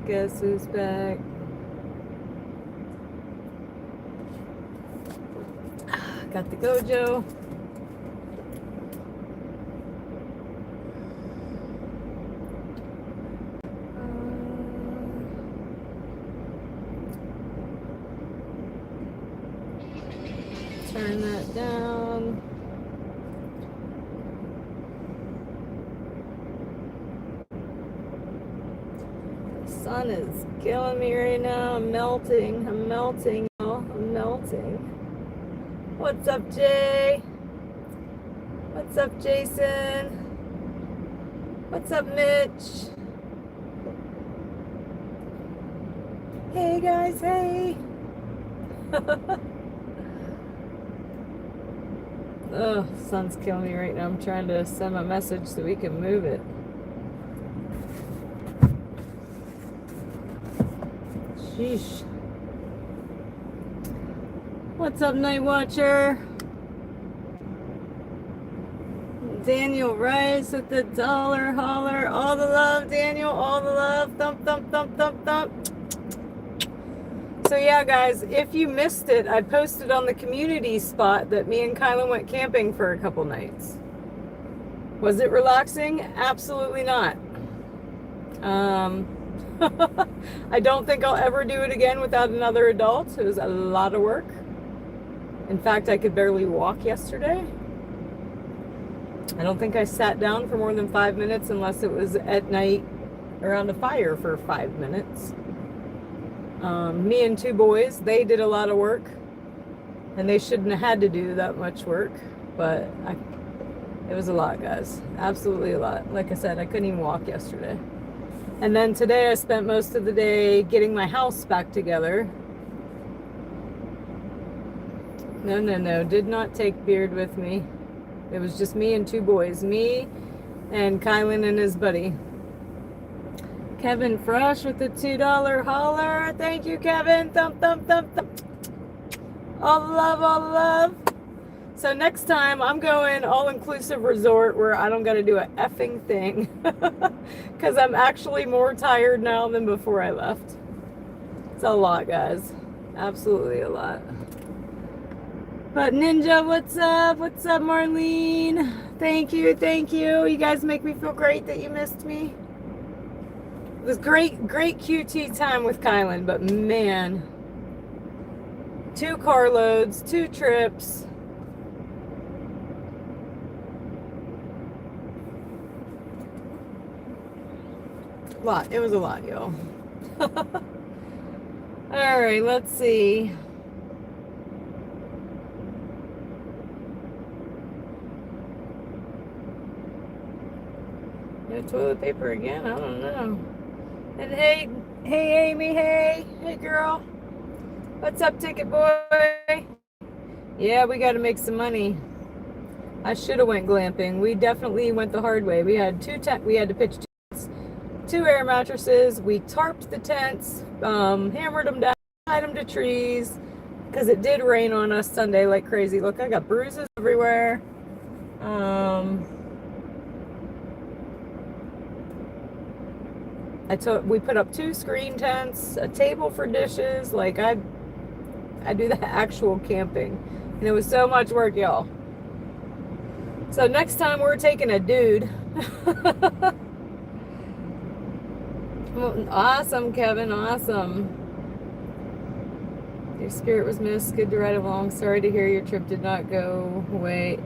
Guess who's back? Got the Gojo. Turn that down. The sun is killing me right now. I'm melting. I'm melting, y'all. I'm melting. What's up, Jay? What's up, Jason? What's up, Mitch? Hey, guys, hey. Oh, sun's killing me right now. I'm trying to send a message so we can move it. Sheesh. What's up, Night Watcher? Daniel Rice with the dollar holler. All the love, Daniel. All the love. Thump, thump, thump, thump, thump. So yeah, guys, if you missed it, I posted on the community spot that me and Kyla went camping for a couple nights. Was it relaxing? Absolutely not. I don't think I'll ever do it again without another adult. It was a lot of work. In fact, I could barely walk yesterday. I don't think I sat down for more than 5 minutes unless it was at night around a fire for 5 minutes. Me and two boys, they did a lot of work, and they shouldn't have had to do that much work, but it was a lot, guys. Absolutely a lot. Like I said, I couldn't even walk yesterday. And then today I spent most of the day getting my house back together. No, did not take Beard with me. It was just me and two boys, me and Kylan and his buddy. Kevin Fresh with the $2 holler. Thank you, Kevin. Thump, thump, thump, thump. All the love, all the love. So next time I'm going all-inclusive resort where I don't got to do a effing thing. Because I'm actually more tired now than before I left. It's a lot, guys. Absolutely a lot. But Ninja, what's up? What's up, Marlene? Thank you, thank you. You guys make me feel great that you missed me. It was great QT time with Kylan, but man, 2 carloads, 2 trips. It was a lot, y'all. All right, let's see. No toilet paper again? I don't know. And hey Amy, hey girl. What's up, Ticket Boy? Yeah, we got to make some money. I should have went glamping. We definitely went the hard way. We had we had to pitch tents, 2 air mattresses. We tarped the tents, hammered them down, tied them to trees, because it did rain on us Sunday like crazy. Look, I got bruises everywhere. We put up 2 screen tents, a table for dishes. Like I do the actual camping, and it was so much work, y'all. So next time we're taking a dude. Awesome, Kevin. Awesome. Your spirit was missed. Good to ride along. Sorry to hear your trip did not go away.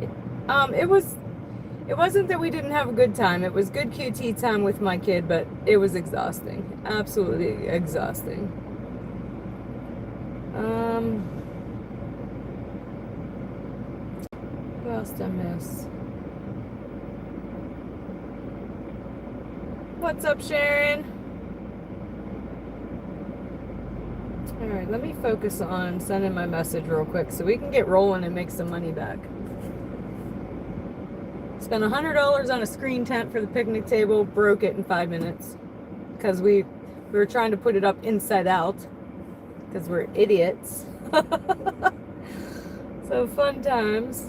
It wasn't that we didn't have a good time. It was good QT time with my kid, but it was exhausting. Absolutely exhausting. Who else did I miss? What's up, Sharon? All right, let me focus on sending my message real quick so we can get rolling and make some money back. Spent $100 on a screen tent for the picnic table, broke it in 5 minutes because we were trying to put it up inside out because we're idiots. So fun times.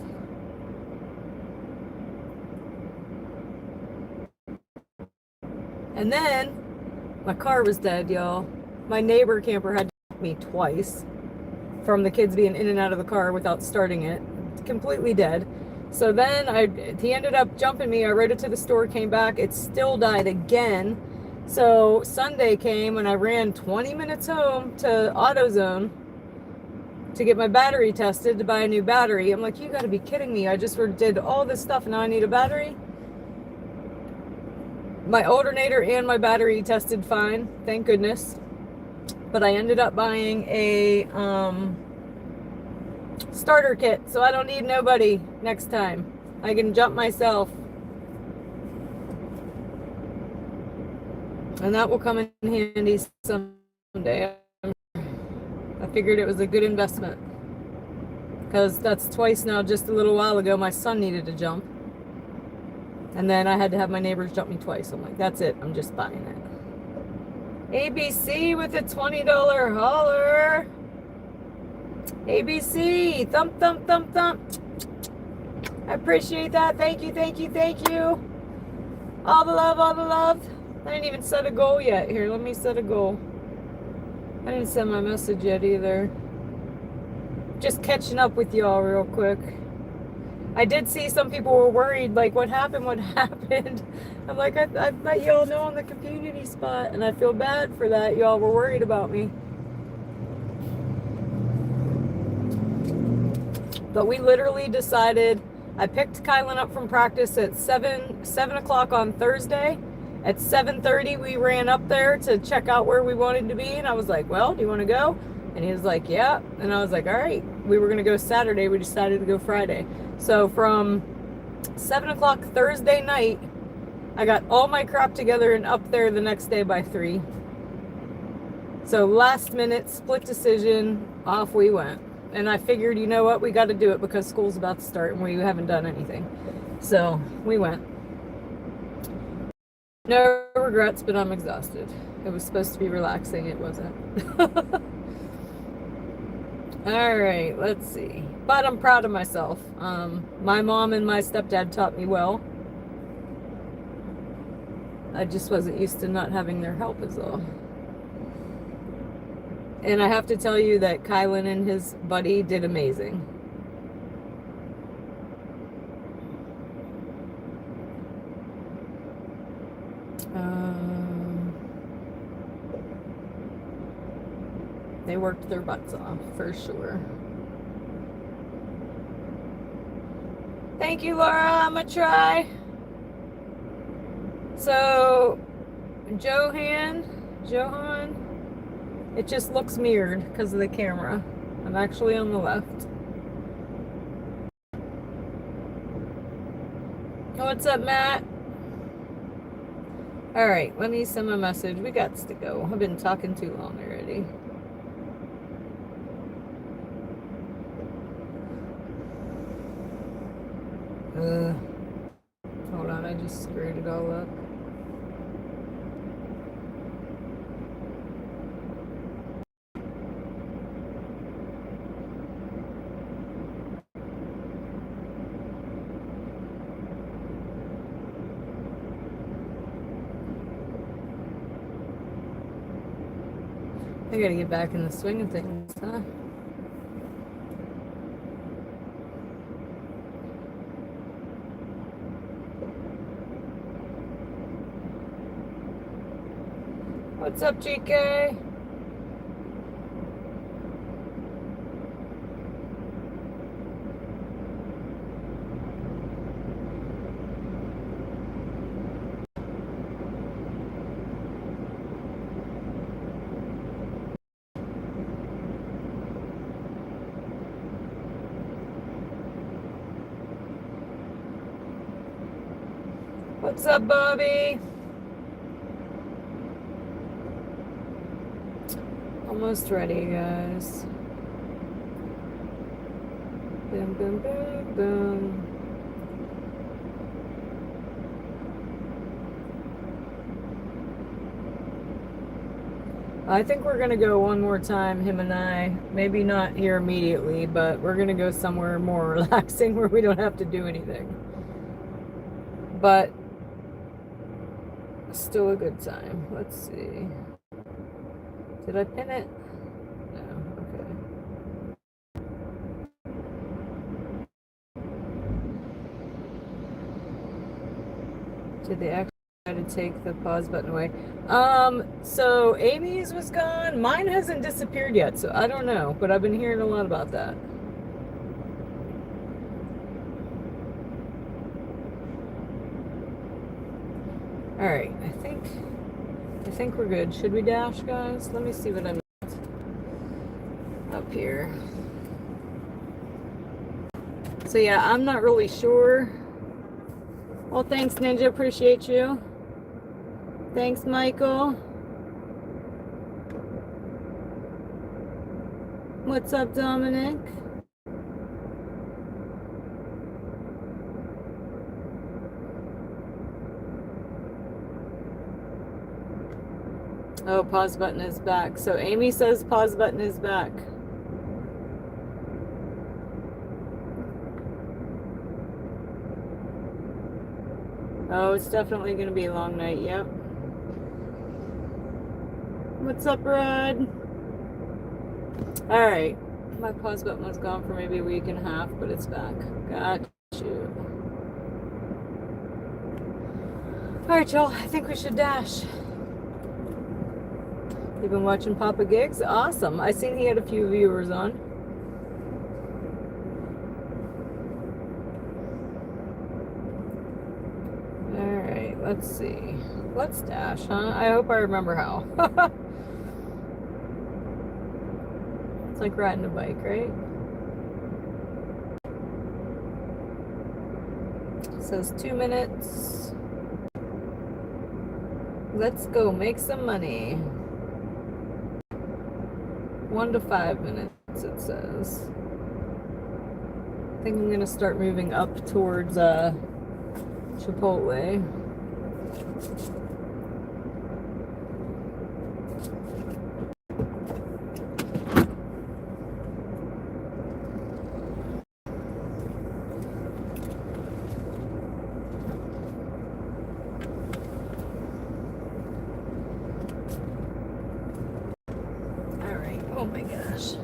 And then My car was dead, y'all. My neighbor camper had to stop me twice from the kids being in and out of the car without starting it. Completely dead. So then he ended up jumping me. I rode it to the store, came back. It still died again. So Sunday came and I ran 20 minutes home to AutoZone to get my battery tested to buy a new battery. I'm like, you got to be kidding me. I just did all this stuff and now I need a battery. My alternator and my battery tested fine, thank goodness. But I ended up buying a starter kit, so I don't need nobody next time. I can jump myself. And that will come in handy someday. I figured it was a good investment. Because that's twice now, just a little while ago, my son needed to jump. And then I had to have my neighbors jump me twice. I'm like, that's it. I'm just buying it. ABC with a $20 hauler. ABC. Thump, thump, thump, thump. I appreciate that. Thank you, thank you, thank you. All the love, all the love. I didn't even set a goal yet. Here, let me set a goal. I didn't send my message yet either. Just catching up with y'all real quick. I did see some people were worried, like, what happened, what happened? I'm like, I let y'all know on the community spot, and I feel bad for that. Y'all were worried about me. But we literally decided, I picked Kylan up from practice at 7 o'clock on Thursday. At 7:30, we ran up there to check out where we wanted to be, and I was like, well, do you want to go? And he was like, yeah. And I was like, all right. We were going to go Saturday. We decided to go Friday. So from 7 o'clock Thursday night, I got all my crap together and up there the next day by 3. So last minute, split decision, off we went. And I figured, you know what, we got to do it because school's about to start and we haven't done anything. So we went. No regrets, but I'm exhausted. It was supposed to be relaxing. It wasn't. All right, let's see. But I'm proud of myself. My mom and my stepdad taught me well. I just wasn't used to not having their help is all. And I have to tell you that Kylan and his buddy did amazing. They worked their butts off, for sure. Thank you, Laura. I'm gonna try. So, Johan, it just looks mirrored because of the camera. I'm actually on the left. What's up, Matt? All right, let me send my message. We got to go. I've been talking too long already. Hold on, I just screwed it all up. I gotta get back in the swing of things, huh? What's up, GK? What's up, Bobby? Almost ready, guys. Boom, boom, boom, boom. I think we're gonna go one more time, him and I. Maybe not here immediately, but we're gonna go somewhere more relaxing where we don't have to do anything. But Still a good time. Let's see. Did I pin it? No. Okay. Did they actually try to take the pause button away? So Amy's was gone. Mine hasn't disappeared yet, so I don't know. But I've been hearing a lot about that. All right, I think we're good. Should we dash, guys? Let me see what I'm up here. So yeah, I'm not really sure. Well, thanks, Ninja. Appreciate you. Thanks, Michael. What's up, Dominic? Oh, pause button is back. So Amy says pause button is back. Oh, it's definitely going to be a long night. Yep. What's up, Rod? All right. My pause button was gone for maybe a week and a half, but it's back. Got you. All right, y'all. I think we should dash. You've been watching Papa Gigs? Awesome. I seen he had a few viewers on. Alright, let's see. Let's dash, huh? I hope I remember how. It's like riding a bike, right? It says 2 minutes. Let's go make some money. 1 to 5 minutes, it says. I think I'm gonna start moving up towards Chipotle. Oh my gosh.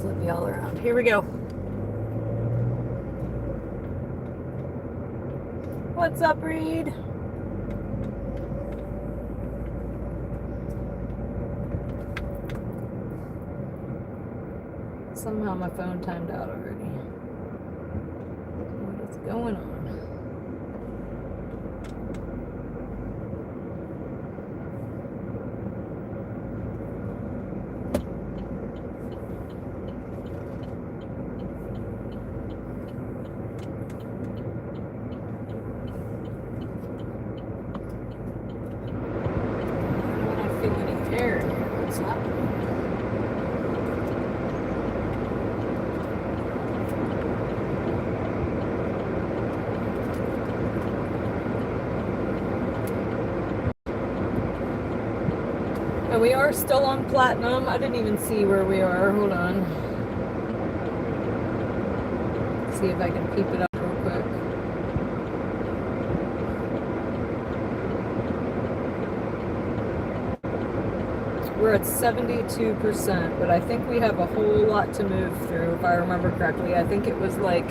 Flip y'all around. Here we go. What's up, Reed? Somehow my phone timed out already. What is going on? And we are still on platinum. I didn't even see where we are. Hold on. See if I can peep it up real quick. We're at 72%, but I think we have a whole lot to move through, if I remember correctly. I think it was like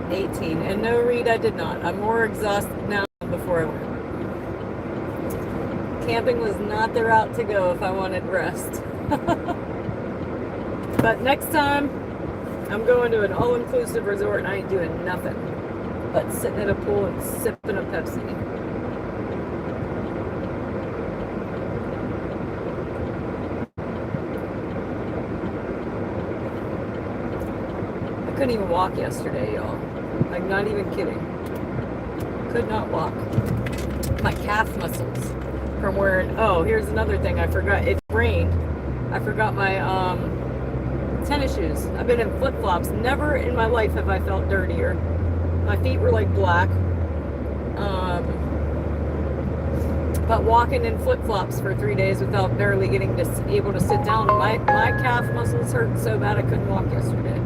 18. And no, Reed, I did not. I'm more exhausted now than before I went. Camping was not the route to go if I wanted rest. But next time, I'm going to an all-inclusive resort and I ain't doing nothing but sitting at a pool and sipping a Pepsi. I couldn't even walk yesterday, y'all. Like, not even kidding. Could not walk. My calf muscles from wearing, oh, here's another thing I forgot. It rained. I forgot my tennis shoes. I've been in flip-flops. Never in my life have I felt dirtier. My feet were like black. But walking in flip-flops for 3 days without barely getting able to sit down, my calf muscles hurt so bad I couldn't walk yesterday.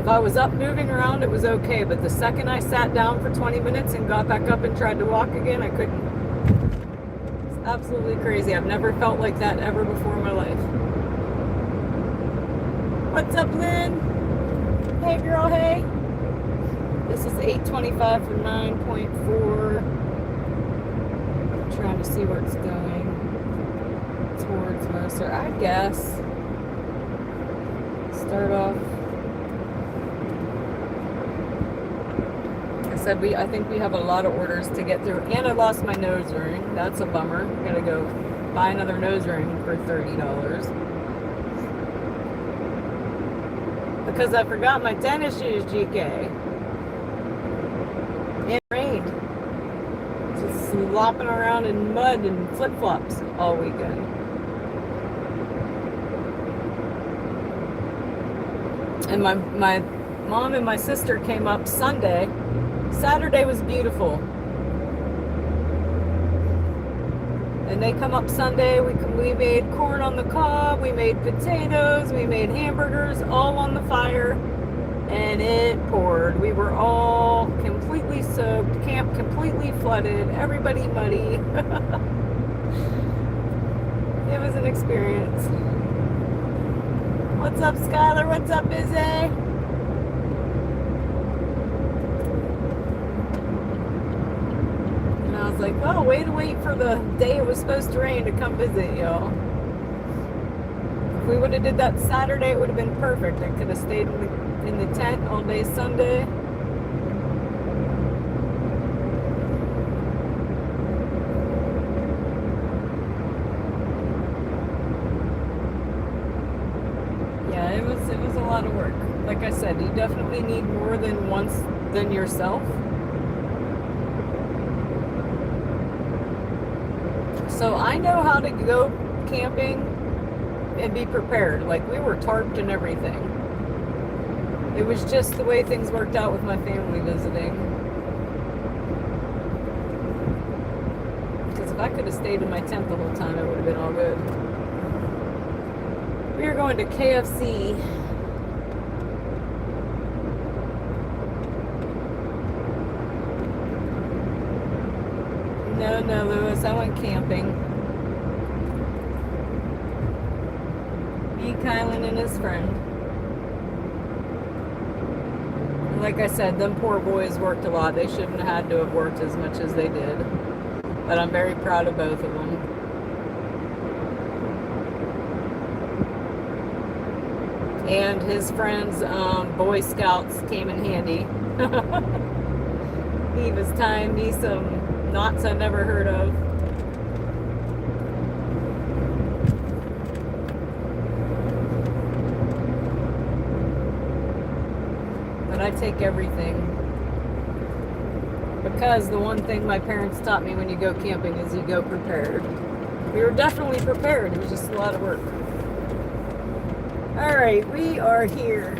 If I was up moving around, it was okay. But the second I sat down for 20 minutes and got back up and tried to walk again, I couldn't. It's absolutely crazy. I've never felt like that ever before in my life. What's up, Lynn? Hey, girl, hey. This is 825 for 9.4. I'm trying to see where it's going. Towards Mercer, I guess. Start off. I think we have a lot of orders to get through, and I lost my nose ring. That's a bummer. I'm gonna go buy another nose ring for $30 because I forgot my tennis shoes, GK. It rained. Just slopping around in mud and flip-flops all weekend. And my mom and my sister came up Sunday. Saturday was beautiful. And they come up Sunday. We made corn on the cob. We made potatoes. We made hamburgers, all on the fire. And it poured. We were all completely soaked. Camp completely flooded. Everybody muddy. It was an experience. What's up, Skylar? What's up, Izzy? And I was like, oh, way to wait for the day it was supposed to rain to come visit y'all. If we would have did that Saturday, it would have been perfect. I could have stayed in the tent all day Sunday. Yeah, it was a lot of work. Like I said, you definitely need more than yourself. So I know how to go camping and be prepared. Like, we were tarped and everything. It was just the way things worked out with my family visiting. Because if I could have stayed in my tent the whole time, it would have been all good. We are going to KFC. No, Lewis, I went camping. Me, Kylan, and his friend. Like I said, them poor boys worked a lot. They shouldn't have had to have worked as much as they did. But I'm very proud of both of them. And his friend's Boy Scouts came in handy. He was tying me some knots I never heard of. But I take everything. Because the one thing my parents taught me when you go camping is you go prepared. We were definitely prepared. It was just a lot of work. Alright, we are here.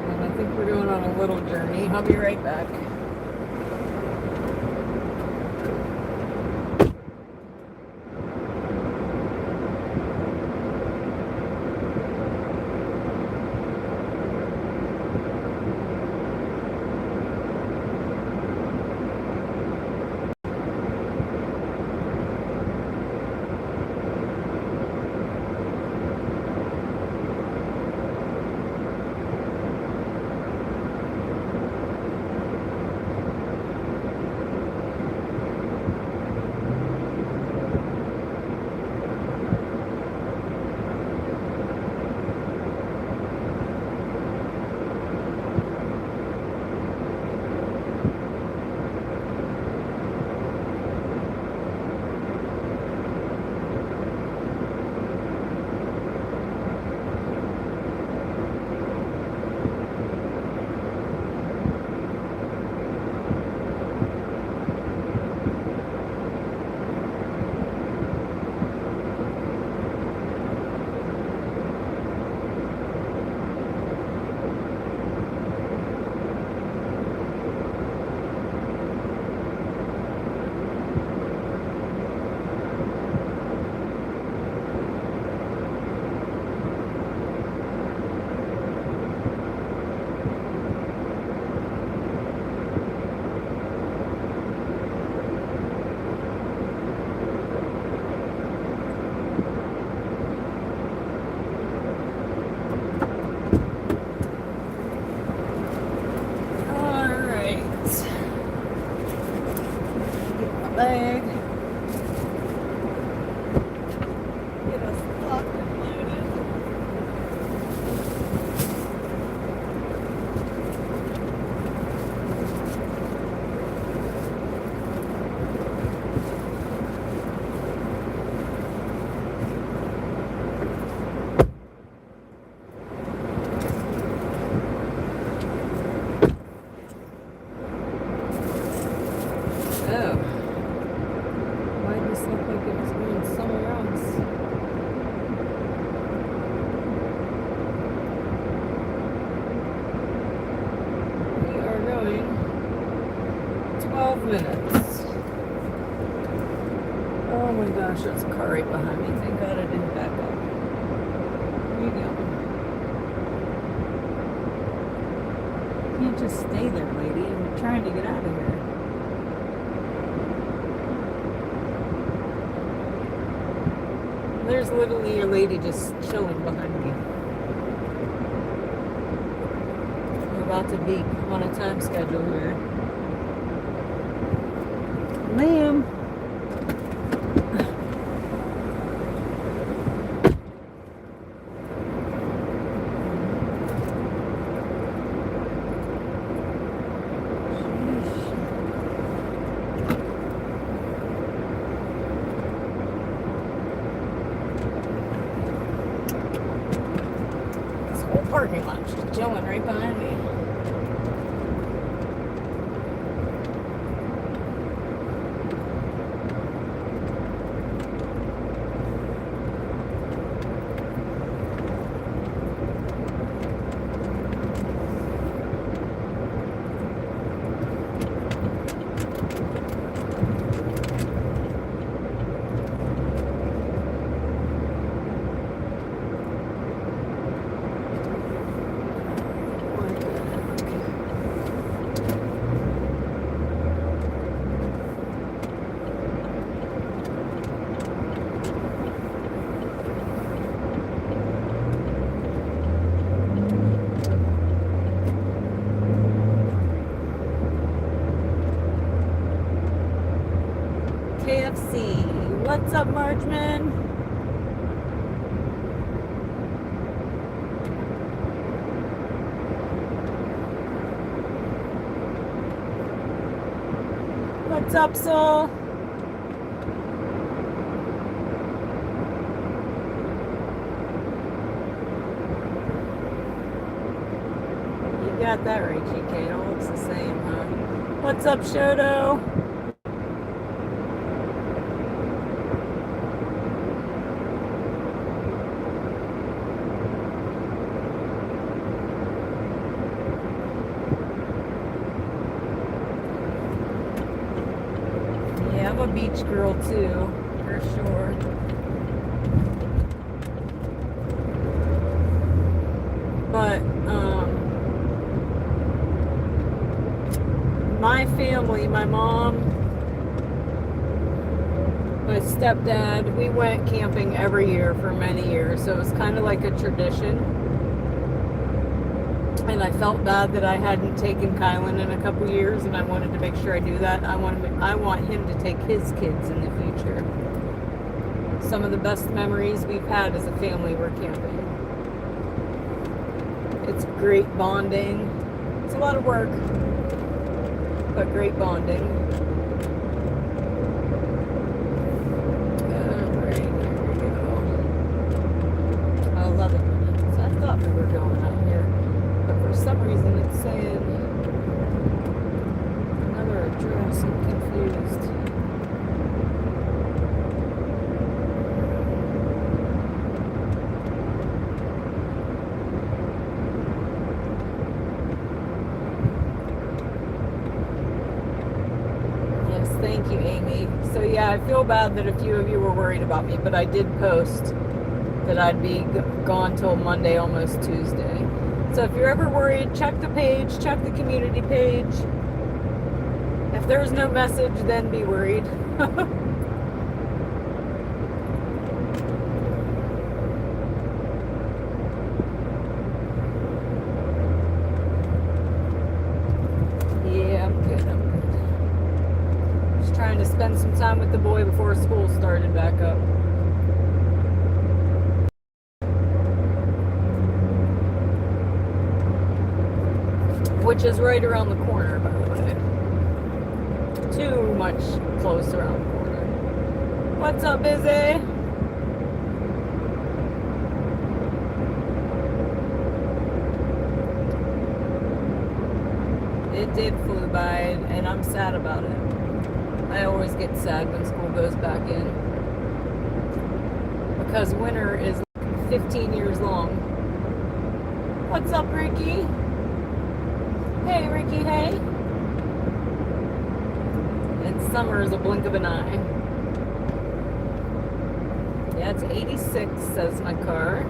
And I think we're going on a little journey. I'll be right back. 12 minutes. Oh my gosh, there's a car right behind me. Thank God I didn't back up. Where you going? You can't just stay there, lady. I'm trying to get out of here. There's literally a lady just chilling behind me. We're about to be on a time schedule here. Ma'am. Parking lot just chilling right behind me. KFC. What's up, Marchman? What's up, Soul? You got that right, GK. It all looks the same, huh? What's up, Shoto? I'm a beach girl too, for sure. But my family, my mom, my stepdad, we went camping every year for many years, so it was kind of like a tradition. And I felt bad that I hadn't taken Kylan in a couple years, and I wanted to make sure I do that. I want him to take his kids in the future. Some of the best memories we've had as a family were camping. It's great bonding. It's a lot of work, but great bonding. Alright, here we go. 11 minutes. I thought we were going out here. But for some reason it's saying another address. I'm confused. Yes, thank you, Amy. So yeah, I feel bad that a few of you were worried about me, but I did post that I'd be gone till Monday, almost Tuesday. So if you're ever worried, check the page, check the community page. If there's no message, then be worried. Yeah, I'm good. Just trying to spend some time with the boy before school started back up. Which is right around the corner, by the way. Too much close around the corner. What's up, Busy? It did flew by, and I'm sad about it. I always get sad when school goes back in. Because winter is 15 years long. What's up, Ricky? Hey, Ricky, hey. Summer is a blink of an eye. Yeah, it's 86, says my car.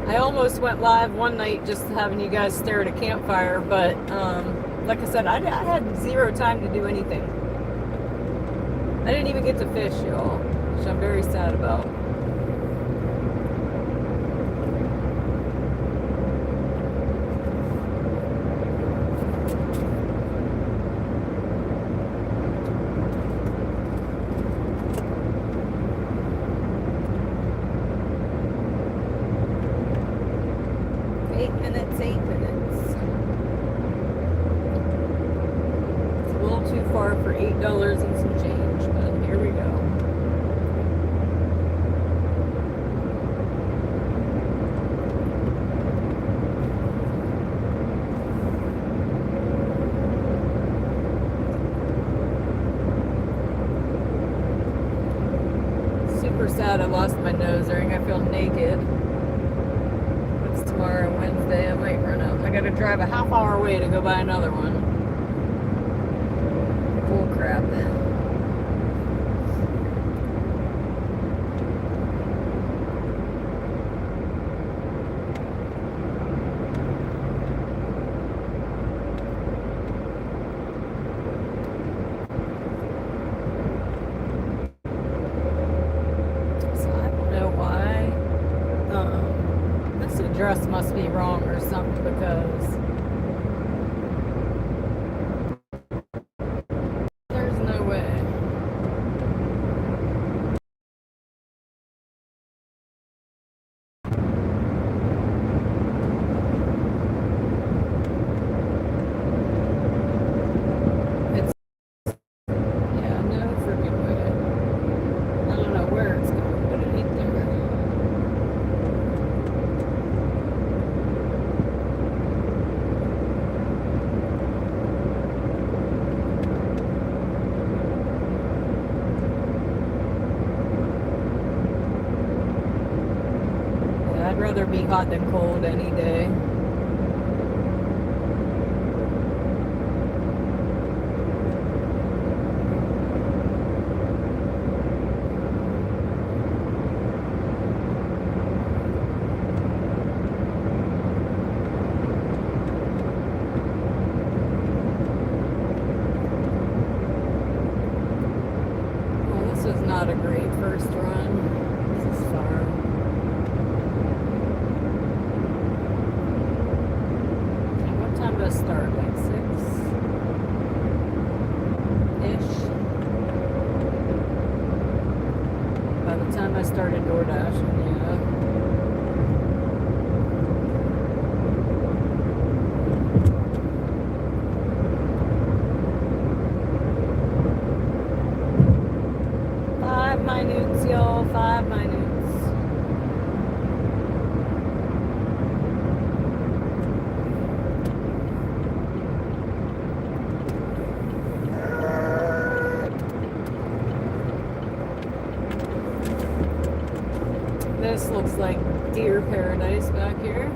I almost went live one night just having you guys stare at a campfire, but like I said, I had zero time to do anything. I didn't even get to fish, y'all, which I'm very sad about. Eight minutes. It's a little too far for $8 and some change, but here we go. Super sad I lost my nose ring. I feel naked. It's tomorrow, Wednesday. I might run out. I gotta drive a half-hour away to go buy another one. Bull crap. Address must be wrong or something because there's no way. It's, yeah, no freaking way. I don't know where it's going, but it ain't there. I'd rather be hot than cold any day. Well, this was not a great first run. This is far. To start like 6-ish. By the time I started DoorDash, yeah. Five minutes, y'all. 5 minutes. This looks like deer paradise back here.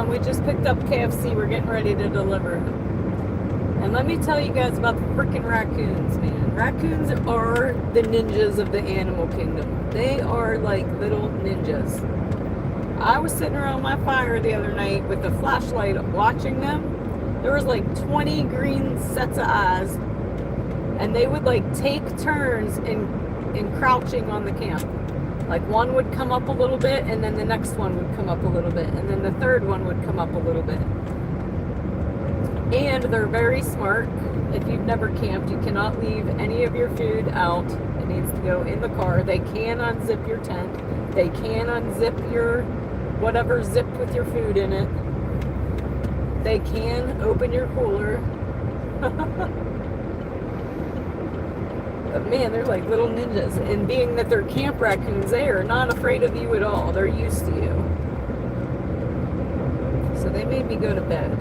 we just picked up KFC. We're getting ready to deliver. And let me tell you guys about the freaking raccoons, man. Raccoons are the ninjas of the animal kingdom. They are like little ninjas. I was sitting around my fire the other night with a flashlight watching them. There was like 20 green sets of eyes. And they would like take turns in crouching on the camp. Like one would come up a little bit, and then the next one would come up a little bit, and then the third one would come up a little bit. And they're very smart. If you've never camped, you cannot leave any of your food out. It needs to go in the car. They can unzip your tent. They can unzip your whatever zipped with your food in it. They can open your cooler. But man, they're like little ninjas. And being that they're camp raccoons, they are not afraid of you at all. They're used to you. So they made me go to bed.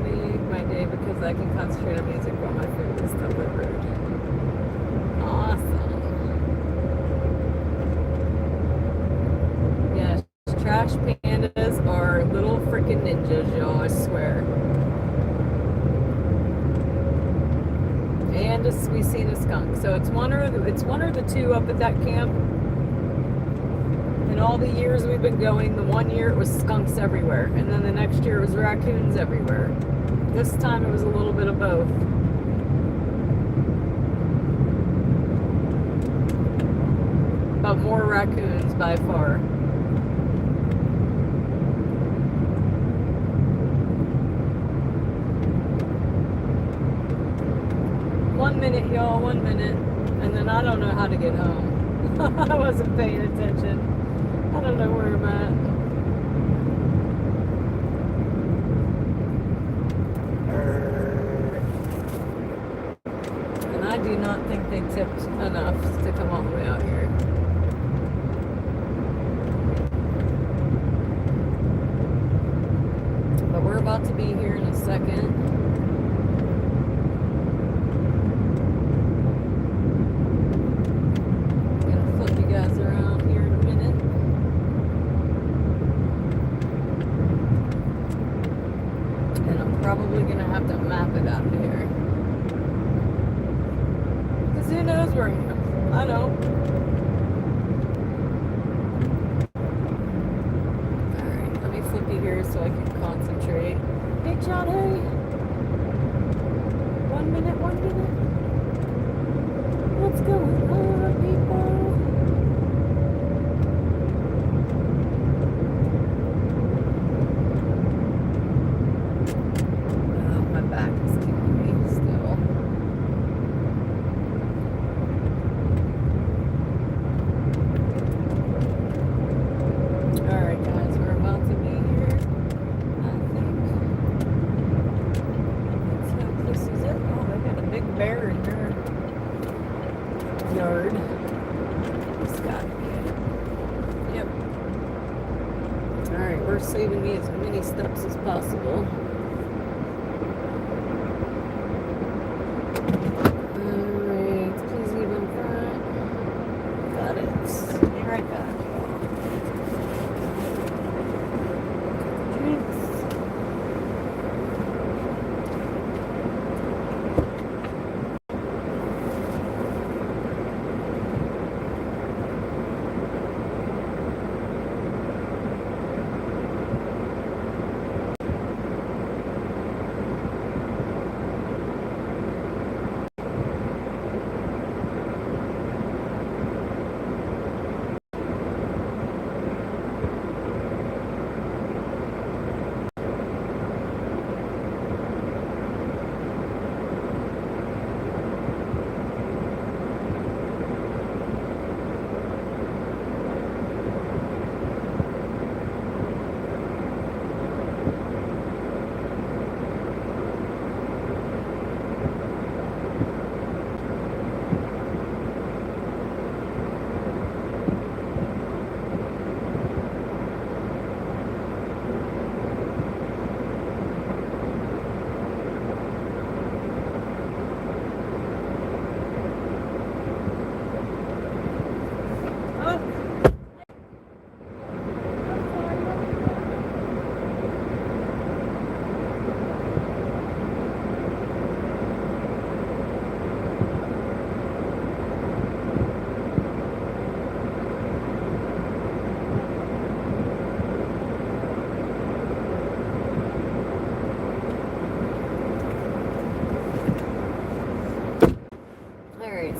Make my day because I can concentrate on music while my food is delivered. Awesome. Yes, trash pandas are little freaking ninjas, y'all, I swear. And we seen a skunk. So it's one or the two up at that camp. In all the years we've been going, the one year it was skunks everywhere, and then the next year it was raccoons everywhere. This time it was a little bit of both. But more raccoons by far. One minute, y'all, 1 minute, and then I don't know how to get home. I wasn't paying attention. I don't know where I'm at. And I do not think they tipped enough to come all the way out here. But we're about to be here in a second. Probably gonna have to map it out here. Because who knows where I am? I don't. Alright, let me flip you here so I can concentrate. Hey, John, hey! 1 minute, 1 minute. What's going on, people? Yard. It's got to be it. Yep. Alright, we're saving me as many steps as possible. Alright, please leave in front. Got it. Be right back.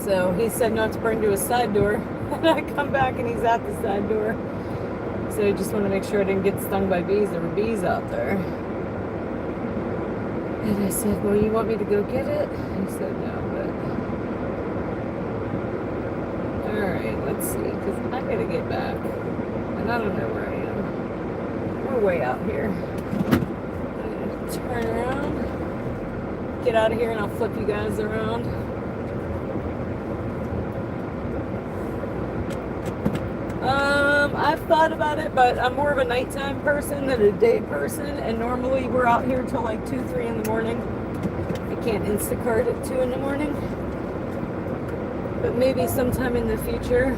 So he said not to bring to his side door. And I come back and he's at the side door. So I just want to make sure I didn't get stung by bees. There were bees out there. And I said, well, you want me to go get it? He said no, but... Alright, let's see. Because I gotta get back. And I don't know where I am. We're way out here. I'm gonna turn around. Get out of here and I'll flip you guys around. I've thought about it, but I'm more of a nighttime person than a day person, and normally we're out here till like 2, 3 in the morning. I can't Instacart at 2 in the morning, but maybe sometime in the future.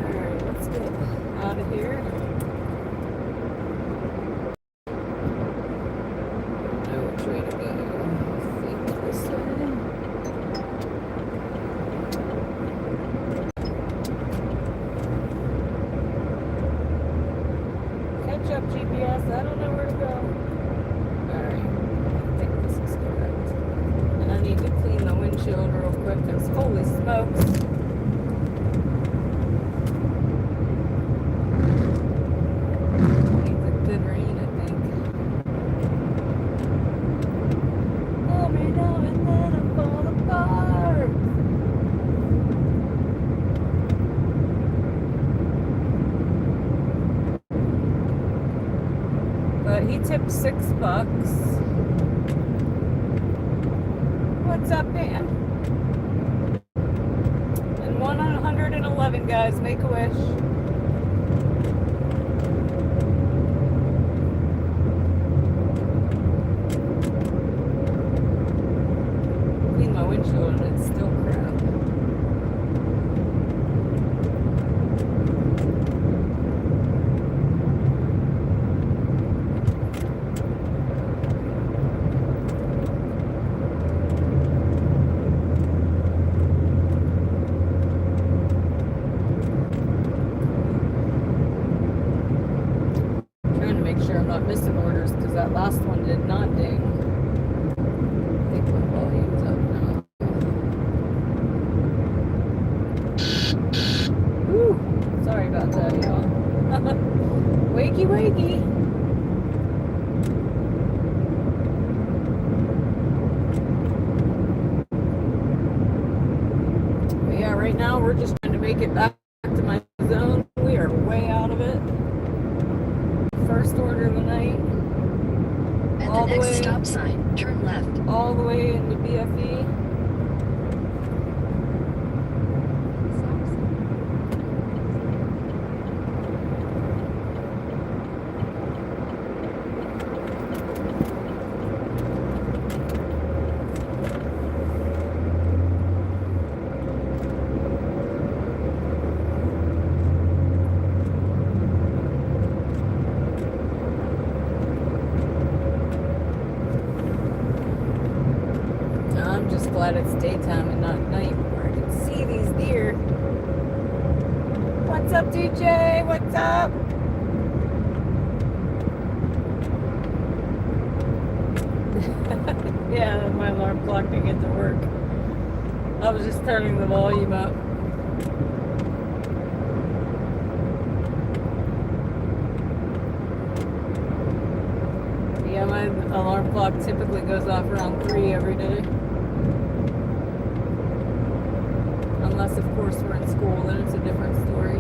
Alright, let's get out of here. I don't know which way to go. I think this way. Up GPS, I don't know where to go. Alright, I think this is correct. And I need to clean the windshield real quick because holy smokes. Needs a good rain, I think. Hold me down and let it fall apart. But he tipped $6. What's up, Dan? And 111, guys. Make a wish. Clean my windshield and it's still crap. I'm not missing orders because that last one did not ding. I think my volume's up now. Whew. Sorry about that, y'all. Wakey, wakey. But yeah, right now we're just trying to make it back to my zone. We are way out of it. First order of the night. At the next stop sign, turn left. All the way into BFE. I'm just glad it's daytime and not night where I can see these deer. What's up, DJ? What's up? Yeah, my alarm clock didn't get to work. I was just turning the volume up. Yeah, my alarm clock typically goes off around 3 every day. Unless, of course, we're in school, then it's a different story.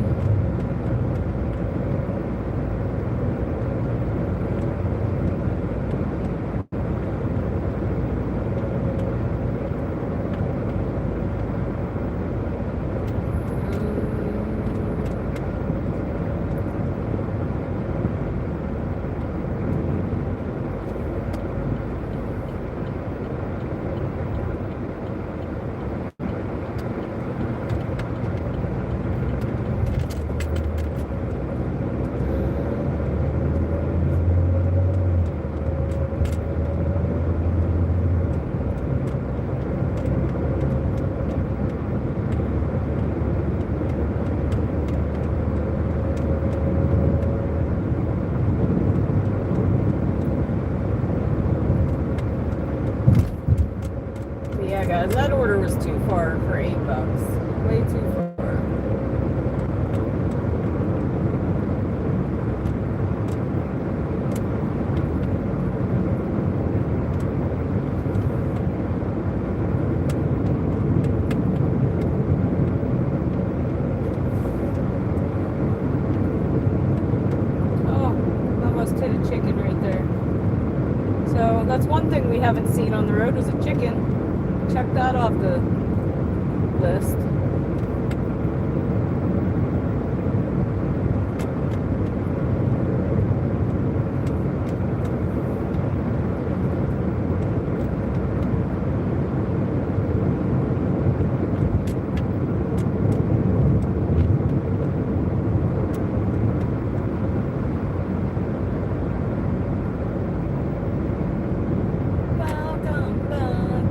far for $8. Way too far. Hit a chicken right there. So that's one thing we haven't seen on the road is a chicken. Check that off the list.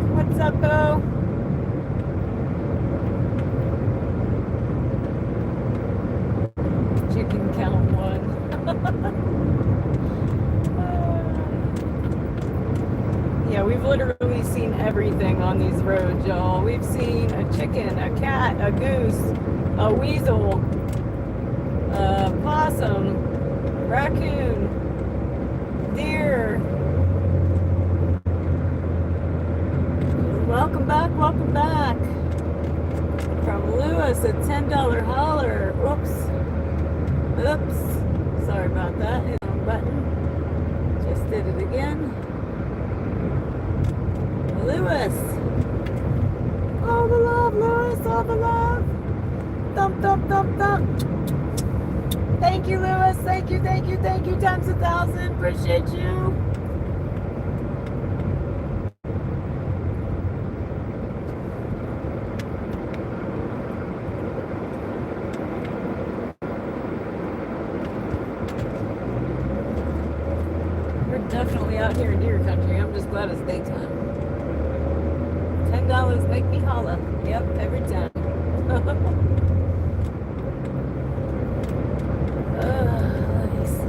What's up, Bo? Chicken count one. Yeah, we've literally seen everything on these roads, y'all. We've seen a chicken, a cat, a goose, a weasel, a possum, raccoon, deer. Welcome back, welcome back. From Lewis, a $10 holler. Oops. Sorry about that. Hit the button. Just did it again. Lewis. All the love, Lewis, all the love. Thump, thump, thump, thump. Thank you, Lewis. Thank you, thank you, thank you. Times 1,000. Appreciate you. Definitely out here in deer country. I'm just glad it's daytime. $10 make me holla. Yep, every time. Let me see.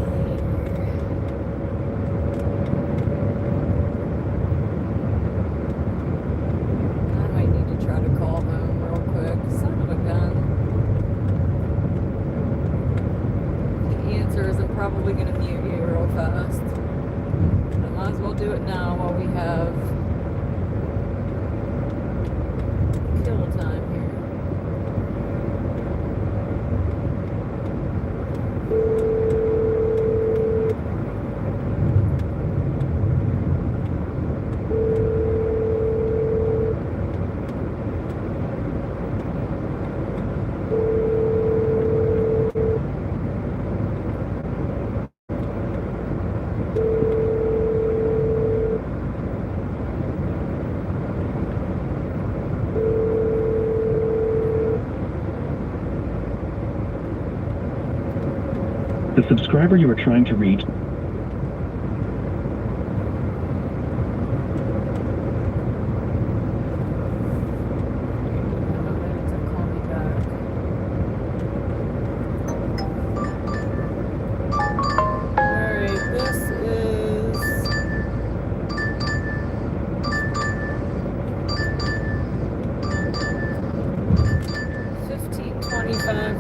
I might need to try to call home real quick. Son of a gun. If he answers, I'm probably going to mute you real fast. Might as well do it now while we have kill time here. The subscriber you are trying to reach.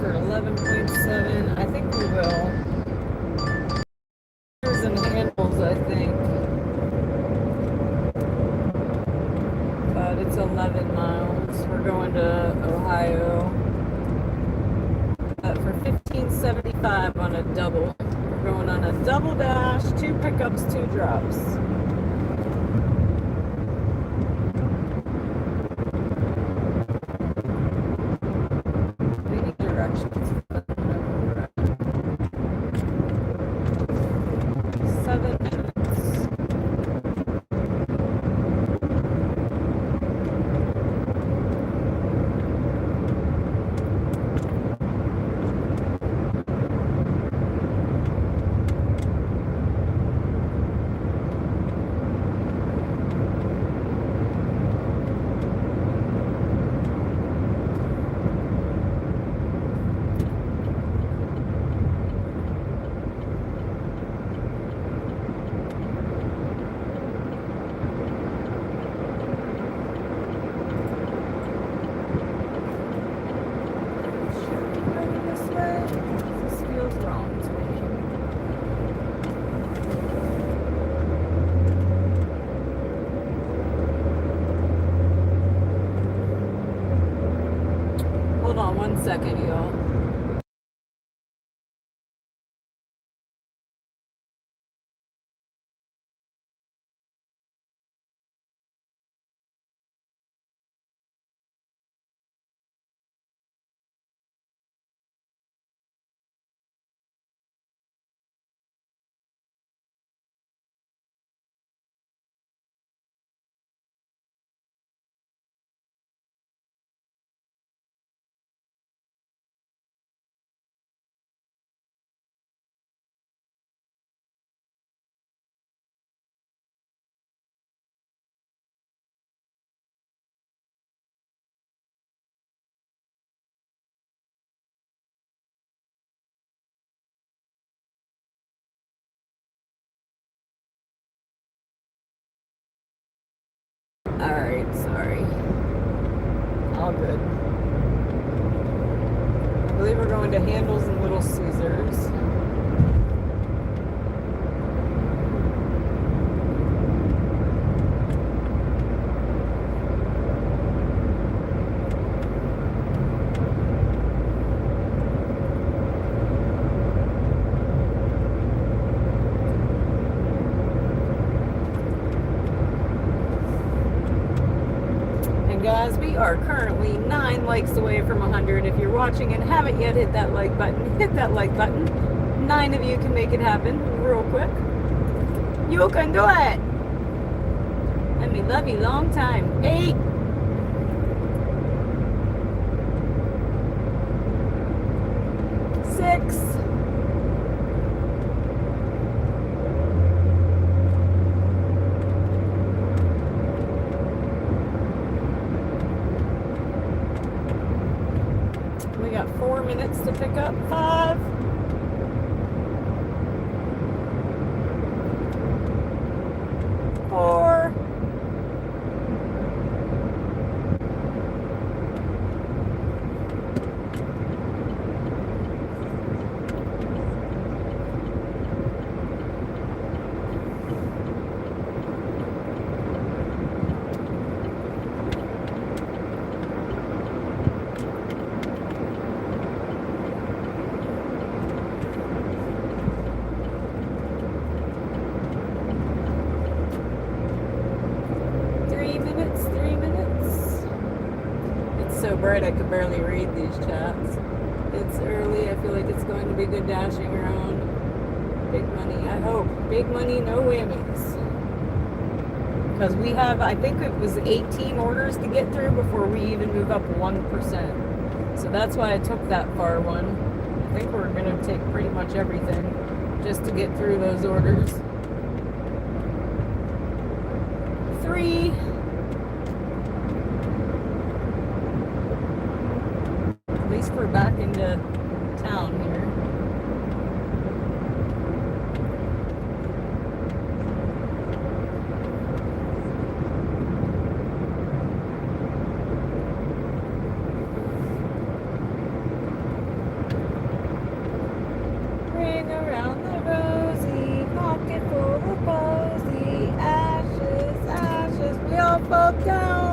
For 11.7, I think we will. Here's and handles, I think. But it's 11 miles. We're going to Ohio. For $15.75 on a double. We're going on a double dash, 2 pickups, 2 drops. 1 second, y'all. Alright, sorry. All good. I believe we're going to Handel's and Little Caesars. Guys, we are currently 9 likes away from 100. If you're watching and haven't yet hit that like button, hit that like button. 9 of you can make it happen real quick. You can do it. Let me love you long time. 8. Six. We got 4 minutes to pick up. 5. 4. 3 minutes. 3 minutes. It's so bright I could barely read these chats. It's early. I feel like it's going to be good dashing around. Big money, I hope. Big money, no whammies. Because we have, I think it was 18 orders to get through before we even move up 1%. So that's why I took that far one. I think we're going to take pretty much everything just to get through those orders. 3. At least we're back into town here. Ring around the rosy, pocket full of posy, ashes, ashes, we all fall down.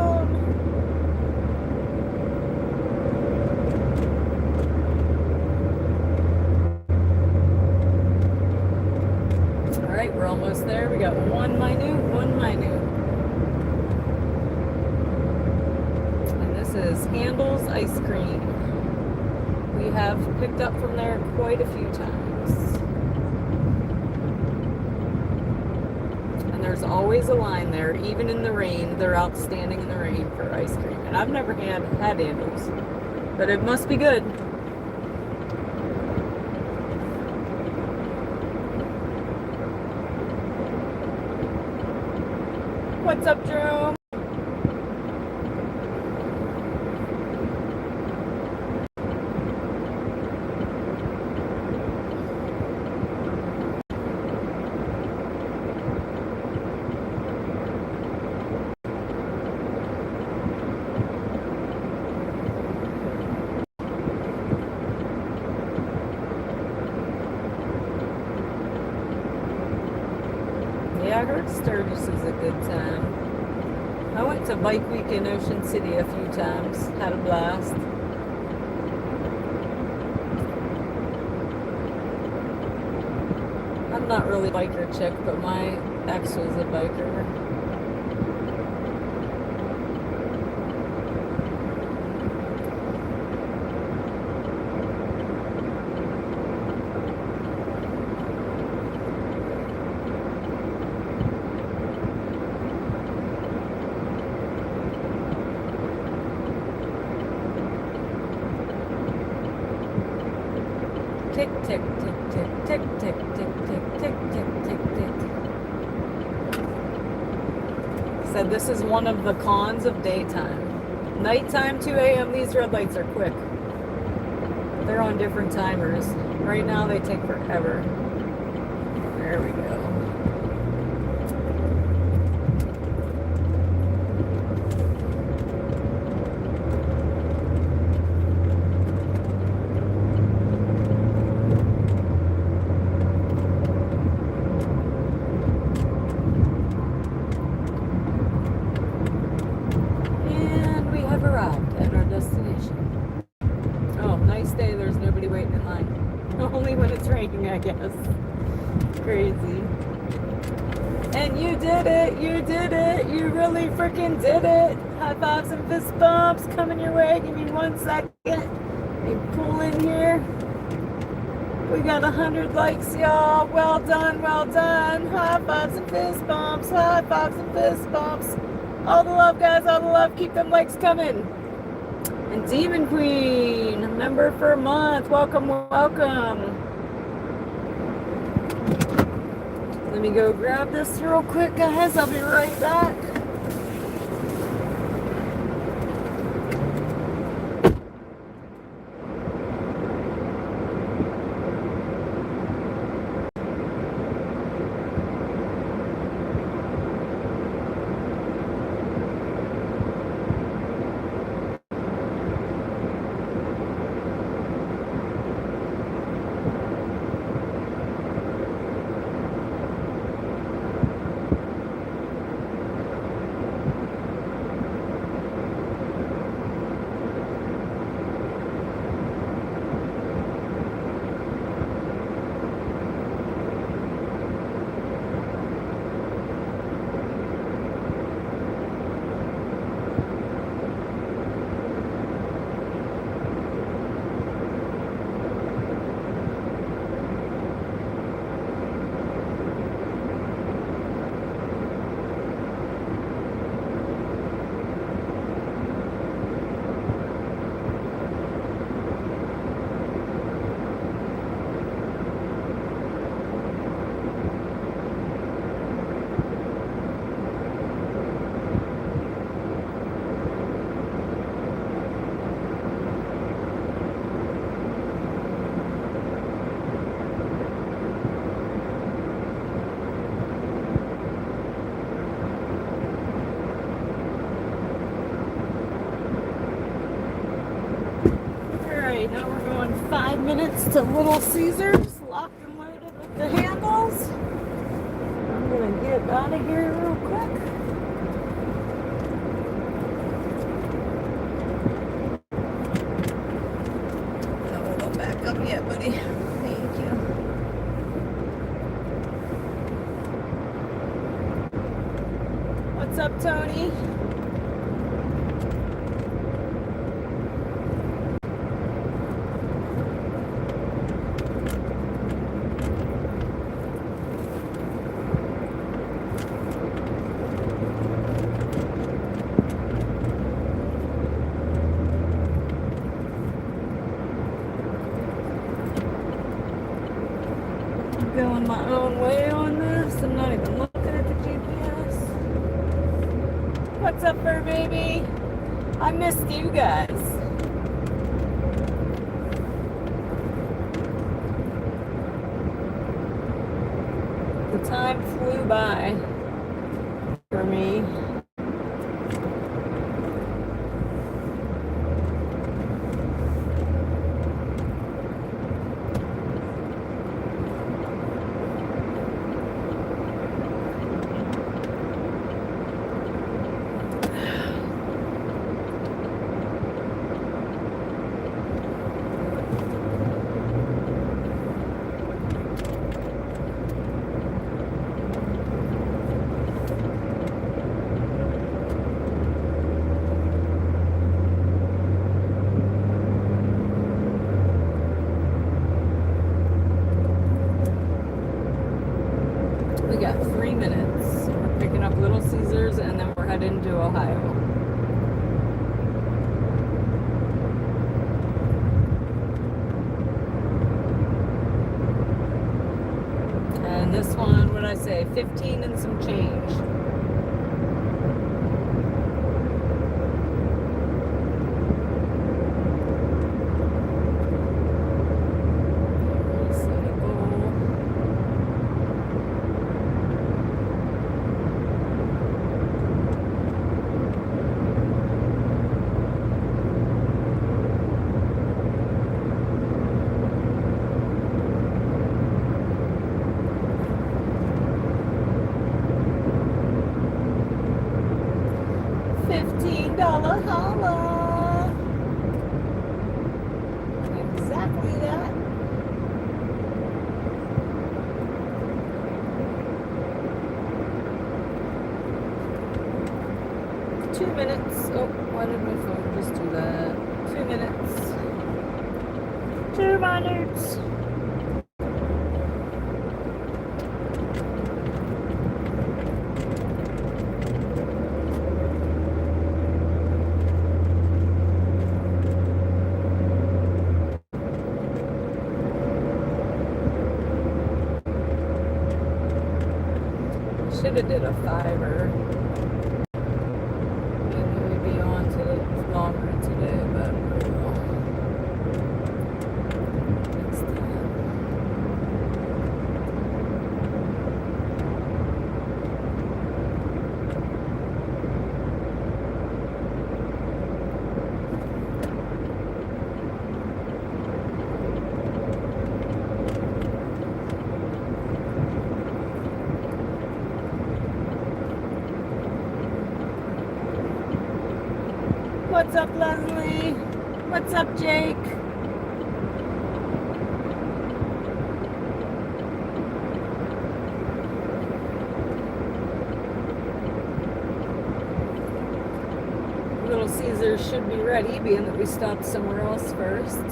Alright, we're almost there. We got one minute. And this is Handel's Ice Cream. We have picked up from there quite a few times. And there's always a line there, even in the rain. They're outstanding in the rain for ice cream. And I've never had Handel's, but it must be good. What's up, Jerome? Yeah, I heard Sturgis is a good time. I went to Bike Week in Ocean City a few times. Had a blast. I'm not really a biker chick, but my ex was a biker. Tick, tick, tick, tick, tick, tick, tick, tick, tick, tick, tick, tick. Said this is one of the cons of daytime. Nighttime, 2 a.m., these red lights are quick. They're on different timers. Right now they take forever. There we go. Arrived at our destination. Oh, nice day. There's nobody waiting in line. Only when it's raining, I guess. Crazy. And you did it. You did it. You really freaking did it. High fives and fist bumps coming your way. Give me 1 second. You pull in here. We got 100 likes, y'all. Well done. Well done. High fives and fist bumps. High fives and fist bumps. All the love, guys, all the love. Keep them likes coming. And Demon Queen, member for a month. Welcome, welcome. Let me go grab this real quick, guys. I'll be right back. Now we're going 5 minutes to Little Caesars, locked and loaded with the handles. I'm gonna get out of here real quick. No, don't back up yet, buddy. Thank you. What's up, Tony? Going my own way on this. I'm not even looking at the GPS. What's up, fur baby? I missed you guys. The time flew by for me. Ohio. And this one, what did I say, 15 and some change. $15 holla. Exactly that. Two minutes. Oh, why did my phone just do that? 2 minutes. 2 minutes. Should have did a $5. Maybe we'd be on to it longer today, but next time. What's up, Leslie? What's up, Jake? Little Caesars should be ready, being that we stopped somewhere else first.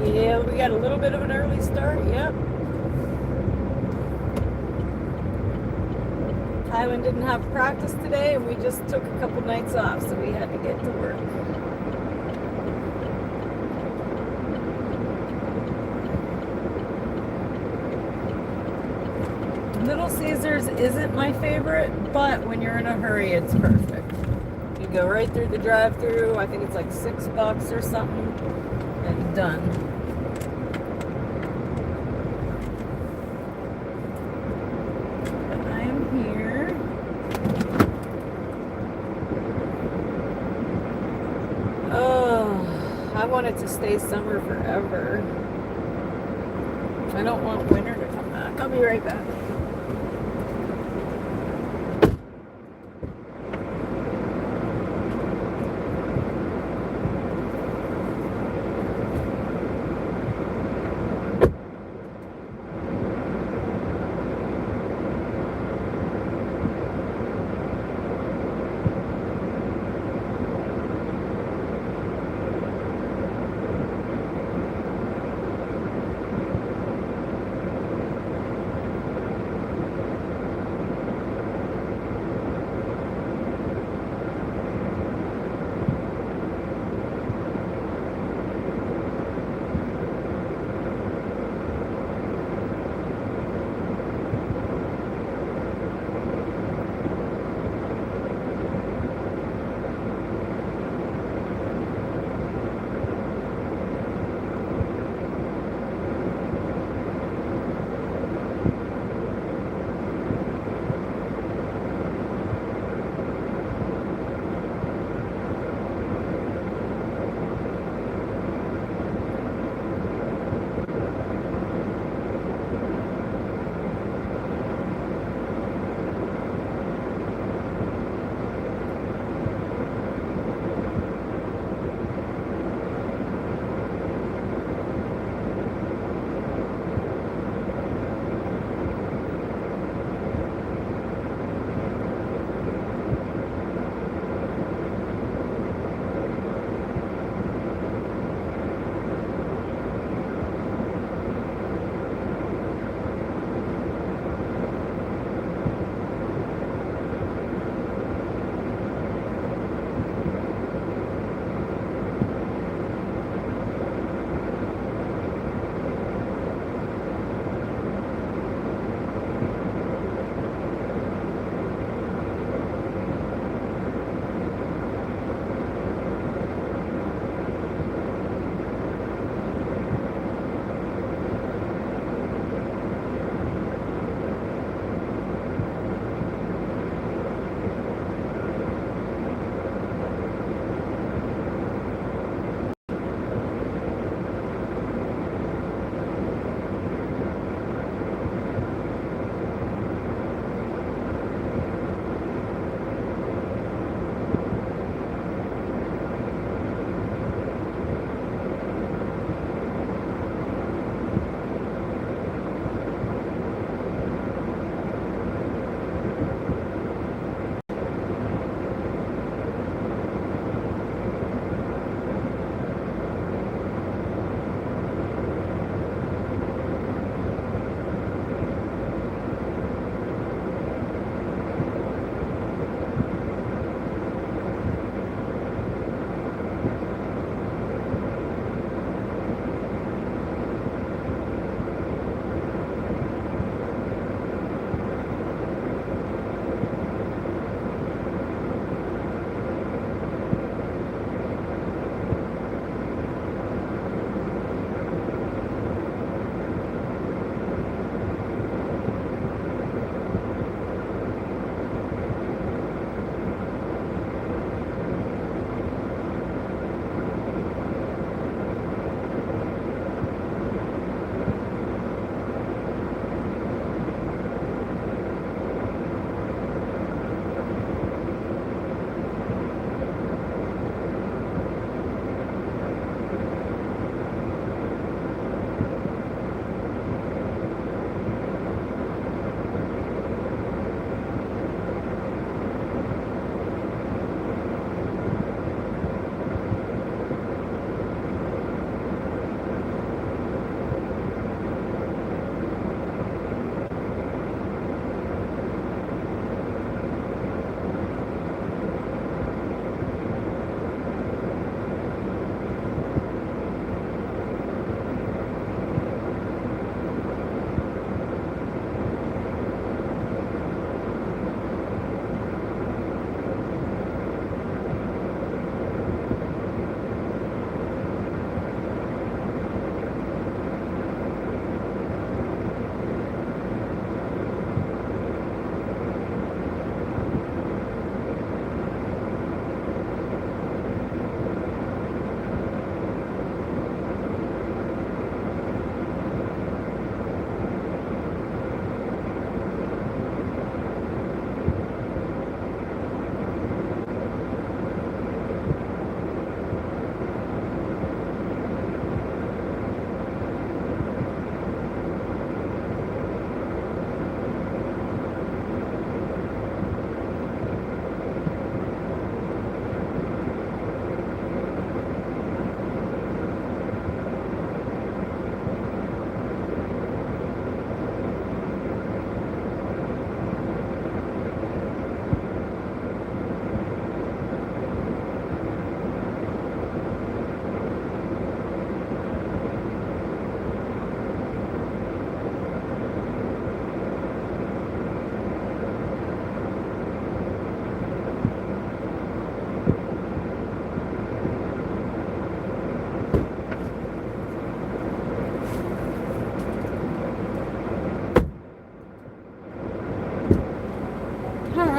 Yeah, we got a little bit of an early start, yep. Kylan didn't have practice today, and we just took a couple nights off, so we had to get to work. Little Caesars isn't my favorite, but when you're in a hurry, it's perfect. You go right through the drive-thru. I think it's like $6 or something, and done. I want it to stay summer forever. I don't want winter to come back. I'll be right back.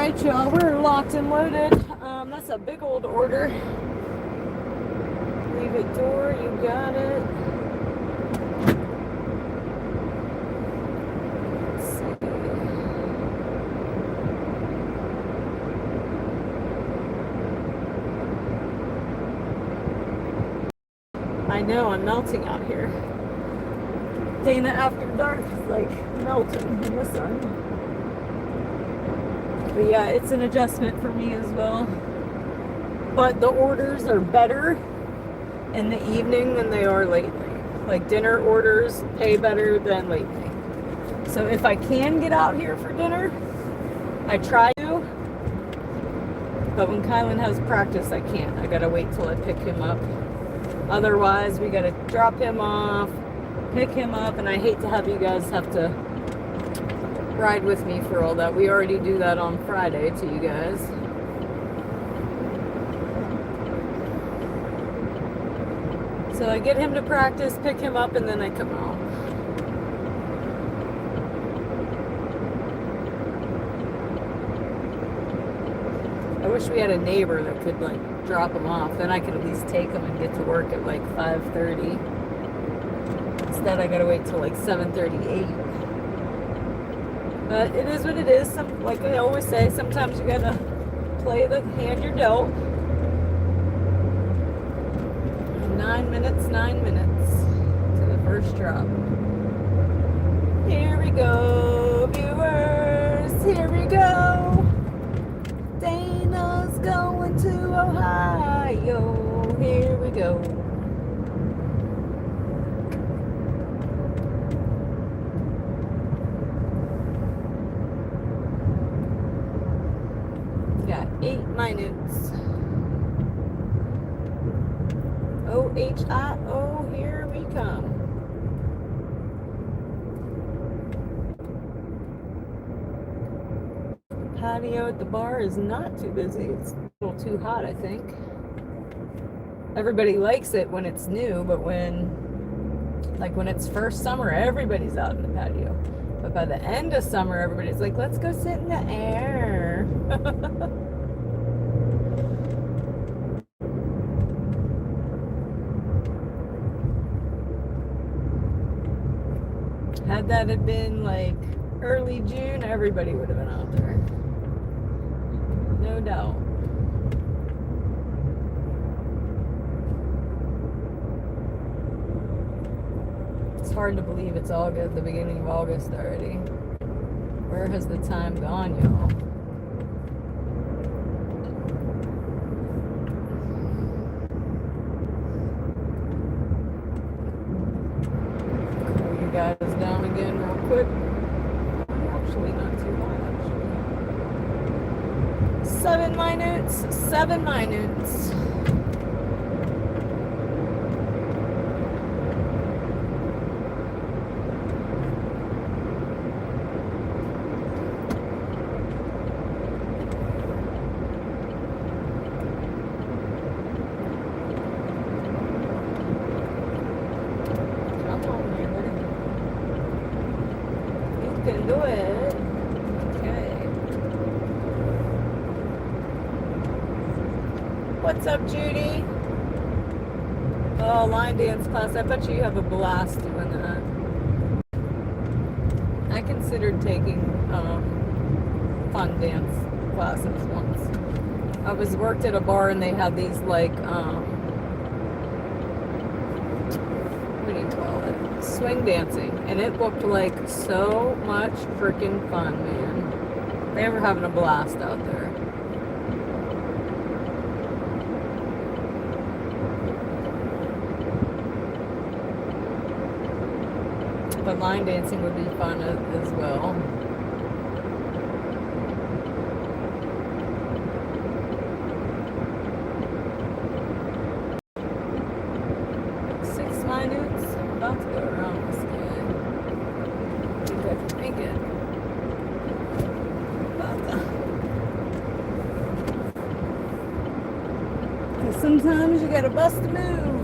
right, y'all, we're locked and loaded. That's a big old order. Leave it door, you got it. Let's see. I know, I'm melting out here. Dana after dark is like melting in the sun. But yeah, it's an adjustment for me as well. But the orders are better in the evening than they are lately. Like dinner orders pay better than lately. So if I can get out here for dinner, I try to. But when Kylan has practice, I can't. I gotta wait till I pick him up. Otherwise, we gotta drop him off, pick him up, and I hate to have you guys have to ride with me for all that. We already do that on Friday to you guys. So I get him to practice, pick him up, and then I come home. I wish we had a neighbor that could like drop him off. Then I could at least take him and get to work at like 5:30. Instead I gotta wait till like 7:38. But it is what it is. Like I always say, sometimes you gotta play the hand you're dealt. 9 minutes to the first drop. Here we go, viewers. Here we go. Dana's going to Ohio. Here we go. Got 8 minutes. OHIO, here we come. The patio at the bar is not too busy. It's a little too hot, I think. Everybody likes it when it's new, but when it's first summer, everybody's out in the patio. But by the end of summer, everybody's like, let's go sit in the air. Had that had been like early June, everybody would have been out there. No doubt. It's hard to believe it's August, the beginning of August already. Where has the time gone, y'all? Guys down again real quick. Actually not too long, actually. 7 minutes. Can do it. Okay. What's up, Judy? Oh, line dance class. I bet you have a blast doing that. I considered taking fun dance classes once. I worked at a bar and they had these like what do you call it? Swing dancing, and it looked like so much freaking fun, man. They were having a blast out there. But line dancing would be fun as well. About to go around this guy. I think I can make it. Because sometimes you gotta bust a move.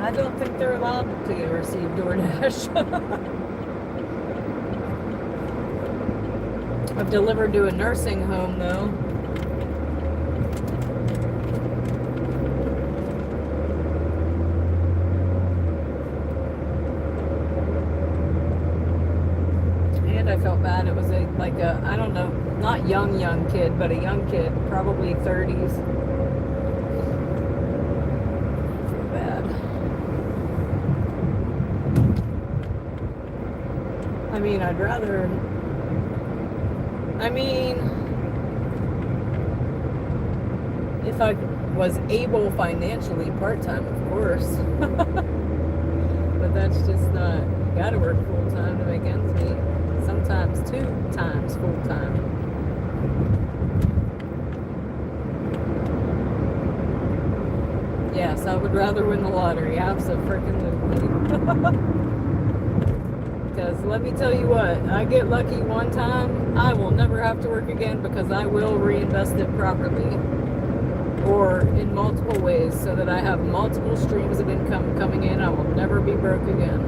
I don't think they're allowed to receive DoorDash. I've delivered to a nursing home though. And I felt bad. It was I don't know, not young kid, but a young kid, probably 30s. Feel bad. I mean, if I was able financially, part-time, of course. But that's just not, you gotta work full-time to make ends meet. Sometimes 2 times full-time. Yes, I would rather win the lottery. Absolutely. Because let me tell you what, I get lucky one time, I will never have to work again because I will reinvest it properly. Or in multiple ways so that I have multiple streams of income coming in. I will never be broke again.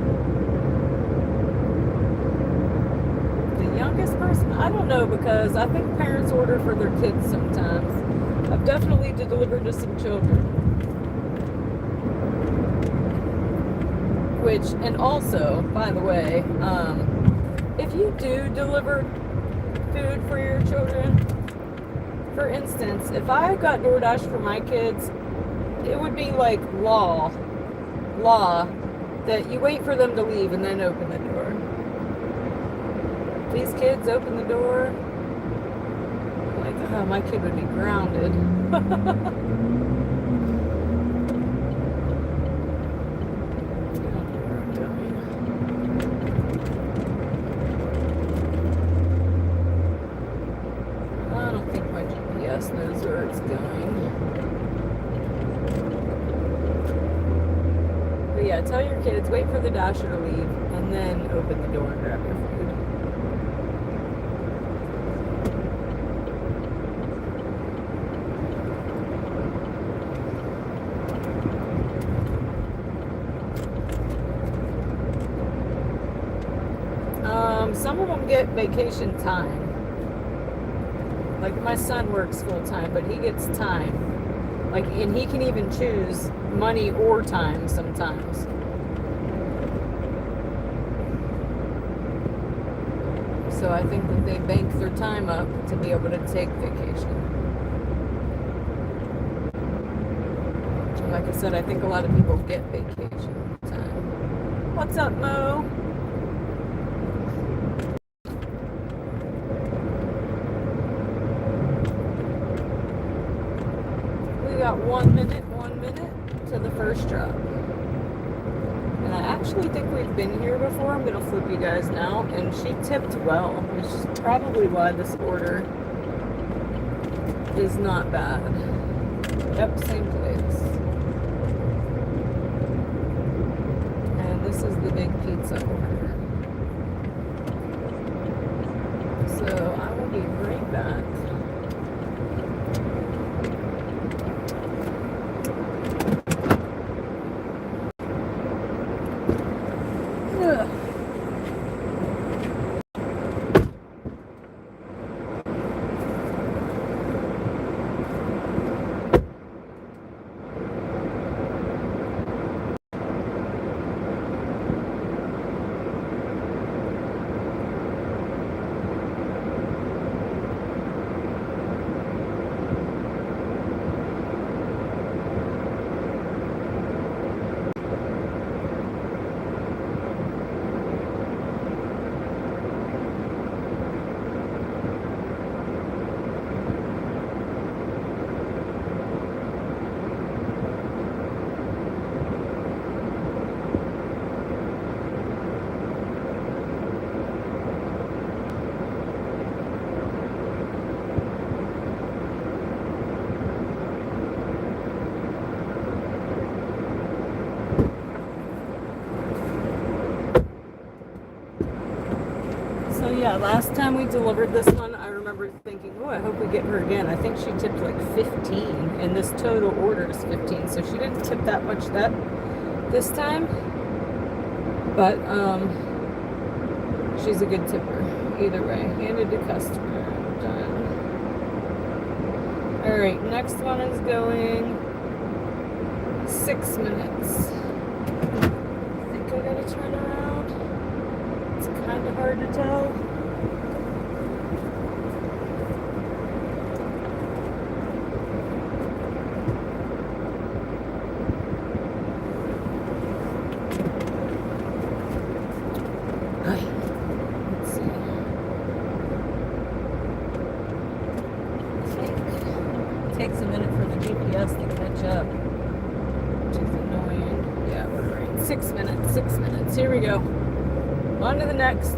The youngest person, I don't know, because I think parents order for their kids sometimes. I've definitely delivered to some children. And also, by the way, if you do deliver food for your children, for instance, if I got DoorDash for my kids, it would be like law that you wait for them to leave and then open the door. These kids open the door, like, oh, my kid would be grounded. Knows where it's going. But yeah, tell your kids, wait for the dasher to leave, and then open the door and grab your food. Some of them get vacation time. Like my son works full time, but he gets time. And he can even choose money or time sometimes. So I think that they bank their time up to be able to take vacation. And like I said, I think a lot of people get vacation time. What's up, Mo? Got 1 minute to the first drop. And I actually think we've been here before. I'm gonna flip you guys now. And she tipped well, which is probably why this order is not bad. Yep, same place. And this is the big pizza order. So I will be right back. Yeah, last time we delivered this one, I remember thinking, oh, I hope we get her again. I think she tipped like 15, and this total order is 15, so she didn't tip that much this time. But she's a good tipper. Either way, handed to customer. Done. All right, next one is going 6 minutes. I think I gotta turn around. It's kind of hard to tell. Let's see. I think it takes a minute for the GPS to catch up, which is annoying. Yeah, we're right. 6 minutes, 6 minutes. Here we go. On to the next.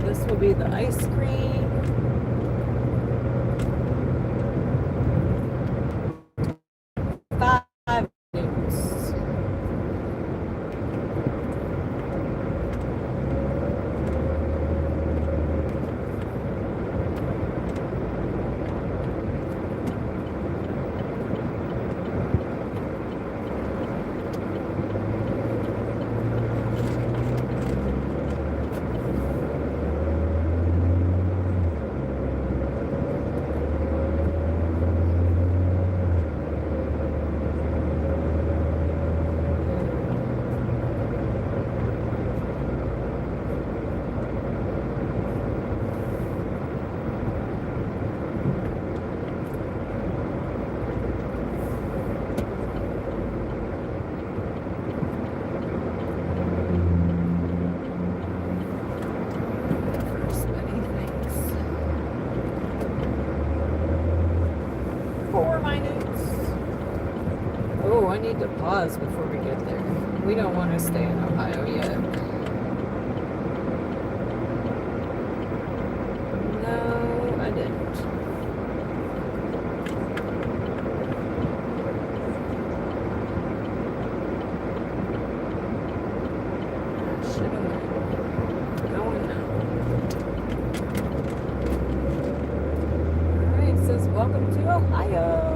This will be the ice cream. Five minutes. Oh, I need to pause before we get there. We don't want to stay in Ohio yet. No, I didn't. Should have went. Going now. Alright, it says welcome to Ohio.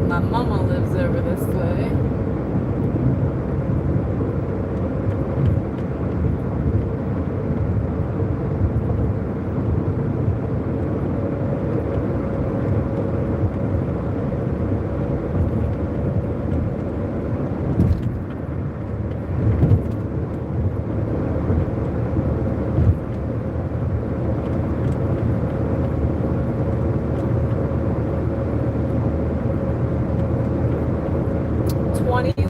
My mama lives over this way.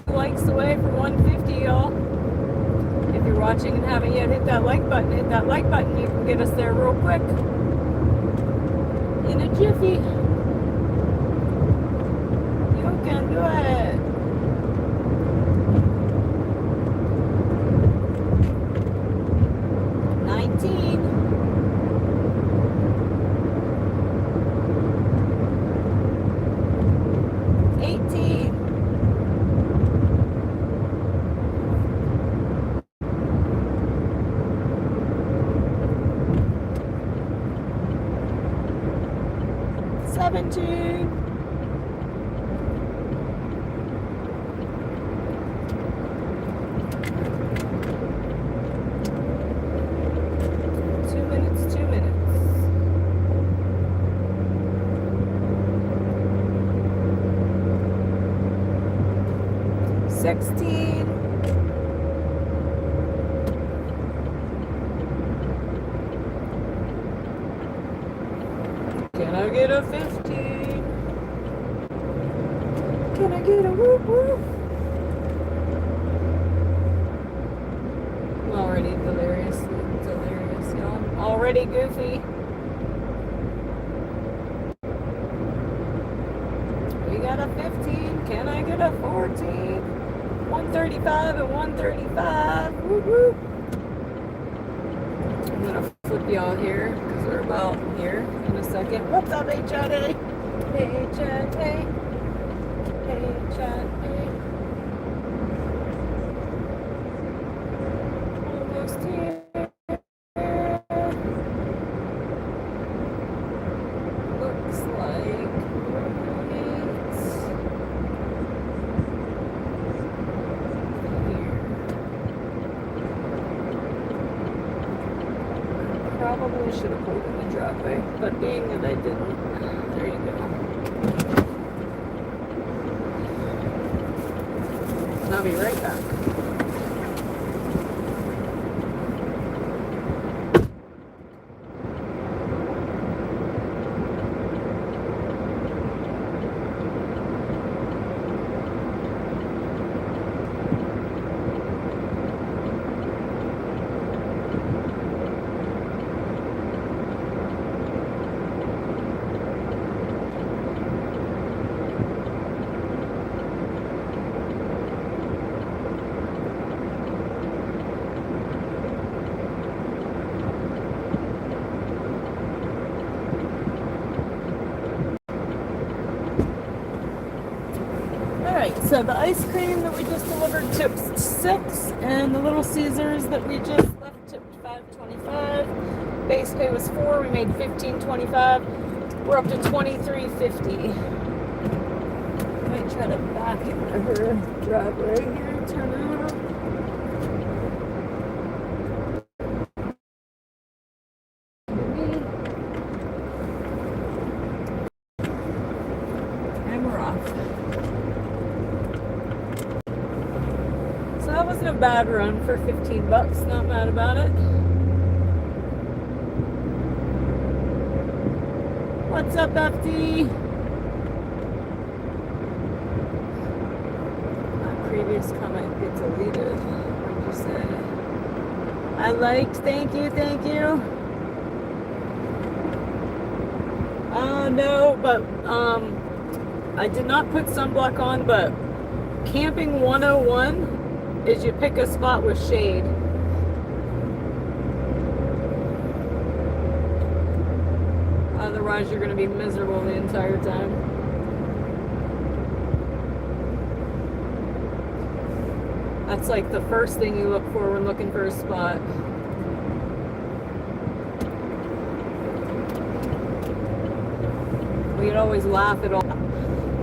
Likes away from 150, y'all. If you're watching and haven't yet hit that like button, hit that like button. You can get us there real quick in a jiffy. You can do it. Can I get a 15? Can I get a whoop whoop? I'm already delirious, y'all. Already goofy. We got a 15. Can I get a 14? 135 and 135. Whoop whoop. I'm gonna flip y'all here because we're about here in a second. What's up, HNA? HNA. HNA. Almost here. Looks like probably should have pulled in the driveway, but being that I didn't, there you go. I'll be right back. So the ice cream that we just delivered tipped $6, and the Little Caesars that we just left tipped $5.25. Base pay was $4. We made $15.25. We're up to $23.50. Might try to back into her driveway here. Turn around. And we're off. That wasn't a bad run for $15. Not mad about it. What's up, FD? My previous comment gets deleted. What did you say? I liked. Thank you. Thank you. No, but I did not put sunblock on. But camping 101. Is you pick a spot with shade. Otherwise, you're going to be miserable the entire time. That's like the first thing you look for when looking for a spot. We'd always laugh at all.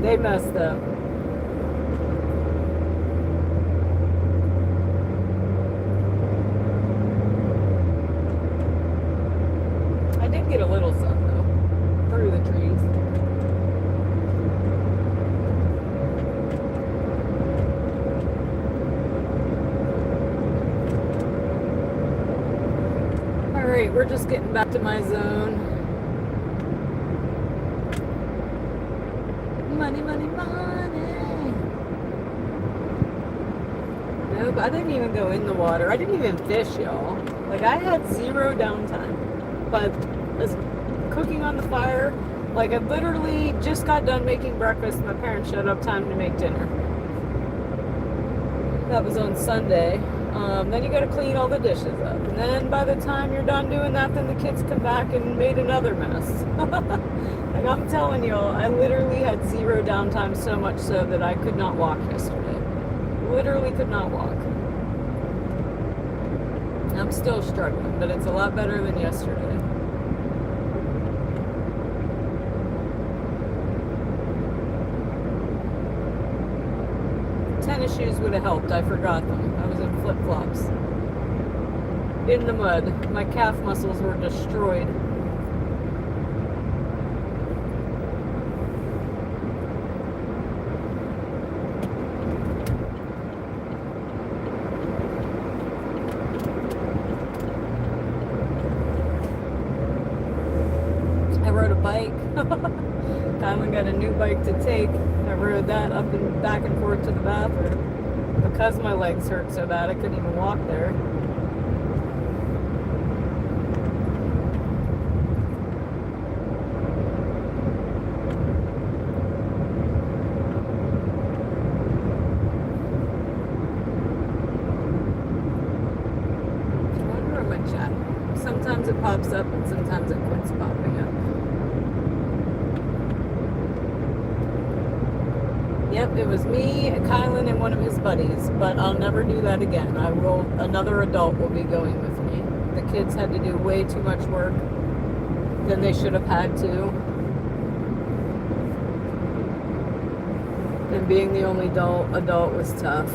They messed up. Get a little sun though, through the trees. Alright, we're just getting back to my zone. Money, money, money. Nope, I didn't even go in the water. I didn't even fish, y'all. Like, I had zero downtime. But was cooking on the fire. Like, I literally just got done making breakfast. My parents showed up time to make dinner. That was on Sunday. Then you got to clean all the dishes up. And then by the time you're done doing that, then the kids come back and made another mess. Like, I'm telling y'all, I literally had zero downtime, so much so that I could not walk yesterday. Literally could not walk. I'm still struggling, but it's a lot better than yesterday. Tennis shoes would have helped. I forgot them. I was in flip-flops. In the mud. My calf muscles were destroyed. I rode a bike. Finally got a new bike to take. I rode that up and back and forth to the bathroom. Because my legs hurt so bad, I couldn't even walk there. I wonder where my chat Sometimes it pops up and sometimes it quits popping up. Yep, it was me, Kylan, and one of his buddies, but I'll never do that again. Another adult will be going with me. The kids had to do way too much work than they should have had to. And being the only adult was tough.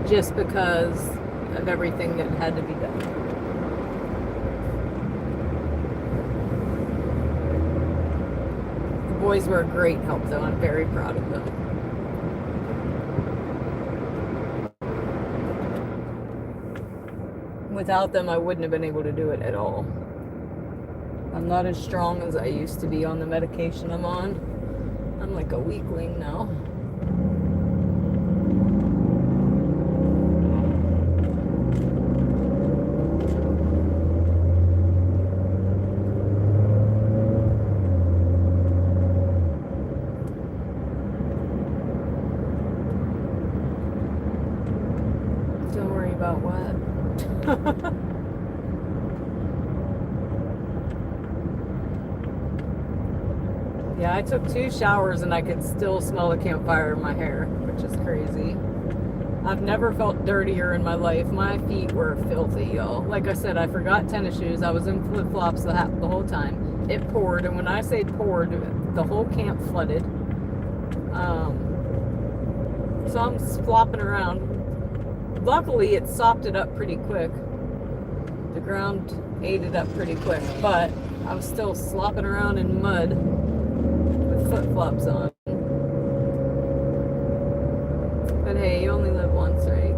Just because of everything that had to be done. The boys were a great help, though. I'm very proud of them. Without them, I wouldn't have been able to do it at all. I'm not as strong as I used to be on the medication I'm on. I'm like a weakling now. Don't worry about what. Yeah, I took 2 showers and I could still smell the campfire in my hair, which is crazy. I've never felt dirtier in my life. My feet were filthy, y'all. Like I said, I forgot tennis shoes. I was in flip-flops the whole time. It poured, and when I say poured, the whole camp flooded. So I'm flopping around. Luckily, it sopped it up pretty quick. The ground ate it up pretty quick, but I was still slopping around in mud with flip-flops on. But hey, you only live once, right?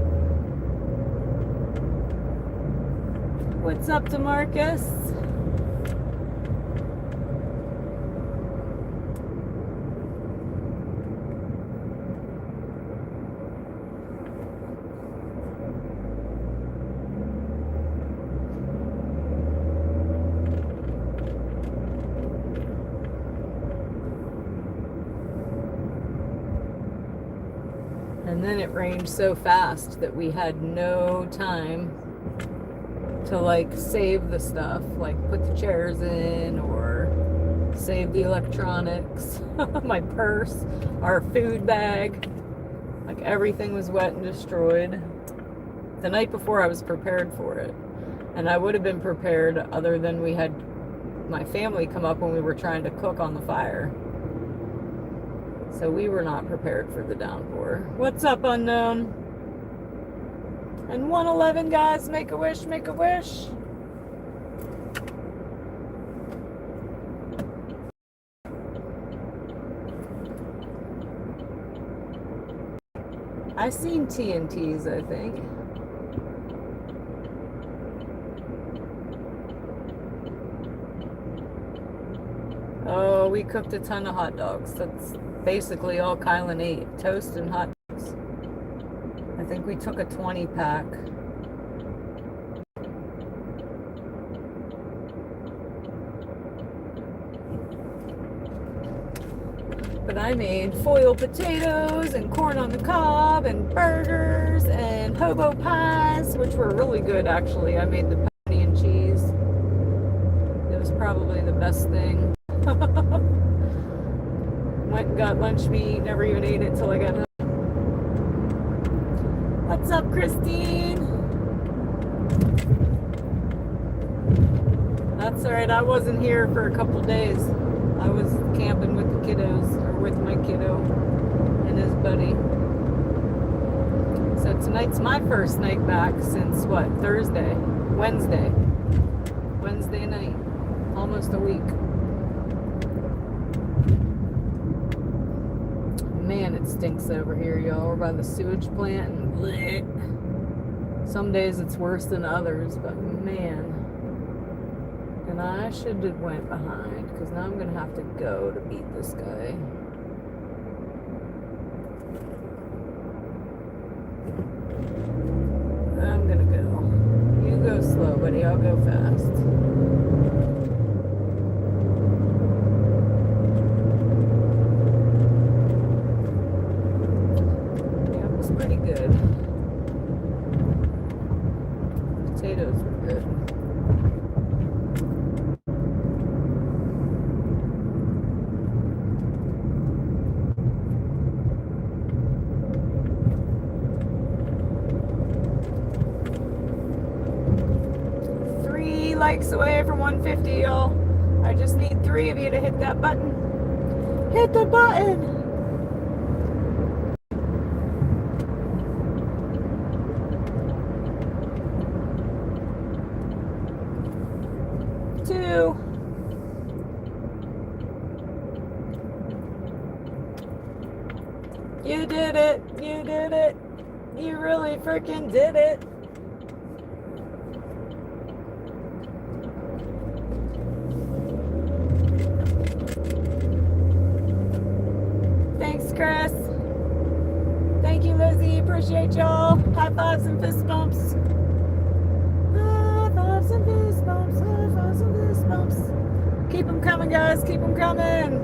What's up, DeMarcus? And then it rained so fast that we had no time to like save the stuff, like put the chairs in or save the electronics, my purse, our food bag. Like everything was wet and destroyed. The night before I was prepared for it. And I would have been prepared other than we had my family come up when we were trying to cook on the fire. So we were not prepared for the downpour. What's up, unknown? And 111, guys, make a wish, make a wish. I seen TNTs, I think. Oh, we cooked a ton of hot dogs. That's basically all Kylan ate. Toast and hot dogs. I think we took a 20 pack. But I made foil potatoes and corn on the cob and burgers and hobo pies, which were really good, actually. I made the pepperoni and cheese. It was probably the best thing. Went and got lunch meat, never even ate it till I got home. What's up, Christine? That's alright, I wasn't here for a couple days. I was camping with the kiddos, or with my kiddo and his buddy. So tonight's my first night back since what? Wednesday night. Almost a week. Man, it stinks over here, y'all. We're by the sewage plant and bleh. Some days it's worse than others, but man. And I should have went behind, because now I'm going to have to go to beat this guy. I'm going to go. You go slow, buddy. I'll go fast. Pretty good. Potatoes were good. 50 likes away from 150, y'all. I just need 3 of you to hit that button. Hit the button. Two. You did it. You did it. You really freaking did it. Thanks, Chris. Thank you, Lizzie. Appreciate y'all. High fives and fist bumps. High fives and fist bumps. High fives and fist bumps. Keep them coming, guys. Keep them coming.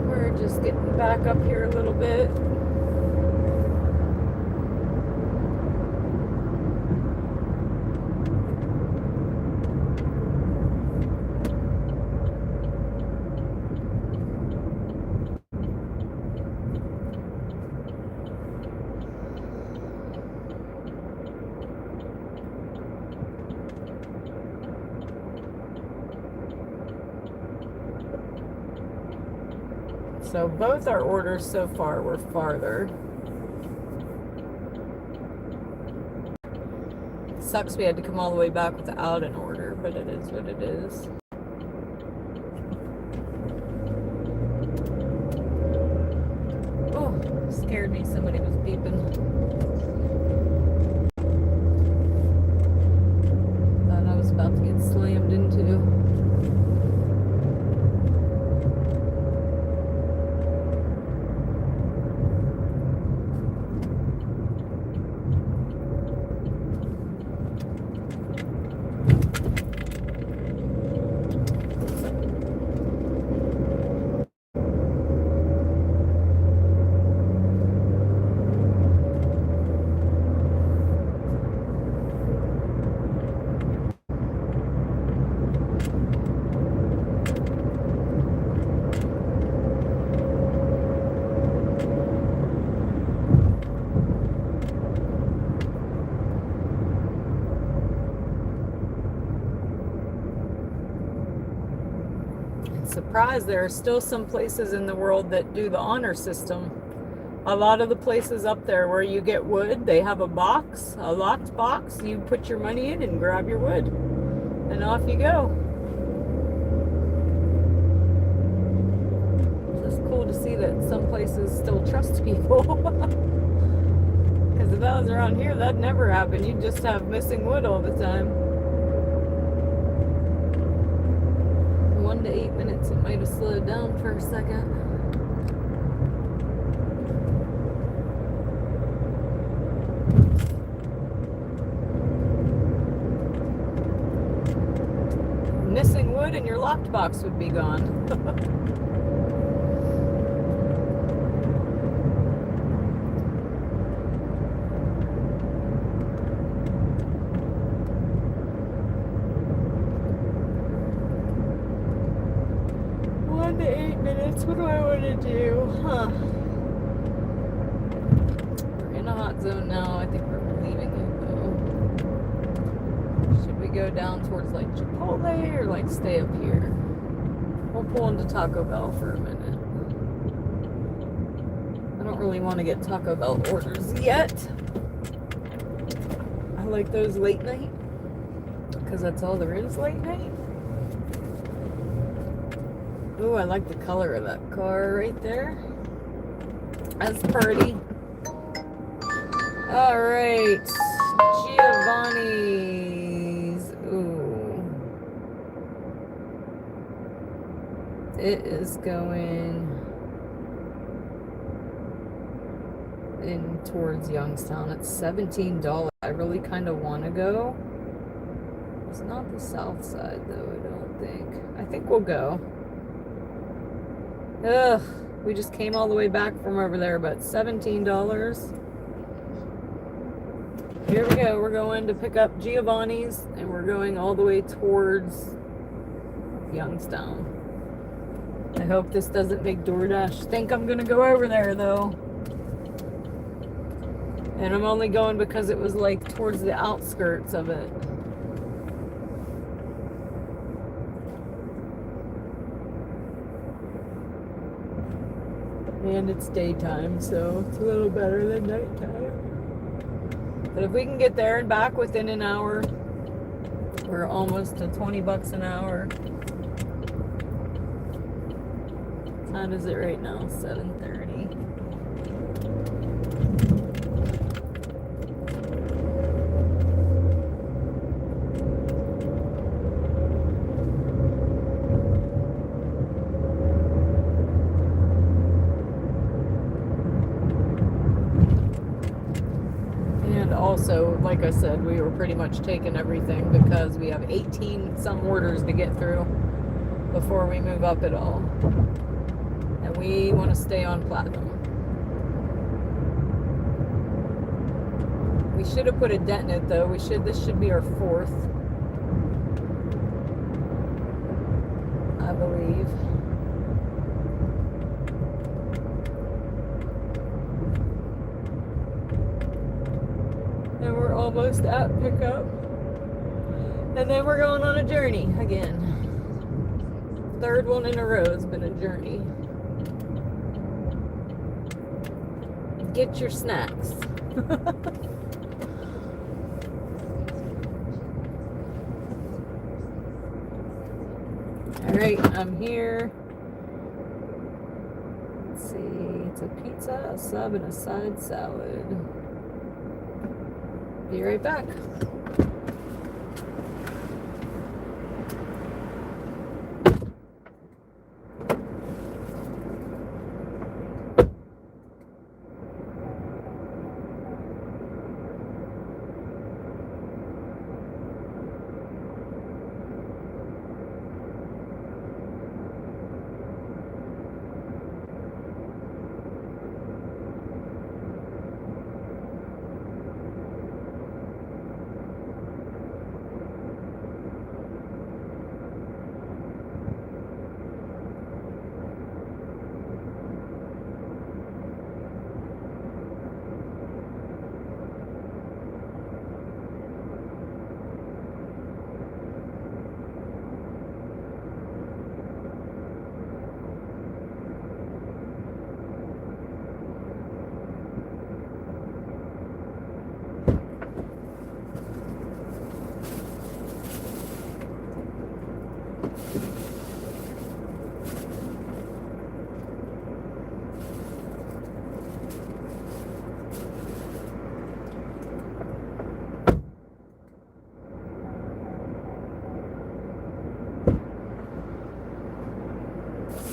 We're just getting back up here a little bit. So both our orders so far were farther. Sucks we had to come all the way back without an order, but it is what it is. Oh, scared me. Somebody was beeping. Thought I was about to get slammed into. Surprised there are still some places in the world that do the honor system. A lot of the places up there where you get wood, they have a box, a locked box. You put your money in and grab your wood, and off you go. It's just cool to see that some places still trust people. Because if that was around here, that'd never happen. You'd just have missing wood all the time. 1 to 8 minutes, it might have slowed down for a second. Missing wood and your locked box would be gone. What do I want to do? Huh. We're in a hot zone now. I think we're leaving it though. Should we go down towards like Chipotle or like stay up here? We'll pull into Taco Bell for a minute. I don't really want to get Taco Bell orders yet. I like those late night because that's all there is late night. Ooh, I like the color of that car right there. That's pretty. All right, Giovanni's. Ooh, it is going in towards Youngstown. It's $17. I really kind of want to go. It's not the south side though, I don't think. I think we'll go. Ugh, we just came all the way back from over there, but $17. Here we go. We're going to pick up Giovanni's, and we're going all the way towards Youngstown. I hope this doesn't make DoorDash think I'm gonna go over there though. And I'm only going because it was like towards the outskirts of it. And it's daytime, so it's a little better than nighttime. But if we can get there and back within an hour, we're almost to 20 bucks an hour. What time is it right now? 7:30. And also, like I said, we were pretty much taking everything because we have 18 some orders to get through before we move up at all. And we want to stay on platinum. We should have put a dent in it though. This should be our 4th, I believe. And we're almost at pickup. And then we're going on a journey again. 3rd one in a row has been a journey. Get your snacks. Alright, I'm here. Let's see, it's a pizza, a sub, and a side salad. Be right back.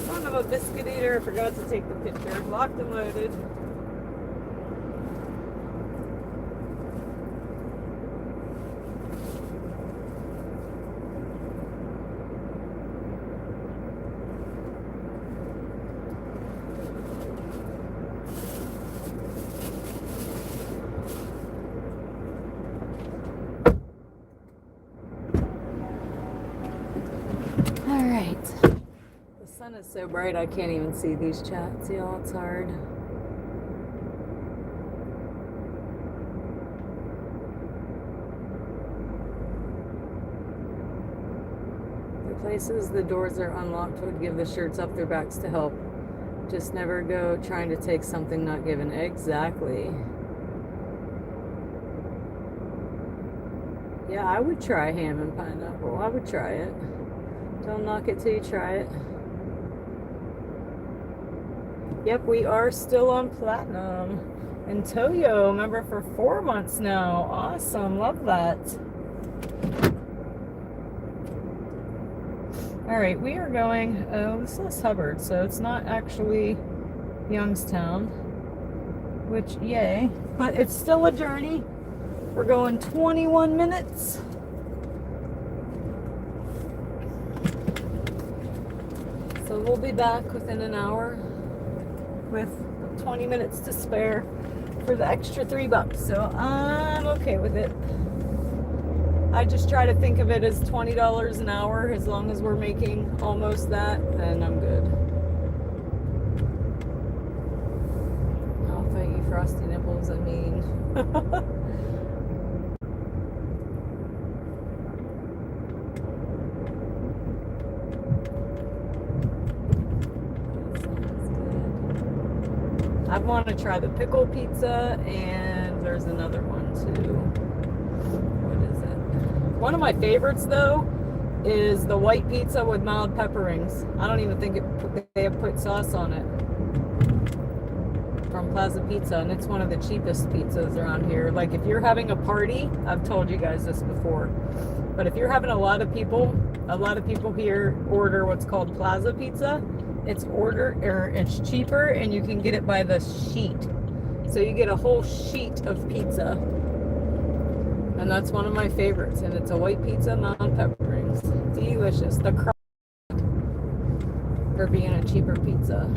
Son of a biscuit eater, I forgot to take the picture. Locked and loaded. Alright. The sun is so bright I can't even see these chats, y'all. It's hard. The places the doors are unlocked would give the shirts up their backs to help. Just never go trying to take something not given. Exactly. Yeah, I would try ham and pineapple. I would try it. Don't knock it till you try it. Yep, we are still on platinum. And Toyo, member for 4 months now. Awesome, love that. Alright, we are going, oh, this is Hubbard, so it's not actually Youngstown. Which, yay. But it's still a journey. We're going 21 minutes. So we'll be back within an hour with 20 minutes to spare for the extra $3, so I'm okay with it. I just try to think of it as $20 an hour. As long as we're making almost that, then I'm good. Oh, thank you, Frosty Nipples. I mean, I want to try the pickle pizza, and there's another one too. What is it? One of my favorites though is the white pizza with mild pepperings. I don't even think they have put sauce on it. From Plaza Pizza, and it's one of the cheapest pizzas around here. Like if you're having a party, I've told you guys this before, but if you're having a lot of people here order what's called Plaza Pizza. It's cheaper, and you can get it by the sheet. So you get a whole sheet of pizza. And that's one of my favorites. And it's a white pizza, mild pepperings. Delicious. The crust for being a cheaper pizza.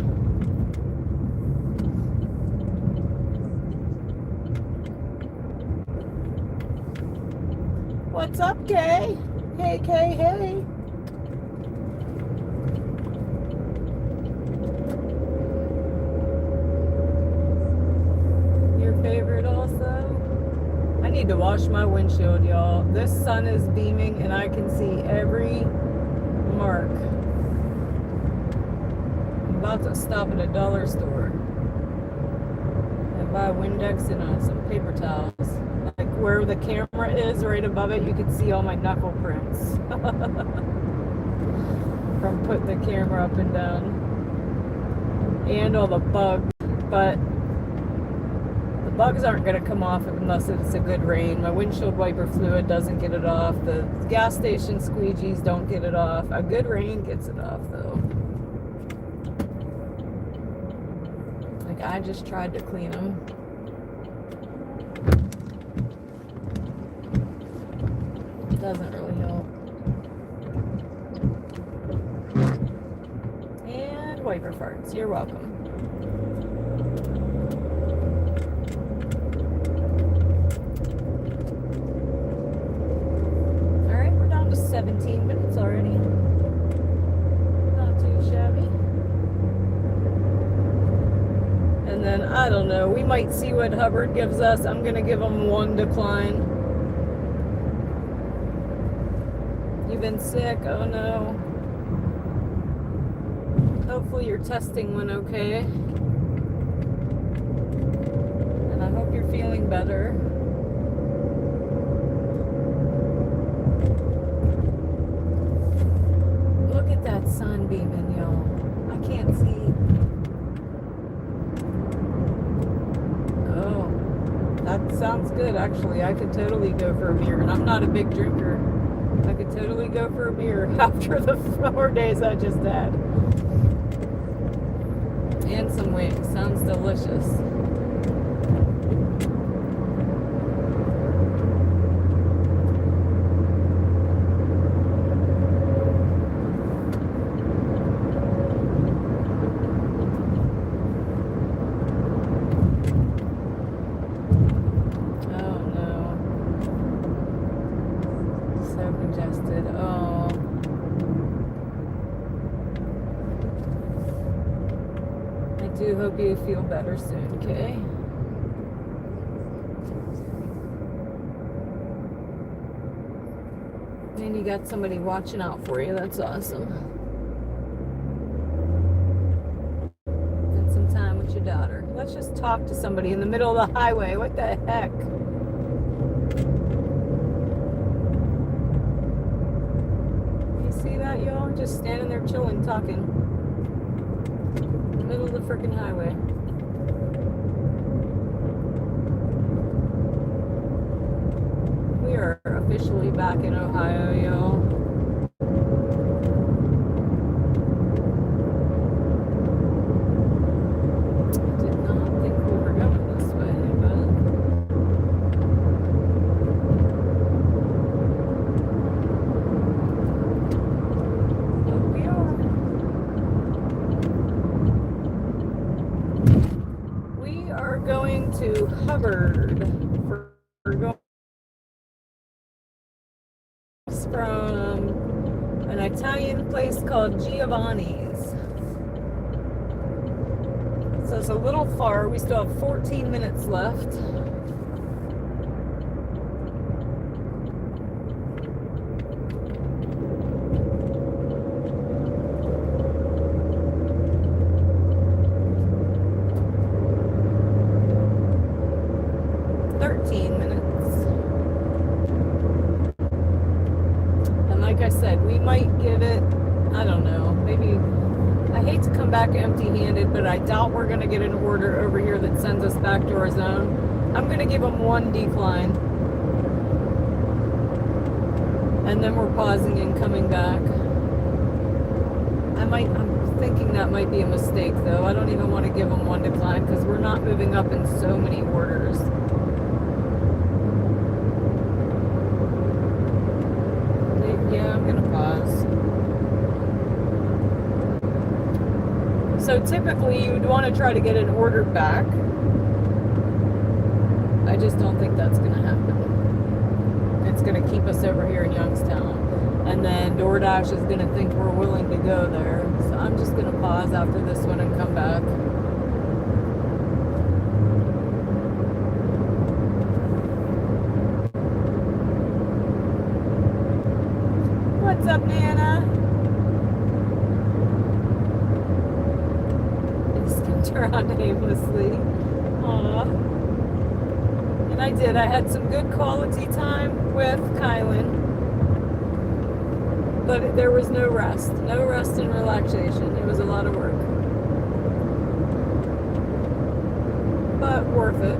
What's up, Kay? Hey, Kay, hey. Favorite also. I need to wash my windshield, y'all. This sun is beaming and I can see every mark. I'm about to stop at a dollar store and buy a Windex and some paper towels. Like where the camera is, right above it, you can see all my knuckle prints from putting the camera up and down, and all the bugs. But bugs aren't going to come off unless it's a good rain. My windshield wiper fluid doesn't get it off. The gas station squeegees don't get it off. A good rain gets it off, though. Like, I just tried to clean them. It doesn't really help. And wiper farts. You're welcome. All right, we're down to 17 minutes already. Not too shabby. And then, I don't know, we might see what Hubbard gives us. I'm going to give him 1 decline. You've been sick? Oh no. Hopefully your testing went okay. And I hope you're feeling better. Look at that sun beaming, y'all. I can't see. Oh, that sounds good, actually. I could totally go for a beer, and I'm not a big drinker. I could totally go for a beer after the 4 days I just had. And some wings. Sounds delicious. Hope you feel better soon, okay? And you got somebody watching out for you. That's awesome. Spend some time with your daughter. Let's just talk to somebody in the middle of the highway. What the heck? You see that, y'all? Just standing there chilling, talking. Middle of the freaking highway. We are officially back in Ohio, y'all. Did not think we were going this way, but here we are. Going to from an Italian place called Giovanni's. So it's a little far. We still have 14 minutes left. Like I said, we might give it, I don't know, maybe, I hate to come back empty-handed, but I doubt we're going to get an order over here that sends us back to our zone. I'm going to give them one decline. And then we're pausing and coming back. I'm thinking that might be a mistake, though. I don't even want to give them one decline because we're not moving up in so many orders. Yeah, I'm gonna pause. So typically you would want to try to get an order back. I just don't think that's gonna happen. It's gonna keep us over here in Youngstown. And then DoorDash is gonna think we're willing to go there. So I'm just gonna pause after this one and come back. What's up, Nana? I skipped around aimlessly. Aw. And I did. I had some good quality time with Kylan. But there was no rest. No rest and relaxation. It was a lot of work. But worth it.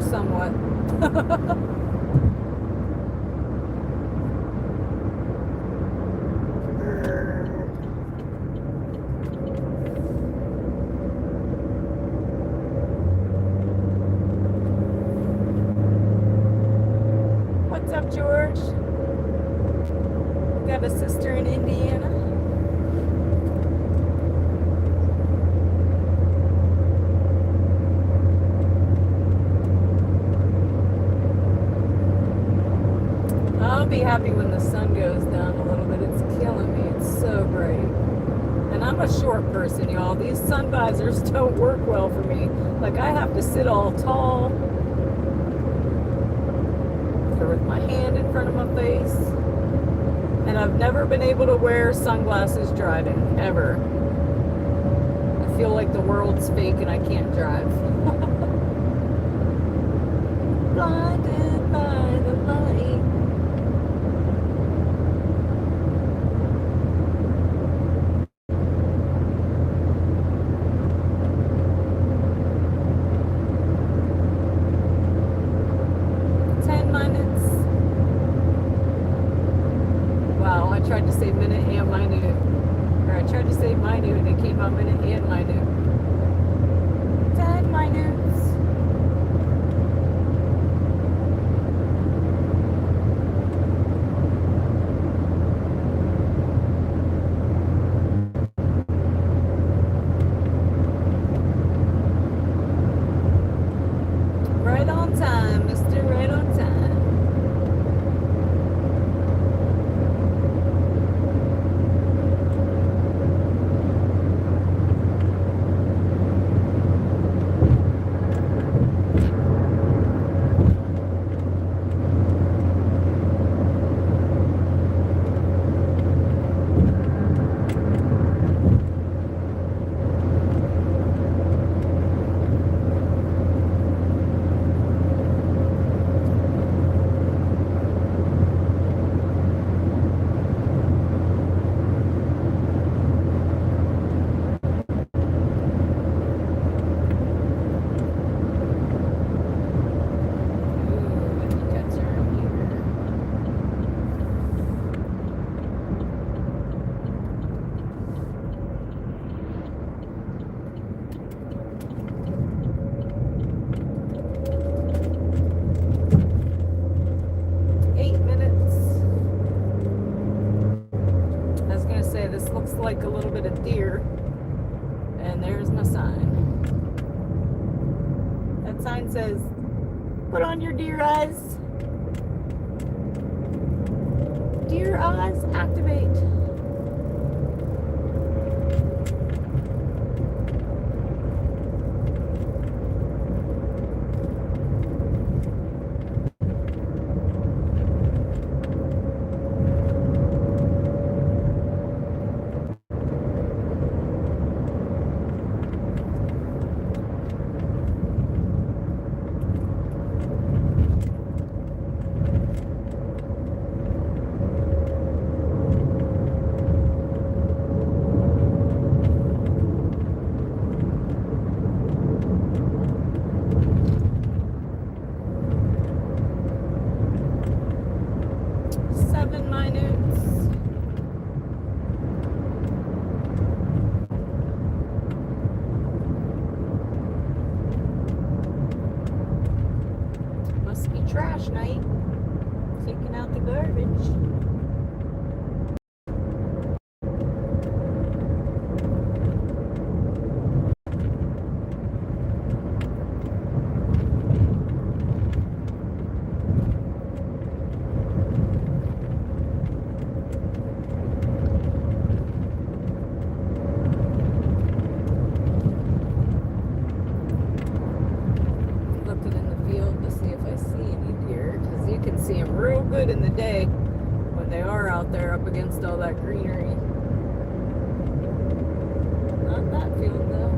Somewhat. What's up, George? Got a sister in Indiana. I'll be happy when the sun goes down a little bit. It's killing me. It's so bright. And I'm a short person, y'all. These sun visors don't work well for me. Like, I have to sit all tall or with my hand in front of my face. And I've never been able to wear sunglasses driving, ever. I feel like the world's fake and I can't drive. Blinded by the light. Wow, I tried to say minute and minute. Or I tried to say minute and it came out minute and minute. 10 minutes. Right on time, Mr. Right on time. Like a little bit of deer, and there's my sign. That sign says, put on your deer eyes. your eyes activate. Trash night. Taking out the garbage. Good in the day when they are out there up against all that greenery. Not that field though.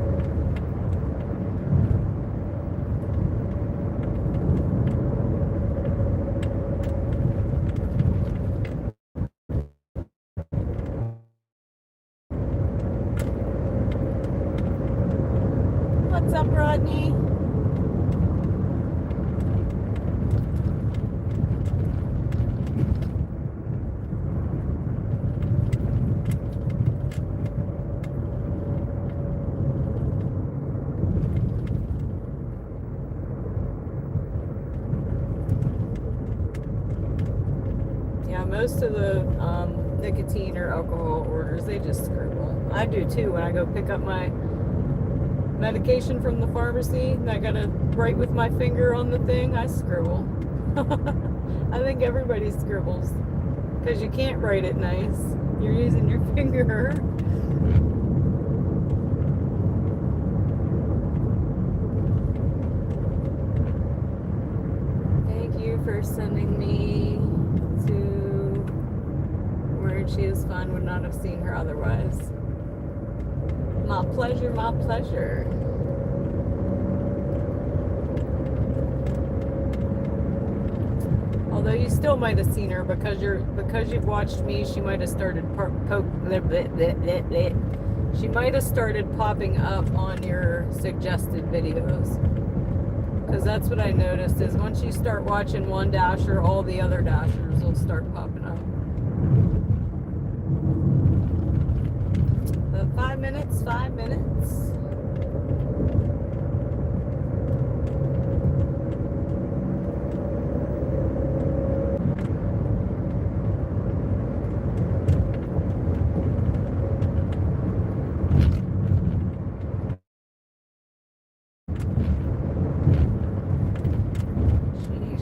What's up, Rodney? Most of the nicotine or alcohol orders, they just scribble. I do too when I go pick up my medication from the pharmacy and I gotta write with my finger on the thing. I scribble. I think everybody scribbles because you can't write it nice. You're using your finger. Thank you for sending me to where she is fun. Would not have seen her otherwise. My pleasure, my pleasure. Although you still might have seen her because you've watched me, she might have started she might have started popping up on your suggested videos. Because that's what I noticed is once you start watching one dasher, all the other dashers will start popping up. But 5 minutes, 5 minutes.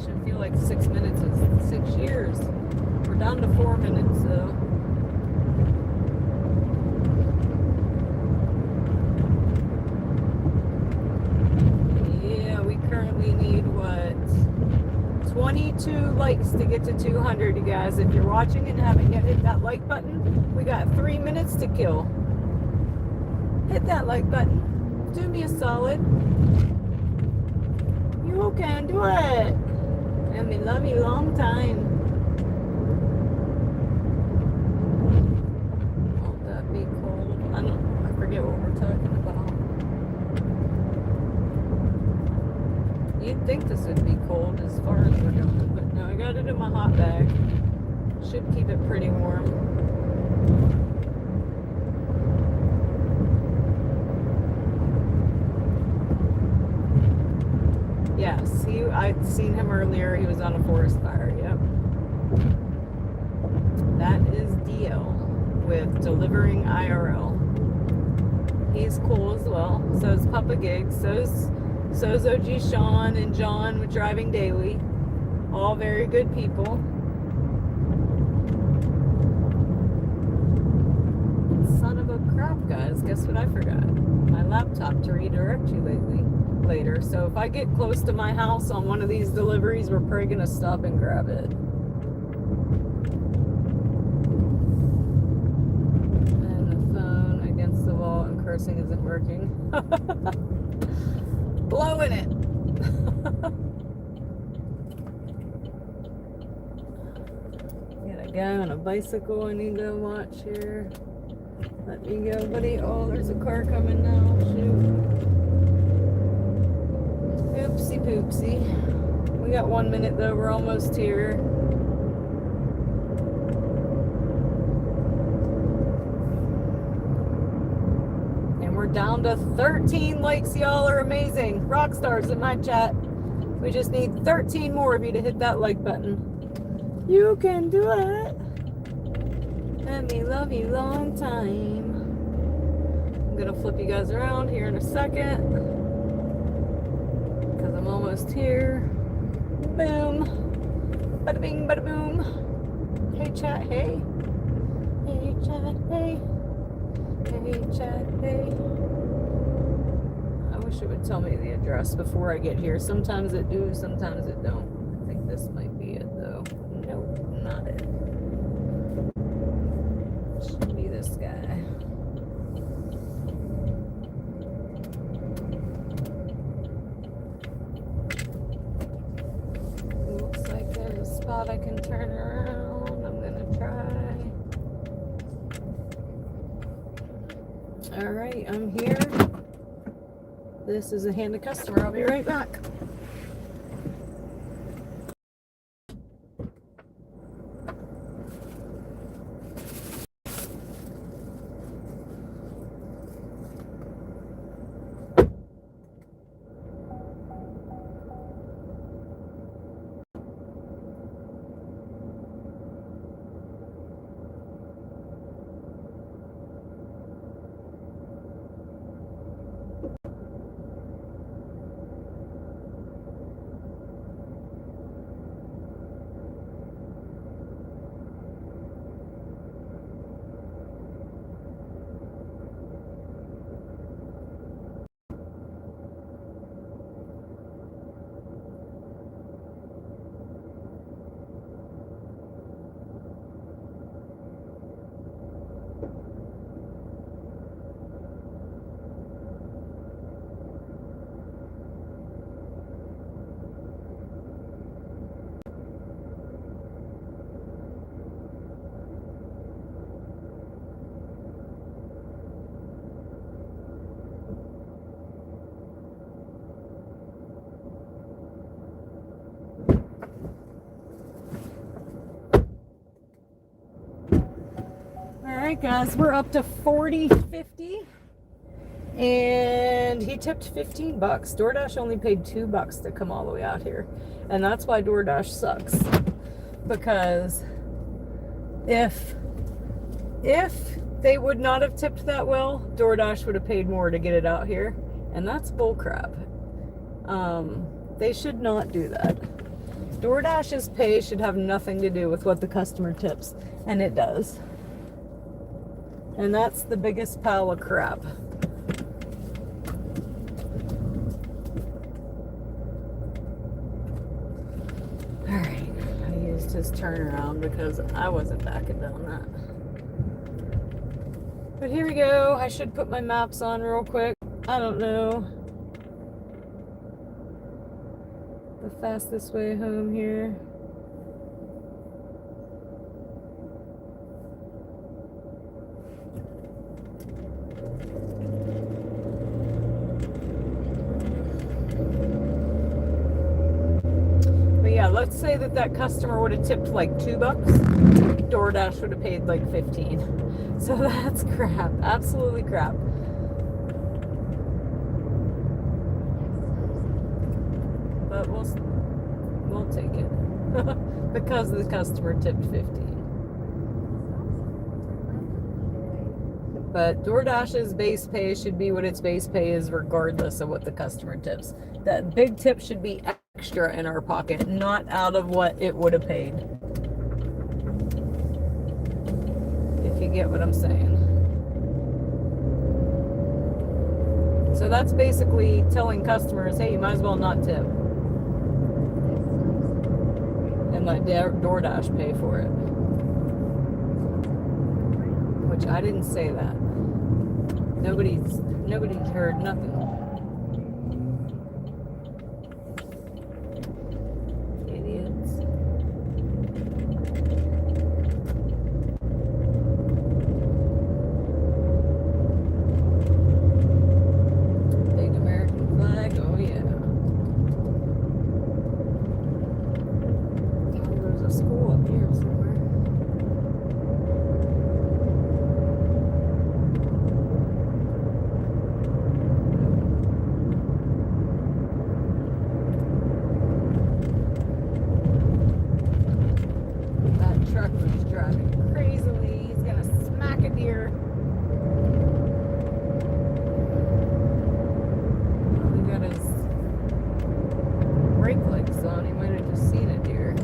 Should feel like 6 minutes is 6 years. We're down to 4 minutes, so. Yeah, we currently need what? 22 likes to get to 200, you guys. If you're watching and haven't yet hit that like button, we got 3 minutes to kill. Hit that like button. Do me a solid. You can do it. And we love you long time. Won't that be cold? I forget what we're talking about. You'd think this would be cold as far as we're going, but no, I got it in my hot bag. Should keep it pretty warm. Yes, I'd seen him earlier. He was on a forest fire. Yep. That is Dio with Delivering IRL. He's cool as well. So is Papa Gigs. So's OG Sean and John with Driving Daily. All very good people. crap, guys. Guess what I forgot? My laptop to redirect you later. So if I get close to my house on one of these deliveries, we're probably gonna stop and grab it. And the phone against the wall and cursing isn't working. Blowing it. Got a guy on a bicycle I need to watch here. Let me go, buddy. Oh, there's a car coming now. Shoot. Oopsie poopsie. We got 1 minute though. We're almost here. And we're down to 13 likes. Y'all are amazing. Rock stars in my chat. We just need 13 more of you to hit that like button. You can do it. Let me love you long time. I'm gonna flip you guys around here in a second because I'm almost here. Boom. Bada bing, bada boom. Hey chat, hey. Hey chat, hey. Hey chat, hey. I wish it would tell me the address before I get here. Sometimes it do, sometimes it don't. I think this might be it though. Nope, not it. Should be this guy. Looks like there's a spot I can turn around. I'm gonna try. Alright, I'm here. This is a hand to customer. I'll be right back. Alright guys, we're up to 40.50 and he tipped 15 bucks. DoorDash only paid $2 to come all the way out here. And that's why DoorDash sucks. Because if they would not have tipped that well, DoorDash would have paid more to get it out here. And that's bullcrap. They should not do that. DoorDash's pay should have nothing to do with what the customer tips. And it does. And that's the biggest pile of crap. Alright, I used his turnaround because I wasn't backing down that. But here we go. I should put my maps on real quick. I don't know the fastest way home here. Let's say that customer would have tipped like $2. DoorDash would have paid like 15. So that's crap. Absolutely crap. But we'll take it because the customer tipped 15. But DoorDash's base pay should be what its base pay is regardless of what the customer tips. That big tip should be extra in our pocket, not out of what it would have paid. If you get what I'm saying. So that's basically telling customers, hey, you might as well not tip. And let DoorDash pay for it. Which I didn't say that. Nobody heard nothing. Idiots. Big American flag, oh yeah. Oh, there's a school up here somewhere. Truck was driving crazily. He's gonna smack a deer. He got his brake lights on. He might have just seen a deer.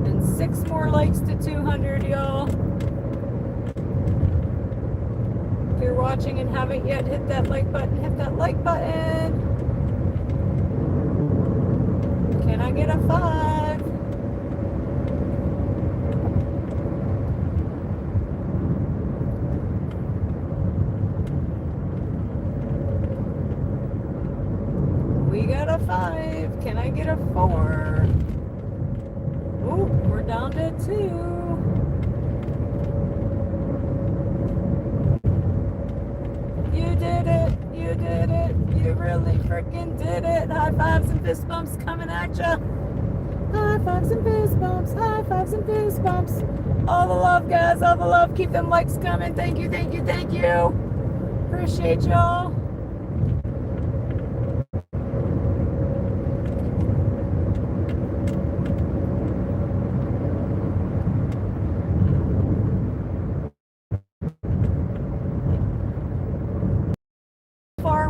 Just six more likes to 200, y'all. If you're watching and haven't yet hit that like button, hit that like button. Can I get a 5? We got a 5. Can I get a 4? Oh, we're down to 2. You did it. You did it. You really freaking did it. High fives and fist bumps coming at ya. High fives and fist bumps. High fives and fist bumps. All the love, guys. All the love. Keep them likes coming. Thank you. Thank you. Thank you. Appreciate y'all.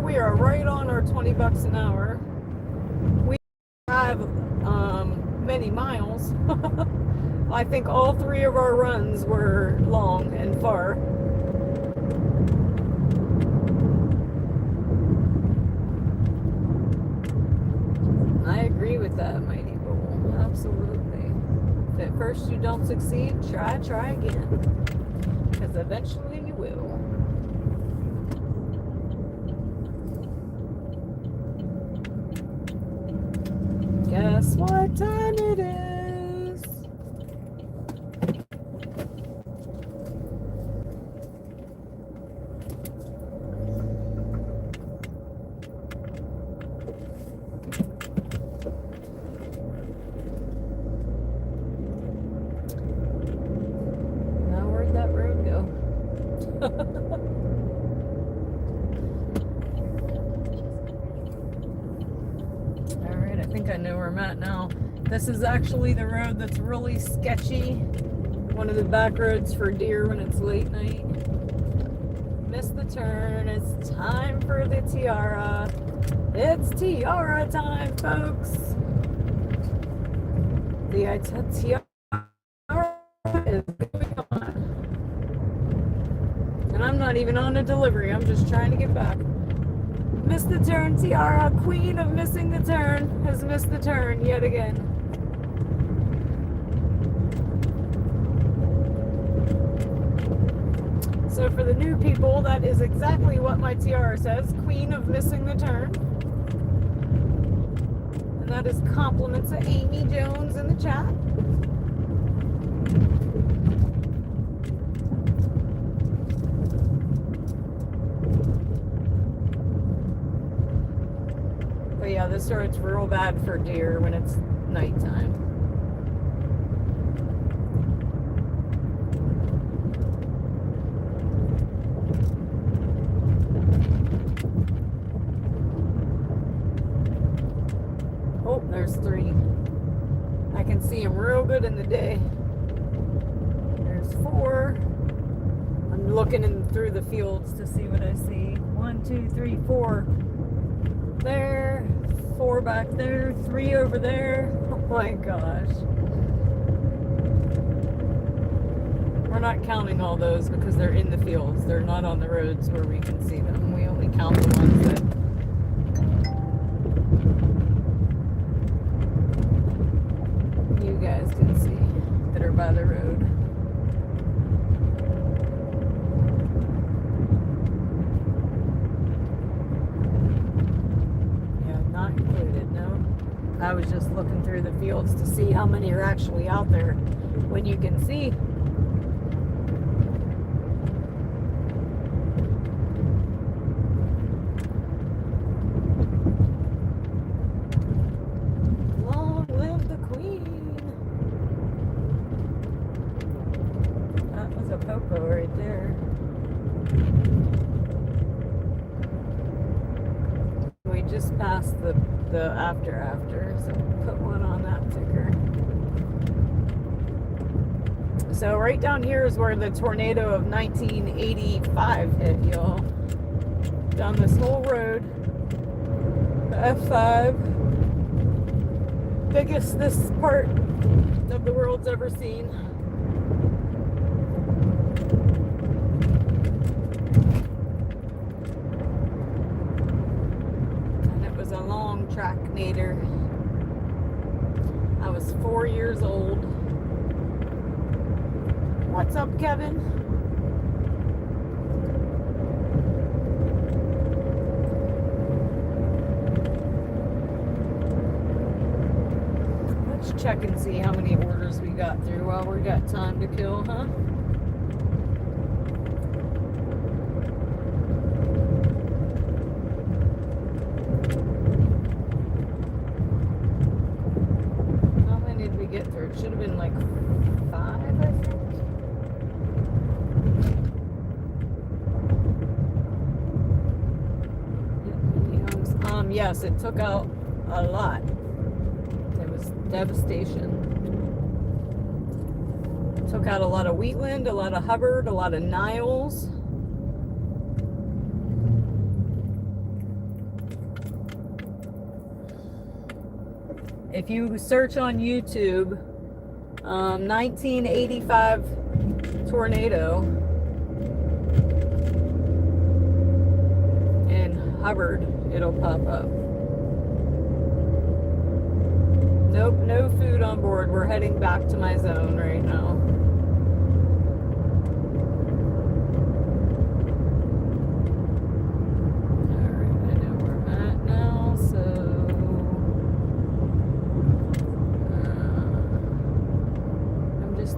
We are right on our 20 bucks an hour. We have many miles. I think all 3 of our runs were long and far. I agree with that, Mighty Bull. Absolutely. If at first you don't succeed, try again. Because eventually you will. Guess what time it is? Now where'd that road go? I think I know where I'm at now. This is actually the road that's really sketchy. One of the back roads for deer when it's late night. Missed the turn. It's time for the tiara. It's tiara time, folks. The tiara is going on. And I'm not even on a delivery. I'm just trying to get back. Missed the turn, Tiara, queen of missing the turn, has missed the turn yet again. So for the new people, that is exactly what my tiara says, queen of missing the turn. And that is compliments of Amy Jones in the chat. But yeah, this road's real bad for deer when it's nighttime. Oh, there's 3. I can see them real good in the day. There's 4. I'm looking through the fields to see what I see. 1, 2, 3, 4 there, 4 back there, 3 over there. Oh my gosh. We're not counting all those because they're in the fields. They're not on the roads where we can see them. We only count the ones that you guys can see that are by the road. Yeah, not included, no. I was just looking through the fields to see how many are actually out there when you can see. Long live the Queen. That was a popo right there. We just passed the after, so put one on that ticker. So right down here is where the tornado of 1985 hit, y'all. Down this whole road, the F5, biggest this part of the world's ever seen. A long track nader. I was 4 years old. What's up, Kevin? Let's check and see how many orders we got through while we got time to kill, huh? Get through. It should have been like 5, I think. Yes, it took out a lot. It was devastation. It took out a lot of Wheatland, a lot of Hubbard, a lot of Niles. If you search on YouTube, 1985 tornado in Hubbard, it'll pop up. Nope, no food on board. We're heading back to my zone right now.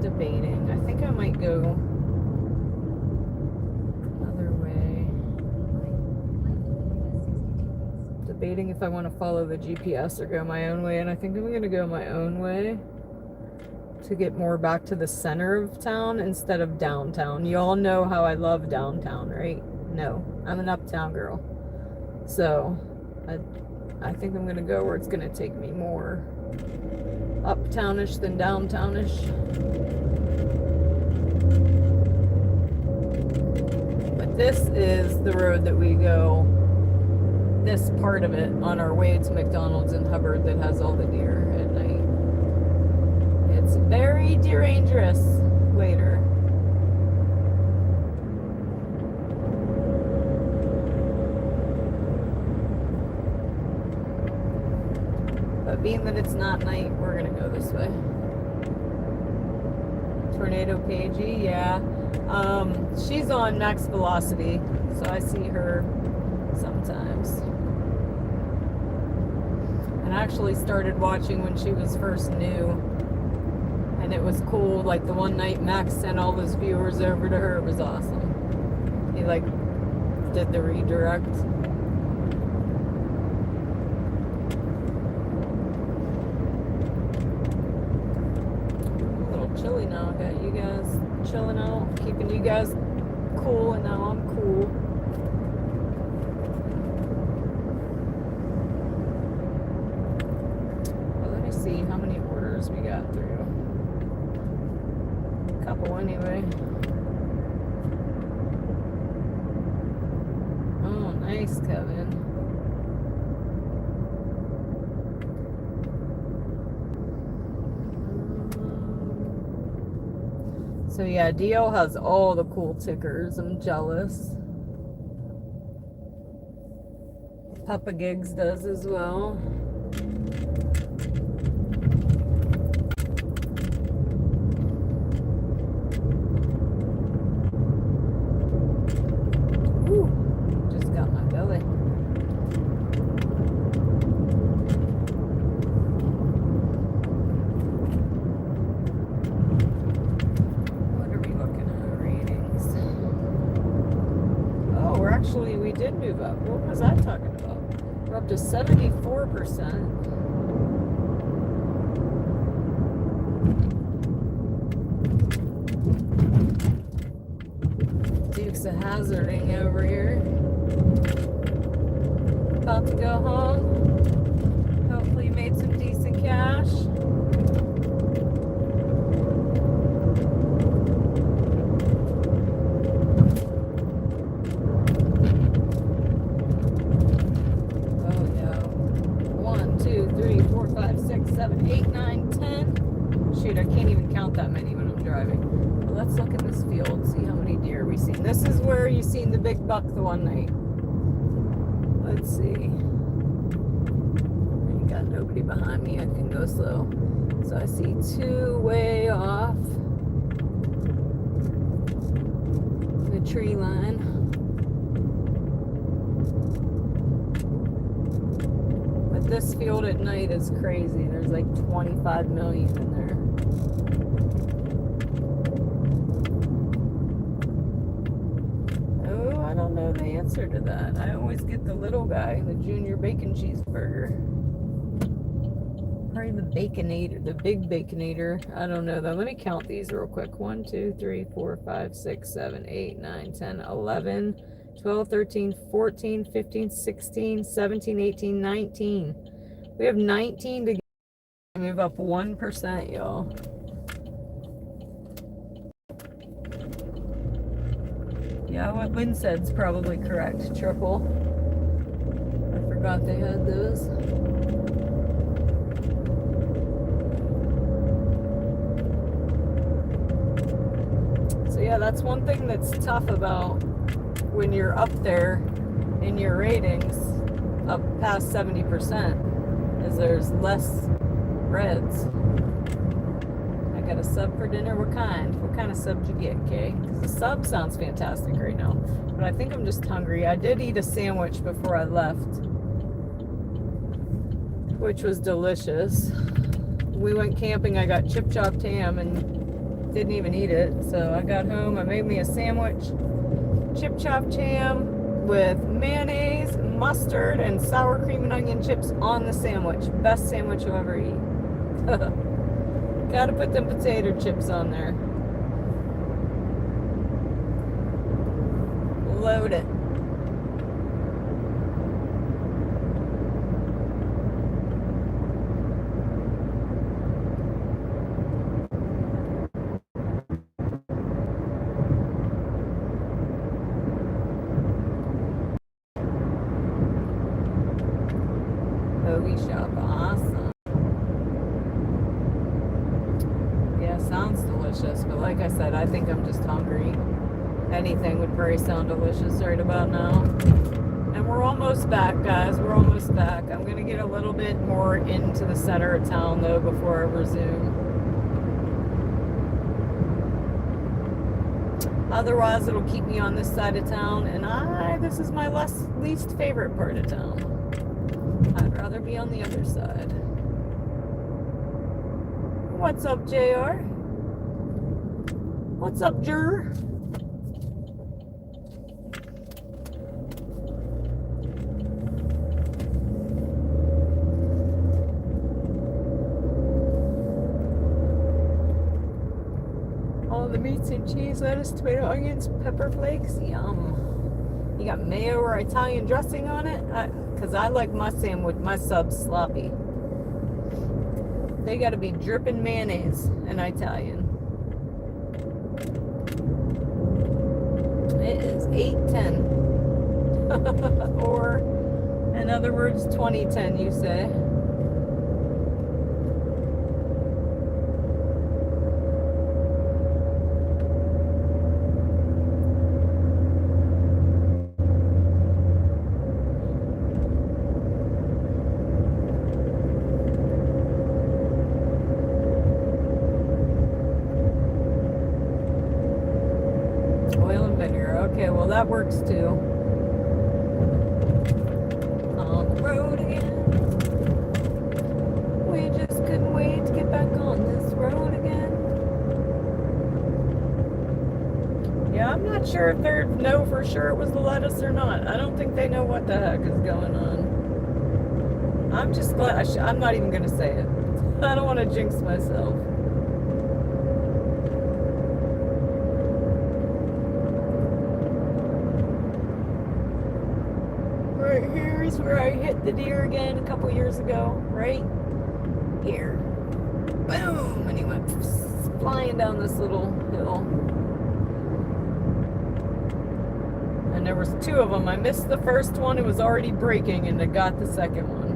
Debating. I think I might go another way. Debating if I want to follow the GPS or go my own way, and I think I'm going to go my own way to get more back to the center of town instead of downtown. You all know how I love downtown, right? No, I'm an uptown girl. So I think I'm going to go where it's going to take me more uptownish than downtownish. But this is the road that we go, this part of it, on our way to McDonald's in Hubbard that has all the deer at night. It's very dangerous later. But being that it's not night, we're gonna go this way. Tornado Pagey, yeah. She's on max velocity, so I see her sometimes. And I actually started watching when she was first new. And it was cool. Like the one night Max sent all his viewers over to her. It was awesome. He like did the redirect. Chilly now. I got you guys chilling out, keeping you guys cool, and now I'm cool. Well, let me see how many orders we got through. A couple anyway. nice, Kevin. So yeah, DL has all the cool tickers. I'm jealous. Papa Gigs does as well. Ooh, just got my belly. What are we looking at? Ratings. Oh, we did move up. What was I talking about? We're up to 74%. Dukes of Hazzarding over here. About to go home. Hopefully made some decent cash. Oh yeah. 1, 2, 3, 4, 5, 6, 7, 8, 9, 10. Shoot, I can't even count that many when I'm driving. Well, let's look in this field, see how many deer we've seen. This is where you seen the big buck the one night. Let's see. I got nobody behind me. I can go slow. So I see two way off the tree line. But this field at night is crazy. There's like 25 million in there. I don't know the answer to that. I always get the little guy, the junior bacon cheeseburger. Probably the baconator, the big baconator. I don't know though. Let me count these real quick. 1, 2, 3, 4, 5, 6, 7, 8, 9, 10, 11, 12, 13, 14, 15, 16, 17, 18, 19. We have 19 to move up 1%, y'all. Yeah, what Lynn said's probably correct. Triple. I forgot they had those. So yeah, that's one thing that's tough about when you're up there in your ratings, up past 70%, is there's less reds. I got a sub for dinner. What kind? What kind of sub did you get, Kay? Because the sub sounds fantastic right now. But I think I'm just hungry. I did eat a sandwich before I left, which was delicious. We went camping. I got chip chopped ham and didn't even eat it. So I got home. I made me a sandwich, chip chopped ham with mayonnaise, mustard, and sour cream and onion chips on the sandwich. Best sandwich you'll ever eat. Gotta put them potato chips on there. Load it. Hoagie shop, awesome. Sounds delicious, but like I said, I think I'm just hungry. Anything would probably sound delicious right about now. And we're almost back, guys. We're almost back. I'm going to get a little bit more into the center of town, though, before I resume. Otherwise, it'll keep me on this side of town, and this is my least favorite part of town. I'd rather be on the other side. What's up, JR? What's up, Jer? All the meats and cheese, lettuce, tomato, onions, pepper flakes. Yum. You got mayo or Italian dressing on it? Because I like my sandwich, my subs sloppy. They got to be dripping mayonnaise and Italian. It is 8:10. Or, in other words, 2010, you say. Oil and vinegar. Okay, well that works too. On the road again. We just couldn't wait to get back on this road again. Yeah, I'm not sure if they know for sure it was the lettuce or not. I don't think they know what the heck is going on. I'm just glad. I'm not even going to say it. I don't want to jinx myself. Right here is where I hit the deer again a couple years ago. Right here. Boom! And he went flying down this little hill. And there was two of them. I missed the first one. It was already breaking, and I got the second one.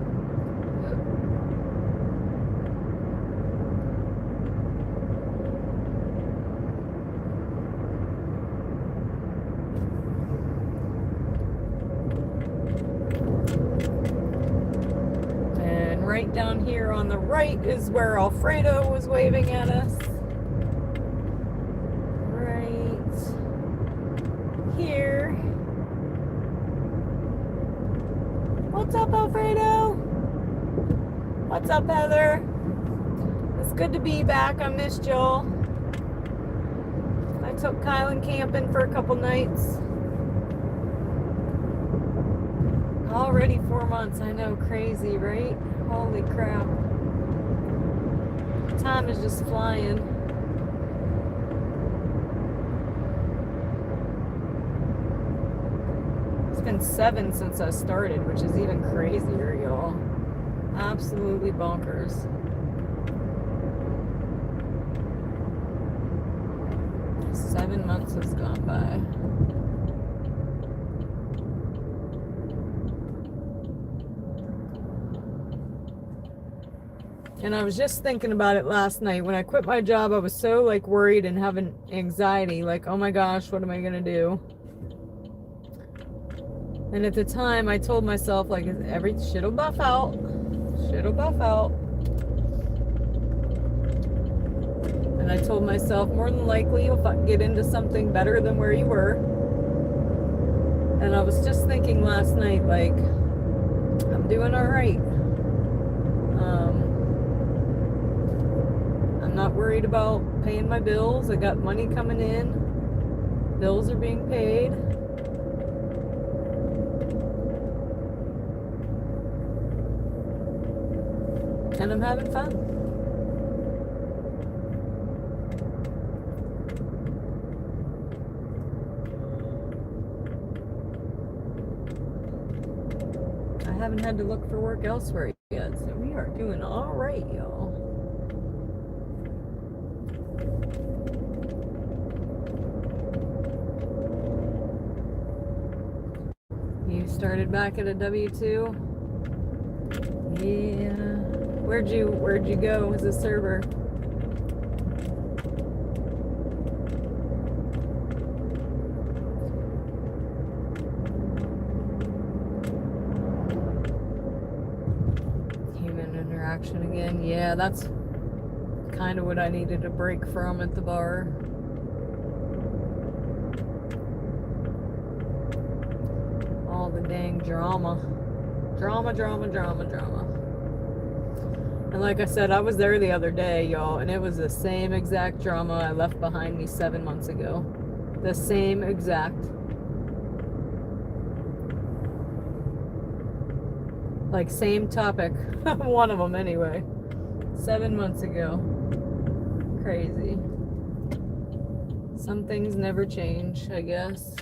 And right down here on the right is where Alfredo was waving at us. Right here. What's up, Alfredo? What's up, Heather? It's good to be back. I missed y'all. I took Kylan camping for a couple nights. Already 4 months. I know, crazy, right? Holy crap. Time is just flying. It's been 7 since I started, which is even crazier, y'all. Absolutely bonkers. Seven months has gone by. And I was just thinking about it last night. When I quit my job, I was so like worried and having anxiety, like, oh my gosh, what am I gonna do? And at the time I told myself, like, every shit'll buff out. Shit'll buff out. And I told myself, more than likely you'll get into something better than where you were. And I was just thinking last night, like, I'm doing all right. I'm not worried about paying my bills. I got money coming in. Bills are being paid. And I'm having fun. I haven't had to look for work elsewhere yet, so we are doing all right, y'all. You started back at a W-2? Yeah. Where'd you go as a server? Human interaction again. Yeah, that's kind of what I needed a break from at the bar. All the dang drama. Drama. And like I said, I was there the other day, y'all, and it was the same exact drama I left behind me 7 months ago. The same exact. Like, same topic. One of them, anyway. 7 months ago. Crazy. Some things never change, I guess.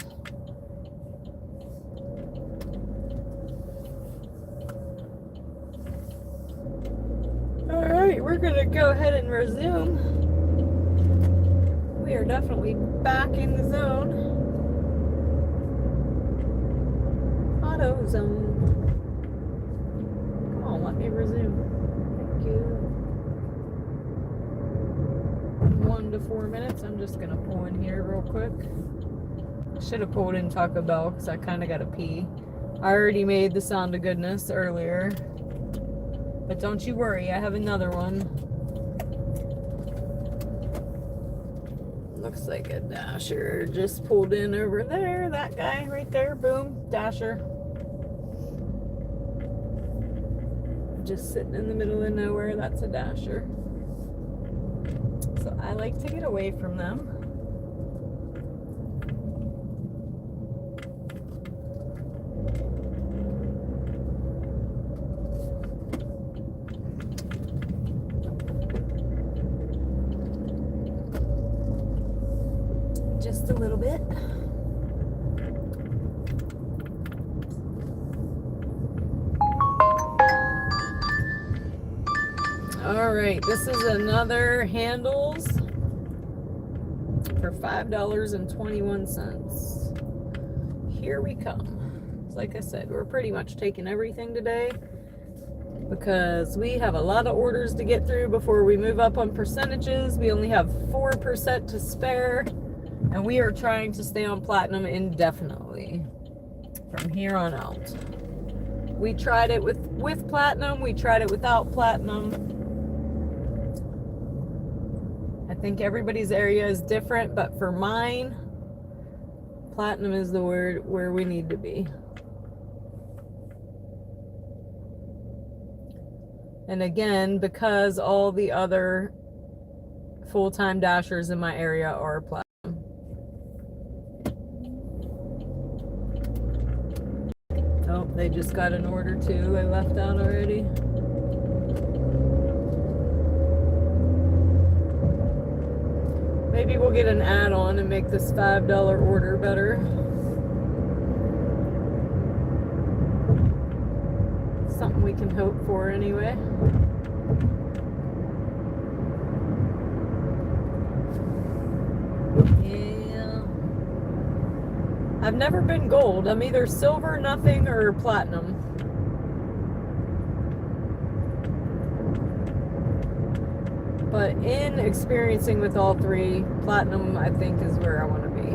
Alright, we're gonna go ahead and resume. We are definitely back in the zone. AutoZone. Come on, let me resume. Thank you. 1 to 4 minutes. I'm just gonna pull in here real quick. Should have pulled in Taco Bell because I kind of got to pee. I already made the sound of goodness earlier. But don't you worry, I have another one. Looks like a Dasher just pulled in over there. That guy right there, boom, Dasher. Just sitting in the middle of nowhere, that's a Dasher. So I like to get away from them. Just a little bit. All right, this is another handles for $5.21. Here we come. Like I said, we're pretty much taking everything today because we have a lot of orders to get through before we move up on percentages. We only have 4% to spare. And we are trying to stay on platinum indefinitely from here on out. We tried it with platinum. We tried it without platinum. I think everybody's area is different, but for mine, platinum is the word where we need to be. And again, because all the other full-time Dashers in my area are platinum. Oh, they just got an order too. I left out already. Maybe we'll get an add-on and make this $5 order better. Something we can hope for anyway. I've never been gold. I'm either silver, nothing, or platinum. But in experiencing with all three, platinum, I think, is where I want to be.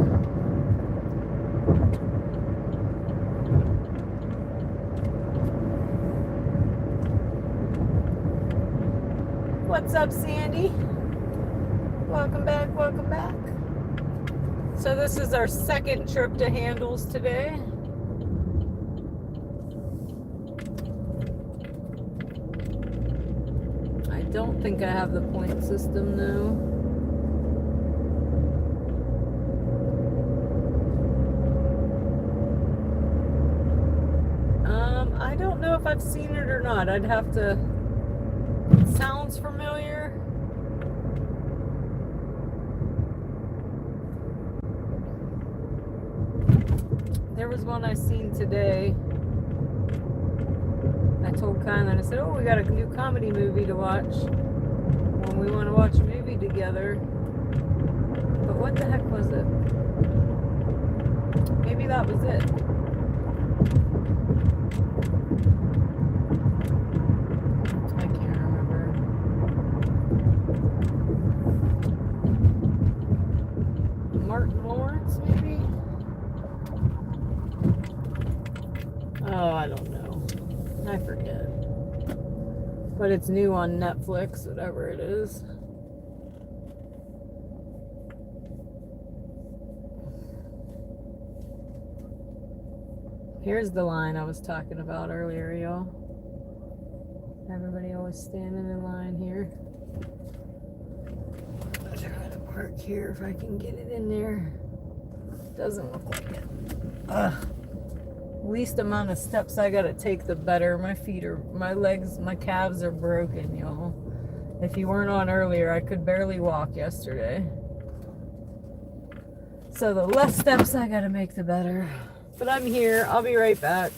What's up, Sandy? Welcome back, welcome back. So this is our second trip to handles today. I don't think I have the point system now. I don't know if I've seen it or not. I'd have to. It sounds familiar. There was one I seen today. I told Kylan, I said, oh, we got a new comedy movie to watch. When we want to watch a movie together. But what the heck was it? Maybe that was it. I can't remember. Martin Lawrence, maybe? Oh, I don't know. I forget. But it's new on Netflix, whatever it is. Here's the line I was talking about earlier, y'all. Everybody always standing in line here. I'll try to park here if I can get it in there. Doesn't look like it. Ugh. Least amount of steps I gotta take, the better. My legs, my calves are broken, y'all. If you weren't on earlier, I could barely walk yesterday. So the less steps I gotta make, the better. But I'm here. I'll be right back.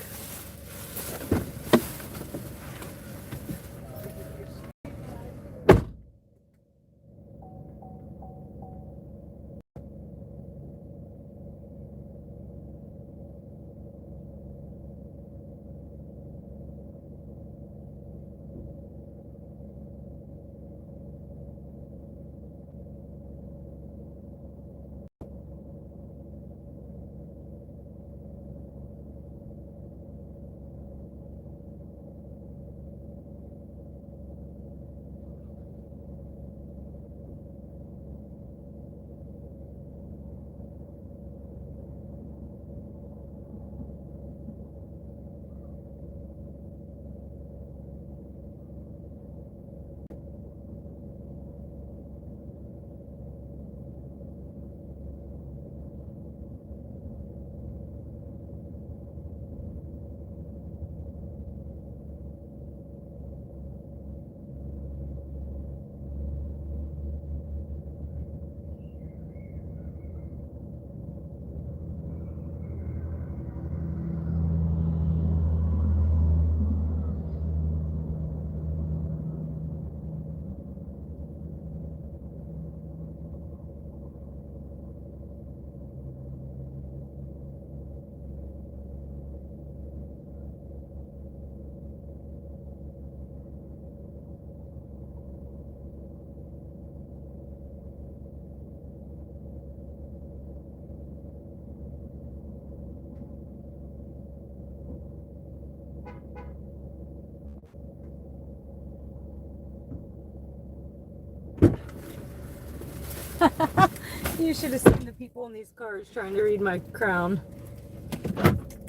You should have seen the people in these cars trying to read my crown.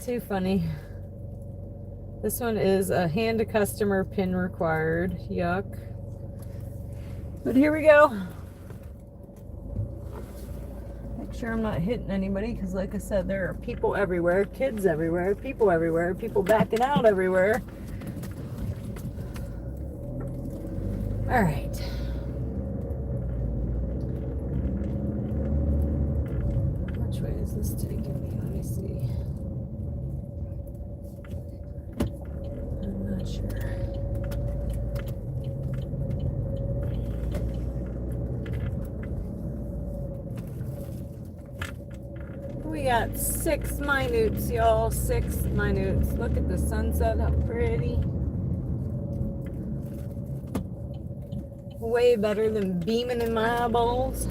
Too funny. This one is a hand to customer, pin required. Yuck. But here we go. Make sure I'm not hitting anybody, because like I said, there are people everywhere, kids everywhere, people backing out everywhere. All right. Which way is this taking me? Let me see. I'm not sure. We got 6 minutes, y'all. 6 minutes. Look at the sunset, how pretty. Way better than beaming in my eyeballs.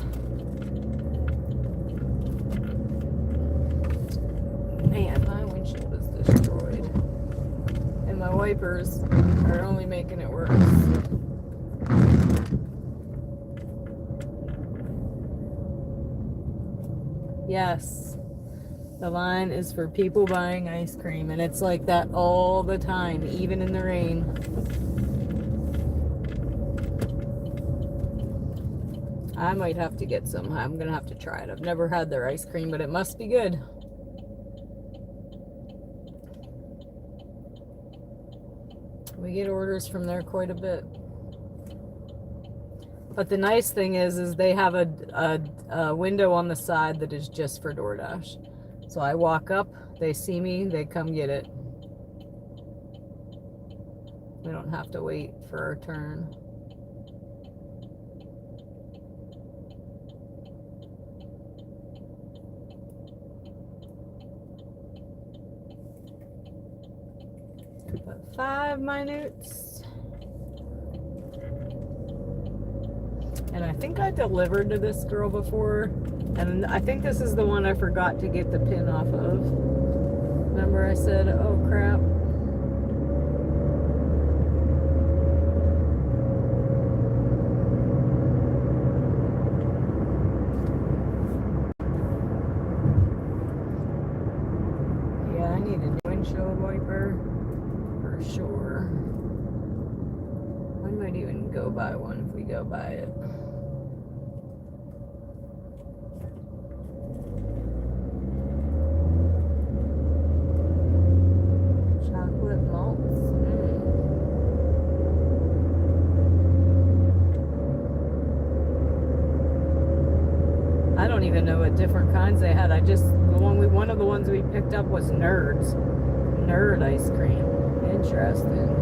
Man, my windshield is destroyed. And my wipers are only making it worse. Yes. The line is for people buying ice cream, and it's like that all the time, even in the rain. I might have to get some. I'm gonna have to try it. I've never had their ice cream, but it must be good. We get orders from there quite a bit. But the nice thing is they have a window on the side that is just for DoorDash. So I walk up, they see me, they come get it. We don't have to wait for our turn. But 5 minutes. And I think I delivered to this girl before. And I think this is the one I forgot to get the pin off of. Remember I said, oh crap. Yeah, I need a new windshield wiper for sure. I might even go buy one if we go buy it. I don't even know what different kinds they had. One of the ones we picked up was Nerd ice cream. Interesting.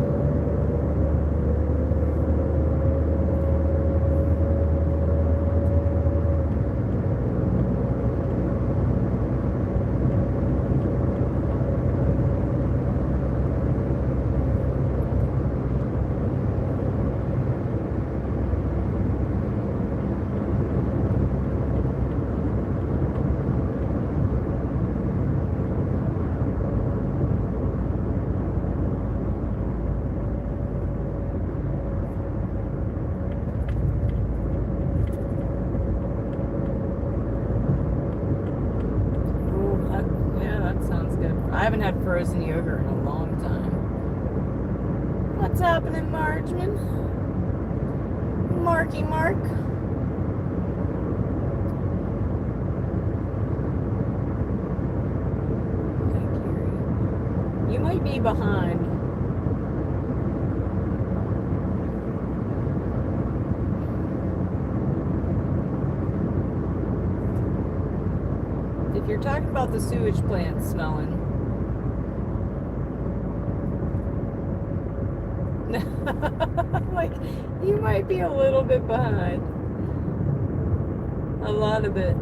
I haven't had frozen yogurt in a long time. What's happening, Margman? Marky Mark. You might be behind. If you're talking about the sewage plant smelling, like, you might be a little bit behind. A lot of it.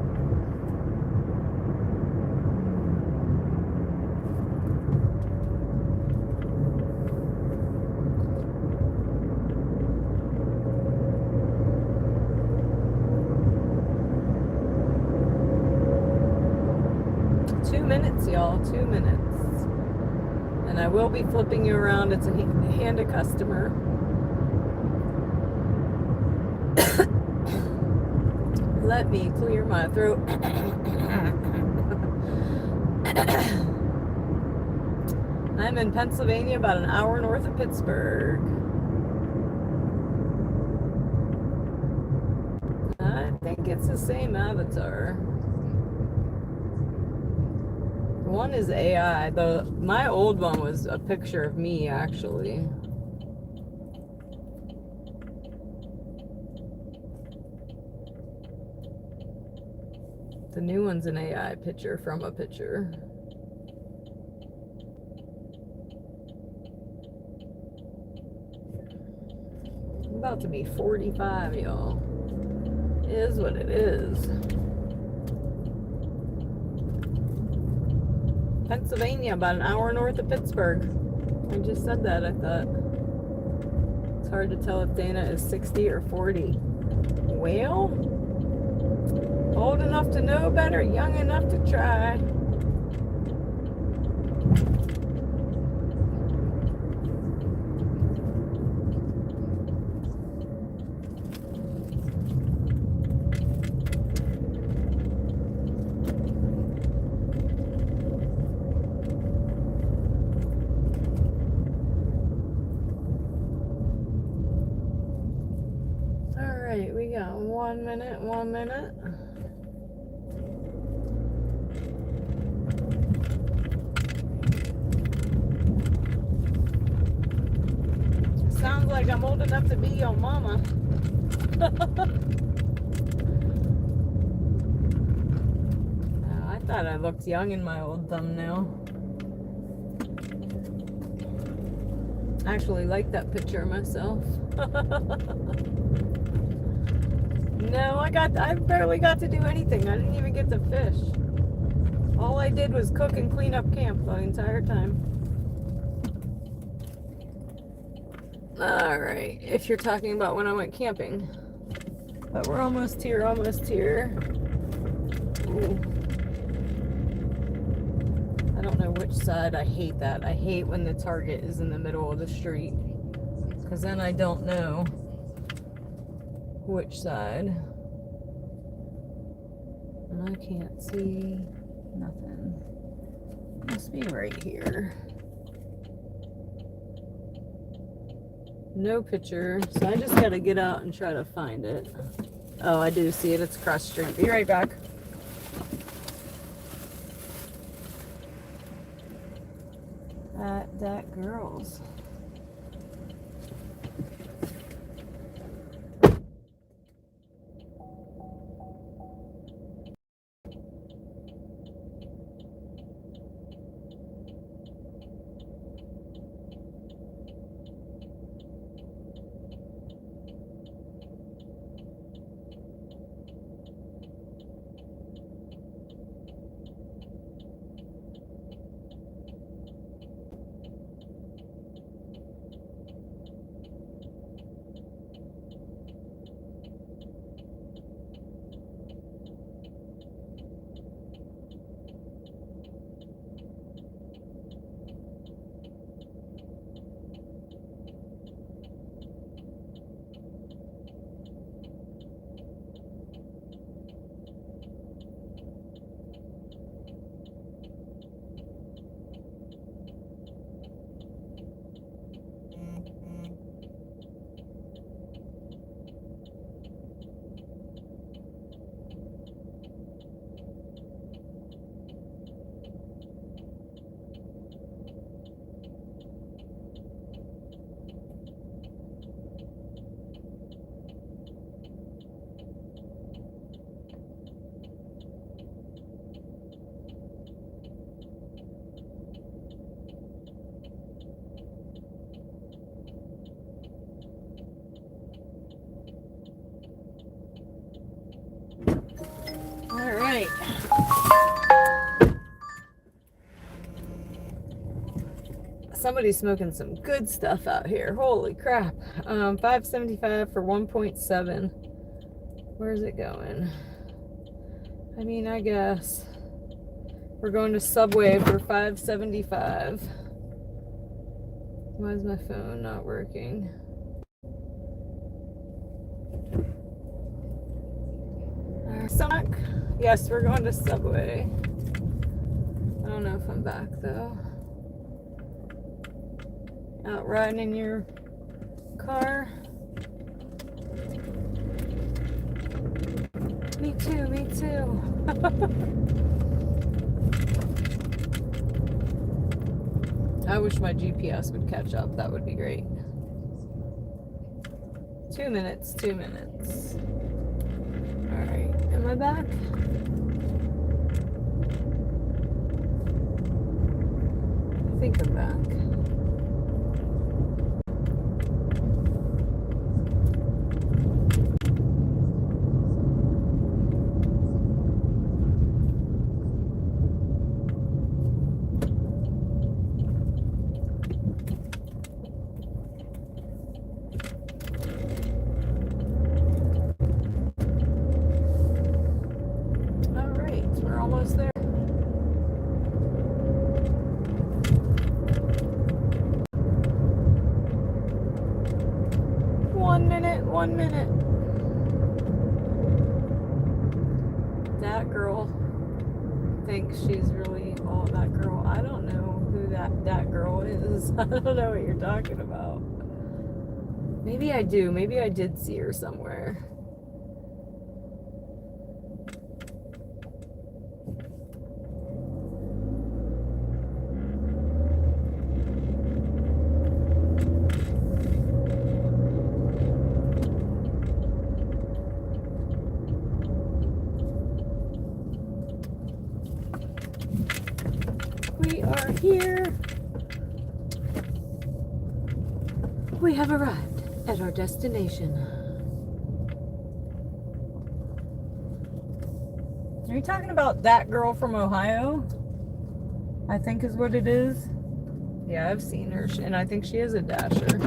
Y'all, 2 minutes. And I will be flipping you around. It's a hand to customer. Let me clear my throat. I'm in Pennsylvania, about an hour north of Pittsburgh. I think it's the same avatar. One is AI. My old one was a picture of me, actually. The new one's an AI picture from a picture. I'm about to be 45, y'all. It is what it is. Pennsylvania, about an hour north of Pittsburgh. I just said that, I thought. It's hard to tell if Dana is 60 or 40. Well, old enough to know better, young enough to try. We got 1 minute, 1 minute. Sounds like I'm old enough to be your mama. I thought I looked young in my old thumbnail. I actually like that picture of myself. No, I barely got to do anything. I didn't even get to fish. All I did was cook and clean up camp the entire time. Alright, if you're talking about when I went camping. But we're almost here, almost here. Ooh. I don't know which side. I hate that. I hate when the target is in the middle of the street. Because then I don't know which side. And I can't see nothing. Must be right here. No picture, so I just gotta get out and try to find it. Oh, I do see it. It's across the street. Be right back. That girls. All right. Somebody's smoking some good stuff out here. Holy crap. $5.75 for 1.7. Where's it going? I mean, I guess we're going to Subway for $5.75. Why is my phone not working? All Back. Yes, we're going to Subway. I don't know if I'm back though. Out riding in your car. Me too, me too. I wish my GPS would catch up. That would be great. 2 minutes, 2 minutes. Alright, am I back? I think I'm back. We're almost there. One minute. That girl thinks she's really all that girl. I don't know who that girl is. I don't know what you're talking about. Maybe I do. Maybe I did see her somewhere. We are here. We have arrived at our destination. Are you talking about that girl from Ohio? I think is what it is. Yeah, I've seen her, and I think she is a dasher.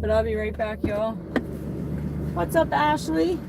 But I'll be right back, y'all. What's up, Ashley?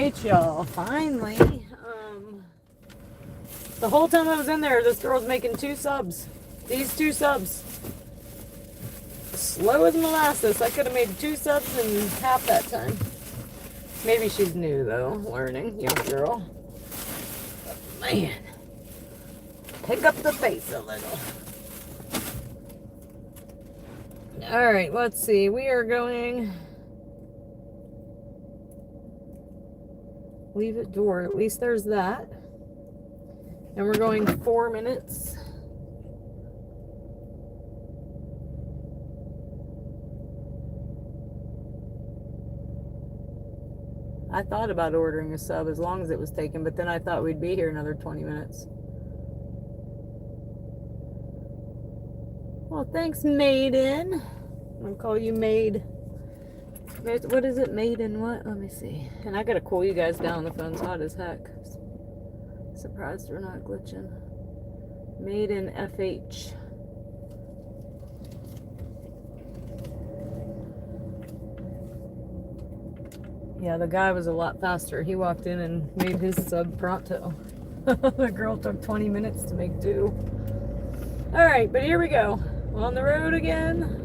right, y'all. Finally. The whole time I was in there, this girl's making 2 subs. These 2 subs. Slow as molasses. I could have made 2 subs in half that time. Maybe she's new though, learning, young girl. But man, pick up the pace a little. All right, let's see. We are going. Leave it door. At least there's that. And we're going 4 minutes. I thought about ordering a sub as long as it was taken, but then I thought we'd be here another 20 minutes. Well, thanks, Maiden. I'm gonna call you Maid. What is it, Maiden? What? Let me see. And I gotta cool you guys down. The phone's hot as heck. Surprised we're not glitching. Maiden FH. Yeah, the guy was a lot faster. He walked in and made his sub pronto. The girl took 20 minutes to make 2. Alright, but here we go. On the road again.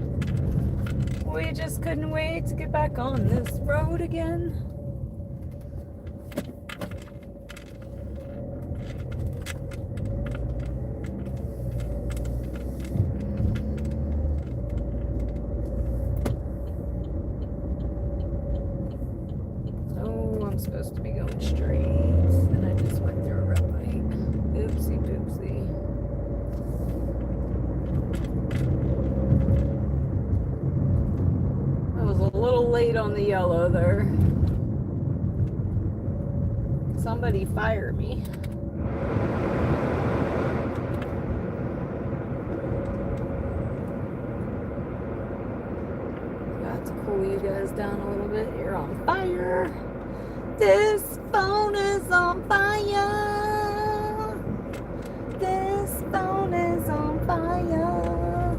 We just couldn't wait to get back on this road again. Supposed to be going straight, and I just went through a red light. Oopsie doopsie. I was a little late on the yellow there. Somebody fire me. Got to cool you guys down a little bit. You're on fire. This phone is on fire. This phone is on fire.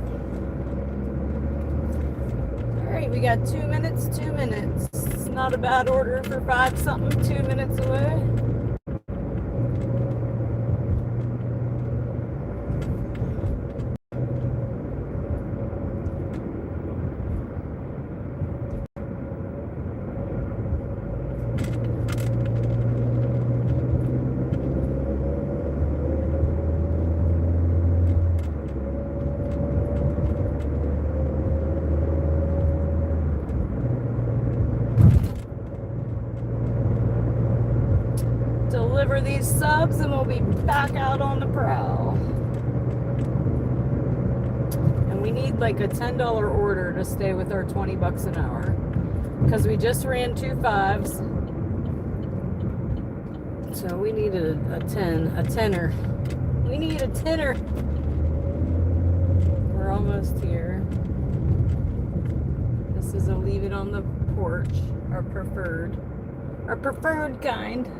Alright, we got 2 minutes, 2 minutes. It's not a bad order for 5 something, 2 minutes away. Deliver these subs and we'll be back out on the prowl. And we need like a $10 order to stay with our 20 bucks an hour. Because we just ran 2 5s. So we needed a tenner. We need a tenner. We're almost here. This is a leave it on the porch, our preferred kind.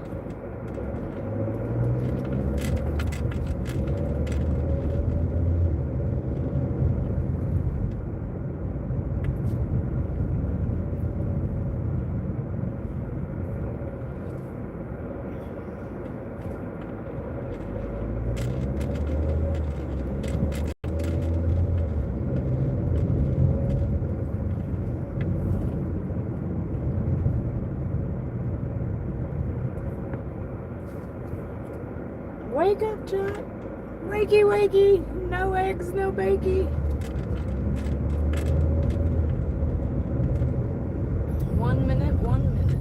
Wake up, Jack. Wakey, wakey. No eggs, no bakey. 1 minute, 1 minute.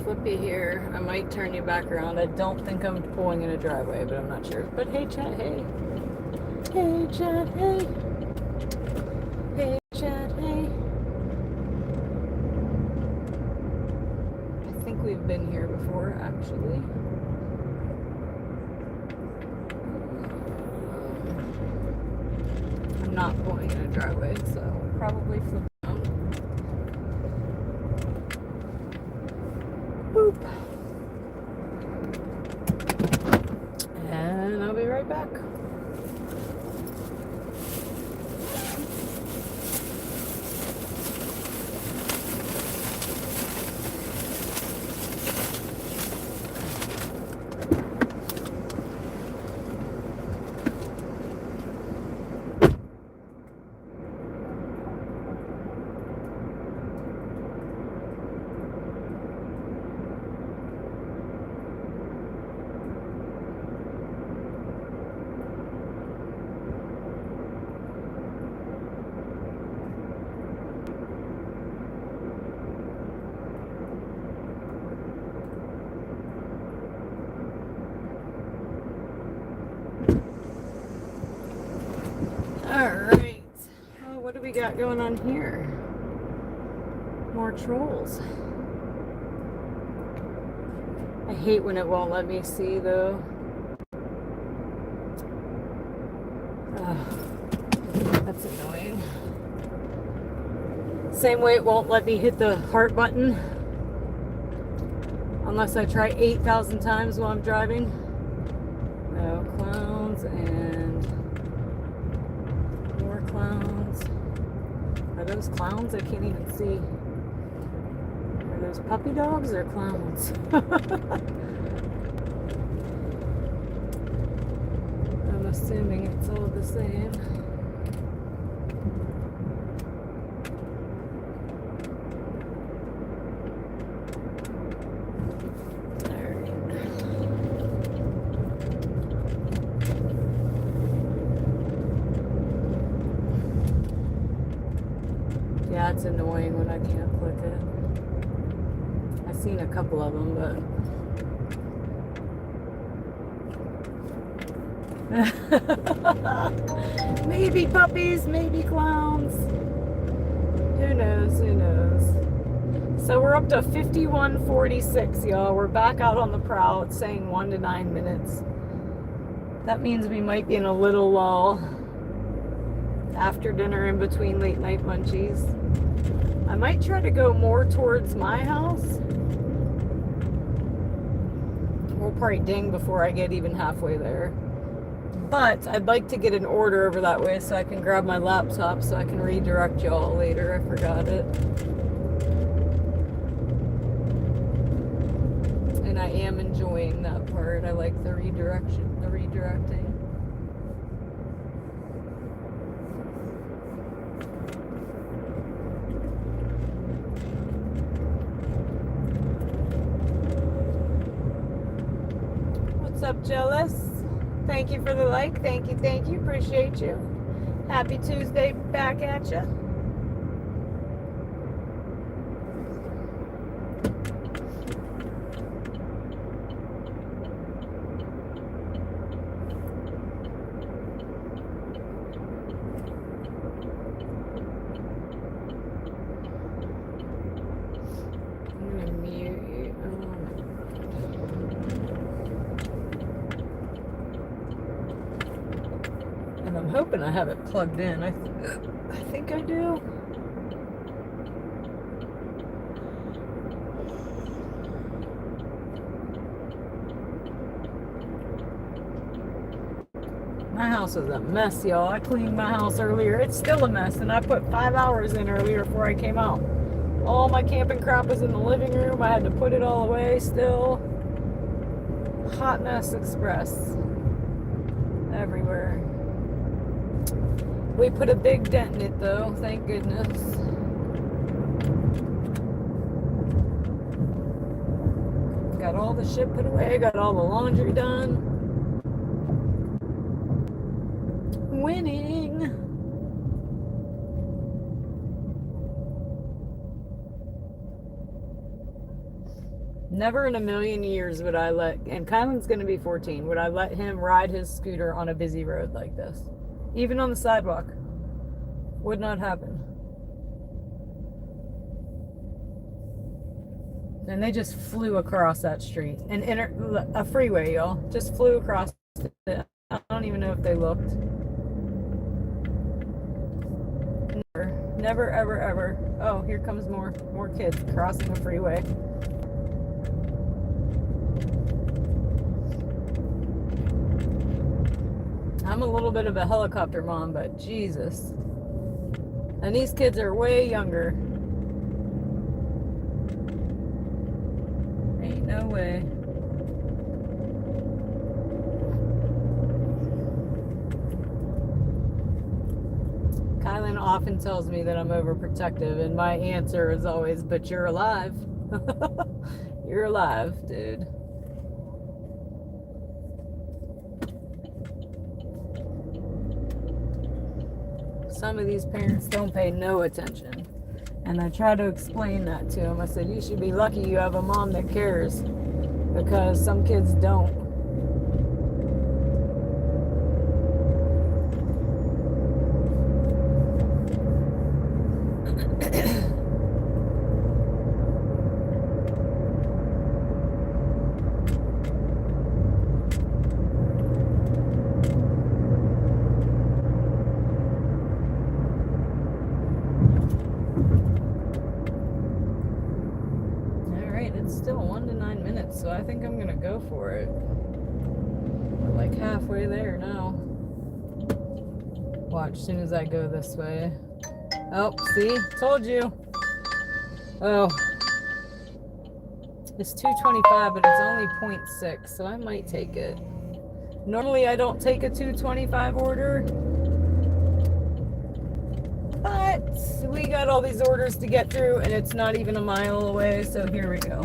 Flip you here. I might turn you back around. I don't think I'm pulling in a driveway, but I'm not sure. But hey, chat, hey. Hey, chat, hey. Hey, chat, hey. I think we've been here before, actually. I'm not pulling in a driveway, so I'll probably flip down. Boop. And I'll be right back. Alright, well, what do we got going on here? More trolls. I hate when it won't let me see though. Ugh, that's annoying. Same way it won't let me hit the heart button unless I try 8,000 times while I'm driving. No, clowns and more clowns. Are those clowns? I can't even see. Are those puppy dogs or clowns? I'm assuming it's all the same. Yeah, it's annoying when I can't click it. I've seen a couple of them, but maybe puppies, maybe clowns. Who knows? Who knows? So we're up to 51:46, y'all. We're back out on the prowl. It's saying 1 to 9 minutes. That means we might be in a little lull after dinner in between late night munchies. I might try to go more towards my house. We'll probably ding before I get even halfway there. But I'd like to get an order over that way so I can grab my laptop so I can redirect y'all later. I forgot it. And I am enjoying that part. I like the redirecting. What's up, Jealous? Thank you for the like. Thank you. Appreciate you. Happy Tuesday back at ya. I'm hoping I have it plugged in. I think I do. My house is a mess, y'all. I cleaned my house earlier. It's still a mess, and I put 5 hours in earlier before I came out. All my camping crap was in the living room. I had to put it all away still. Hot mess express. Everywhere. We put a big dent in it though, thank goodness. Got all the shit put away, got all the laundry done. Winning. Never in a million years would I let, and Kylan's gonna be 14, would I let him ride his scooter on a busy road like this. Even on the sidewalk. Would not happen. And they just flew across that street. A freeway, y'all. Just flew across it. I don't even know if they looked. Never, ever, ever. Oh, here comes more kids crossing the freeway. I'm a little bit of a helicopter mom, but Jesus. And these kids are way younger. Ain't no way. Kylan often tells me that I'm overprotective, and my answer is always, but you're alive. You're alive, dude. Some of these parents don't pay no attention. And I try to explain that to them. I said, you should be lucky you have a mom that cares, because some kids don't. Still 1 to 9 minutes, so I think I'm gonna go for it. We're like halfway there now. Watch, as soon as I go this way. Oh, see? Told you. Oh. It's 225, but it's only 0.6, so I might take it. Normally I don't take a 225 order, but we got all these orders to get through, and it's not even a mile away, so here we go.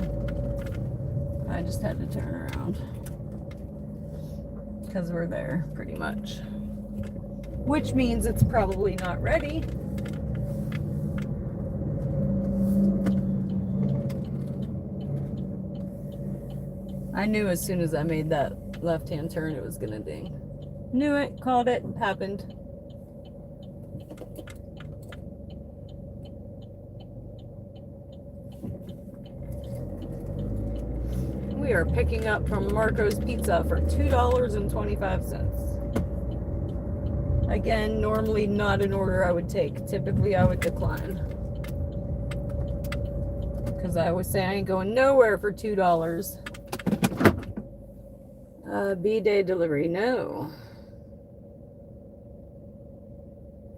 I just had to turn around because we're there pretty much, which means it's probably not ready. I knew as soon as I made that left-hand turn it was gonna ding. Knew it, called it, happened. We are picking up from Marco's Pizza for $2.25. Again, normally not an order I would take. Typically I would decline, because I always say I ain't going nowhere for $2. B-day delivery, no.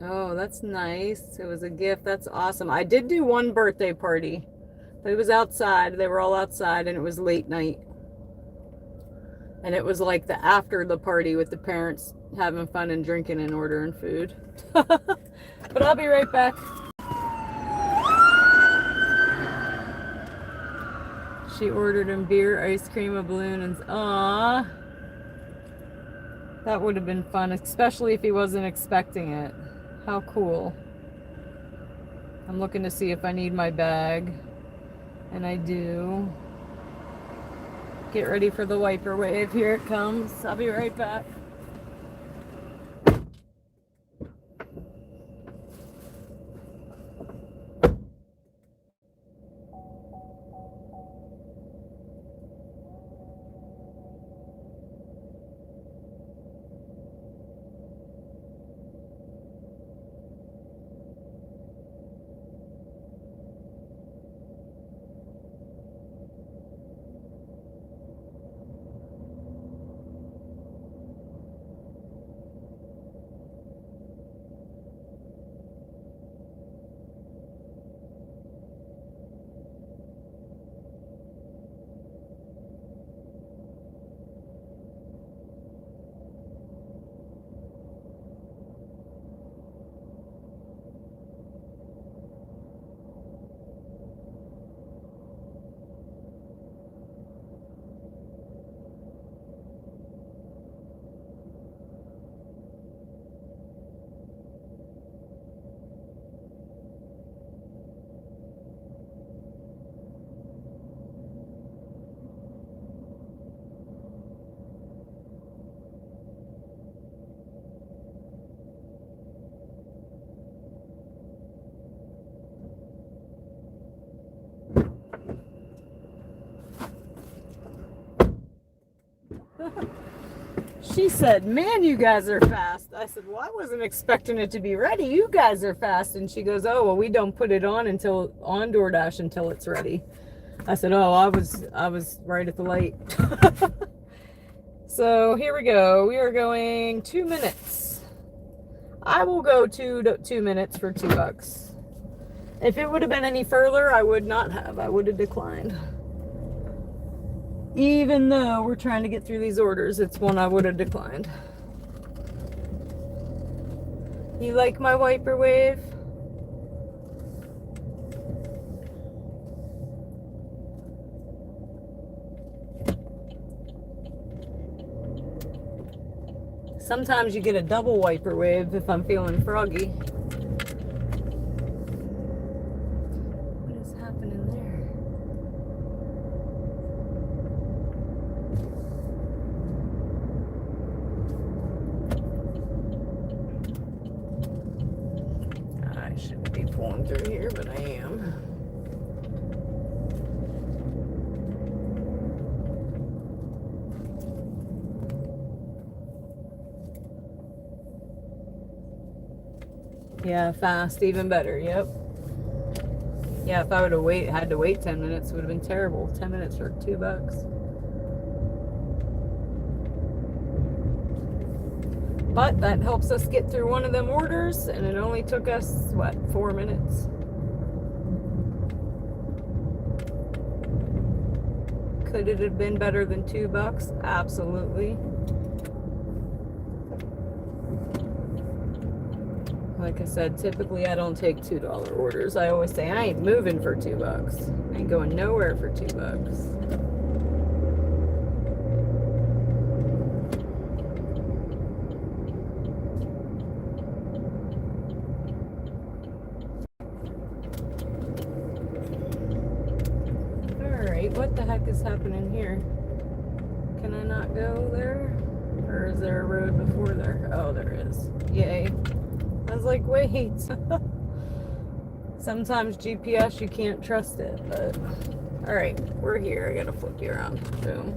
Oh, that's nice. It was a gift. That's awesome. I did do one birthday party. But it was outside. They were all outside, and it was late night. And it was like the after the party with the parents having fun and drinking and ordering food. But I'll be right back. She ordered him beer, ice cream, a balloon, and aww. That would have been fun, especially if he wasn't expecting it. How cool. I'm looking to see if I need my bag. And I do. Get ready for the wiper wave. Here it comes. I'll be right back. She said, man, you guys are fast. I said, well, I wasn't expecting it to be ready. You guys are fast. And she goes, oh, well, we don't put it on DoorDash until it's ready. I said, oh, I was right at the light. So here we go. We are going 2 minutes. I will go 2 minutes for $2. If it would have been any further, I would not have. I would have declined. Even though we're trying to get through these orders, it's one I would have declined. You like my wiper wave? Sometimes you get a double wiper wave if I'm feeling froggy. What is happening there? I shouldn't be pulling through here, but I am. Yeah, fast, even better. Yep. Yeah, if I would have had to wait 10 minutes, it would have been terrible. 10 minutes for $2. But that helps us get through one of them orders, and it only took us, what, 4 minutes? Could it have been better than $2? Absolutely. Like I said, typically I don't take $2 orders. I always say I ain't moving for $2. I ain't going nowhere for $2. Alright, what the heck is happening here? Can I not go there? Or is there a road before there? Oh, there is. Yay. I was like, wait. Sometimes GPS, you can't trust it, but all right, we're here. I gotta flip you around. Boom.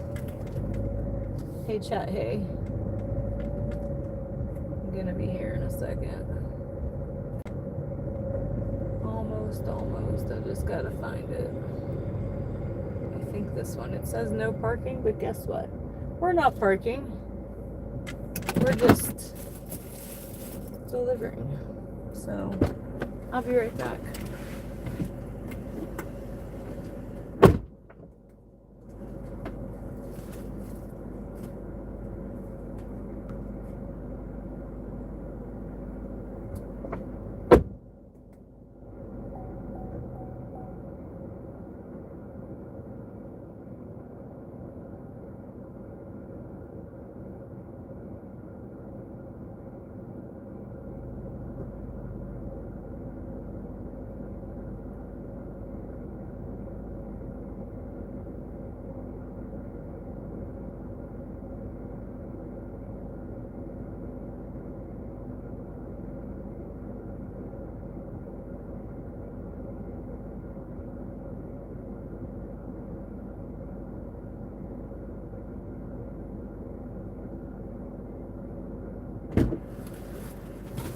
Hey, chat. Hey. I'm gonna be here in a second. Almost. I just gotta find it. I think this one. It says no parking, but guess what? We're not parking. We're just delivering. So I'll be right back.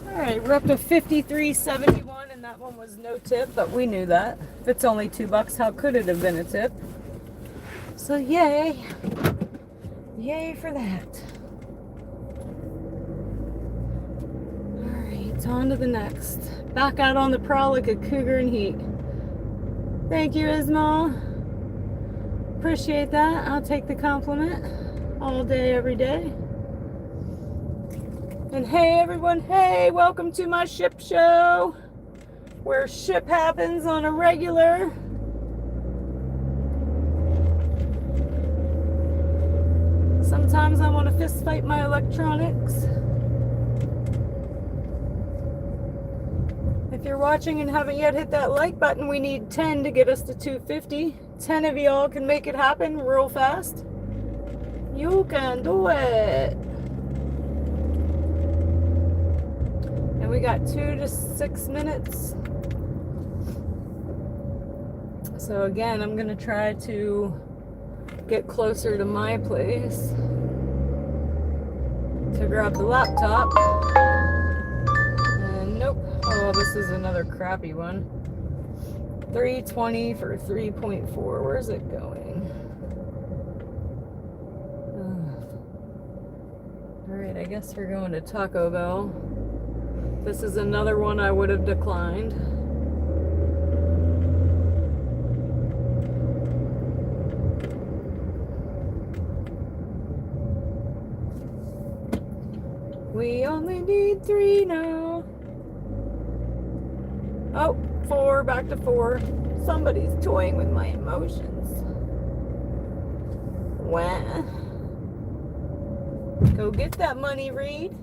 Alright, we're up to $53.71, and that one was no tip, but we knew that. If it's only $2, how could it have been a tip? So yay. Yay for that. Alright, on to the next. Back out on the prowl like a cougar in heat. Thank you, Ismail. Appreciate that. I'll take the compliment all day, every day. And hey everyone, hey, welcome to my ship show, where ship happens on a regular. Sometimes I want to fist fight my electronics. If you're watching and haven't yet hit that like button, we need 10 to get us to 250. 10 of y'all can make it happen real fast. You can do it. And we got 2 to 6 minutes. So again, I'm gonna try to get closer to my place. to grab the laptop. And nope. Oh, this is another crappy one. 320 for 3.4. Where's it going? Alright, I guess we're going to Taco Bell. This is another one I would have declined. We only need 3 now. Oh, 4, back to 4. Somebody's toying with my emotions. Wah. Go get that money, Reed.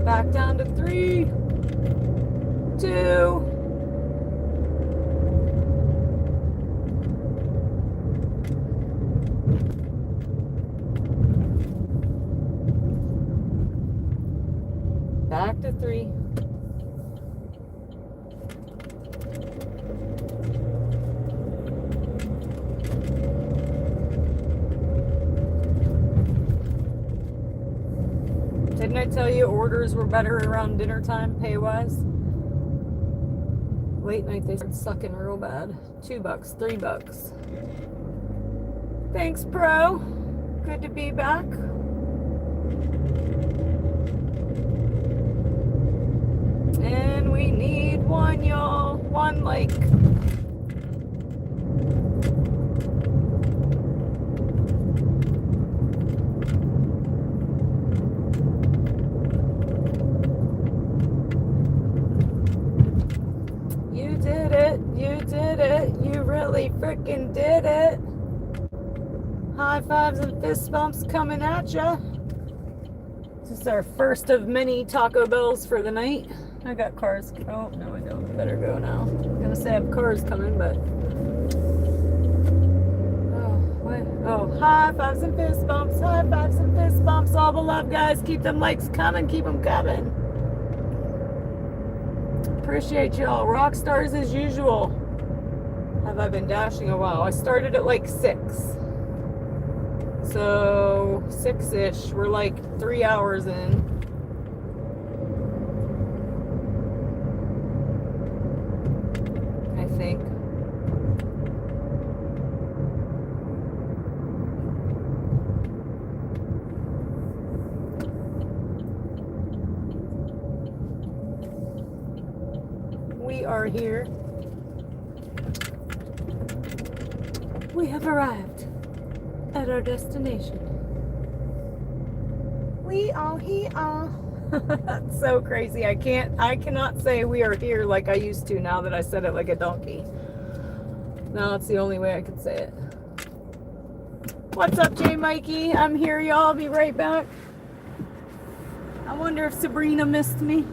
Back down to 3, 2. Back to 3. Didn't I tell you orders were better around dinner time, pay-wise? Late night they started sucking real bad. $2, $3. Thanks, Pro. Good to be back. And we need 1, y'all. 1 like. You did it. You did it. You really freaking did it. High fives and fist bumps coming at ya. This is our first of many Taco Bells for the night. I got cars. Oh, no, I don't. Better go now. I'm gonna say I have cars coming, but. Oh, what? Oh, high fives and fist bumps. High fives and fist bumps. All the love, guys. Keep them likes coming. Keep them coming. Appreciate y'all. Rock stars as usual. Have I been dashing a while? I started at like 6. So 6-ish. We're like 3 hours in. I think. We are here. We have arrived at our destination. We are here. That's so crazy. I cannot say we are here like I used to now that I said it like a donkey. Now it's the only way I could say it. What's up, J Mikey? I'm here, y'all. I'll be right back. I wonder if Sabrina missed me.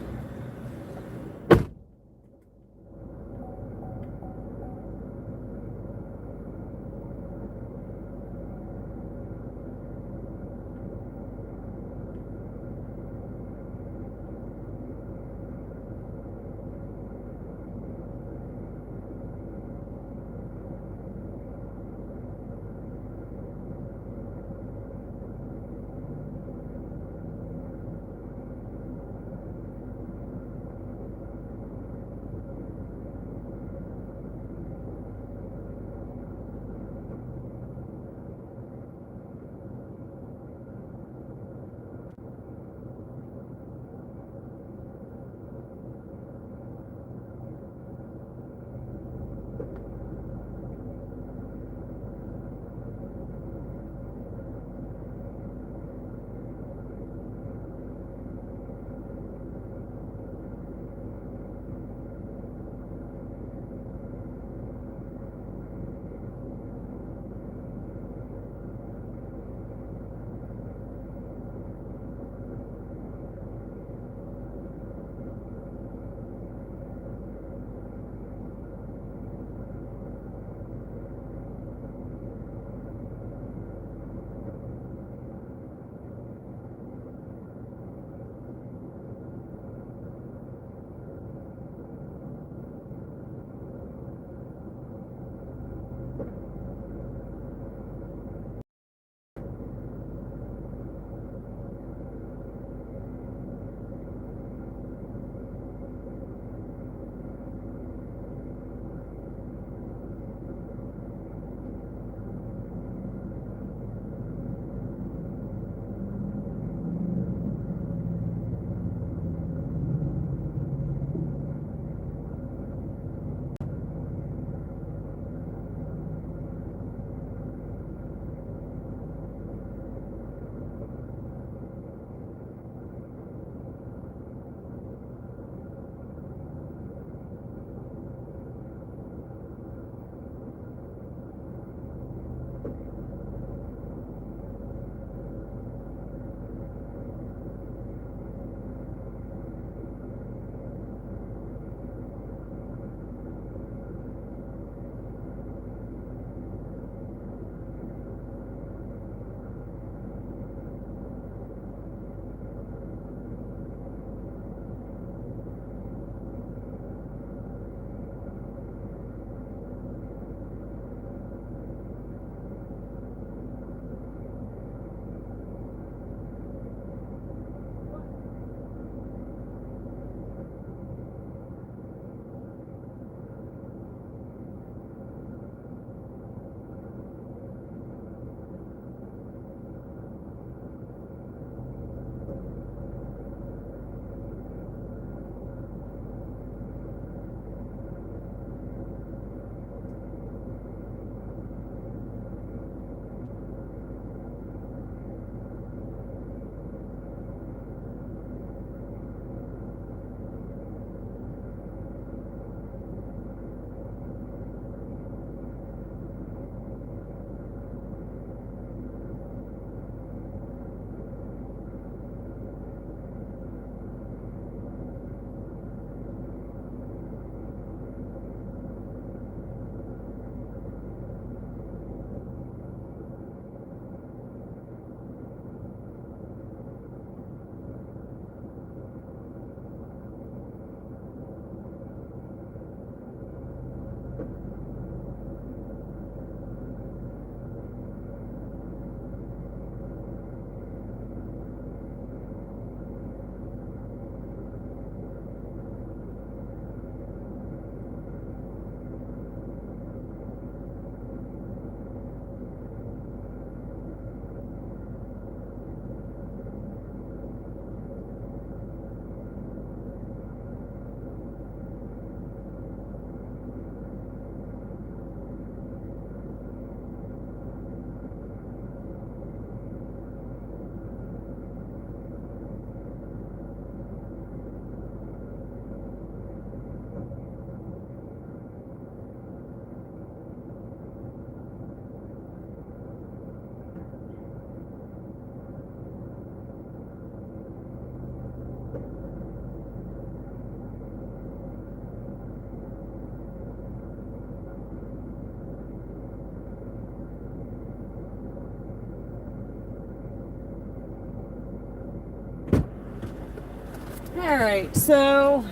Alright, so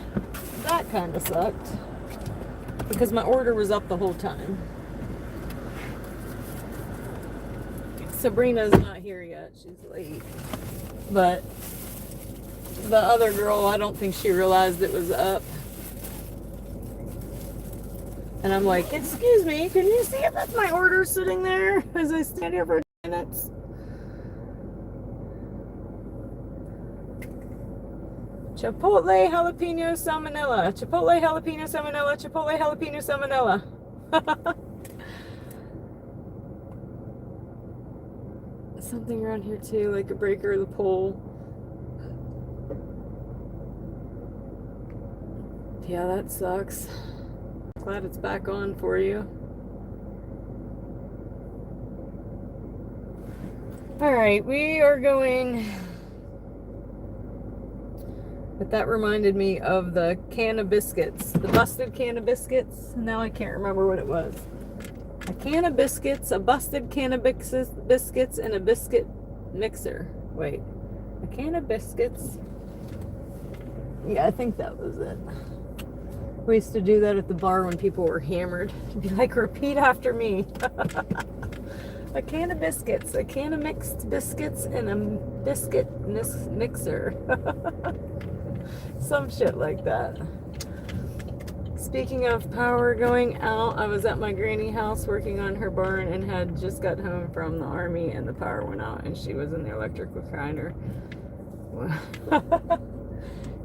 that kind of sucked because my order was up the whole time. Sabrina's not here yet. She's late. But the other girl, I don't think she realized it was up. And I'm like, excuse me, can you see if that's my order sitting there as I stand here for 10 minutes? Chipotle jalapeno salmonella. Chipotle jalapeno salmonella. Chipotle jalapeno salmonella. Something around here too, like a breaker of the pole. Yeah, that sucks. Glad it's back on for you. Alright, we are going. But that reminded me of the can of biscuits. The busted can of biscuits. Now I can't remember what it was. A can of biscuits, a busted can of biscuits, and a biscuit mixer. Wait. A can of biscuits. Yeah, I think that was it. We used to do that at the bar when people were hammered. It'd be like, repeat after me. A can of biscuits, a can of mixed biscuits, and a biscuit mixer. Some shit like that. Speaking of power going out, I was at my granny house working on her barn and had just got home from the army and the power went out and she was in the electric recliner.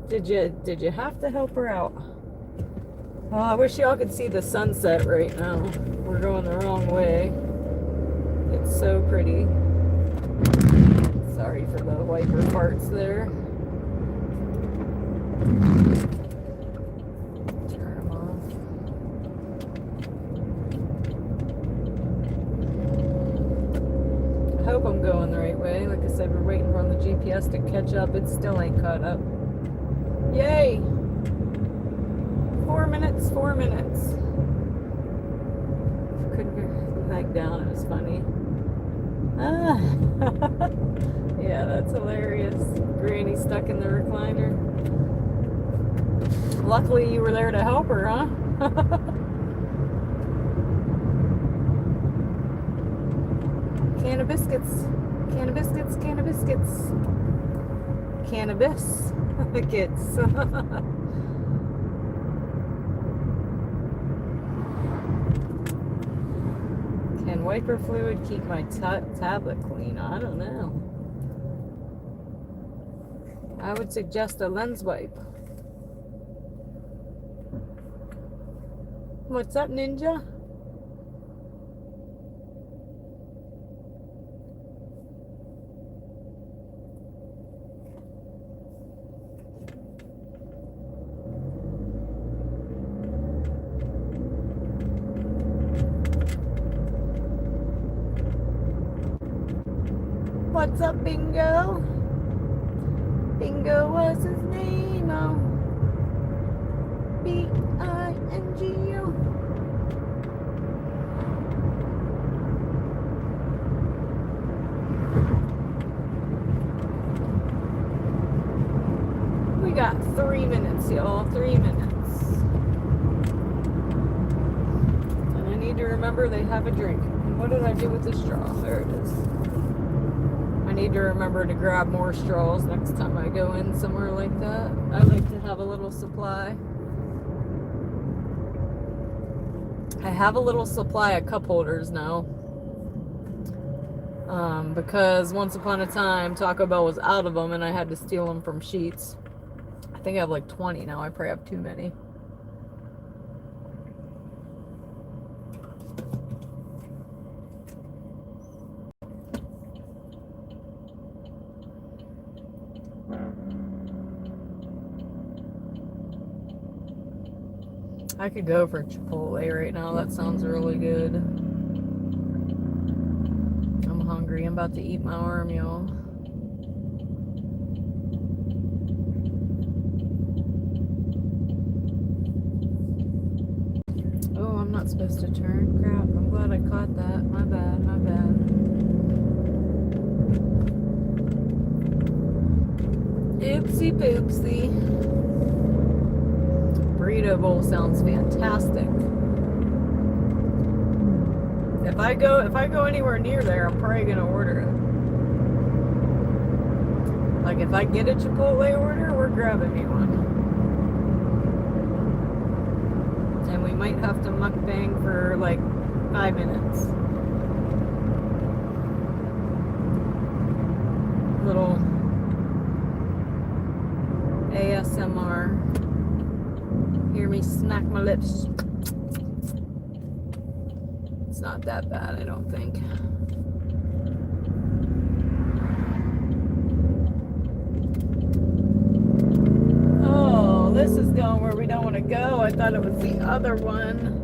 Did you have to help her out? Oh, I wish y'all could see the sunset right now. We're going the wrong way. It's so pretty. Sorry for the wiper farts there. Turn them off. I hope I'm going the right way. Like I said, we're waiting for the GPS to catch up. It still ain't caught up. Yay! 4 minutes, 4 minutes. Couldn't go back down, it was funny. Ah. Yeah, that's hilarious. Granny stuck in the recliner. Luckily you were there to help her, huh? Can of biscuits. Can of biscuits, can of biscuits. Cannabis. Biscuits. Can wiper fluid keep my tablet clean? I don't know. I would suggest a lens wipe. What's up, Ninja? What's up, Bingo? Bingo was his name, oh. B-I-N-G-O. We got 3 minutes, y'all. 3 minutes. And I need to remember they have a drink. And what did I do with the straw? There it is. I need to remember to grab more straws next time I go in somewhere like that. I like to have a little supply. I have a little supply of cup holders now. Because once upon a time, Taco Bell was out of them and I had to steal them from Sheetz. I think I have like 20 now. I probably have too many. I could go for Chipotle right now. That sounds really good. I'm hungry. I'm about to eat my arm, y'all. Oh, I'm not supposed to turn. Crap. I'm glad I caught that. My bad. My bad. Oopsie poopsie. Burrito bowl sounds fantastic. If I go anywhere near there, I'm probably gonna order it. Like if I get a Chipotle order, we're grabbing me one. And we might have to mukbang for like 5 minutes. Little ASMR. Hear me smack my lips. It's not that bad, I don't think. Oh, this is going where we don't want to go. I thought it was the other one.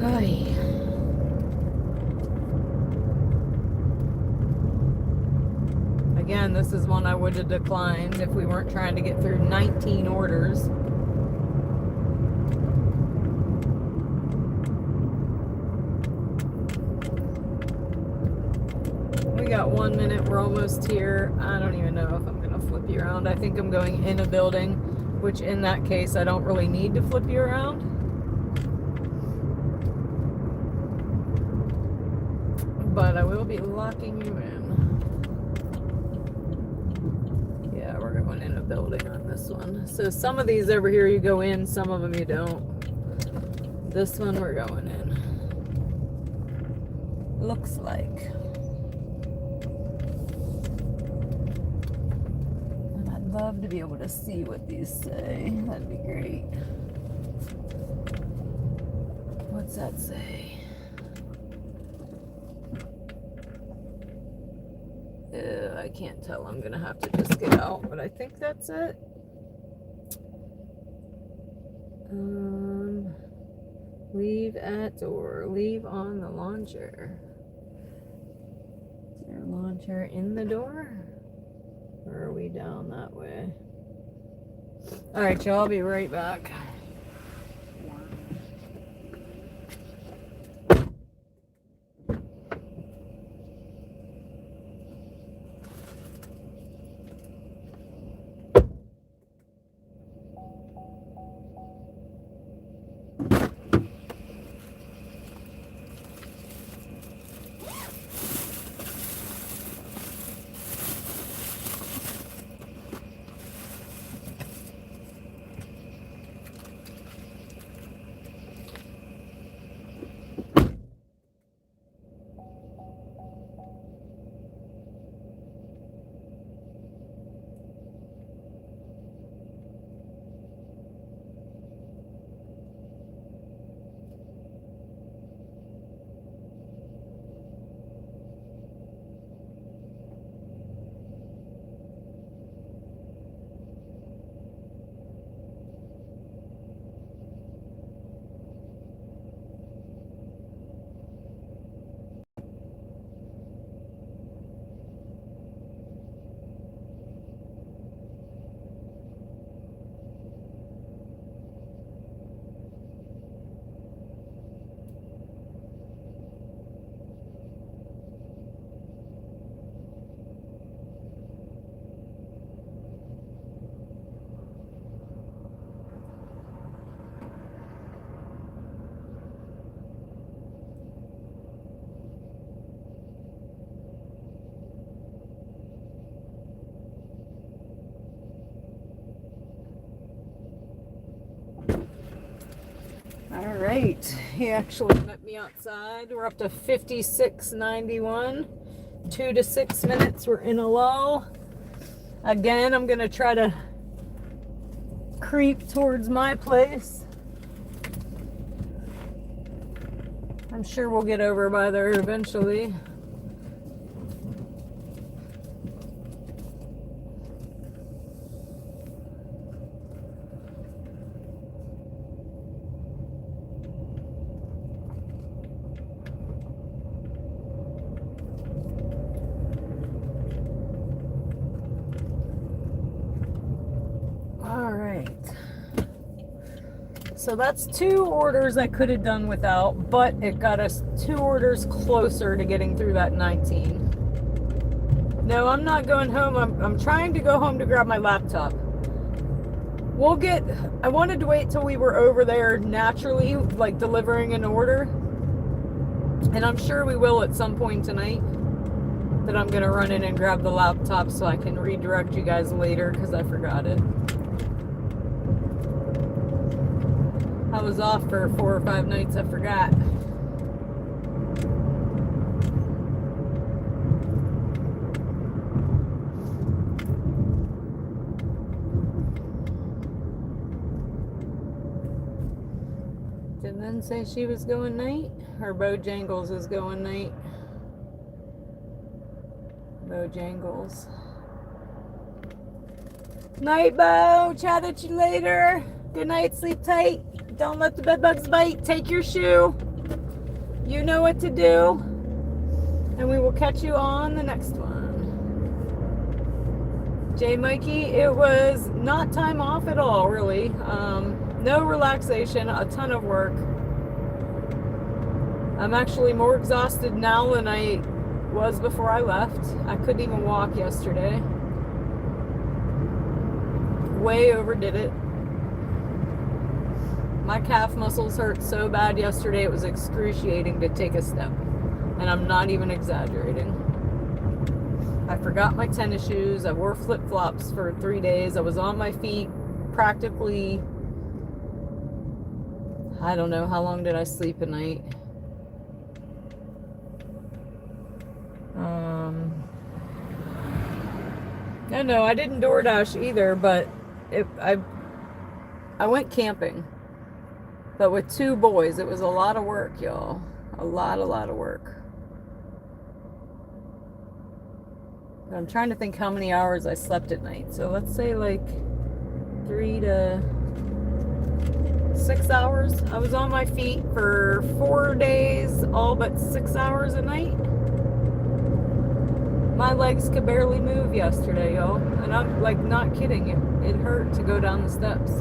Ay. Again, this is one I would have declined if we weren't trying to get through 19 orders. We got 1 minute, we're almost here. I don't even know if I'm gonna flip you around. I think I'm going in a building, which in that case, I don't really need to flip you around. But I will be locking you in. Yeah, we're going in a building on this one. So some of these over here you go in, some of them you don't. This one we're going in. Looks like. And I'd love to be able to see what these say. That'd be great. What's that say? I can't tell. I'm gonna have to just get out, but I think that's it. Leave at door. Leave on the launcher. Is there a launcher in the door? Or are we down that way? Alright, y'all, I'll be right back. All right, he actually met me outside. We're up to 56.91. 2 to 6 minutes. We're in a lull. Again, I'm gonna try to creep towards my place. I'm sure we'll get over by there eventually. So that's 2 orders I could have done without, but it got us 2 orders closer to getting through that 19. No, I'm not going home. I'm trying to go home to grab my laptop. I wanted to wait till we were over there naturally, like delivering an order. And I'm sure we will at some point tonight. That I'm going to run in and grab the laptop so I can redirect you guys later because I forgot it. I was off for 4 or 5 nights, I forgot. Didn't Lynn say she was going night? Or Bojangles is going night? Bojangles. Night, Bo. Chat at you later. Good night. Sleep tight. Don't let the bed bugs bite. Take your shoe. You know what to do. And we will catch you on the next one. J. Mikey, it was not time off at all, really. No relaxation, a ton of work. I'm actually more exhausted now than I was before I left. I couldn't even walk yesterday. Way overdid it. My calf muscles hurt so bad yesterday, it was excruciating to take a step. And I'm not even exaggerating. I forgot my tennis shoes. I wore flip-flops for 3 days. I was on my feet practically, I don't know, how long did I sleep a night? No, I didn't DoorDash either, but I went camping. But with 2 boys, it was a lot of work, y'all. A lot of work. I'm trying to think how many hours I slept at night. So let's say like 3 to 6 hours. I was on my feet for 4 days, all but 6 hours a night. My legs could barely move yesterday, y'all. And I'm like not kidding you. It hurt to go down the steps.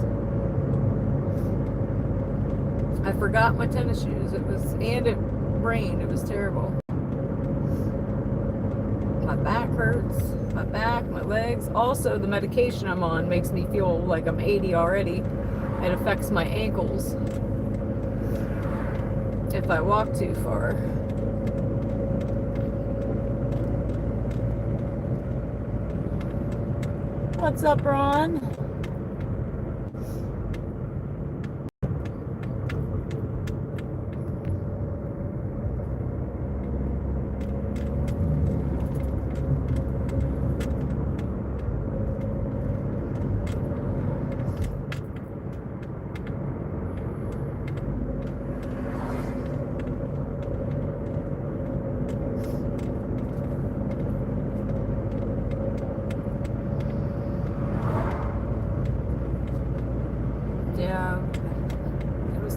I forgot my tennis shoes. And it rained. It was terrible. My back hurts. My back, my legs. Also, the medication I'm on makes me feel like I'm 80 already. It affects my ankles if I walk too far. What's up, Ron?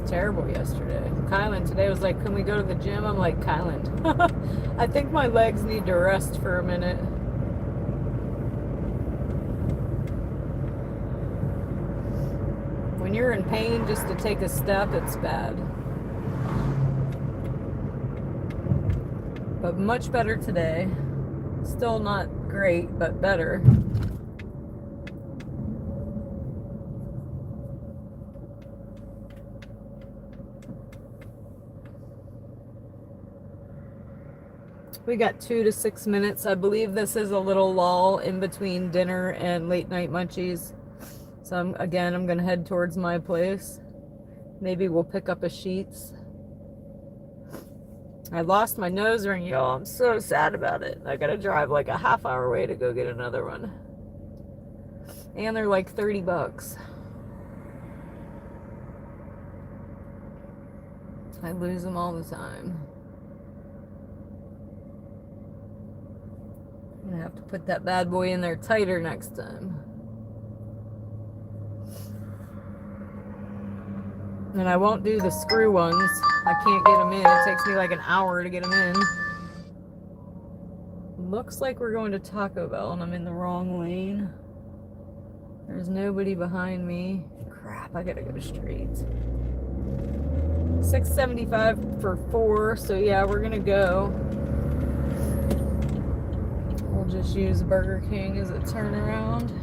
Terrible yesterday. Kylan today was like, can we go to the gym? I'm like, Kylan, I think my legs need to rest for a minute. When you're in pain just to take a step, it's bad. But much better today. Still not great, but better. We got 2 to 6 minutes. I believe this is a little lull in between dinner and late night munchies. So I'm going to head towards my place. Maybe we'll pick up a Sheetz. I lost my nose ring, y'all. I'm so sad about it. I got to drive like a half-hour away to go get another one. And they're like $30. I lose them all the time. I'm gonna have to put that bad boy in there tighter next time. And I won't do the screw ones. I can't get them in. It takes me like an hour to get them in. Looks like we're going to Taco Bell and I'm in the wrong lane. There's nobody behind me. Crap, I gotta go straight. $6.75 for 4, so yeah, we're gonna go. We'll I'll just use Burger King as a turnaround.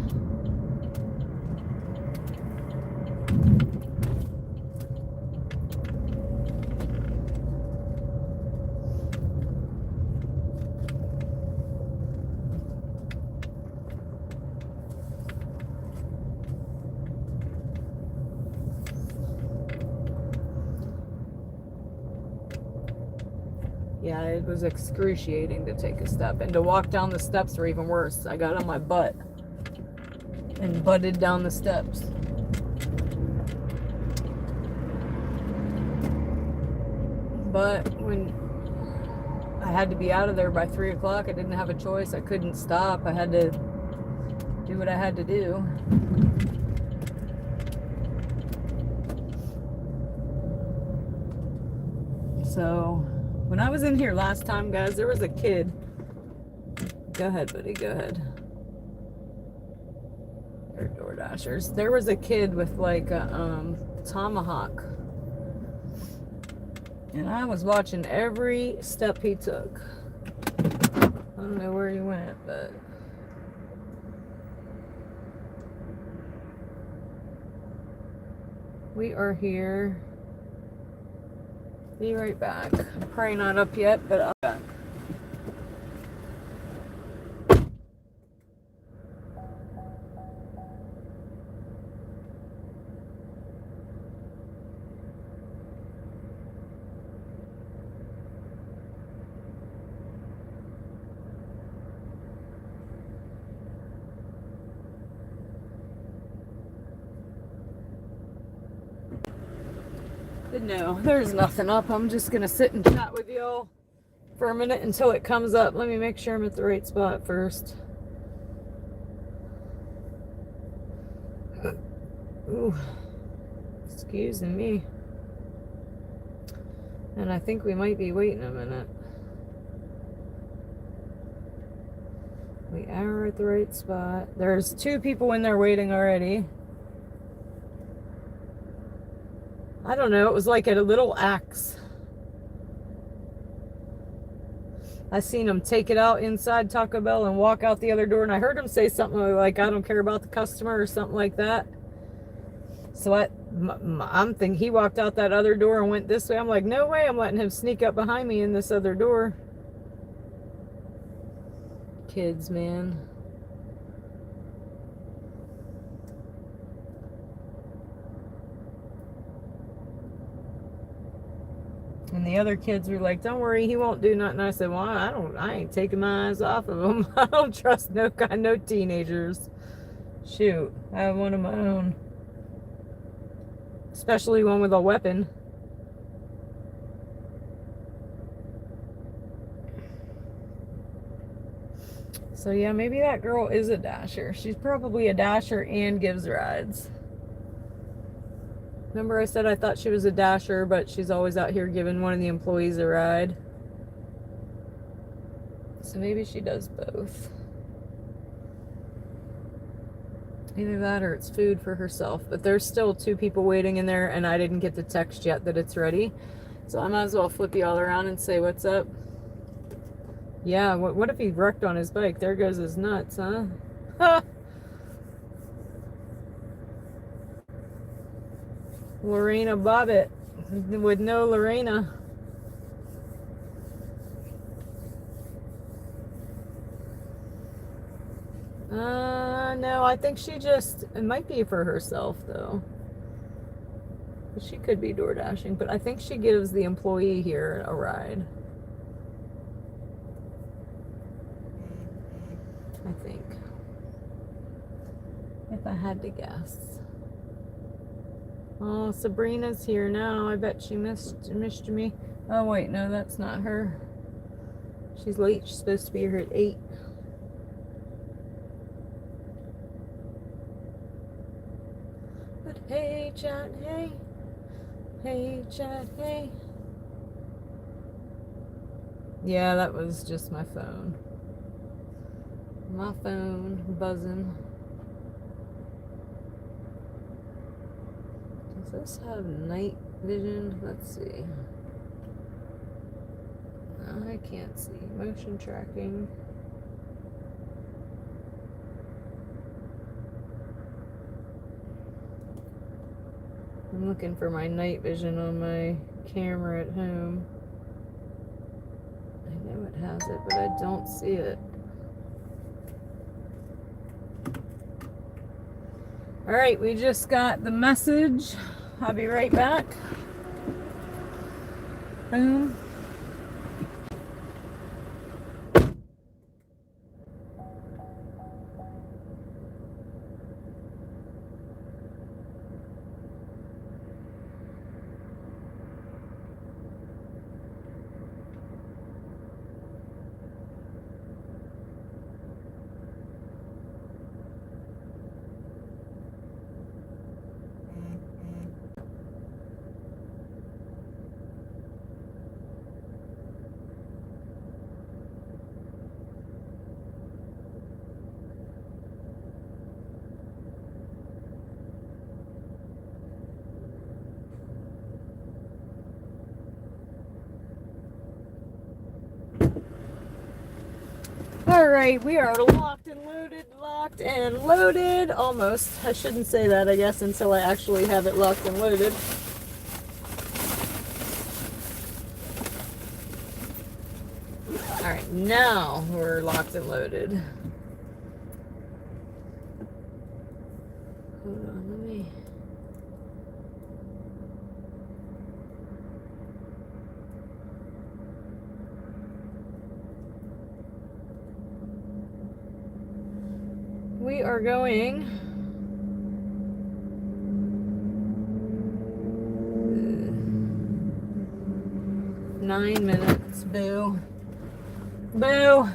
Yeah, it was excruciating to take a step, and to walk down the steps were even worse. I got on my butt and butted down the steps. But when I had to be out of there by 3 o'clock, I didn't have a choice. I couldn't stop. I had to do what I had to do. So when I was in here last time, guys, there was a kid. Go ahead, buddy, go ahead. They're DoorDashers. There was a kid with like a tomahawk. And I was watching every step he took. I don't know where he went, but we are here. Be right back. I'm probably not up yet, but I'll be back. But no, there's nothing up. I'm just gonna sit and chat with y'all for a minute until it comes up. Let me make sure I'm at the right spot first. Ooh, excuse me. And I think we might be waiting a minute. We are at the right spot. There's 2 people in there waiting already. I don't know, it was like at a little axe. I seen him take it out inside Taco Bell and walk out the other door, and I heard him say something like, I don't care about the customer, or something like that. So I'm thinking he walked out that other door and went this way. I'm like, no way I'm letting him sneak up behind me in this other door. Kids, man. And the other kids were like, don't worry, he won't do nothing. I said, well, I ain't taking my eyes off of him. I don't trust no teenagers. Shoot, I have one of my own. Especially one with a weapon. So yeah, maybe that girl is a dasher. She's probably a dasher and gives rides. Remember I said I thought she was a dasher, but she's always out here giving one of the employees a ride. So maybe she does both. Either that or it's food for herself. But there's still 2 people waiting in there, and I didn't get the text yet that it's ready. So I might as well flip you all around and say, what's up? Yeah, what if he wrecked on his bike? There goes his nuts, huh? Ha! Lorena Bobbitt with no Lorena. No, I think she just, it might be for herself though. She could be door dashing, but I think she gives the employee here a ride. I think. If I had to guess. Oh, Sabrina's here now. I bet she missed me. Oh, wait, no, that's not her. She's late. She's supposed to be here at 8. But hey, chat, hey. Hey, chat, hey. Yeah, that was just my phone. My phone buzzing. Does this have night vision? Let's see. No, I can't see. Motion tracking. I'm looking for my night vision on my camera at home. I know it has it, but I don't see it. All right, we just got the message. I'll be right back. Boom. All right, we are locked and loaded, almost. I shouldn't say that, I guess, until I actually have it locked and loaded. All right, now we're locked and loaded. Hold on, let me... We are going 9 minutes. Boo. Boo.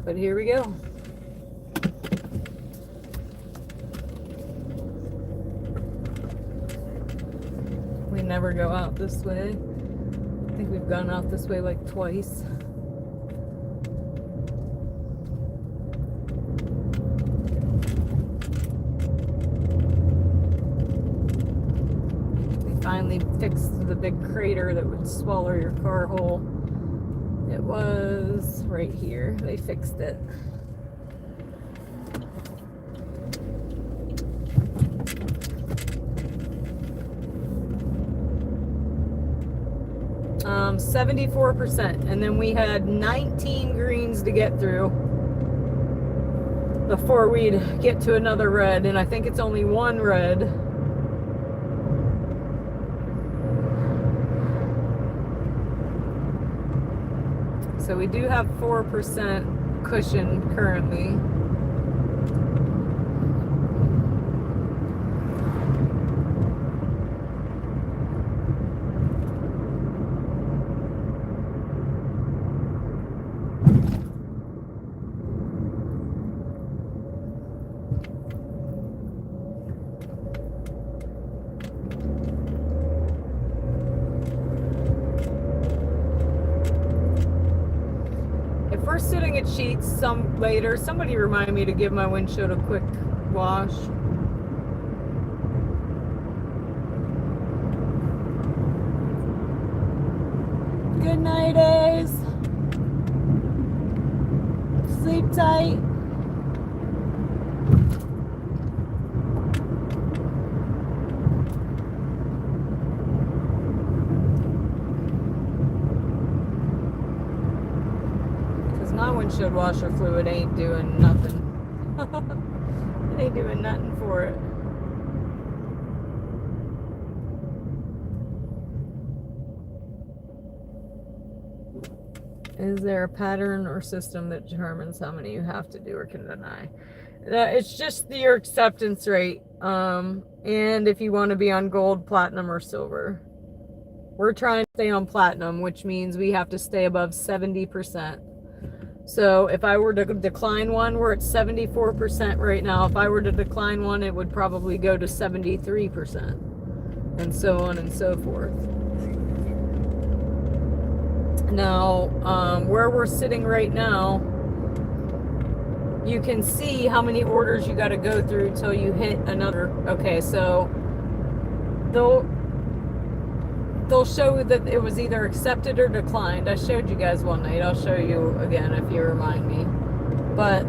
But here we go. We never go out this way. I think we've gone out this way like twice. Finally fixed the big crater that would swallow your car whole. It was right here. They fixed it. Um, 74%, and then we had 19 greens to get through before we'd get to another red, and I think it's only one red. So we do have 4% cushion currently. We're sitting at Sheets later. Somebody remind me to give my windshield a quick wash. Good night, Ace. Sleep tight. My windshield washer fluid ain't doing nothing. It ain't doing nothing for it. Is there a pattern or system that determines how many you have to do or can deny? It's just your acceptance rate. And if you want to be on gold, platinum, or silver. We're trying to stay on platinum, which means we have to stay above 70%. So if I were to decline one, we're at 74% right now. If I were to decline one, it would probably go to 73%, and so on and so forth. Now, where we're sitting right now, you can see how many orders you got to go through until you hit another. Okay, so they'll show that it was either accepted or declined. I showed you guys one night. I'll show you again if you remind me. But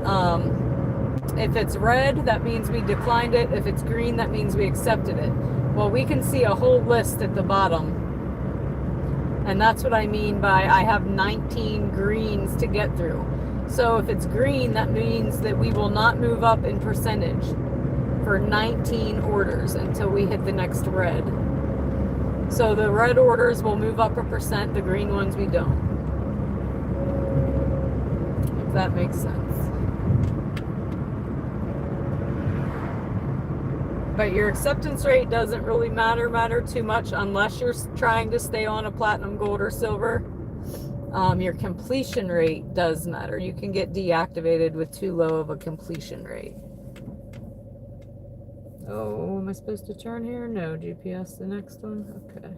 If it's red, that means we declined it. If it's green, that means we accepted it. Well, we can see a whole list at the bottom. And that's what I mean by I have 19 greens to get through. So if it's green, that means that we will not move up in percentage for 19 orders until we hit the next red. So the red orders will move up a percent, the green ones we don't. If that makes sense. But your acceptance rate doesn't really matter too much unless you're trying to stay on a platinum, gold, or silver. Your completion rate does matter. You can get deactivated with too low of a completion rate. Oh, am I supposed to turn here? No, GPS, the next one? Okay.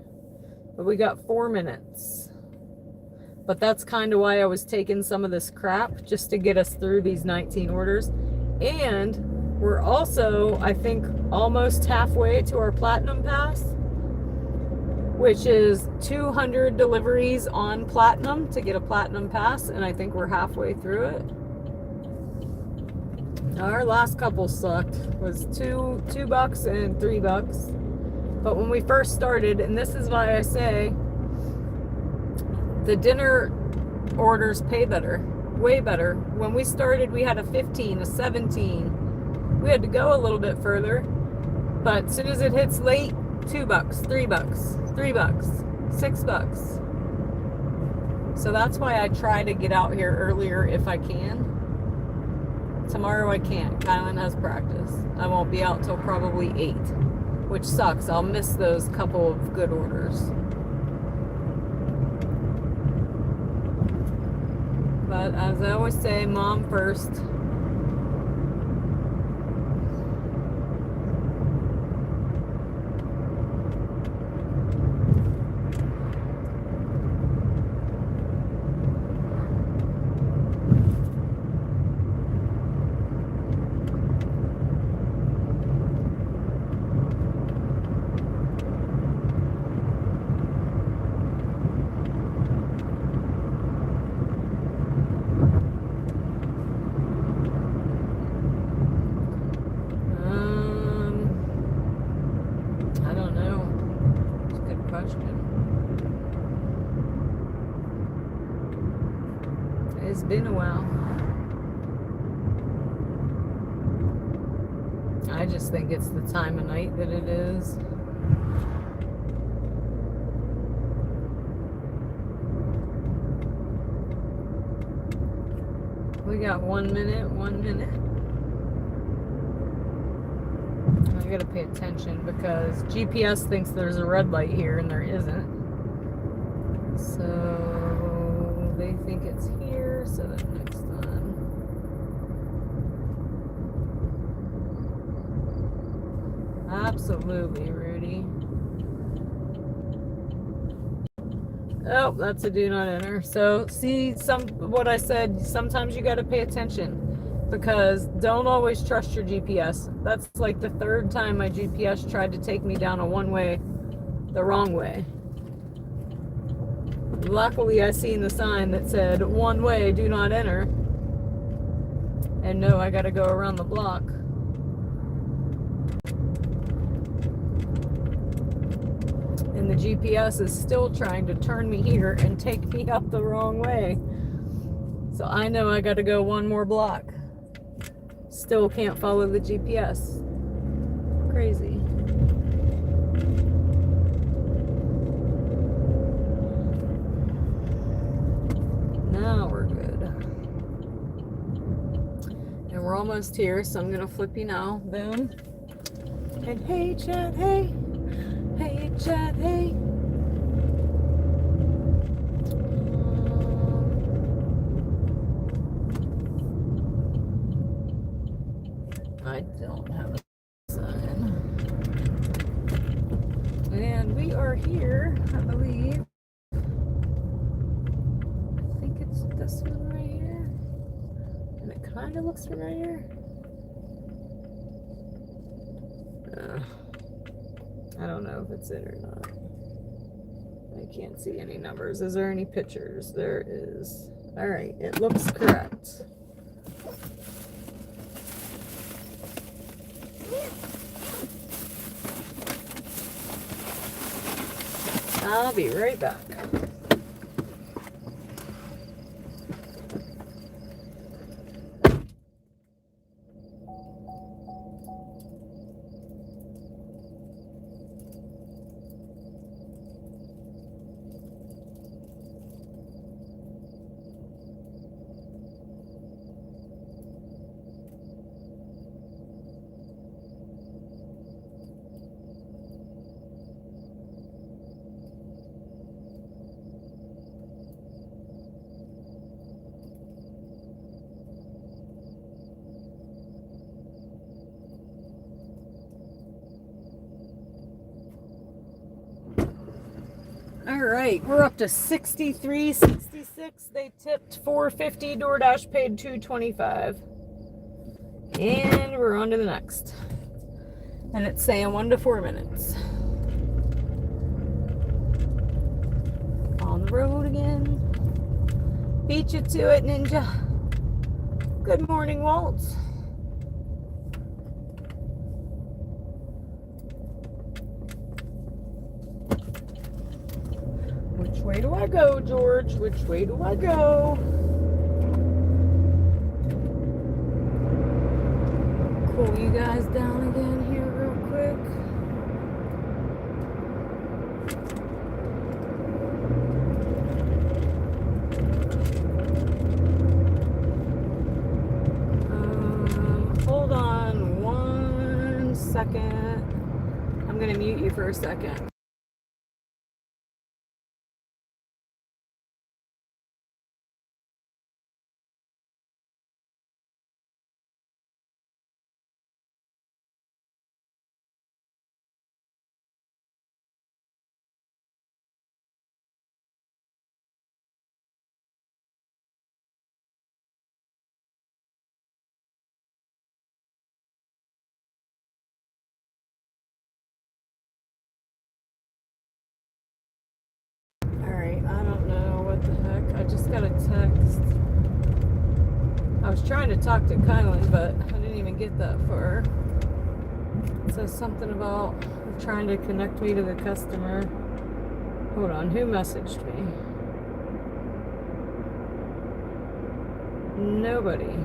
But we got 4 minutes. But that's kind of why I was taking some of this crap, just to get us through these 19 orders. And we're also, I think, almost halfway to our Platinum Pass, which is 200 deliveries on Platinum to get a Platinum Pass, and I think we're halfway through it. Our last couple sucked. It was $2 and $3. But when we first started, and this is why I say the dinner orders pay better, way better. When we started, we had a 15, a 17. We had to go a little bit further, but as soon as it hits late, $2, $3, $3, $6. So that's why I try to get out here earlier if I can. Tomorrow I can't. Kylan has practice. I won't be out till probably 8, which sucks. I'll miss those couple of good orders. But as I always say, mom first. It's been a while. I just think it's the time of night that it is. We got 1 minute, 1 minute. I gotta pay attention because GPS thinks there's a red light here and there isn't. So they think it's here, so that next time. Absolutely, Rudy. Oh, that's a do not enter. So see what I said, sometimes you got to pay attention because don't always trust your GPS. That's like the 3rd time my GPS tried to take me down a one-way the wrong way. Luckily, I seen the sign that said one way, do not enter. And no, I got to go around the block. And the GPS is still trying to turn me here and take me up the wrong way. So I know I got to go one more block. Still can't follow the GPS. Crazy. Now we're good. And we're almost here, so I'm gonna flip you now. Boom. And hey chat, hey. Hey chat, hey. I don't have a sign. And we are here, I believe. This one right here, and it kind of looks familiar. I don't know if it's it or not. I can't see any numbers. Is there any pictures? There is. All right, it looks correct. I'll be right back. All right, we're up to 63, 66. They tipped $4.50. DoorDash paid $2.25. And we're on to the next. And it's saying 1 to 4 minutes. On the road again. Beat you to it, Ninja. Good morning, Waltz. Which way do I go, George? Which way do I go? Cool you guys down again here real quick. Hold on 1 second. I'm gonna mute you for a second. I just got a text. I was trying to talk to Kylan, but I didn't even get that far. It says something about trying to connect me to the customer. Hold on, who messaged me? Nobody.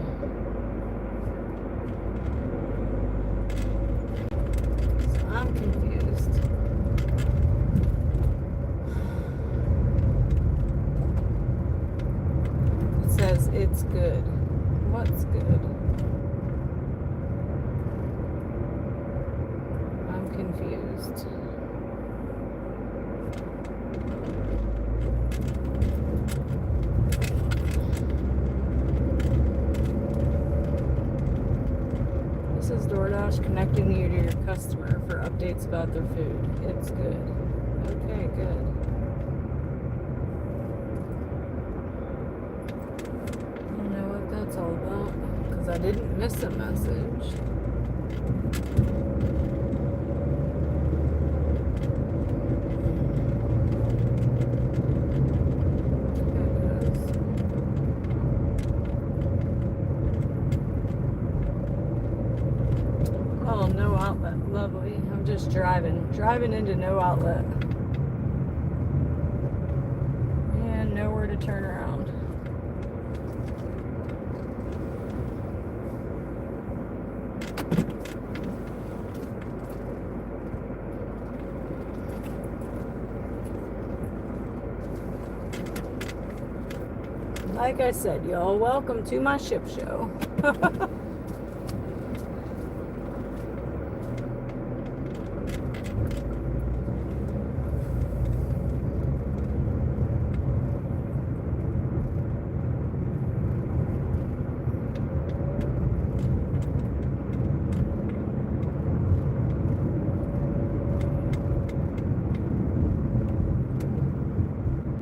So I'm confused. Says it's good. What's good? I'm confused. This is DoorDash connecting you to your customer for updates about their food. It's good. Okay, good. All about, because I didn't miss a message. Oh, no outlet. Lovely. I'm just driving into no outlet. And nowhere to turn around. Like I said, y'all, welcome to my ship show.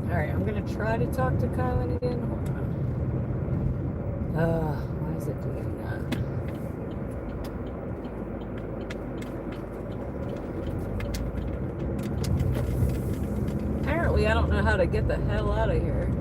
Alright, I'm going to try to talk to Kylan again. Hold on. Why is it doing that? Apparently, I don't know how to get the hell out of here.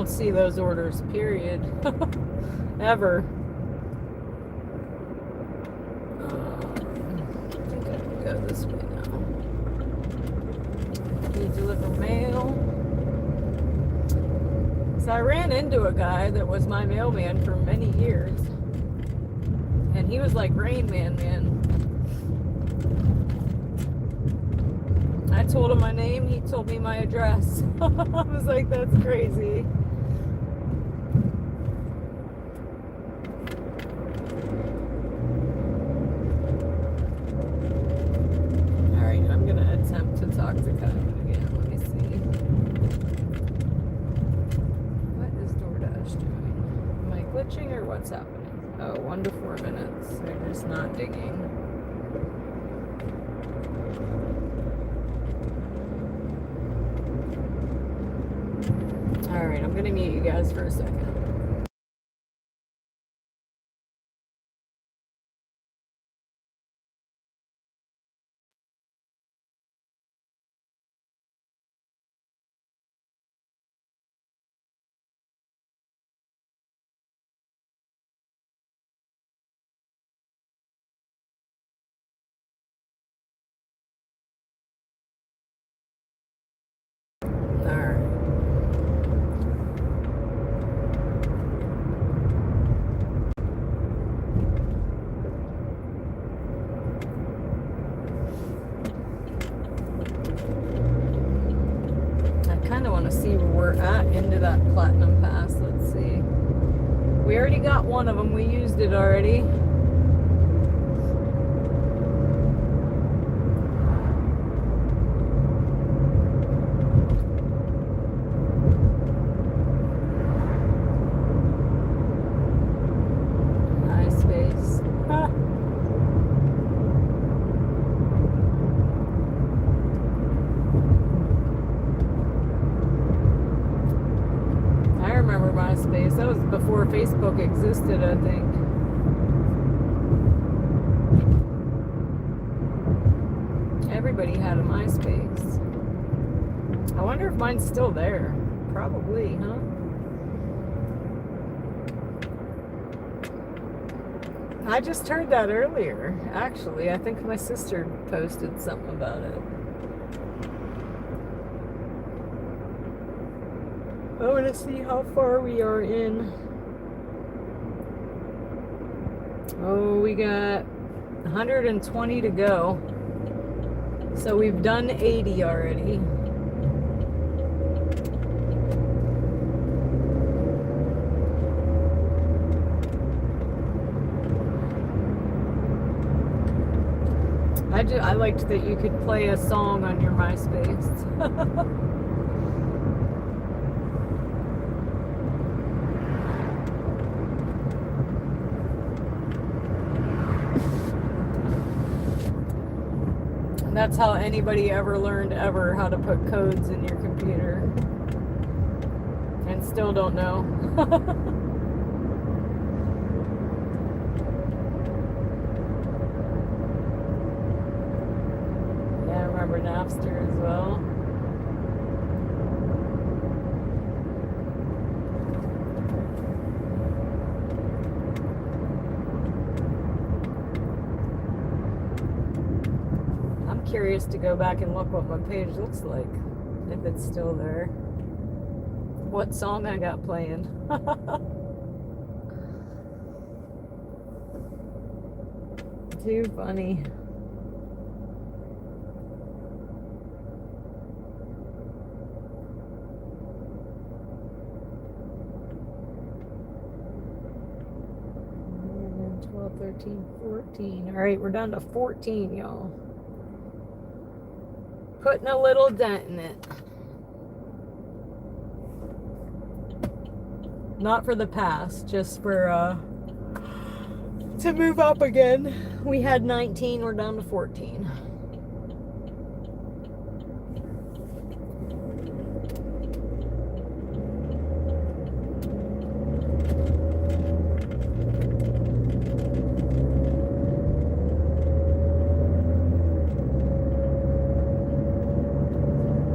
don't see those orders, period. Ever. I think I can go this way now. You deliver mail. So I ran into a guy that was my mailman for many years. And he was like Rain Man, man. I told him my name, he told me my address. I was like, that's crazy. Alright, I'm going to attempt to talk to Kevin again. Let me see. What is DoorDash doing? Am I glitching or what's happening? Oh, 1 to 4 minutes. They're just not digging. Alright, I'm gonna mute you guys for a second. Alright. I kind of want to see where we're at into that Platinum Pass. Let's see. We already got one of them. We used it already. MySpace. Ah. I remember MySpace. That was before Facebook existed, I think. Everybody had a MySpace. I wonder if mine's still there. Probably, huh? I just heard that earlier, actually. I think my sister posted something about it. I want to see how far we are in. Oh, we got 120 to go. So we've done 80 already. I liked that you could play a song on your MySpace. That's how anybody ever learned how to put codes in your computer. And still don't know. Yeah, I remember Napster as well. Curious to go back and look what my page looks like, if it's still there. What song I got playing. Too funny. And then 12, 13, 14. All right, we're down to 14, y'all. Putting a little dent in it. Not for the past, just for to move up again. We had 19, we're down to 14.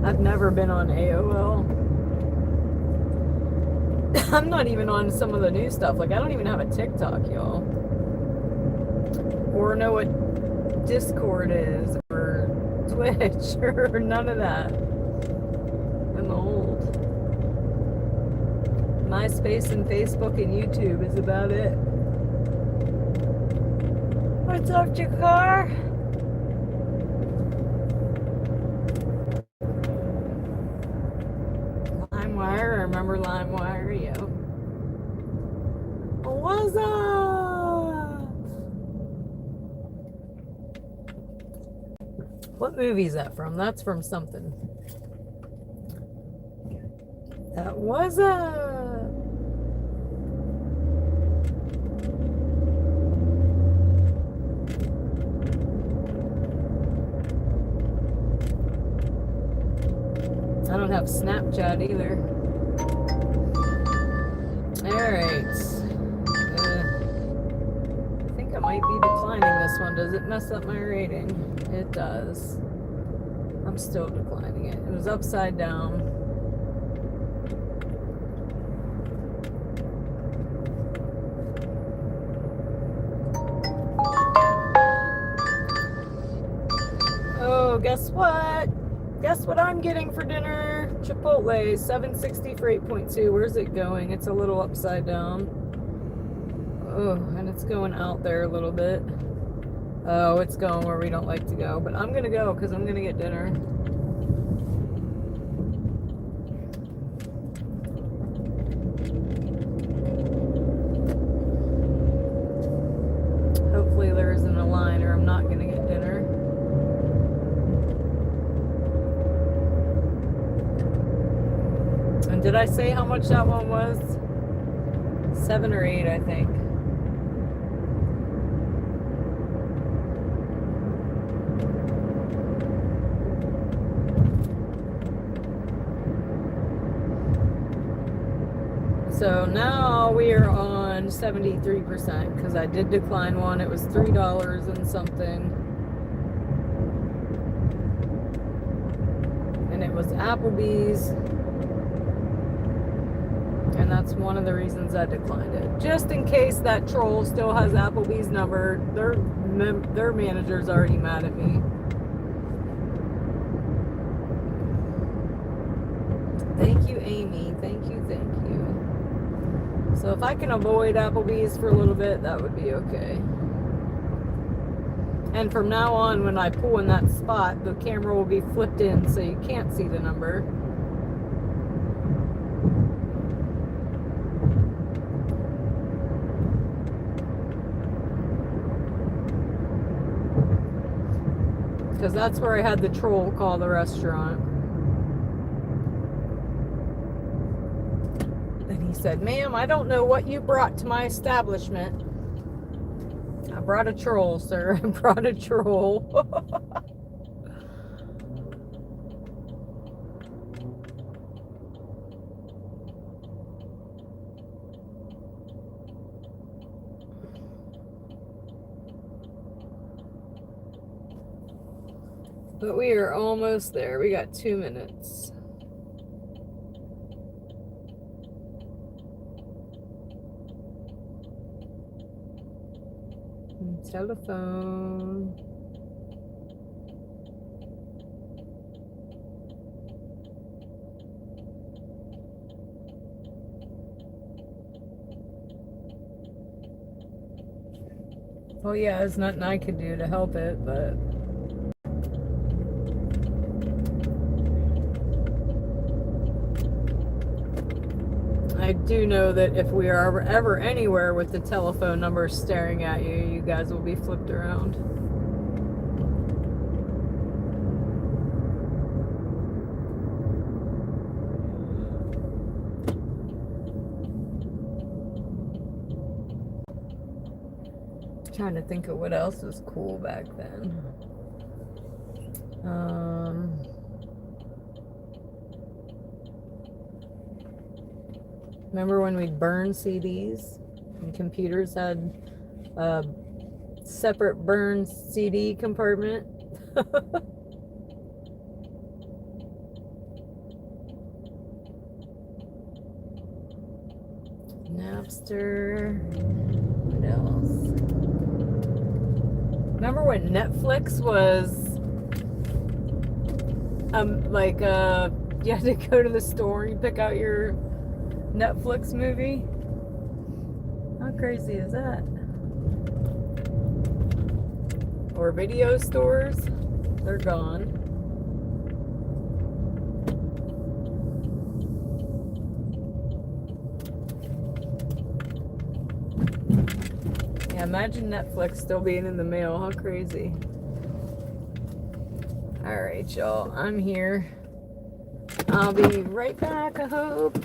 I've never been on AOL. I'm not even on some of the new stuff. Like, I don't even have a TikTok, y'all. Or know what Discord is, or Twitch, or none of that. I'm old. MySpace and Facebook and YouTube is about it. What's up, Jakar? LimeWire, I remember LimeWire, yo. What's up? What movie is that from? That's from something. That was a... I don't have Snapchat either. Alright. I think I might be declining this one. Does it mess up my rating? It does. I'm still declining it. It was upside down. Oh, guess what? Guess what I'm getting for dinner? Chipotle, $7.60 for 8.2. Where's it going? It's a little upside down. Oh, and it's going out there a little bit. Oh, it's going where we don't like to go. But I'm going to go because I'm going to get dinner. Hopefully there isn't a line or I'm not going to get dinner. And did I say how much that one was? 7 or 8, I think. So now we are on 73% because I did decline one. It was $3 and something. And it was Applebee's. And that's one of the reasons I declined it. Just in case that troll still has Applebee's number. Their manager's already mad at me. Thank you, Amy. Thank you, thank you. So if I can avoid Applebee's for a little bit, that would be okay. And from now on, when I pull in that spot, the camera will be flipped in so you can't see the number. Because that's where I had the troll call the restaurant. And he said, "Ma'am, I don't know what you brought to my establishment." I brought a troll, sir. I brought a troll. But we are almost there. We got 2 minutes. Telephone. Oh yeah, there's nothing I could do to help it, but I do know that if we are ever anywhere with the telephone number staring at you, you guys will be flipped around. Trying to think of what else was cool back then. Remember when we'd burn CDs and computers had a separate burn CD compartment? Napster. What else? Remember when Netflix was like you had to go to the store and pick out your Netflix movie? How crazy is that? Or video stores? They're gone. Yeah, imagine Netflix still being in the mail. How crazy. Alright, y'all. I'm here. I'll be right back, I hope.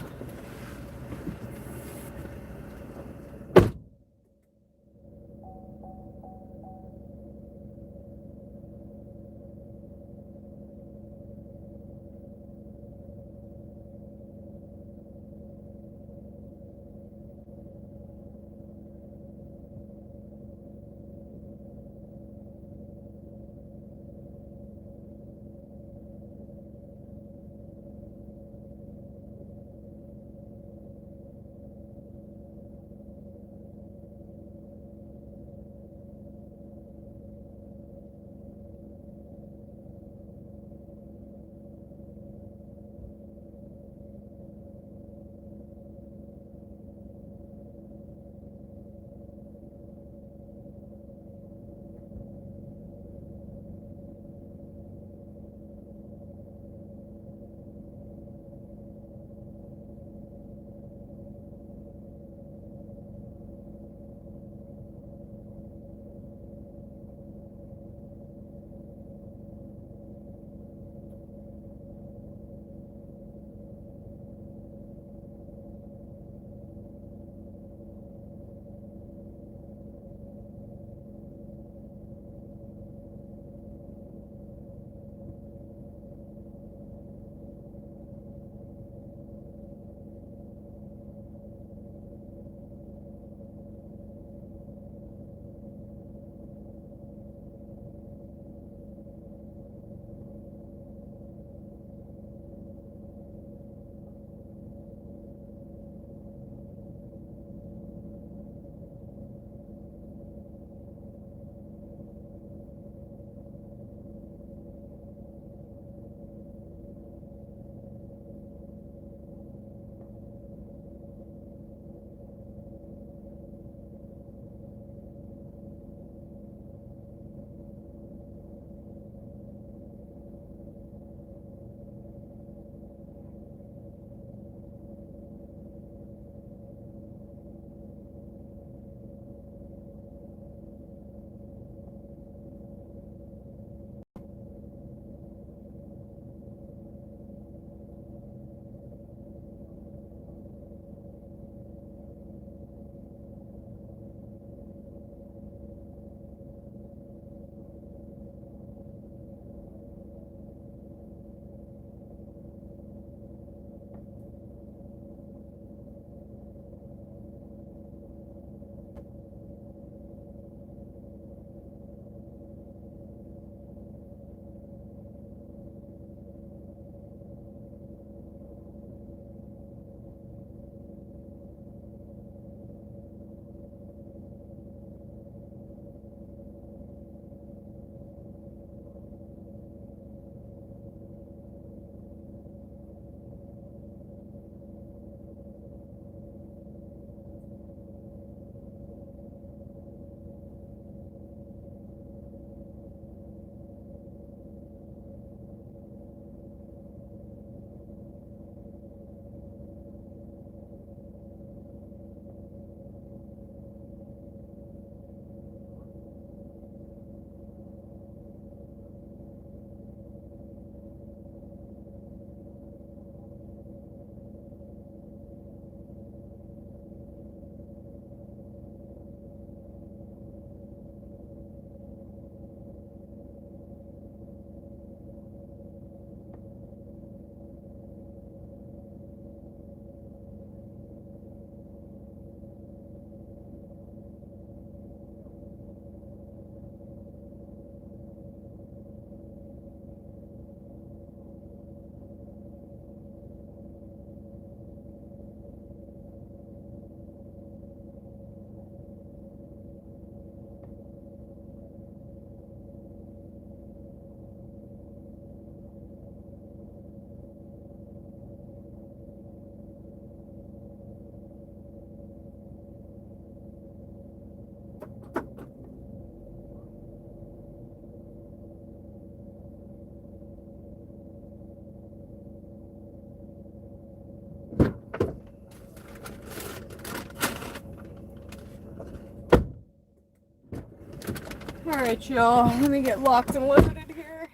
Alright, y'all. Let me get locked and loaded here.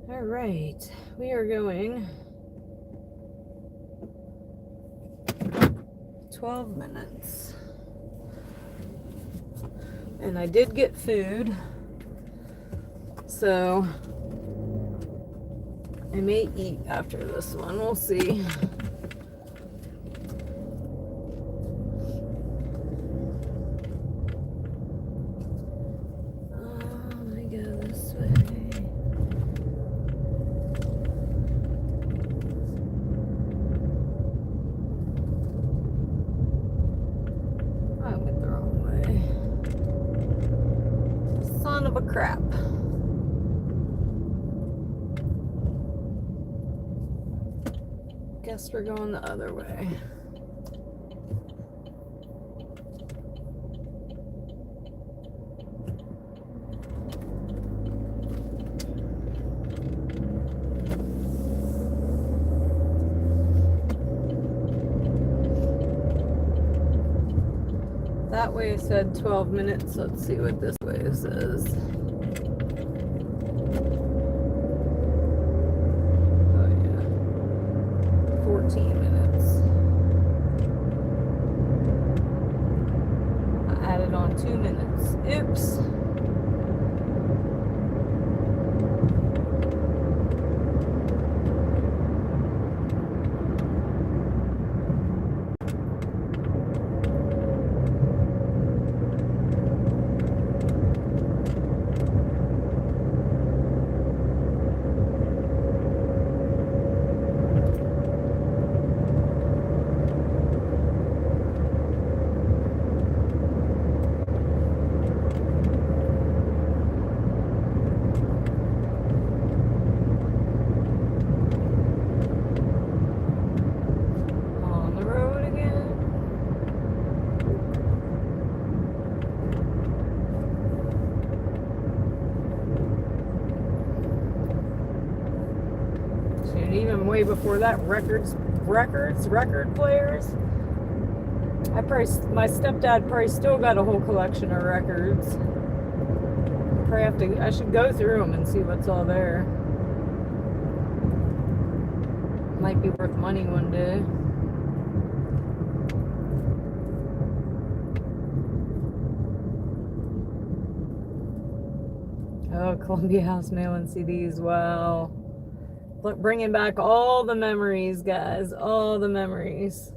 Alright, we are going 12 minutes. And I did get food, so I may eat after this one. We'll see. Let me go this way. I went the wrong way. Son of a crap. Guess we're going the other way. That way said 12 minutes. Let's see what this way says. Oh yeah. 14 minutes. I added on 2 minutes. Oops. Even way before that, record players. My stepdad probably still got a whole collection of records. I should go through them and see what's all there. Might be worth money one day. Oh, Columbia House mailing CDs. Wow. Look, bringing back all the memories, guys. All the memories.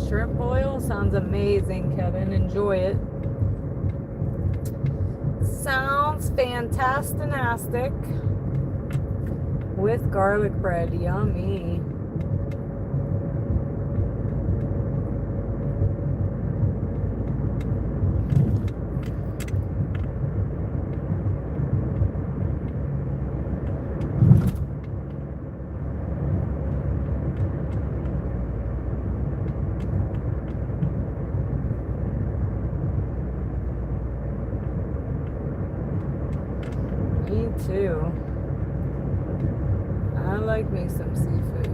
Shrimp boil sounds amazing, Kevin. Enjoy it. Sounds fantastic. With garlic bread. Yummy. Me too. I like me some seafood.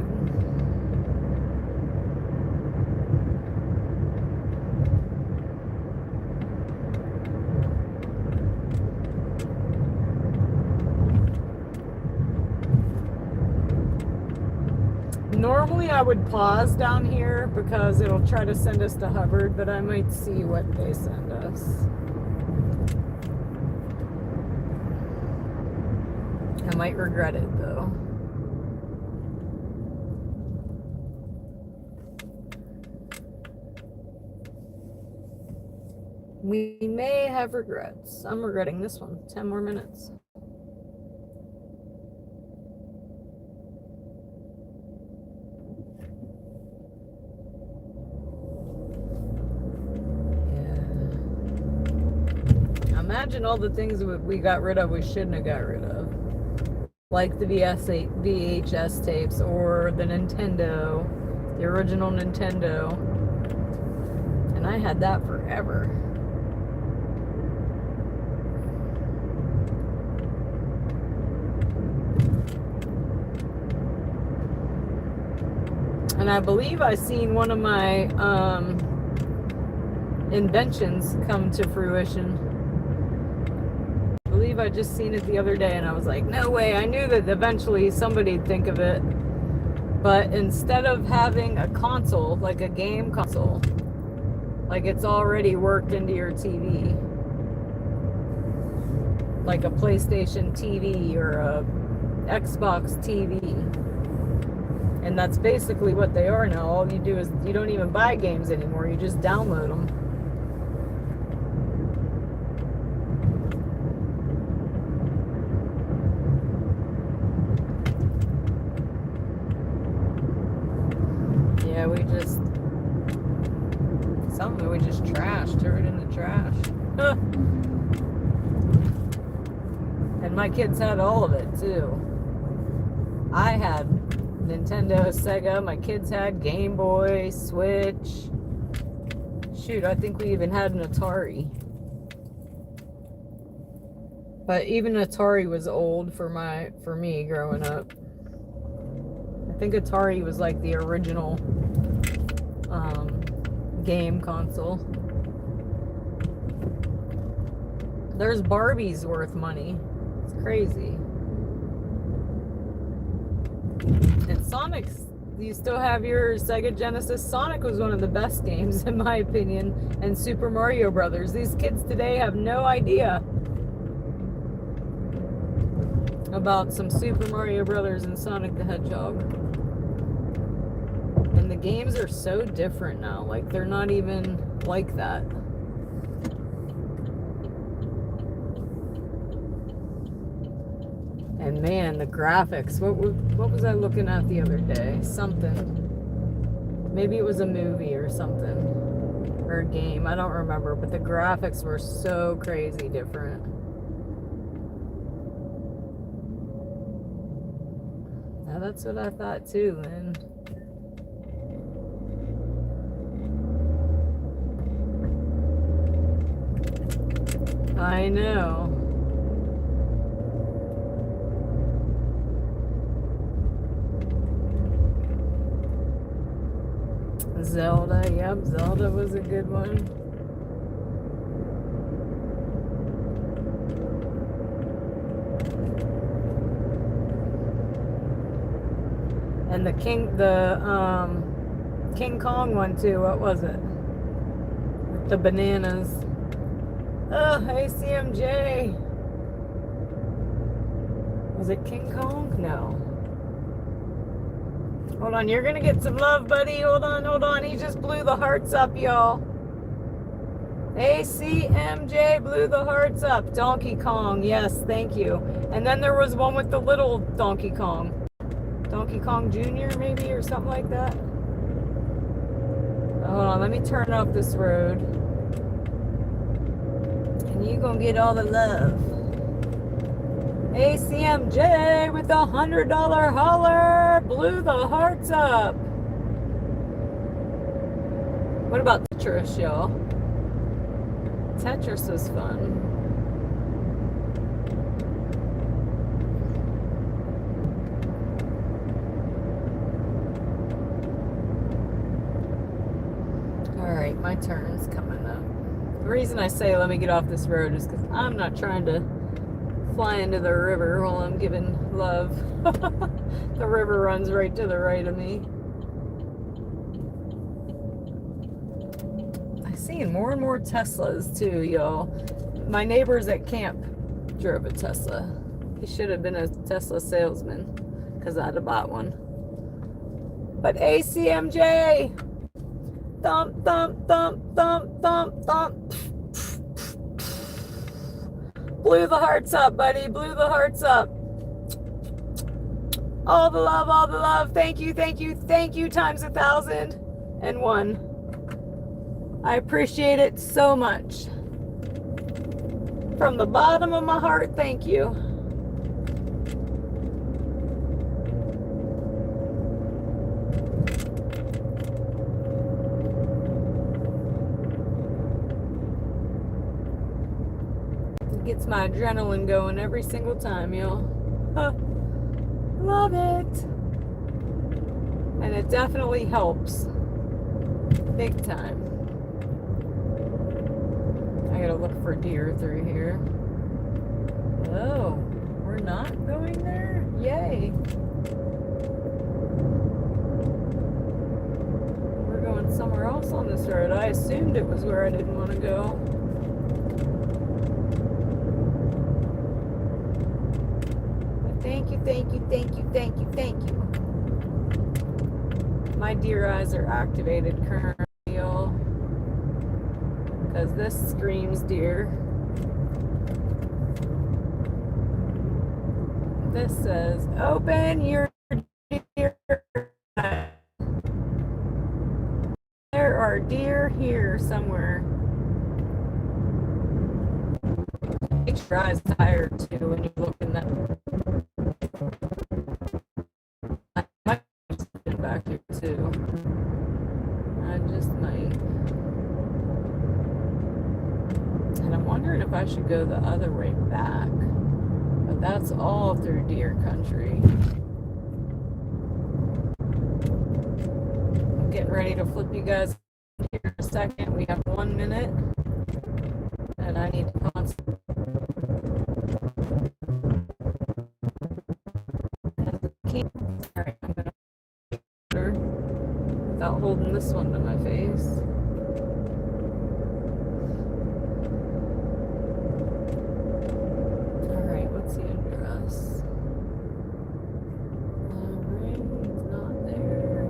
Normally I would pause down here because it'll try to send us to Hubbard, but I might see what they send us. I might regret it though. We may have regrets. I'm regretting this one. 10 more minutes. Yeah. imagine all the things we got rid of we shouldn't have got rid of. Like the VHS tapes or the Nintendo, the original Nintendo. And I had that forever. And I believe I seen one of my inventions come to fruition. I believe I just seen it the other day and I was like, no way. I knew that eventually somebody'd think of it. But instead of having a console, like a game console, like it's already worked into your TV, like a PlayStation TV or a Xbox TV. And that's basically what they are now. All you do is you don't even buy games anymore. You just download them. Yeah, something we just trashed, threw it in the trash. And my kids had all of it too. I had Nintendo, Sega, my kids had Game Boy, Switch. Shoot, I think we even had an Atari. But even Atari was old for me growing up. I think Atari was like the original game console. There's Barbies worth money. It's crazy. And Sonic's, you still have your Sega Genesis. Sonic was one of the best games in my opinion. And Super Mario Brothers. These kids today have no idea about some Super Mario Brothers and Sonic the Hedgehog. And the games are so different now. Like, they're not even like that. And man, the graphics. What was I looking at the other day? Something. Maybe it was a movie or something. Or a game. I don't remember. But the graphics were so crazy different. Now that's what I thought too, man. I know. Zelda, yep, Zelda was a good one. And the King Kong one too, what was it? With the bananas. Oh, ACMJ. Was it King Kong? No. Hold on, you're gonna get some love, buddy. Hold on. He just blew the hearts up, y'all. ACMJ blew the hearts up. Donkey Kong, yes, thank you. And then there was one with the little Donkey Kong. Donkey Kong Jr. maybe, or something like that. Hold on, let me turn off this road. And you gonna get all the love. ACMJ with a $100 holler blew the hearts up. What about Tetris, y'all? Tetris was fun. Alright, my turn's coming up. The reason I say let me get off this road is because I'm not trying to fly into the river while I'm giving love. The river runs right to the right of me. I'm seeing more and more Teslas too, y'all. My neighbors at camp drove a Tesla. He should have been a Tesla salesman because I'd have bought one. But ACMJ! Thump, thump, thump, thump, thump, thump. Blew the hearts up, buddy. Blew the hearts up. All the love, all the love. Thank you, thank you, thank you times 1,001. I appreciate it so much. From the bottom of my heart, thank you. It gets my adrenaline going every single time, y'all. Love it. And it definitely helps. Big time. I gotta look for deer through here. Oh, we're not going there? Yay. We're going somewhere else on this road. I assumed it was where I didn't want to go. But thank you, thank you, thank you, thank you, thank you. My deer eyes are activated currently, y'all. Because this screams deer. This says, open your deer. There are deer here somewhere. Makes your eyes tired too when you look in that. I might get back here too. I just might. And I'm wondering if I should go the other way back. But that's all through deer country. I'm getting ready to flip you guys here in a second. We have 1 minute. And I need to concentrate. Alright, I'm gonna without holding this one to my face. Alright, what's the address? Alright, it's not there.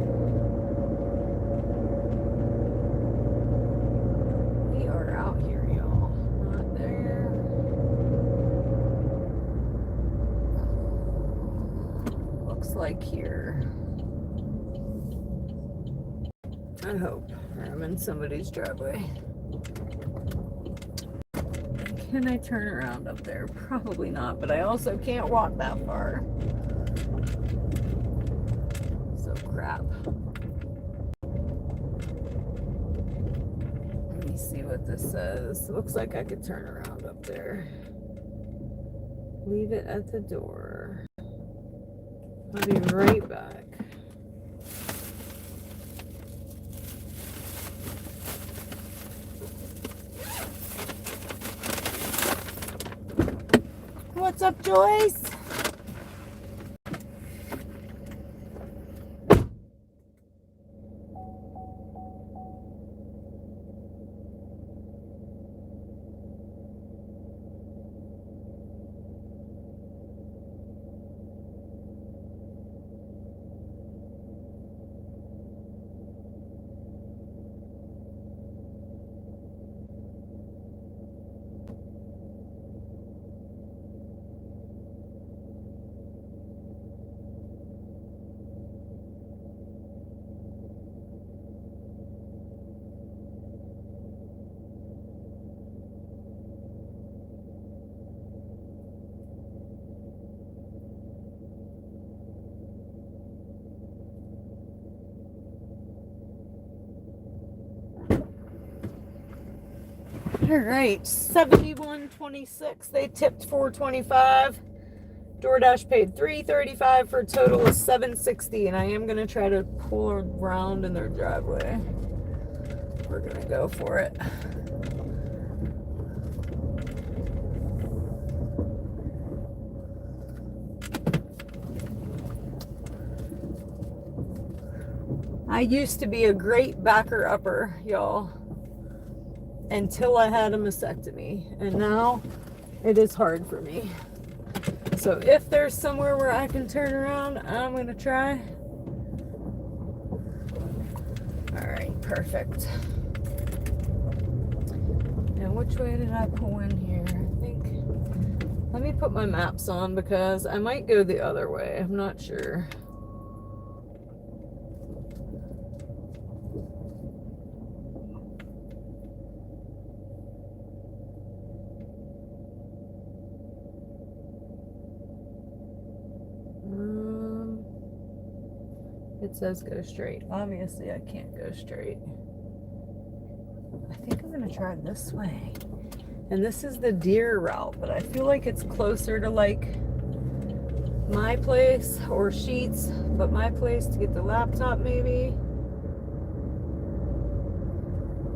We are out here, y'all. Not there. Looks like here. I hope. I'm in somebody's driveway. Can I turn around up there? Probably not, but I also can't walk that far. So crap. Let me see what this says. Looks like I could turn around up there. Leave it at the door. I'll be right back. What's up, Joyce? All right, 71.26. They tipped $4.25. DoorDash paid $3.35 for a total of $7.60, and I am gonna try to pull around in their driveway. We're gonna go for it. I used to be a great backer upper, y'all, until I had a mastectomy, and now it is hard for me. So if there's somewhere where I can turn around, I'm gonna try. All right, perfect. Now which way did I pull in here? I think, let me put my maps on because I might go the other way. I'm not sure. It says go straight. Obviously, I can't go straight. I think I'm gonna try this way. And this is the deer route, but I feel like it's closer to like my place or Sheets, but my place to get the laptop maybe.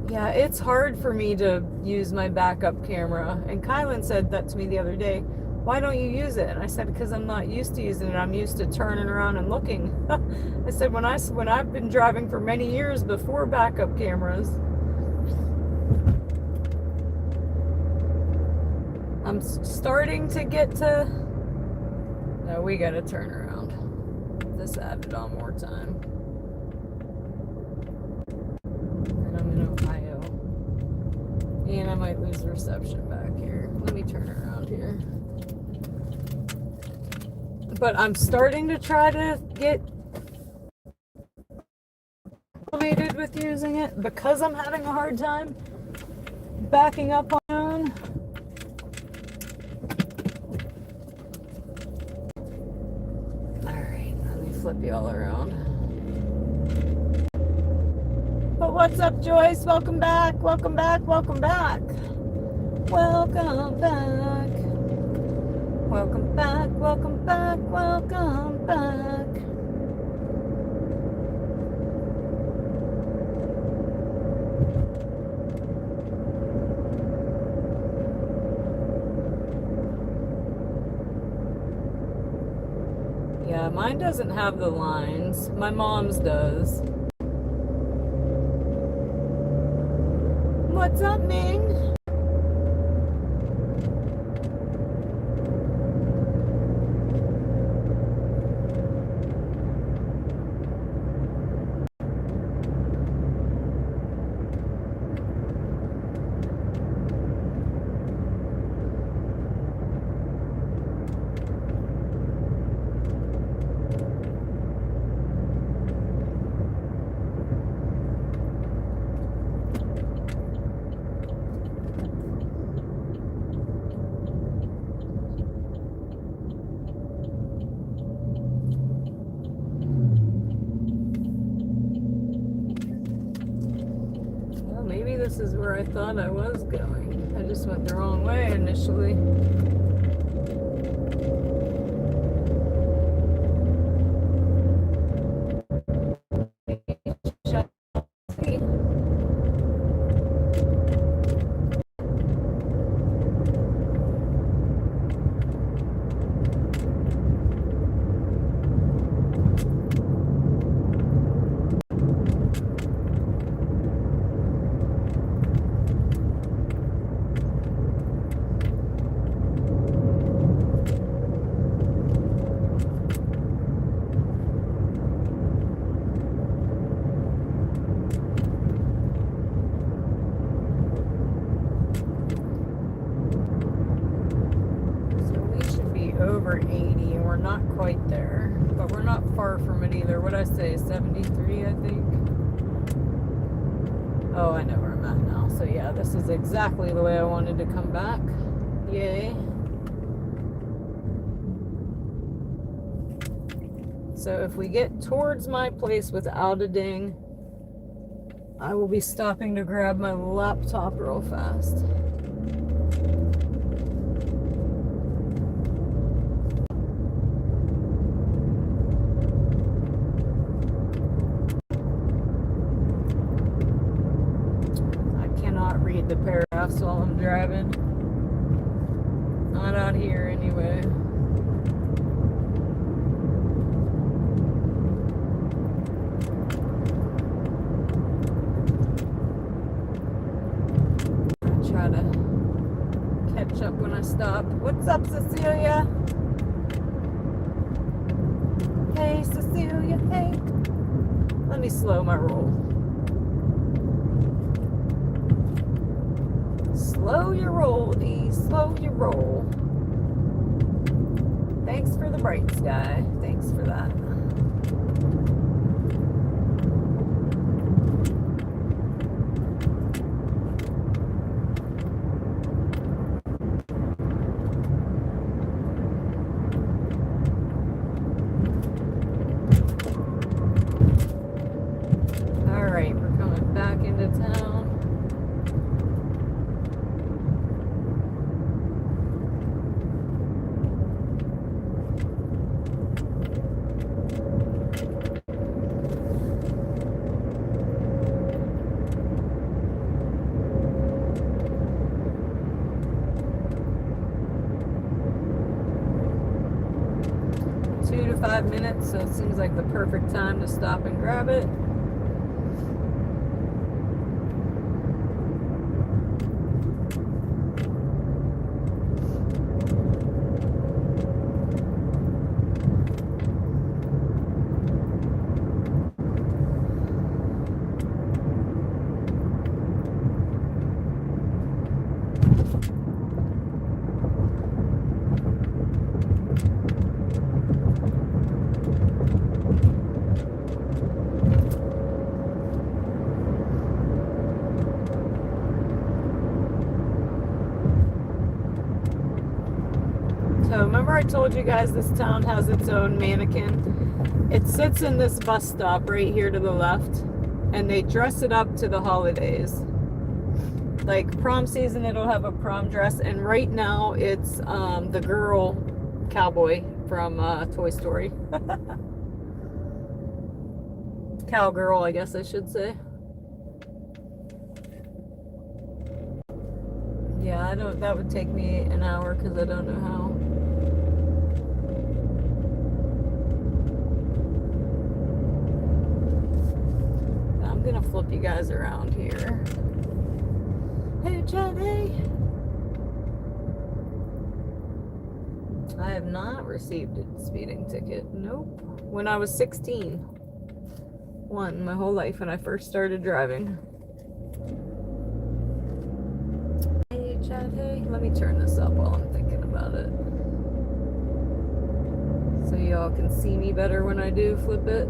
Yeah, it's hard for me to use my backup camera. And Kylan said that to me the other day. Why don't you use it? And I said, because I'm not used to using it. I'm used to turning around and looking. I said, when I've been driving for many years before backup cameras, I'm starting to get to... No, we gotta turn around. This added on more time. And I'm in Ohio. And I might lose reception back here. Let me turn around here. But I'm starting to try to get acclimated with using it because I'm having a hard time backing up on my own. Alright, let me flip you all around. But what's up, Joyce? Welcome back, welcome back, welcome back. Welcome back. Welcome back, welcome back, welcome back. Yeah, mine doesn't have the lines. My mom's does. What's up, Ming? This is where I thought I was going. I just went the wrong way initially. Over 80 and we're not quite there, but we're not far from it either. What'd I say, 73 I think? Oh, I know where I'm at now. So yeah, this is exactly the way I wanted to come back. Yay. So if we get towards my place without a ding, I will be stopping to grab my laptop real fast. The paragraphs while I'm driving. Not out here anyway. I try to catch up when I stop. What's up, Cecilia? Hey, Cecilia, hey. Let me slow my roll. Slow your roll, D. Slow your roll. Thanks for the bright sky. Thanks for that. town. Two to 5 minutes, so it seems like the perfect time to stop and grab it. So remember I told you guys this town has its own mannequin? It sits in this bus stop right here to the left, and they dress it up to the holidays. Like prom season, it'll have a prom dress, and right now it's the girl cowboy from Toy Story. Cowgirl, I guess I should say. Yeah, I don't. That would take me an hour because I don't know how. I'm gonna flip you guys around here. Hey, Jenny. I have not received a speeding ticket. Nope. When I was 16. One my whole life when I first started driving. Hey, Chad. Hey, let me turn this up while I'm thinking about it, so y'all can see me better when I do flip it.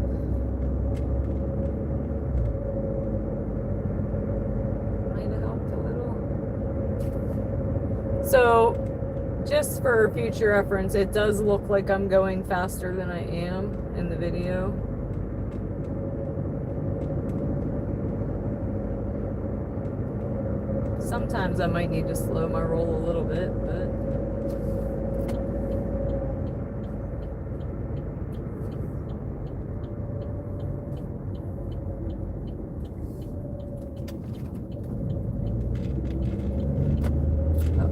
Might have helped a little. So, just for future reference, it does look like I'm going faster than I am in the video. Sometimes I might need to slow my roll a little bit, but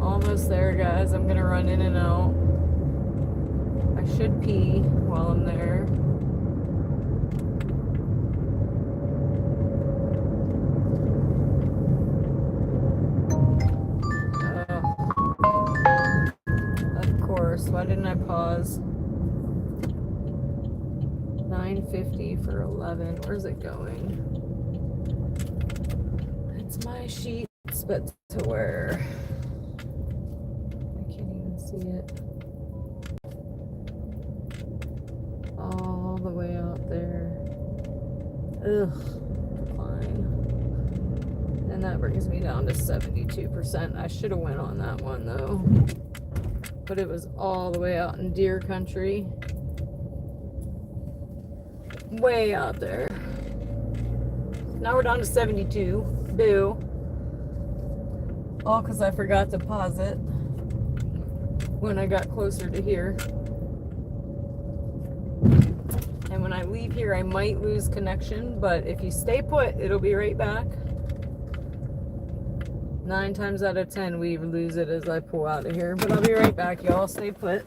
almost there, guys. I'm gonna run in and out. I should pee while I'm there. Of course. Why didn't I pause? 9:50 for 11. Where's it going? It's my sheets, but to where? I can't even see it. All the way out there. Ugh. Fine. And that brings me down to 72%. I should have went on that one though. But it was all the way out in deer country. Way out there. Now we're down to 72. Boo. All because I forgot to pause it when I got closer to here. And when I leave here, I might lose connection, but if you stay put, it'll be right back. 9 times out of 10, we lose it as I pull out of here, but I'll be right back, y'all. Stay put.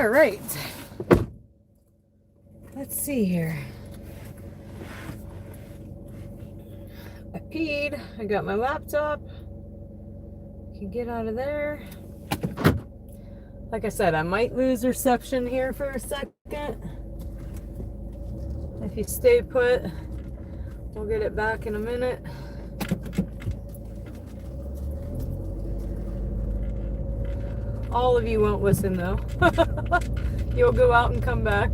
All right. Let's see here. I peed. I got my laptop. Can get out of there. Like I said, I might lose reception here for a second. If you stay put, we'll get it back in a minute. All of you won't listen though. You'll go out and come back.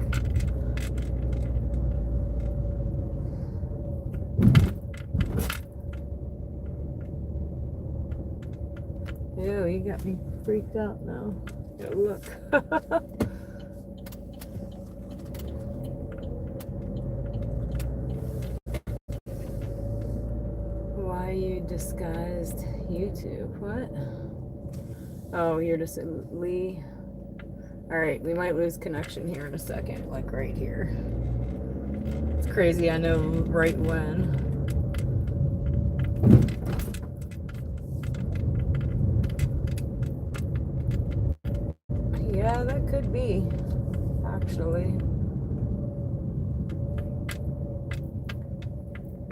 Ew, you got me freaked out now. Go look. Why you disguised YouTube? What? Oh, you're just in Lee. Alright, we might lose connection here in a second, like right here. It's crazy, I know right when. Yeah, that could be, actually.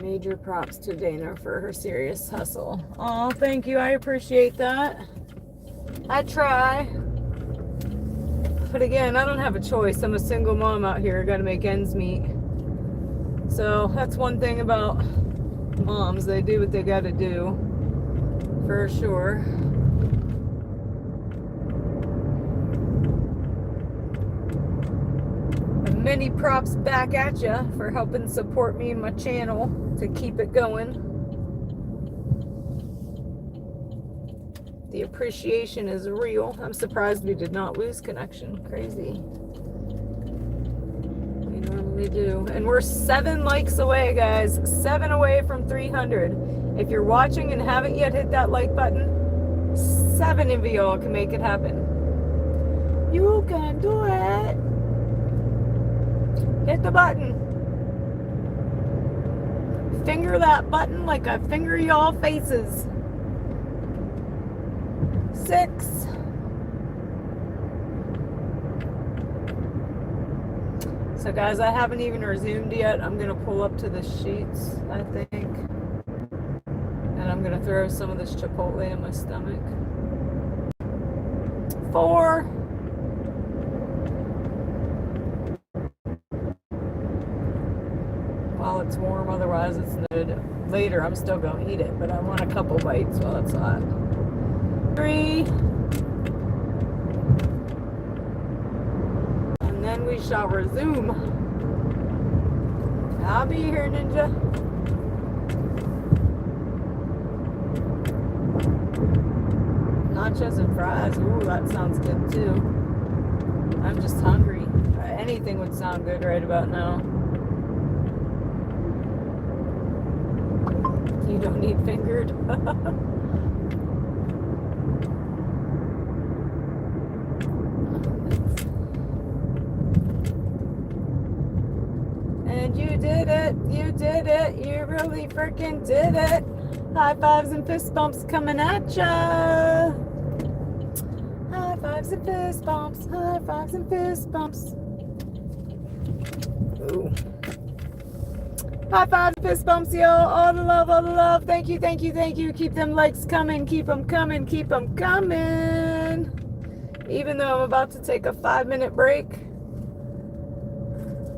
Major props to Dana for her serious hustle. Oh, thank you. I appreciate that. I try. But again, I don't have a choice. I'm a single mom out here. I got to make ends meet. So that's one thing about moms. They do what they got to do. For sure. Many props back at you for helping support me and my channel to keep it going. The appreciation is real. I'm surprised we did not lose connection. Crazy. We normally do. And we're 7 likes away, guys. 7 away from 300. If you're watching and haven't yet hit that like button, 7 of y'all can make it happen. You can do it. Hit the button. Finger that button like I finger y'all faces. 6. So guys, I haven't even resumed yet. I'm gonna pull up to the sheets, I think. And I'm gonna throw some of this Chipotle in my stomach. 4. While it's warm, otherwise it's good. Later, I'm still going to eat it, but I want a couple bites while it's hot. 3. And then we shall resume. I'll be here, Ninja. Nachos and fries. Ooh, that sounds good too. I'm just hungry. Anything would sound good right about now. You don't need fingered. And you did it. You did it. You really freaking did it. High fives and fist bumps coming at ya. High fives and fist bumps. High fives and fist bumps. Ooh. High five, fist bumps, yo. All the love, all the love. Thank you, thank you, thank you. Keep them likes coming. Keep them coming. Keep them coming. Even though I'm about to take a 5-minute break.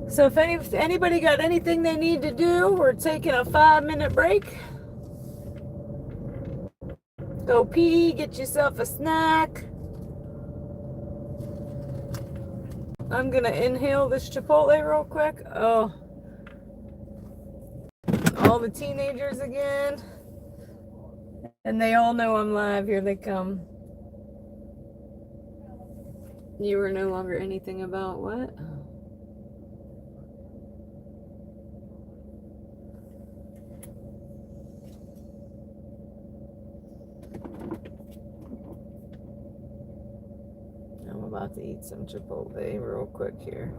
So if anybody got anything they need to do, we're taking a 5-minute break. Go pee, get yourself a snack. I'm going to inhale this Chipotle real quick. Oh. All the teenagers again. And they all know I'm live. Here they come. You were no longer anything about what? I'm about to eat some Chipotle real quick here.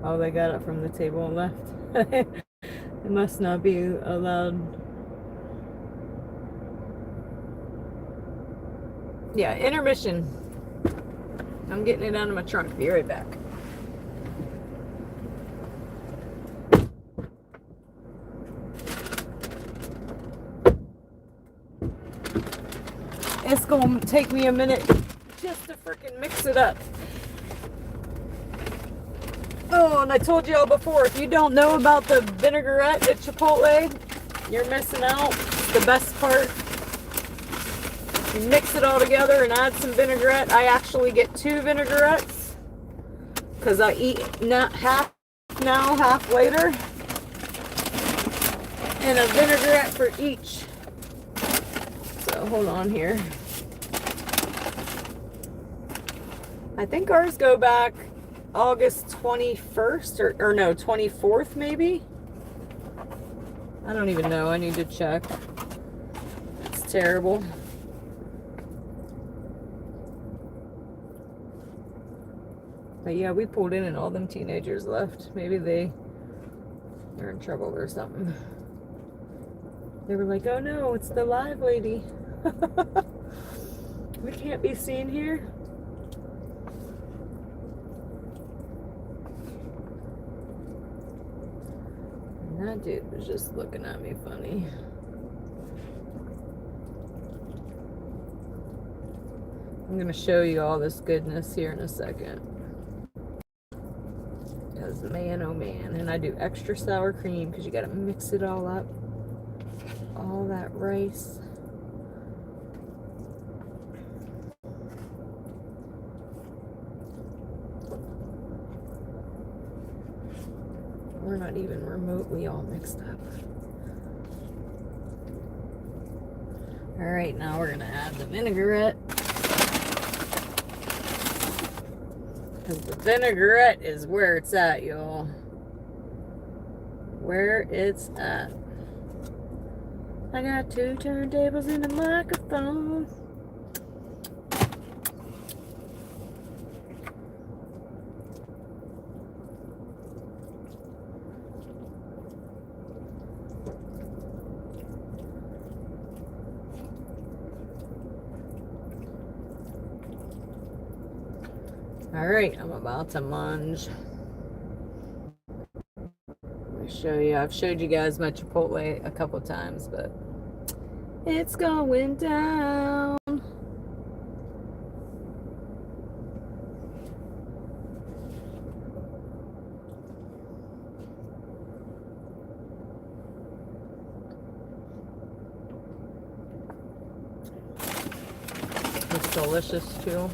Oh, they got it from the table and left. It must not be allowed. Yeah, intermission. I'm getting it out of my trunk. Be right back. It's going to take me a minute just to freaking mix it up. Oh, and I told y'all before, if you don't know about the vinaigrette at Chipotle, you're missing out. It's the best part. You mix it all together and add some vinaigrette. I actually get 2 vinaigrettes because I eat not half now, half later. And a vinaigrette for each. So hold on here. I think ours go back August 21st or no, 24th maybe. I don't even know. I need to check. It's terrible. But yeah, we pulled in and all them teenagers left. Maybe they're in trouble or something. They were like, oh no, it's the live lady. We can't be seen here. And that dude was just looking at me funny. I'm going to show you all this goodness here in a second. Because man, oh man. And I do extra sour cream because you got to mix it all up. All that rice. We're not even remotely all mixed up. Alright, now we're going to add the vinaigrette. Because the vinaigrette is where it's at, y'all. Where it's at. I got 2 turntables and a microphone. Alright, I'm about to munge. Let me show you. I've showed you guys my Chipotle a couple times, but it's going down. It's delicious too.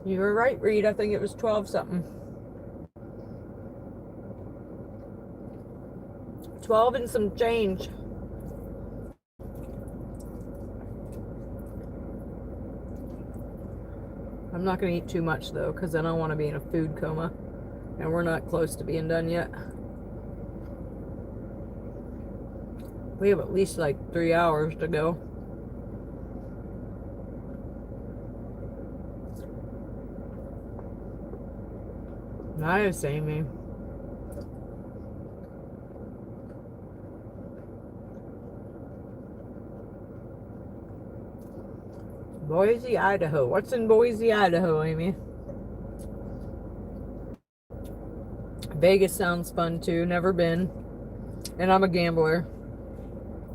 You were right, Reed. I think it was 12 something. 12 and some change. I'm not going to eat too much though, because I don't want to be in a food coma. And we're not close to being done yet. We have at least like 3 hours to go. Nice, Amy. Boise, Idaho. What's in Boise, Idaho, Amy? Vegas sounds fun too. Never been. And I'm a gambler.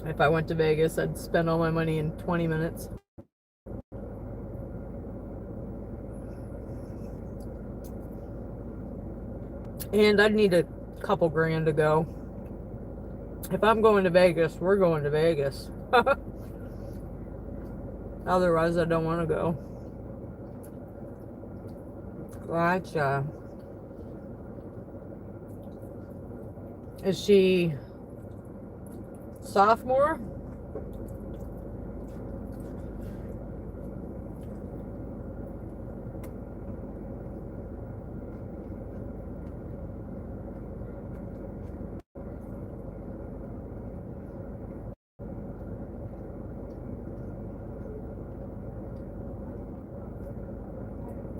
If I went to Vegas, I'd spend all my money in 20 minutes. And I'd need a couple grand to go. If I'm going to Vegas, we're going to Vegas. Otherwise, I don't want to go. Gotcha. Is she sophomore?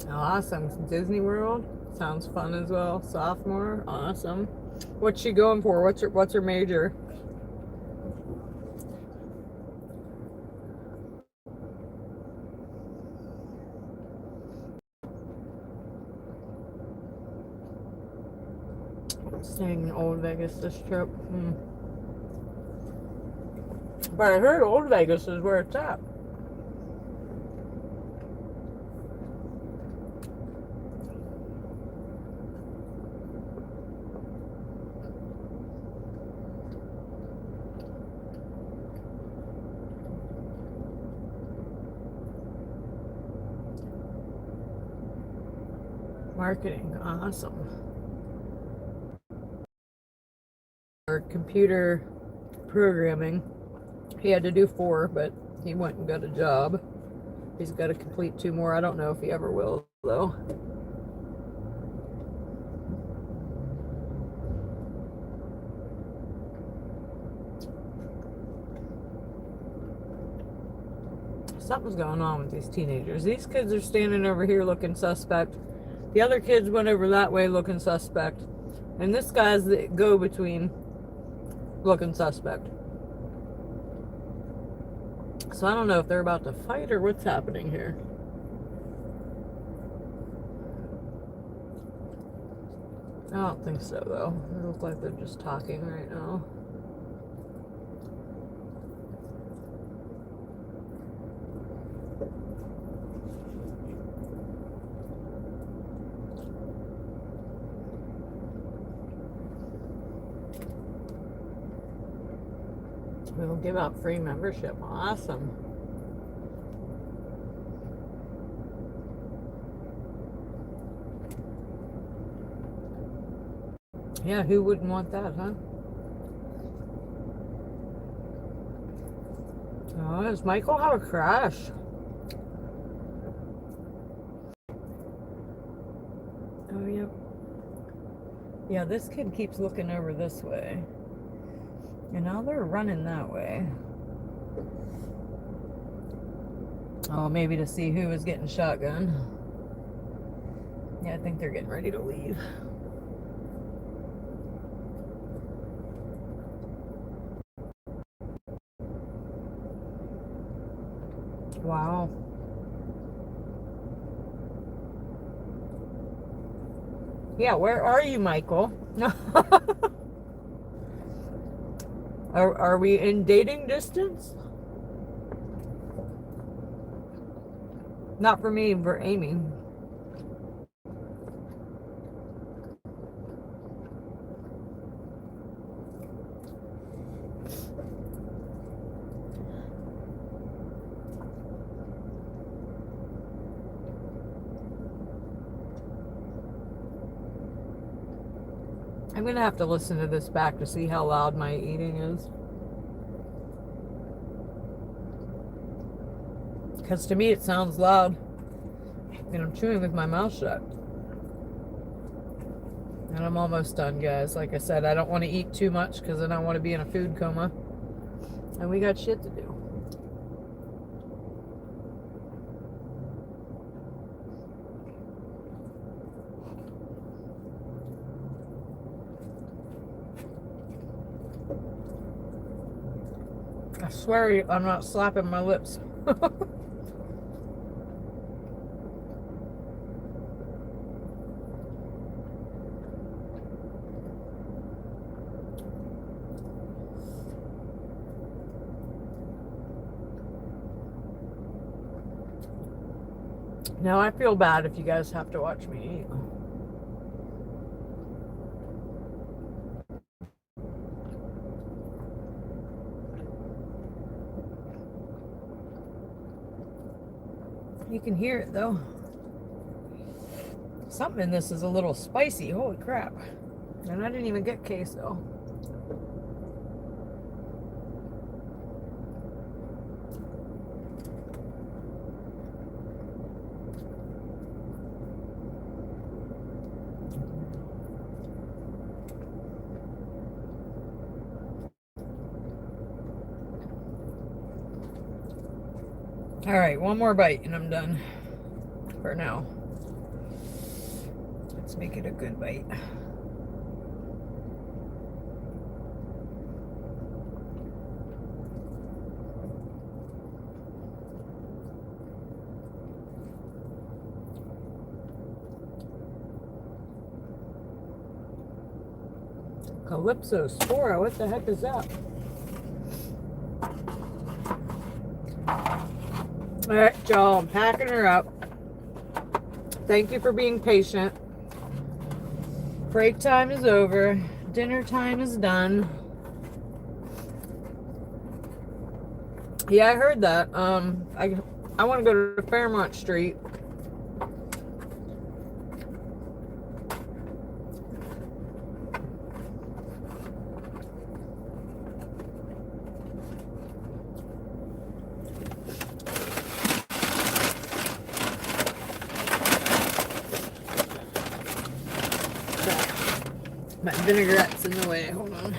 Awesome. Disney World sounds fun as well. Sophomore, awesome. What's she going for? What's her major? Staying in Old Vegas this trip. But I heard Old Vegas is where it's at. Marketing, awesome. Or computer programming. He had to do 4, but he went and got a job. He's got to complete 2 more. I don't know if he ever will, though. Something's going on with these teenagers. These kids are standing over here looking suspect. The other kids went over that way looking suspect. And this guy's the go-between looking suspect. So I don't know if they're about to fight or what's happening here. I don't think so, though. They look like they're just talking right now. We'll give out free membership. Awesome. Yeah, who wouldn't want that, huh? Oh, does Michael have a crash? Oh, yep. Yeah, this kid keeps looking over this way. And now they're running that way. Oh, maybe to see who is getting shotgun. Yeah, I think they're getting ready to leave. Wow. Yeah, where are you, Michael? Are we in dating distance? Not for me, for Amy. I'm gonna have to listen to this back to see how loud my eating is. Because to me it sounds loud. And I'm chewing with my mouth shut. And I'm almost done, guys. Like I said, I don't want to eat too much because I don't want to be in a food coma. And we got shit to do. I swear I'm not slapping my lips. Now I feel bad if you guys have to watch me eat. You can hear it though. Something in this is a little spicy. Holy crap. And I didn't even get queso. All right, one more bite and I'm done for now. make it a good bite. Calypso Spora, what the heck is that? All right, y'all, I'm packing her up. Thank you for being patient. Break time is over. Dinner time is done. Yeah, I heard that. I want to go to Fairmont Street. My vinaigrette's in the way. Hold on.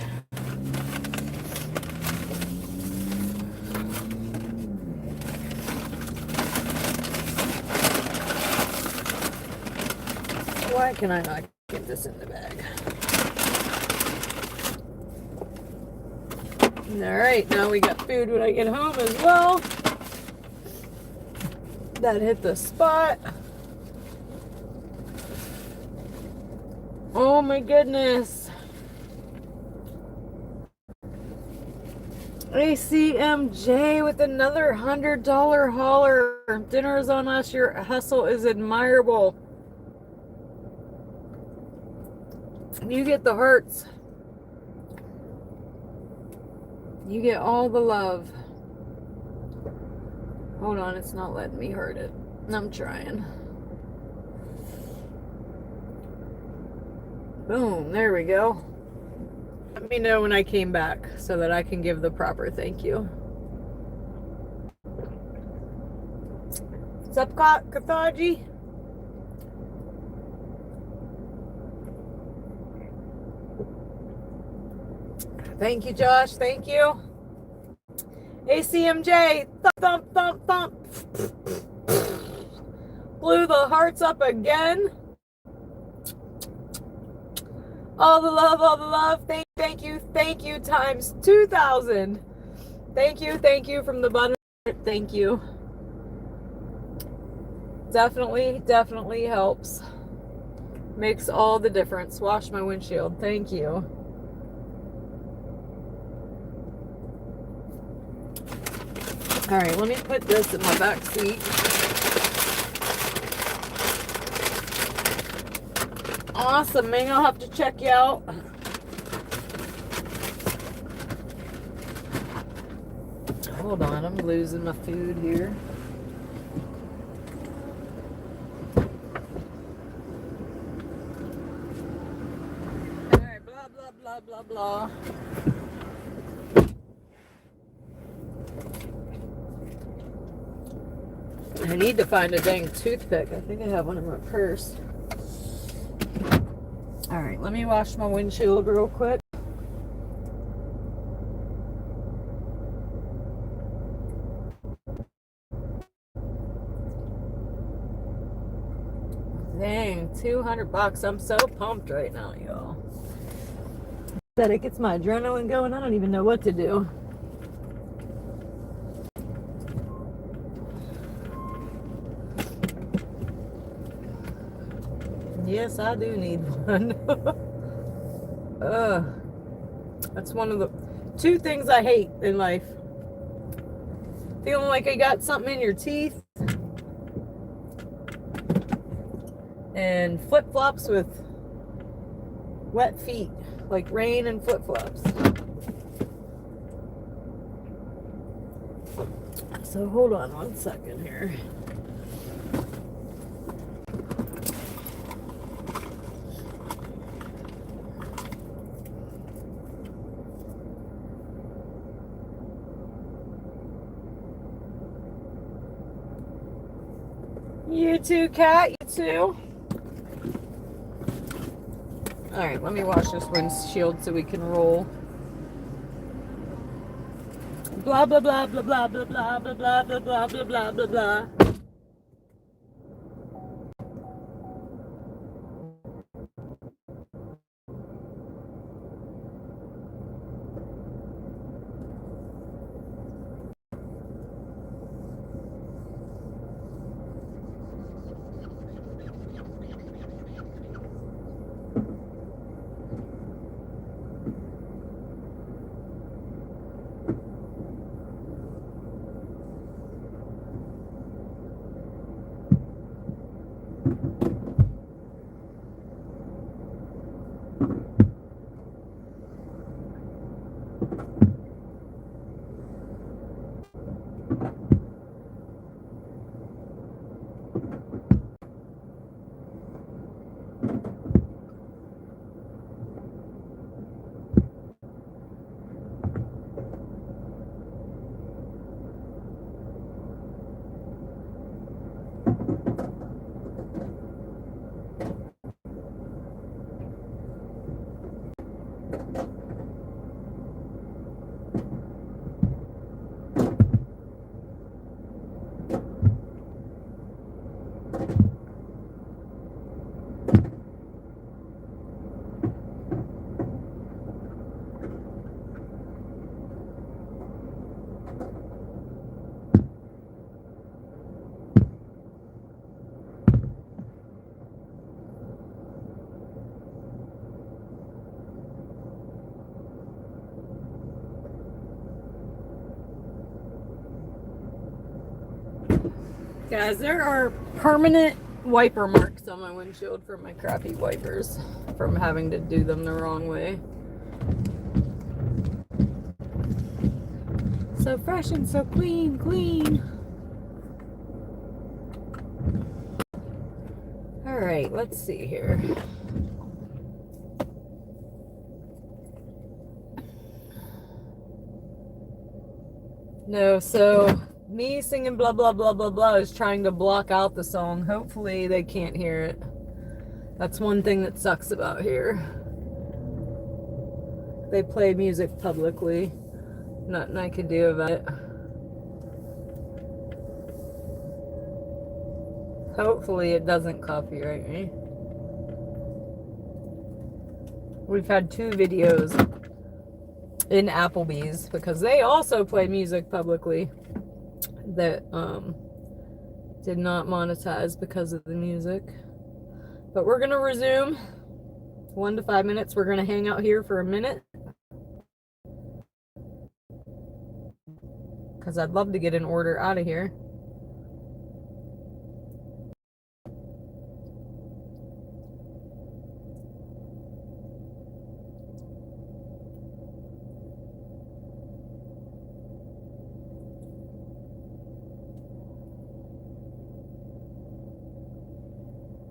Why can I not get this in the bag? Alright, now we got food when I get home as well. That hit the spot. Oh my goodness. ACMJ with another $100 hauler. Dinner is on us. Your hustle is admirable. You get the hearts. You get all the love. Hold on, it's not letting me hurt it. I'm trying. Boom, there we go. Let me know when I came back so that I can give the proper thank you. What's up, Kathaji? Thank you, Josh. Thank you. ACMJ. Thump, thump, thump, thump. Blew the hearts up again. All the love, all the love. Thank you times 2,000. Thank you from the bottom. Thank you. Definitely helps. Makes all the difference. Wash my windshield. Thank you. All right, let me put this in my back seat. Awesome, Ming. I'll have to check you out. Hold on, I'm losing my food here. All right, blah, blah, blah. I need to find a dang toothpick. I think I have one in my purse. All right, let me wash my windshield real quick. Dang, $200. I'm so pumped right now, y'all. But it gets my adrenaline going. I don't even know what to do. Yes, I do need one. That's one of the two things I hate in life. Feeling like I got something in your teeth. And flip-flops with wet feet. Like rain and flip-flops. So hold on one second here. You too, Kat. You too. All right, let me wash this windshield so we can roll. Blah blah blah blah blah blah blah blah blah blah blah blah blah blah blah. Guys, there are permanent wiper marks on my windshield from my crappy wipers from having to do them the wrong way. So fresh and so clean, clean. All right, let's see here. No, so me singing blah blah blah blah blah is trying to block out the song. Hopefully they can't hear it. That's one thing that sucks about here. They play music publicly. Nothing I can do about it. Hopefully it doesn't copyright me. We've had 2 videos in Applebee's because they also play music publicly that did not monetize because of the music. But we're gonna resume 1 to 5 minutes. We're gonna hang out here for a minute because I'd love to get an order out of here.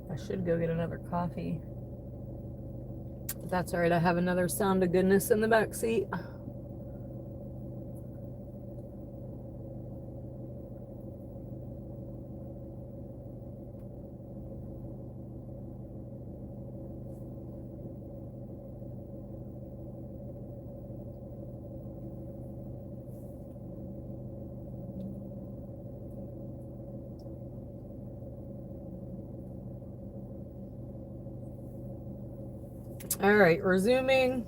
I should go get another coffee. But that's alright, I have another Sound of Goodness in the back seat. All right, resuming.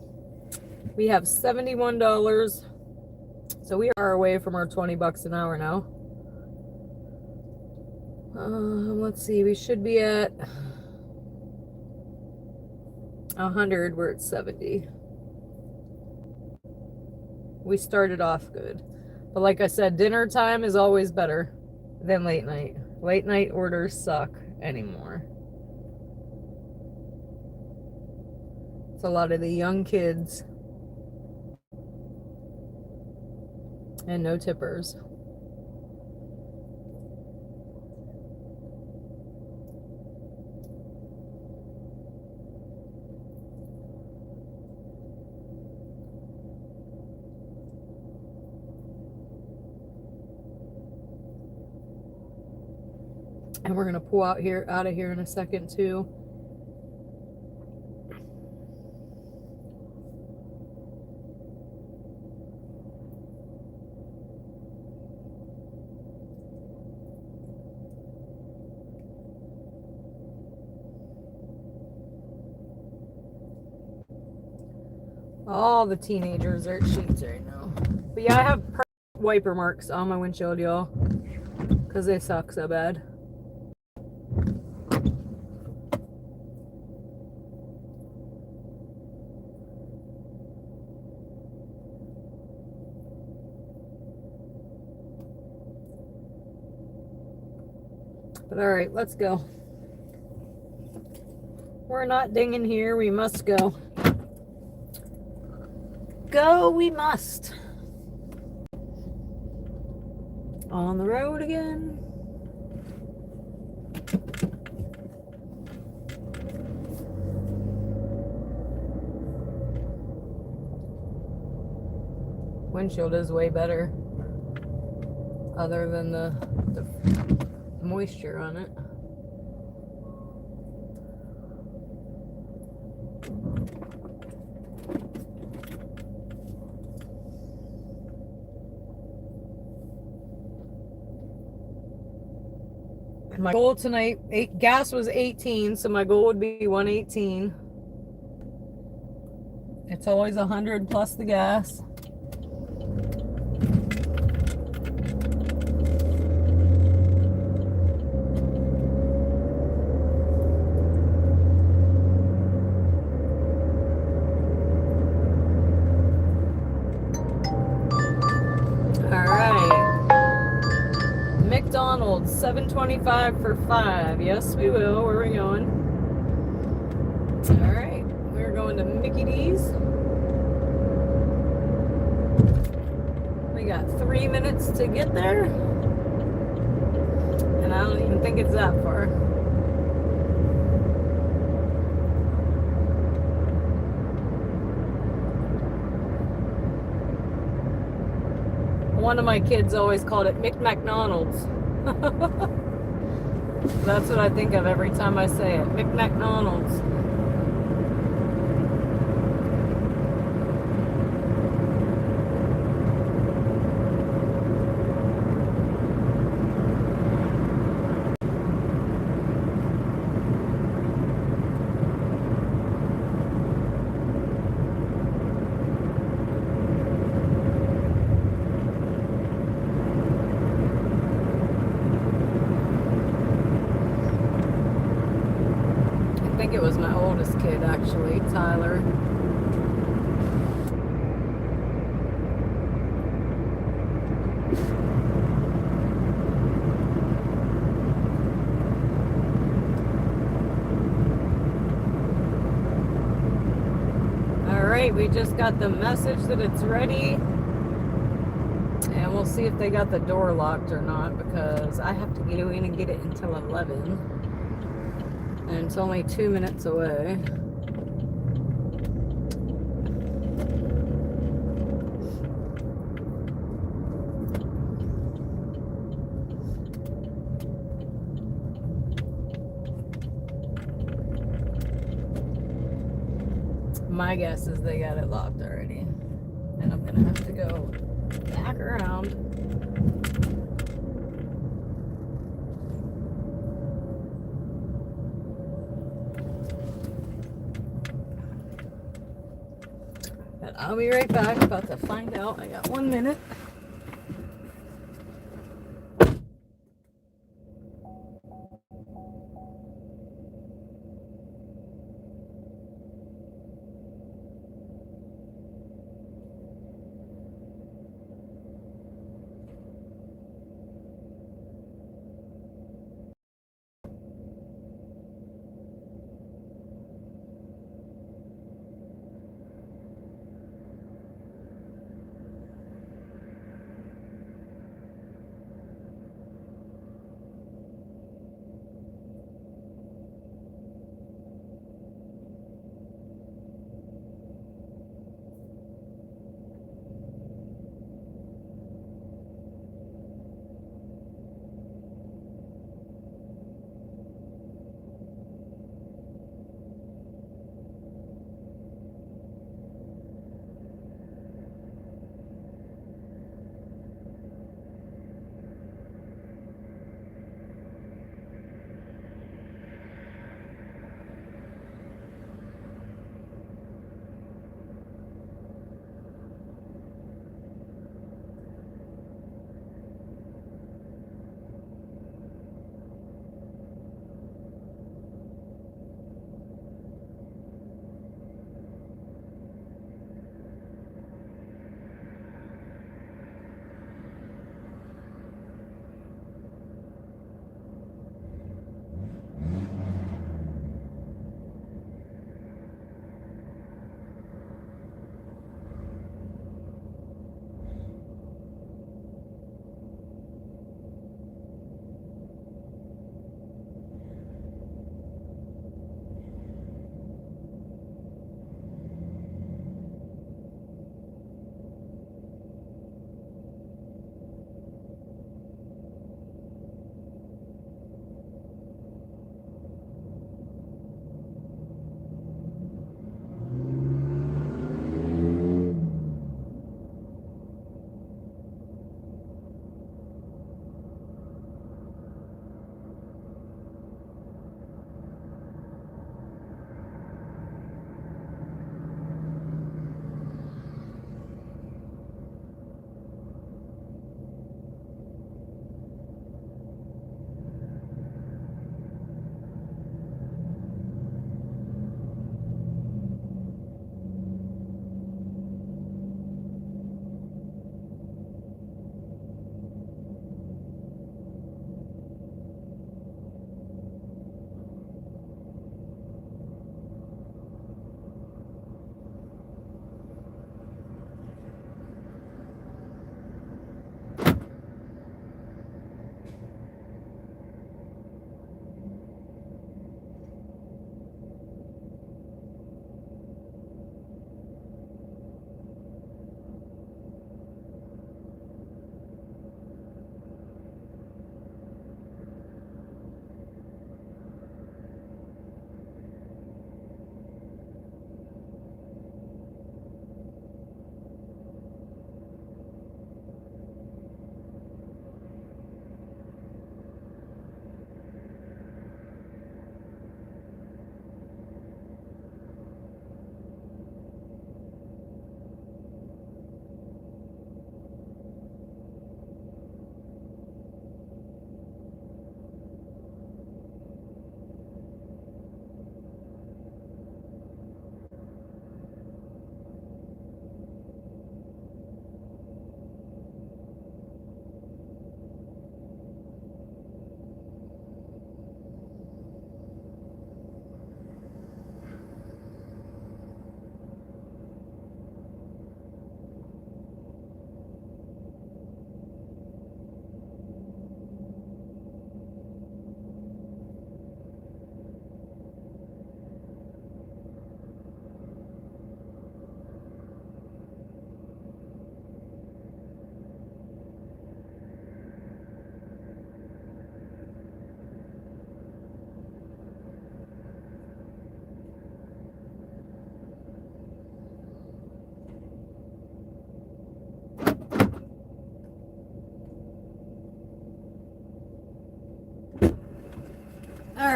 We have $71. So we are away from our 20 bucks an hour now. Let's see, we should be at 100. We're at 70. We started off good. But like I said, dinner time is always better than late night. Late night orders suck anymore. It's a lot of the young kids and no tippers. And we're gonna pull out of here in a second too. All the teenagers are at Sheetz right now. But yeah, I have wiper marks on my windshield, y'all, because they suck so bad. But all right, let's go. We're not dinging here. We must go. go we must. On the road again. Windshield is way better, other than the moisture on it. My goal tonight, gas was 18, so my goal would be 118. It's always 100 plus the gas. McDonald's, $7.25 for 5. Yes, we will. Where are we going? All right, we're going to Mickey D's. We got 3 minutes to get there, and I don't even think it's that far. One of my kids always called it McDonald's. That's what I think of every time I say it. McDonald's. I think it was my oldest kid, actually, Tyler. All right, we just got the message that it's ready. And we'll see if they got the door locked or not, because I have to go in and get it until 11. And it's only 2 minutes away. My guess is they got it locked already. And I'm gonna have to go back around. But I'll be right back, about to find out. I got 1 minute.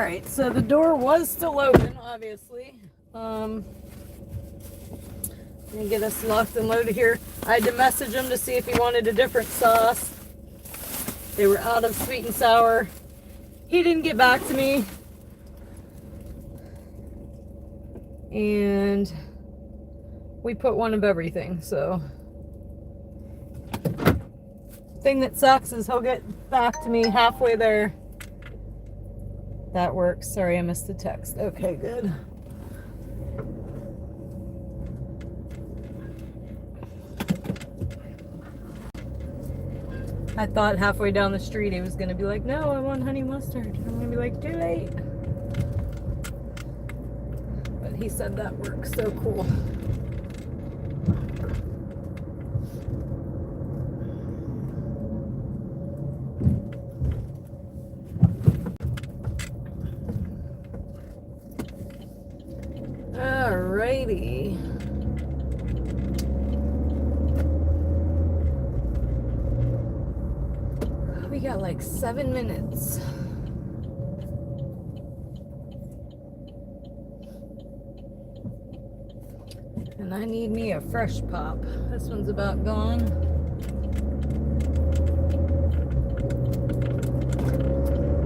Alright, so the door was still open, obviously. Gonna get us locked and loaded here. I had to message him to see if he wanted a different sauce. They were out of sweet and sour. He didn't get back to me. And we put one of everything, so. Thing that sucks is he'll get back to me halfway there. That works. Sorry, I missed the text. Okay, good. I thought halfway down the street he was going to be like, no, I want honey mustard. I'm going to be like, too late. But he said that works. So cool. Alrighty. We got like 7 minutes. And I need me a fresh pop. This one's about gone.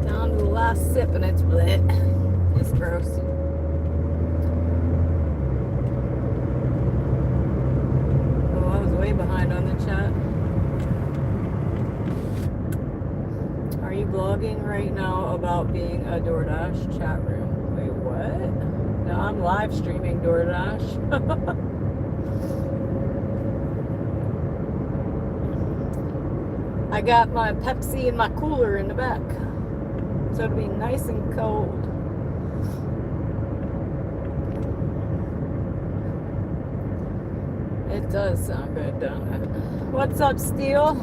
Down to the last sip and it's lit. It's gross. Way behind on the chat. Are you blogging right now about being a DoorDash chat room? Wait, what? No, I'm live streaming DoorDash. I got my Pepsi in my cooler in the back, so it'll be nice and cold. It does sound good, don't it? What's up, Steel?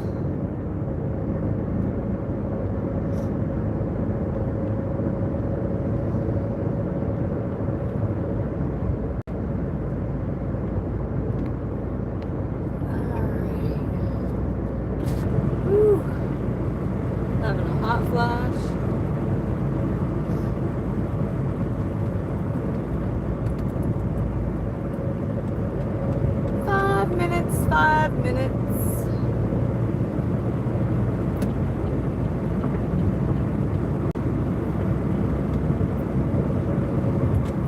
Alright. Whew. Having a hot flash. Five minutes.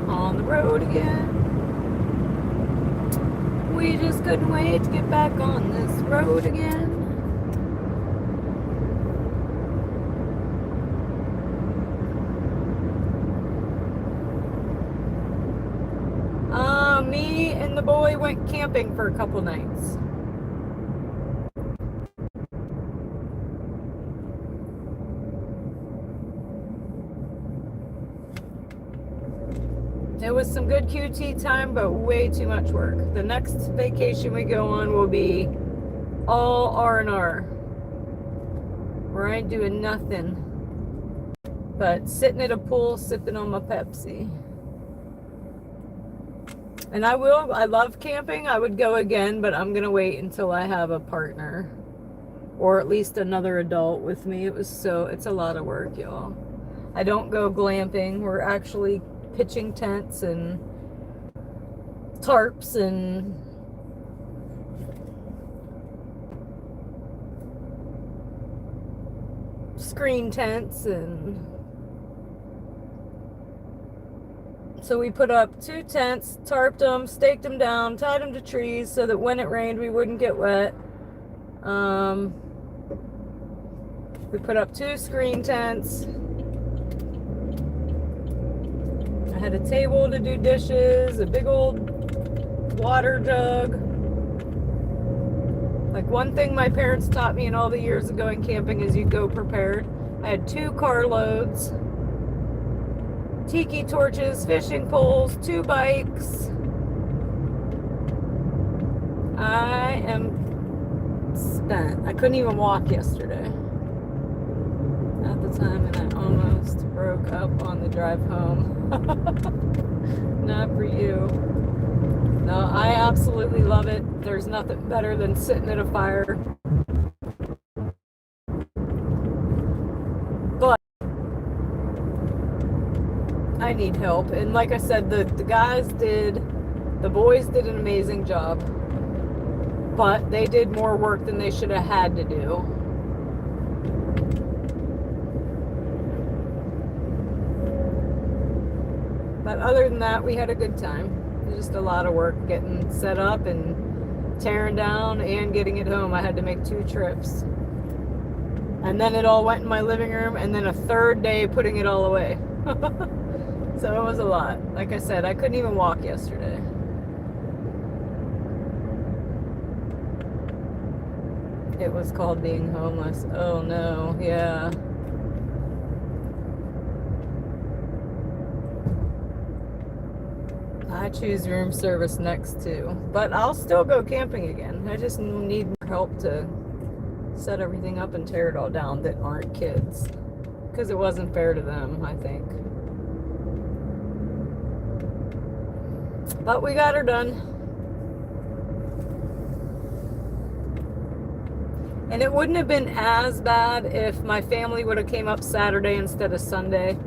On the road again. We just couldn't wait to get back on this road again. Me and the boy went camping for a couple nights. It was some good QT time, but way too much work. The next vacation we go on will be all R&R, where I ain't doing nothing but sitting at a pool, sipping on my Pepsi. And I love camping. I would go again, but I'm going to wait until I have a partner or at least another adult with me. It's a lot of work, y'all. I don't go glamping. We're actually pitching tents and tarps and screen tents, and so we put up 2 tents, tarped them, staked them down, tied them to trees so that when it rained we wouldn't get wet. We put up 2 screen tents. I had a table to do dishes, a big old water jug. Like, one thing my parents taught me in all the years of going camping is you go prepared. I had 2 carloads, tiki torches, fishing poles, 2 bikes. I am spent. I couldn't even walk yesterday at the time, and I almost broke up on the drive home. Not for you. No, I absolutely love it. There's nothing better than sitting at a fire. But I need help. And like I said, the boys did an amazing job. But they did more work than they should have had to do. But other than that, we had a good time. It was just a lot of work getting set up and tearing down and getting it home. I had to make 2 trips. And then it all went in my living room, and then a third day putting it all away. So it was a lot. Like I said, I couldn't even walk yesterday. It was called being homeless. Oh no, yeah. I choose room service next too. But I'll still go camping again. I just need more help to set everything up and tear it all down that aren't kids. Because it wasn't fair to them, I think. But we got her done. And it wouldn't have been as bad if my family would have came up Saturday instead of Sunday.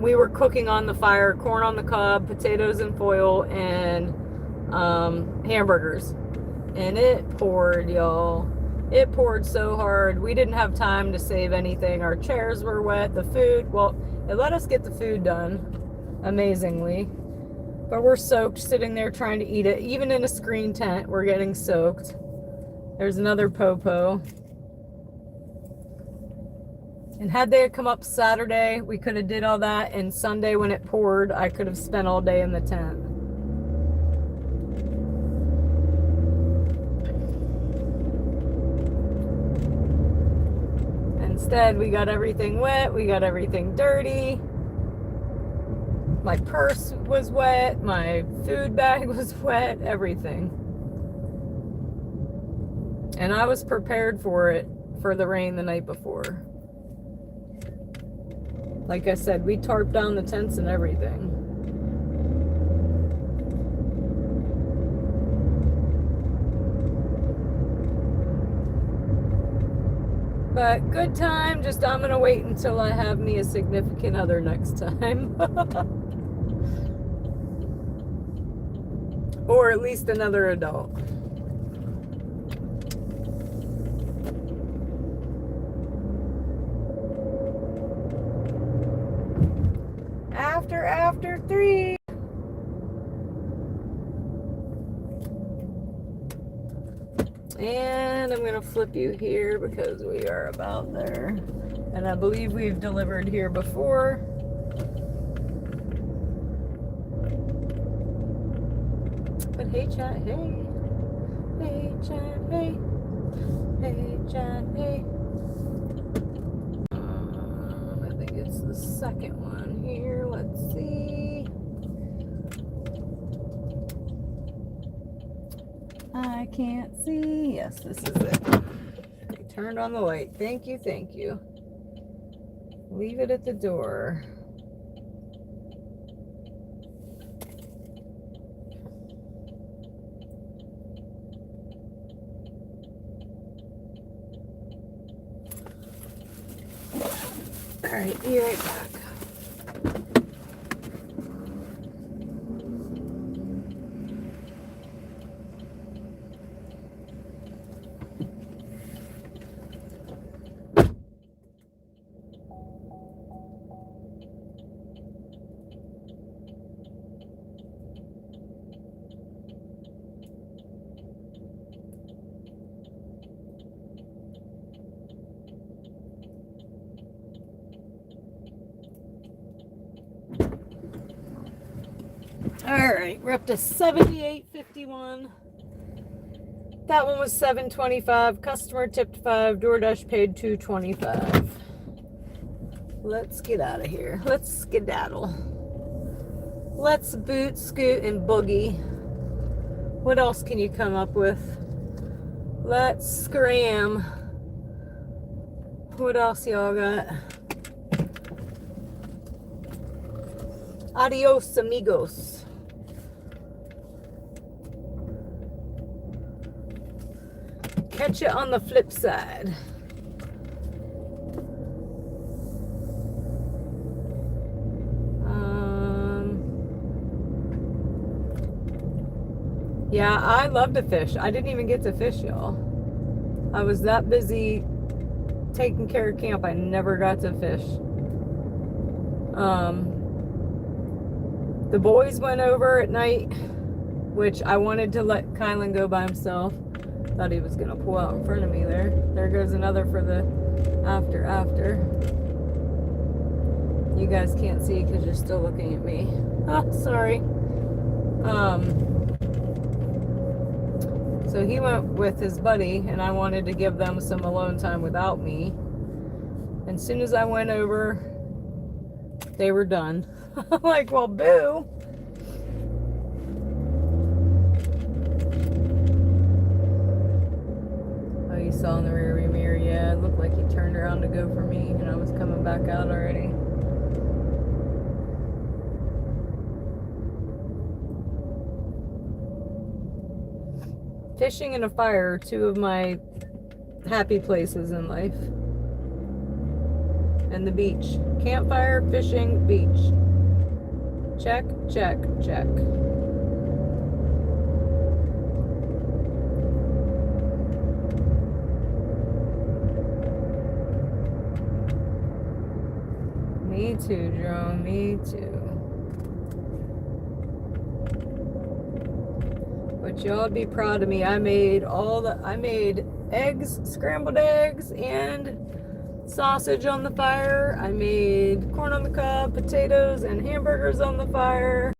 We were cooking on the fire, corn on the cob, potatoes in foil, and hamburgers. And it poured, y'all. It poured so hard. We didn't have time to save anything. Our chairs were wet. The food, well, it let us get the food done, amazingly. But we're soaked sitting there trying to eat it. Even in a screen tent, we're getting soaked. There's another popo. And had they come up Saturday, we could have did all that. And Sunday when it poured, I could have spent all day in the tent. Instead, we got everything wet. We got everything dirty. My purse was wet. My food bag was wet. Everything. And I was prepared for it, for the rain the night before. Like I said, we tarped down the tents and everything. But good time, just I'm going to wait until I have me a significant other next time. Or at least another adult. After 3. And I'm going to flip you here because we are about there. And I believe we've delivered here before. But hey, chat, hey. Hey, chat, hey. Hey, chat, hey. I think it's the second one here. Let's see. I can't see. Yes, this is it. I turned on the light. Thank you, thank you. Leave it at the door. All right, be right back. Alright, we're up to 78.51. That one was $7.25. Customer tipped $5. DoorDash paid $2.25. Let's get out of here. Let's skedaddle. Let's boot, scoot, and boogie. What else can you come up with? Let's scram. What else y'all got? Adios, amigos. Catch you on the flip side. Yeah, I love to fish. I didn't even get to fish, y'all. I was that busy taking care of camp, I never got to fish. The boys went over at night, which I wanted to let Kylan go by himself. Thought he was gonna pull out in front of me there. There goes another for the after. You guys can't see because you're still looking at me. Oh, sorry. So he went with his buddy, and I wanted to give them some alone time without me. And as soon as I went over, they were done. I'm like, well, boo. Oh, you saw in the rearview mirror? Yeah, it looked like he turned around to go for me, and I was coming back out already. Fishing and a fire are two of my happy places in life. And the beach. Campfire, fishing, beach. Check, check, check. Me too, Jerome. Me too. But y'all be proud of me. I made eggs, scrambled eggs, and sausage on the fire. I made corn on the cob, potatoes, and hamburgers on the fire.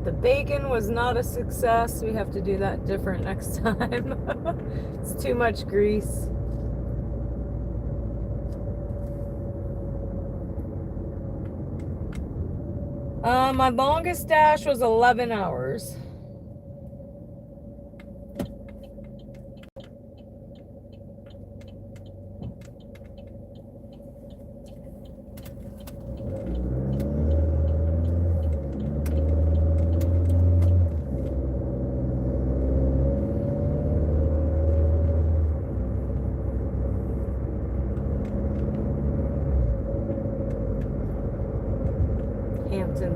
The bacon was not a success. We have to do that different next time. It's too much grease. My longest dash was 11 hours.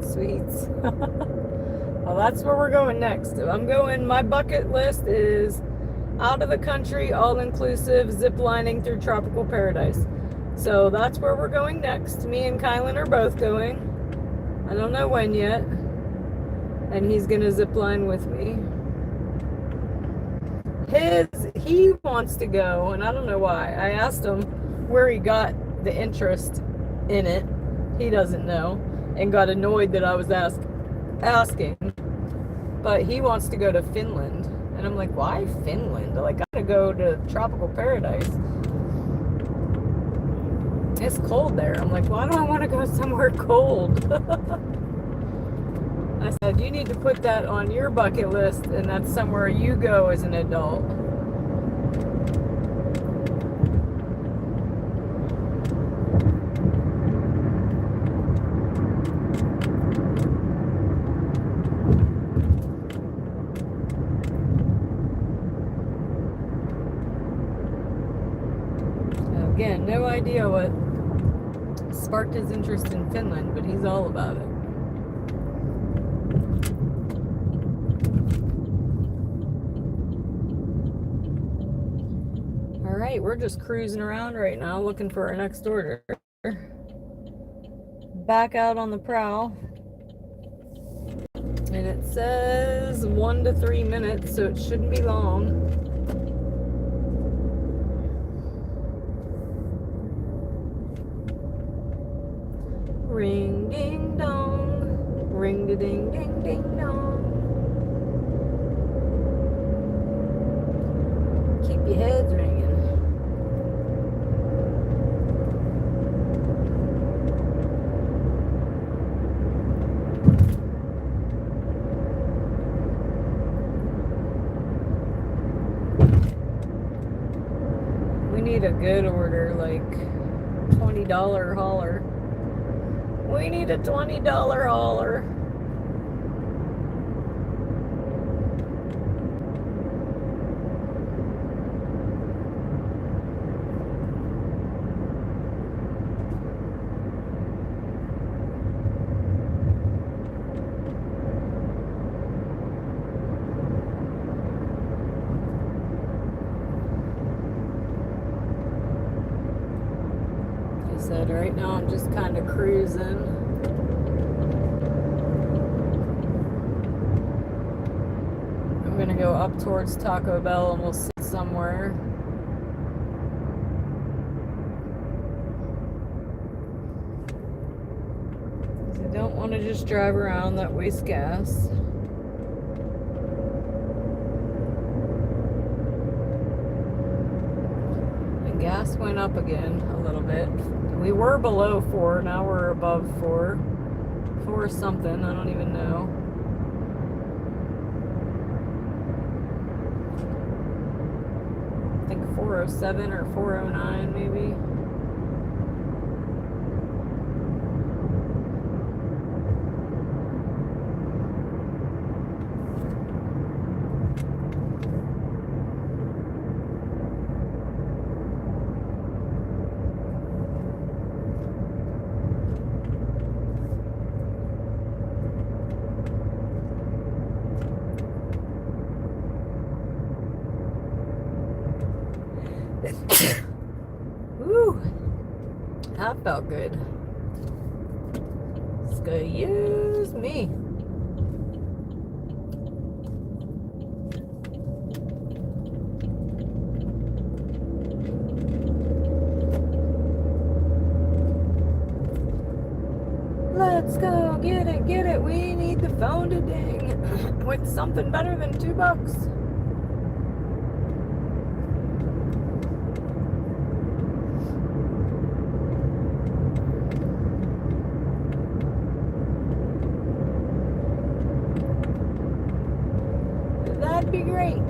Sweets. Well, that's where we're going next. My bucket list is out of the country, all inclusive, zip lining through tropical paradise. So that's where we're going next. Me and Kylan are both going. I don't know when yet. And he's gonna zip line with me. He wants to go, and I don't know why. I asked him where he got the interest in it. He doesn't know. And got annoyed that I was asking. But he wants to go to Finland. And I'm like, why Finland? Like, I gotta go to tropical paradise. It's cold there. I'm like, why do I want to go somewhere cold? I said, you need to put that on your bucket list, and that's somewhere you go as an adult. Again, no idea what sparked his interest in Finland, but he's all about it. All right, we're just cruising around right now looking for our next order. Back out on the prowl. And it says 1 to 3 minutes, so it shouldn't be long. Ring ding dong, ring a ding ding ding dong. Keep your heads ringing. We need a good order, like $20 hauler. We need a $20 hauler. right now I'm just kind of cruising. I'm gonna go up towards Taco Bell and we'll sit somewhere. I don't want to just drive around, that wastes gas. And gas went up again a little bit. We were below 4, now we're above 4. 4 something, I don't even know. I think 407 or 409 maybe. Woo! That felt good. Excuse me. Let's go get it, get it. We need the phone to ding with something better than $2. That'd be great.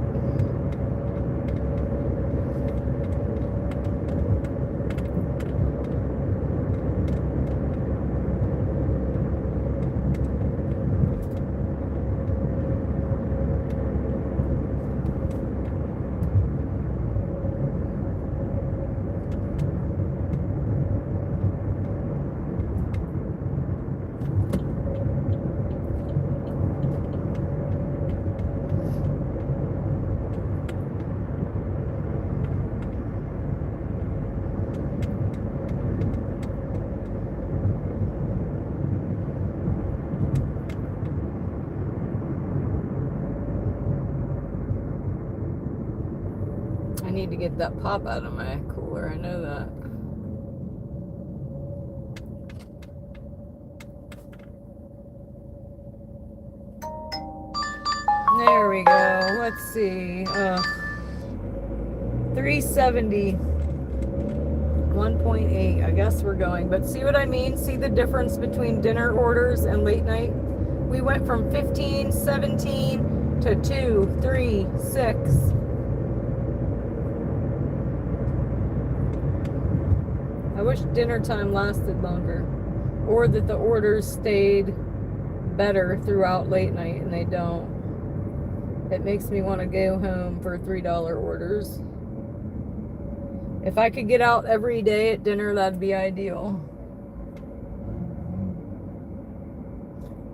I need to get that pop out of my cooler, I know that. There we go. Let's see. 370. 1.8. I guess we're going. But see what I mean? See the difference between dinner orders and late night? We went from 15, 17 to 2, 3, 6. I wish dinner time lasted longer, or that the orders stayed better throughout late night, and they don't. It makes me want to go home for $3 orders. If I could get out every day at dinner, that'd be ideal.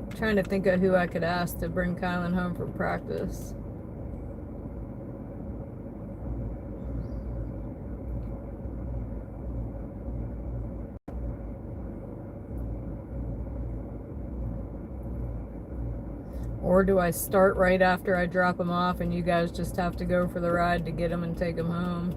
I'm trying to think of who I could ask to bring Kylan home from practice. Or do I start right after I drop them off and you guys just have to go for the ride to get them and take them home?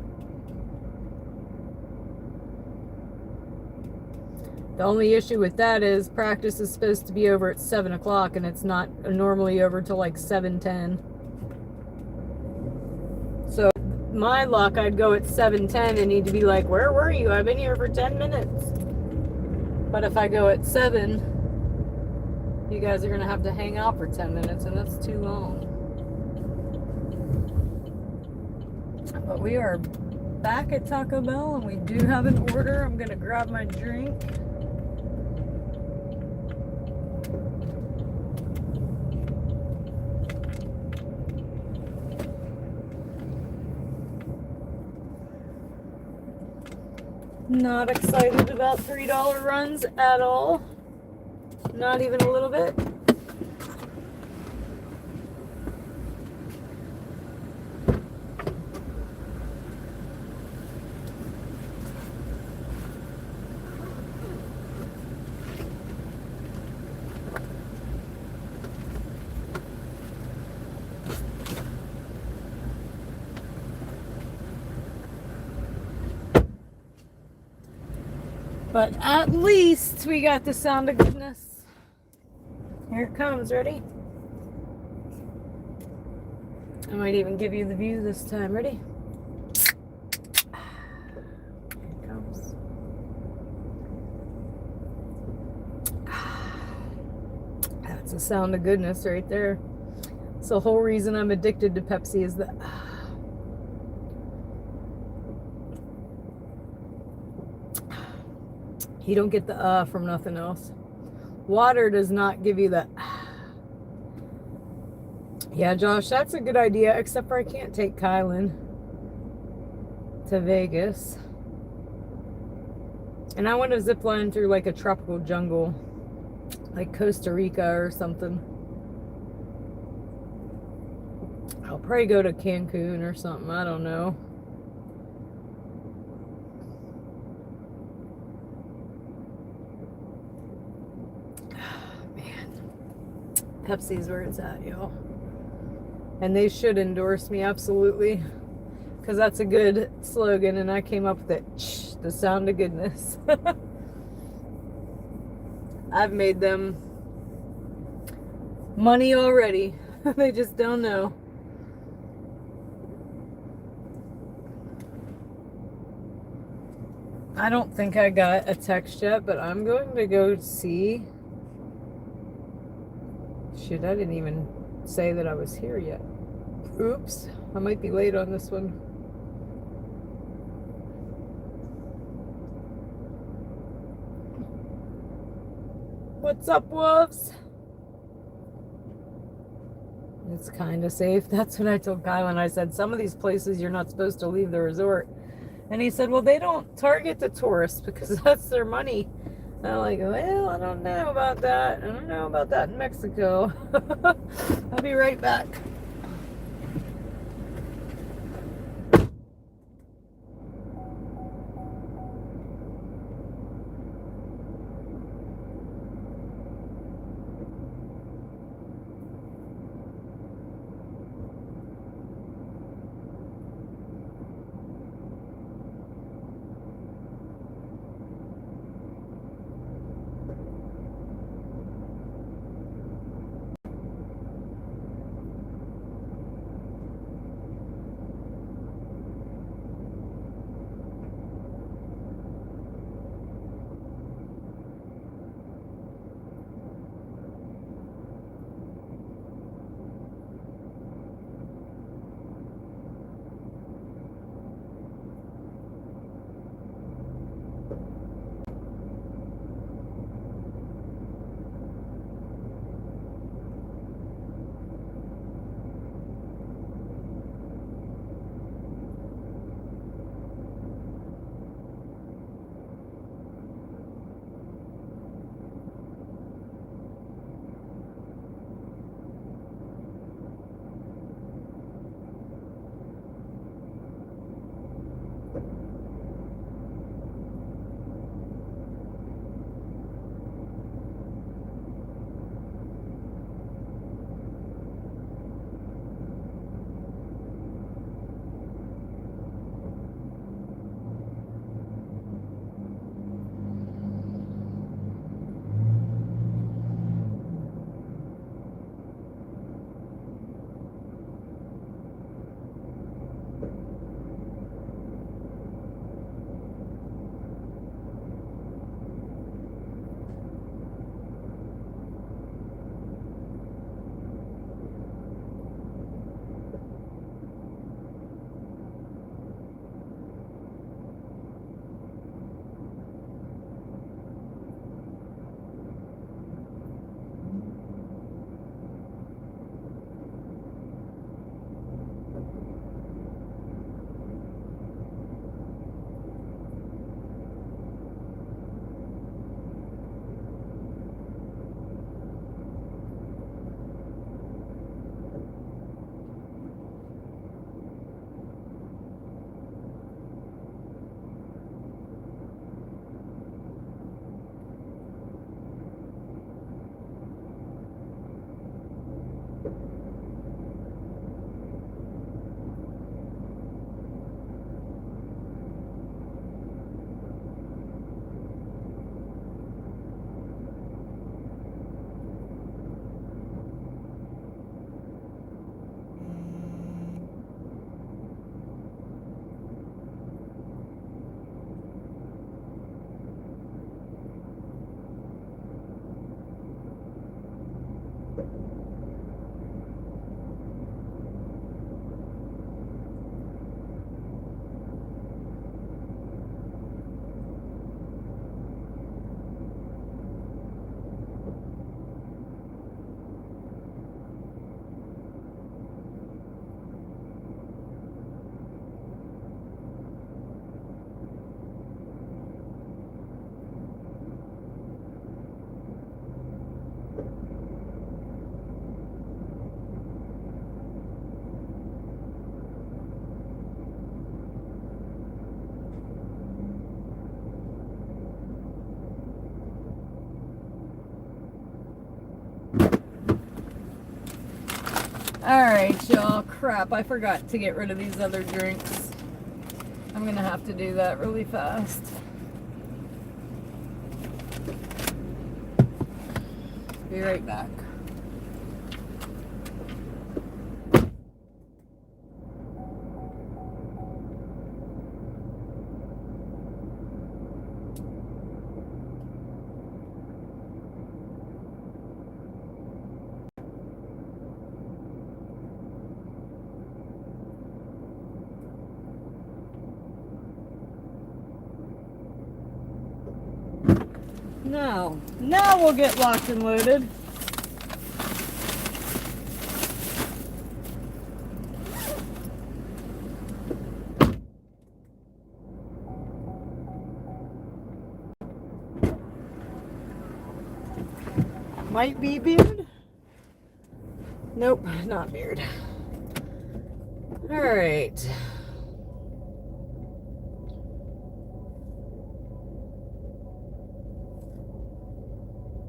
The only issue with that is practice is supposed to be over at 7 o'clock and it's not normally over till like 7:10. So my luck, I'd go at 7:10 and need to be like, where were you? I've been here for 10 minutes. But if I go at 7, you guys are going to have to hang out for 10 minutes, and that's too long. But we are back at Taco Bell, and we do have an order. I'm going to grab my drink. Not excited about $3 runs at all. Not even a little bit. But at least we got the sound of goodness. Here it comes. Ready? I might even give you the view this time. Ready? Here it comes. That's the sound of goodness right there. It's the whole reason I'm addicted to Pepsi is that you don't get the from nothing else. Water does not give you that. Yeah, Josh, that's a good idea, except for I can't take Kylan to Vegas. And I want to zip line through like a tropical jungle, like Costa Rica or something. I'll probably go to Cancun or something, I don't know. Man, Pepsi's where it's at, y'all. And they should endorse me, absolutely. Because that's a good slogan, and I came up with it. The sound of goodness. I've made them money already. They just don't know. I don't think I got a text yet, but I'm going to go see. Shit, I didn't even say that I was here yet. Oops, I might be late on this one. What's up, wolves? It's kind of safe. That's what I told Kylan. I said, some of these places you're not supposed to leave the resort. And he said, well, they don't target the tourists because that's their money. And I'm like, well, I don't know about that. I don't know about that in Mexico. I'll be right back. Alright, y'all. Crap, I forgot to get rid of these other drinks. I'm gonna have to do that really fast. Be right back. Now we'll get locked and loaded. Might be beard. Nope, not beard. All right.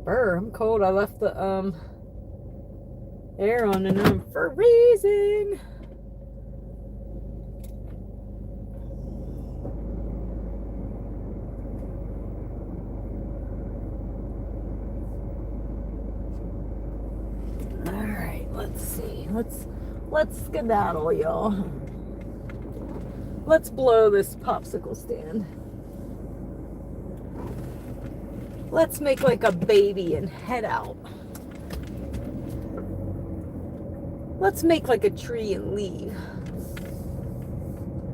Brr, I'm cold. I left the air on and I'm freezing. All right, let's see. Let's skedaddle, y'all. Let's blow this popsicle stand. Let's make like a baby and head out. Let's make like a tree and leave.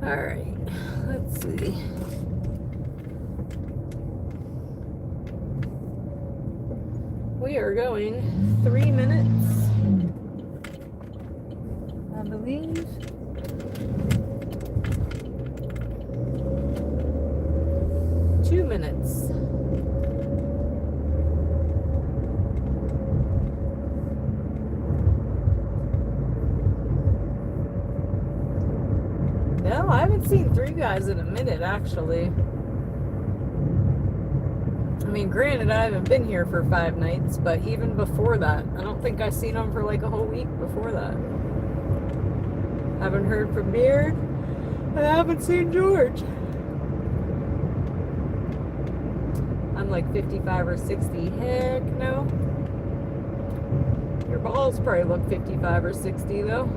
All right, let's see. We are going 3 minutes, I believe. Two minutes. No, I haven't seen 3 guys in a minute, actually. I mean, granted, I haven't been here for 5 nights, but even before that, I don't think I've seen them for like a whole week before that. Haven't heard from Beard, and I haven't seen George. I'm like 55 or 60. Heck no. Your balls probably look 55 or 60 though.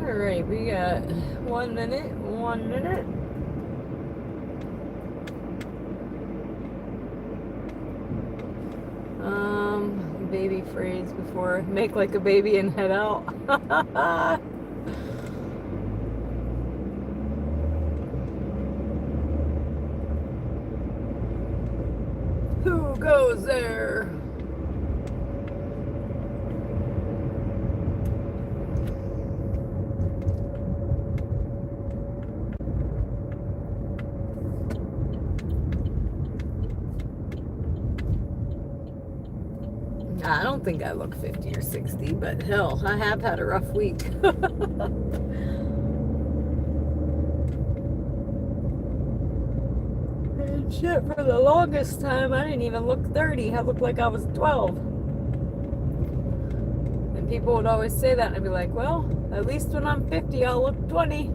Alright, we got 1 minute, 1 minute. Baby phrase before make like a baby and head out. Who goes there? I don't think I look 50 or 60, but hell, I have had a rough week. And shit, for the longest time, I didn't even look 30. I looked like I was 12. And people would always say that, and I'd be like, well, at least when I'm 50, I'll look 20.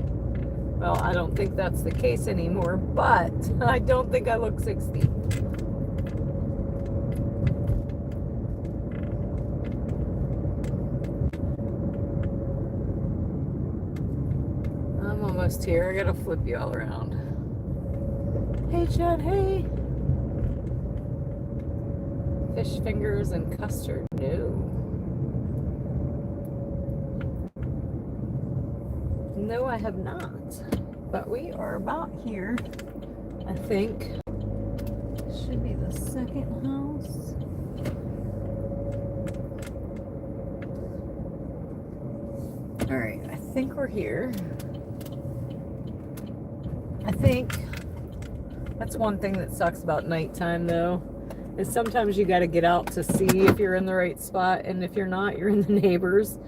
Well, I don't think that's the case anymore, but I don't think I look 60. Almost here. I gotta flip you all around. Hey, Chad. Hey. Fish fingers and custard. No, I have not. But we are about here. I think. Should be the second house. All right. I think we're here. I think that's one thing that sucks about nighttime though, is sometimes you got to get out to see if you're in the right spot, and if you're not, you're in the neighbors,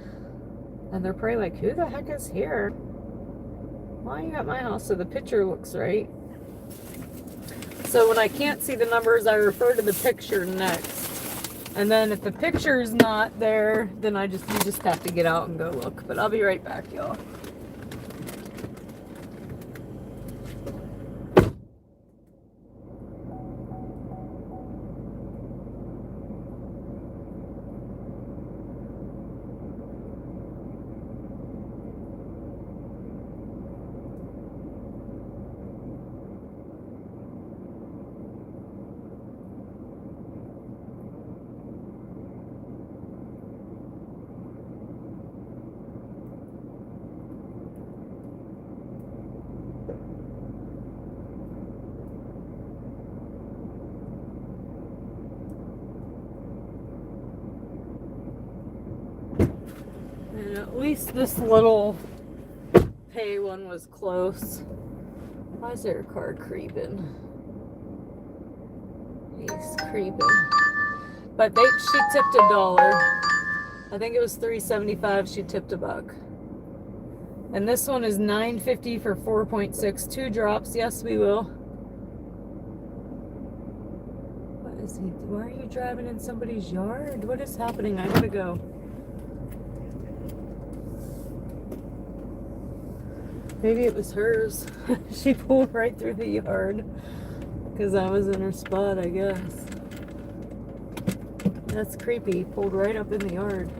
and they're probably like, who the heck is here? Well, you got my house, so the picture looks right. So when I can't see the numbers, I refer to the picture next. And then if the picture's not there, then you just have to get out and go look. But I'll be right back, y'all. And at least this little pay one was close. Why is there a car creeping? He's creeping. But she tipped $1. I think it was $3.75. She tipped $1. And this one is $9.50 for 4.6. 2 drops. Yes, we will. What is he? Why are you driving in somebody's yard? What is happening? I gotta go. Maybe it was hers. She pulled right through the yard because I was in her spot, I guess. That's creepy. Pulled right up in the yard.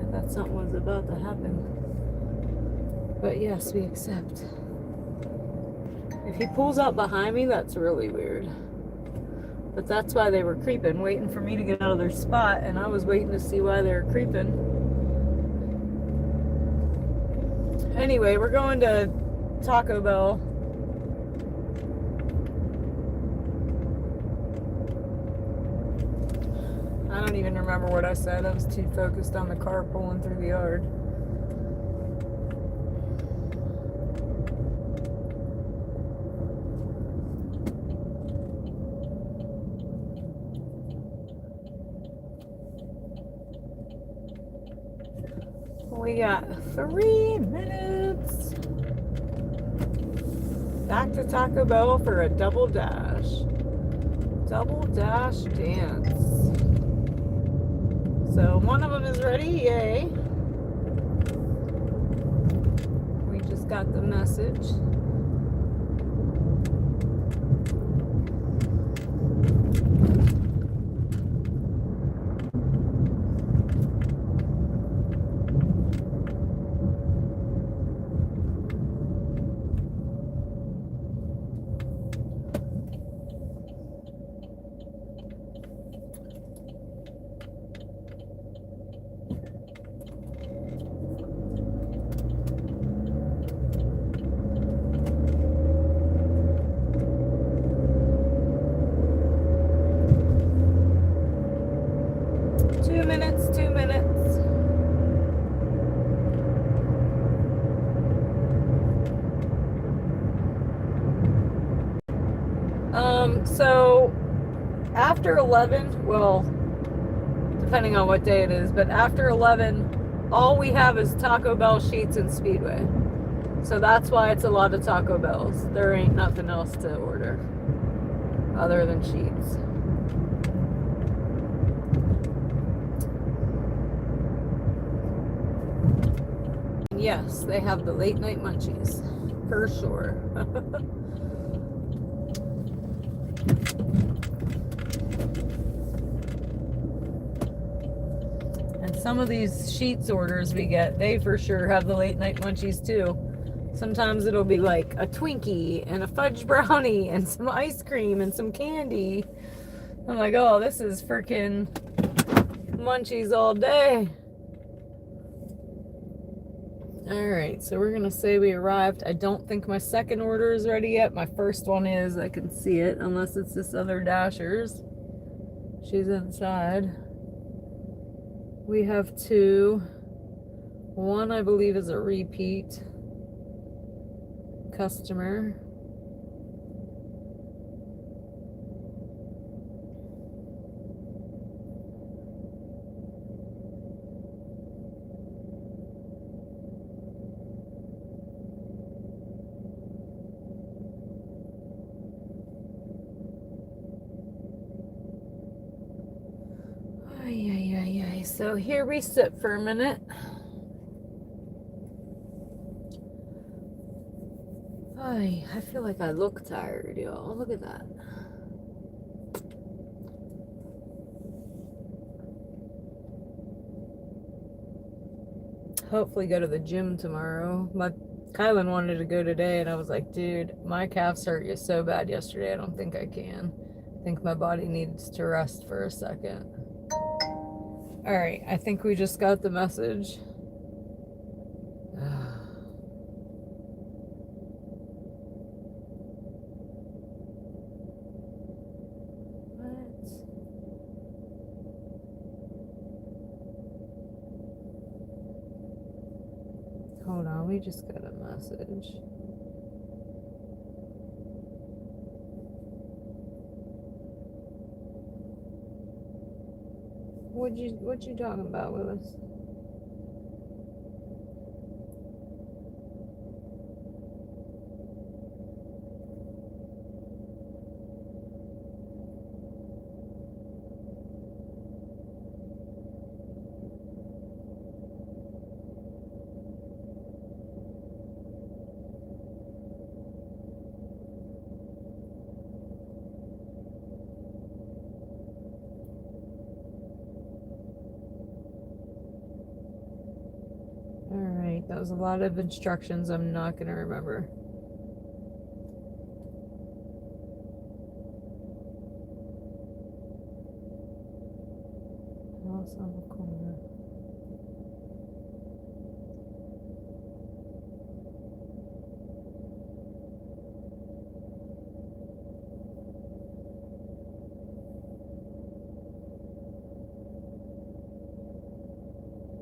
I thought something was about to happen. But yes, we accept. If he pulls up behind me, that's really weird. But that's why they were creeping, waiting for me to get out of their spot, and I was waiting to see why they were creeping. Anyway, we're going to Taco Bell. I don't even remember what I said. I was too focused on the car pulling through the yard. We got 3 minutes. Back to Taco Bell for a double dash. Double dash dance. So one of them is ready, yay. We just got the message. So after 11, well, depending on what day it is, but after 11, all we have is Taco Bell, Sheetz, and Speedway. So that's why it's a lot of Taco Bells. There ain't nothing else to order other than Sheetz. Yes, they have the late night munchies, for sure. And some of these Sheetz orders we get, they for sure have the late night munchies too. Sometimes it'll be like a Twinkie and a fudge brownie and some ice cream and some candy. I'm like, oh, this is freaking munchies all day. Alright, so we're gonna say we arrived. I don't think my second order is ready yet. My first one is. I can see it, unless it's this other Dasher's. She's inside. We have 2. One, I believe, is a repeat customer. So here we sit for a minute. I feel like I look tired, y'all. Look at that. Hopefully go to the gym tomorrow. Kylan wanted to go today, and I was like, dude, my calves hurt you so bad yesterday. I don't think I can. I think my body needs to rest for a second. All right, I think we just got the message. Hold on, we just got a message. What you talking about, Willis? Alright, that was a lot of instructions I'm not going to remember. House on the corner.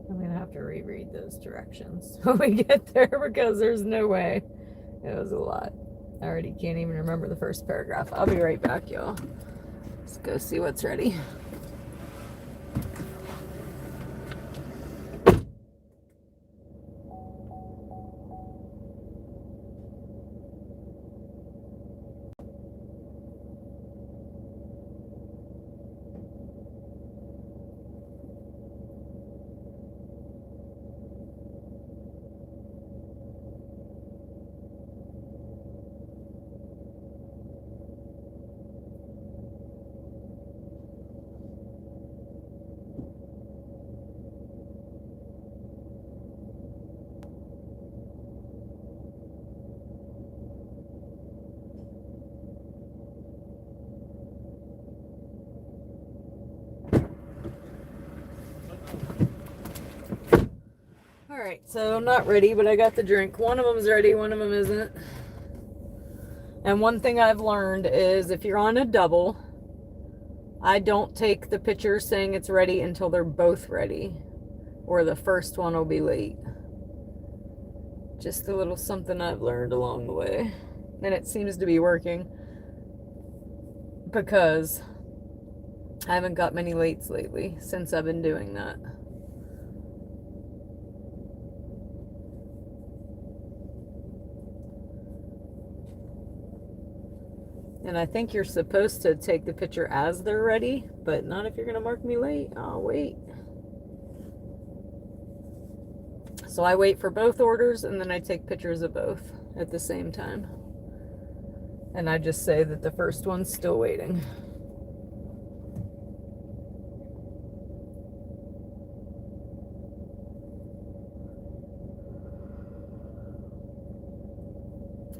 I'm going to have to reread those directions when we get there because there's no way. It was a lot. I already can't even remember the first paragraph. I'll be right back, y'all. Let's go see what's ready. Alright, so I'm not ready, but I got the drink. One of them's ready, one of them isn't. And one thing I've learned is if you're on a double, I don't take the picture saying it's ready until they're both ready, or the first one will be late. Just a little something I've learned along the way. And it seems to be working because I haven't got many lates lately since I've been doing that. And I think you're supposed to take the picture as they're ready, but not if you're going to mark me late. I'll wait. So I wait for both orders, and then I take pictures of both at the same time. And I just say that the first one's still waiting.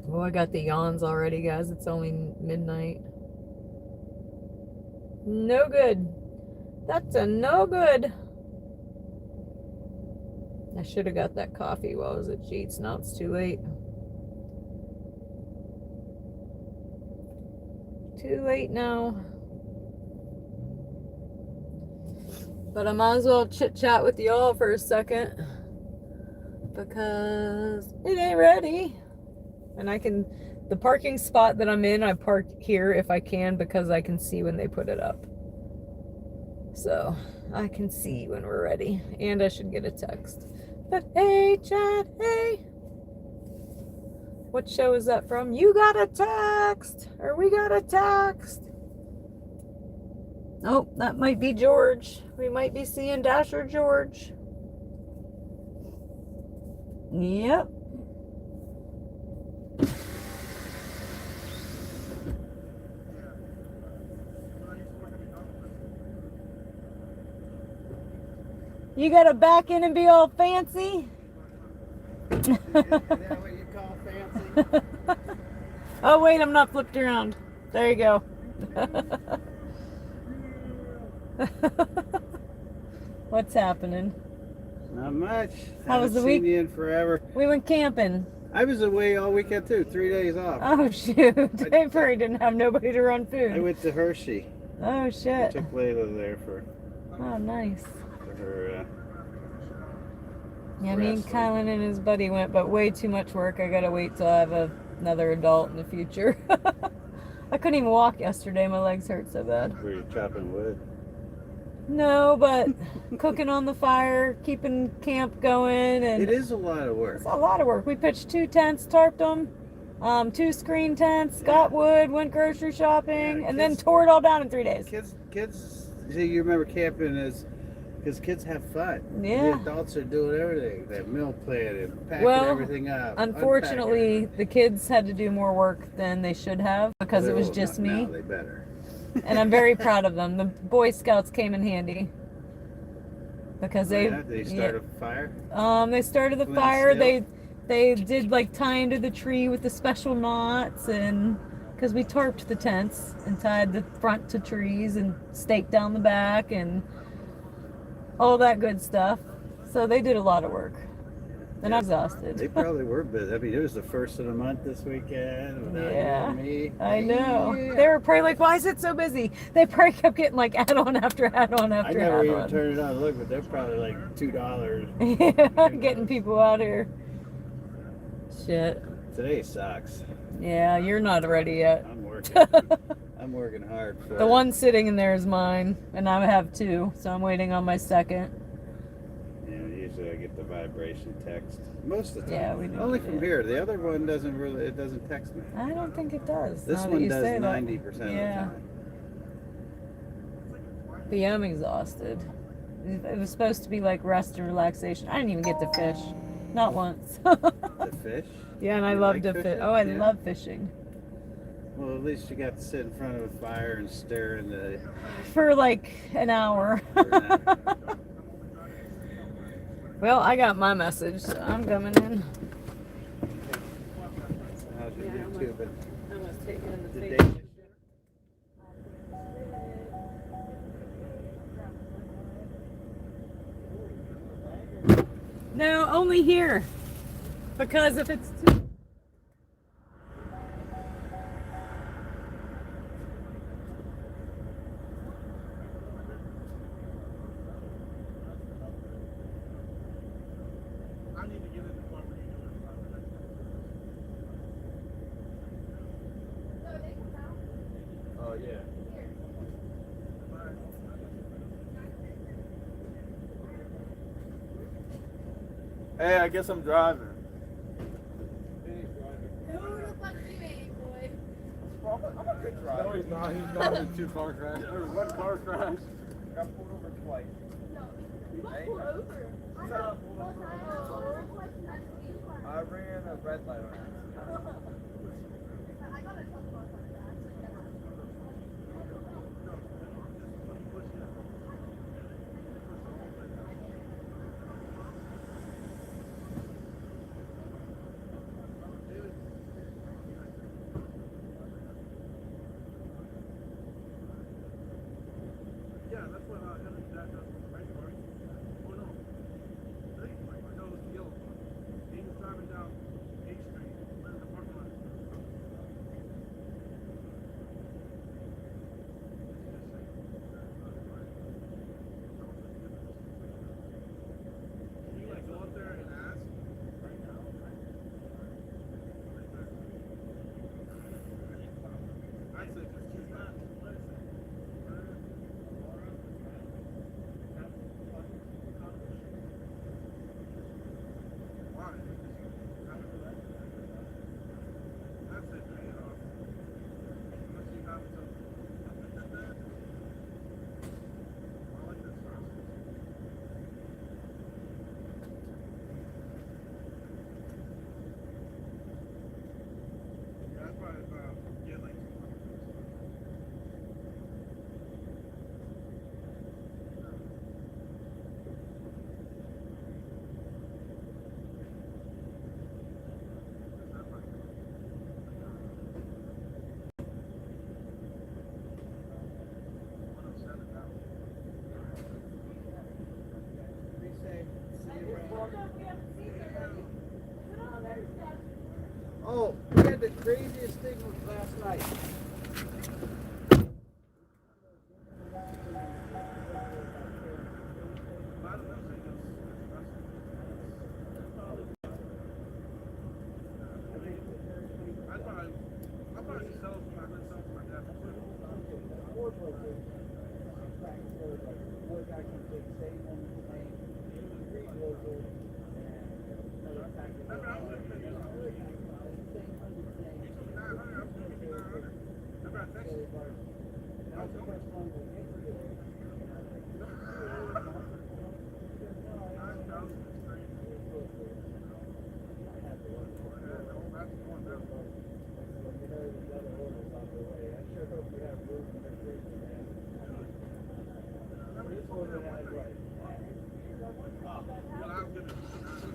Oh, I got the yawns already, guys. It's only midnight. No good. That's a no good. I should have got that coffee while I was at Jeets. Now it's too late. Too late now. But I might as well chit-chat with y'all for a second, because it ain't ready. And the parking spot that I'm in, I park here if I can, because I can see when they put it up. So I can see when we're ready. And I should get a text. But hey, Chad, hey. What show is that from? You got a text. Or we got a text. Oh, that might be George. We might be seeing Dasher George. Yep. You gotta back in and be all fancy? Is that what you call fancy? Oh, wait, I'm not flipped around. There you go. What's happening? Not much. How was the Haven't week? seen you in forever. We went camping. I was away all weekend too. 3 days off. Oh, shoot. Dave Perry didn't have nobody to run I food. went to Hershey. Oh, I shit. took Layla there for Oh, nice. her. Yeah, me and wrestling. Kylan and his buddy went, but way too much work. I gotta wait till I have another adult in the future. I couldn't even walk yesterday. My legs hurt so bad. Were you chopping wood? No, but cooking on the fire, keeping camp going, and It is a lot of work. it's a lot of work. We pitched 2 tents, tarped them, 2 screen tents, got wood, went grocery shopping, Yeah, and then kids- tore it all down in 3 days. Kids. See, you remember camping as because kids have fun. Yeah. The adults are doing everything. They're meal planning, packing Well, everything up. Unfortunately, the kids had to do more work than they should have because it was Well, just now me. they better. And I'm very proud of them. The Boy Scouts came in handy because they They started a fire. they started the Flint fire. steel? They did like tying to the tree with the special knots, and because we tarped the tents and tied the front to trees and staked down the back and all that good stuff. So they did a lot of work. And I'm exhausted. They probably were busy. I mean, it was the first of the month this weekend without you Yeah, and me. I know. Yeah. They were probably like, why is it so busy? They probably kept getting like add-on after add-on I after never even add-on. turned it on to look, but they're probably like $2. Yeah, getting people out here. Shit. Today sucks. Yeah, you're not ready yet. I'm working. I'm working hard for The one sitting in there is mine, and I have 2, so I'm waiting on my second. You know, usually I get the vibration text most of the time. Yeah, we do. Only from here. The other one doesn't really. It doesn't text me. I don't think it does. This now that one you does say that. 90% of the Yeah. time. But yeah, I'm exhausted. It was supposed to be like rest and relaxation. I didn't even get to fish. Not once. The fish. Yeah, and I You love like to fish. fishing? Oh, I Yeah. love fishing. Well, at least you got to sit in front of a fire and stare in the. For like an hour. Well, I got my message, so I'm coming in. How's your YouTube? And I was taking in the the date? No, only here. Because if it's too... Oh yeah. Hey, I guess I'm driving. I'm a good driver. No, he's not. He's not in 2 car crash. There was 1 car crash. Got pulled over twice. I ran a red light on it. Yeah, that's what that does. Right car. Oh no. I think no, it was the yellow car. He was driving down 8th Street. Went in the parking lot. Can you like go up there and ask right now? I said just choose that.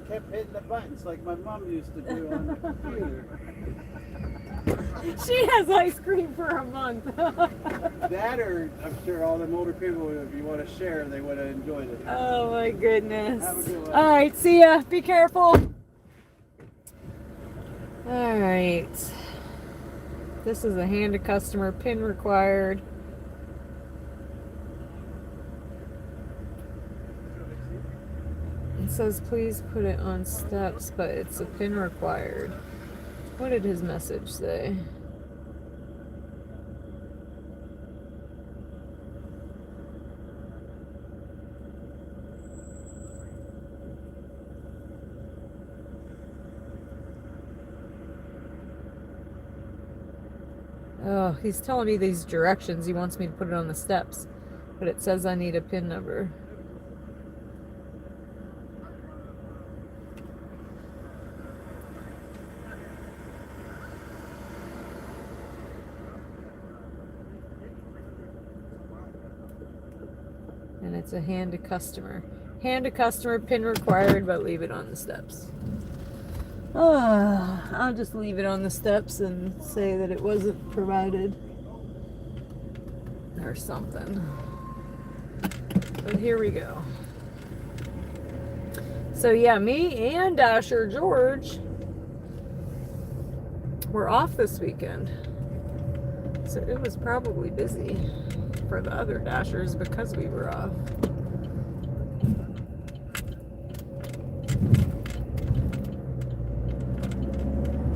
Kept hitting the buttons like my mom used to do on the computer. She has ice cream for a month. That, or I'm sure all them older people, if you want to share, they would have enjoyed it. Oh my goodness. Have a good one. All right, see ya. Be careful. All right. This is a hand to customer, pin required. It says please put it on steps, but it's a pin required. What did his message say? Oh, he's telling me these directions. He wants me to put it on the steps, but it says I need a PIN number. And it's a hand to customer. Hand to customer, PIN required, but leave it on the steps. I'll just leave it on the steps and say that it wasn't provided or something. But here we go. So yeah, me and Dasher George were off this weekend. So it was probably busy for the other Dashers because we were off.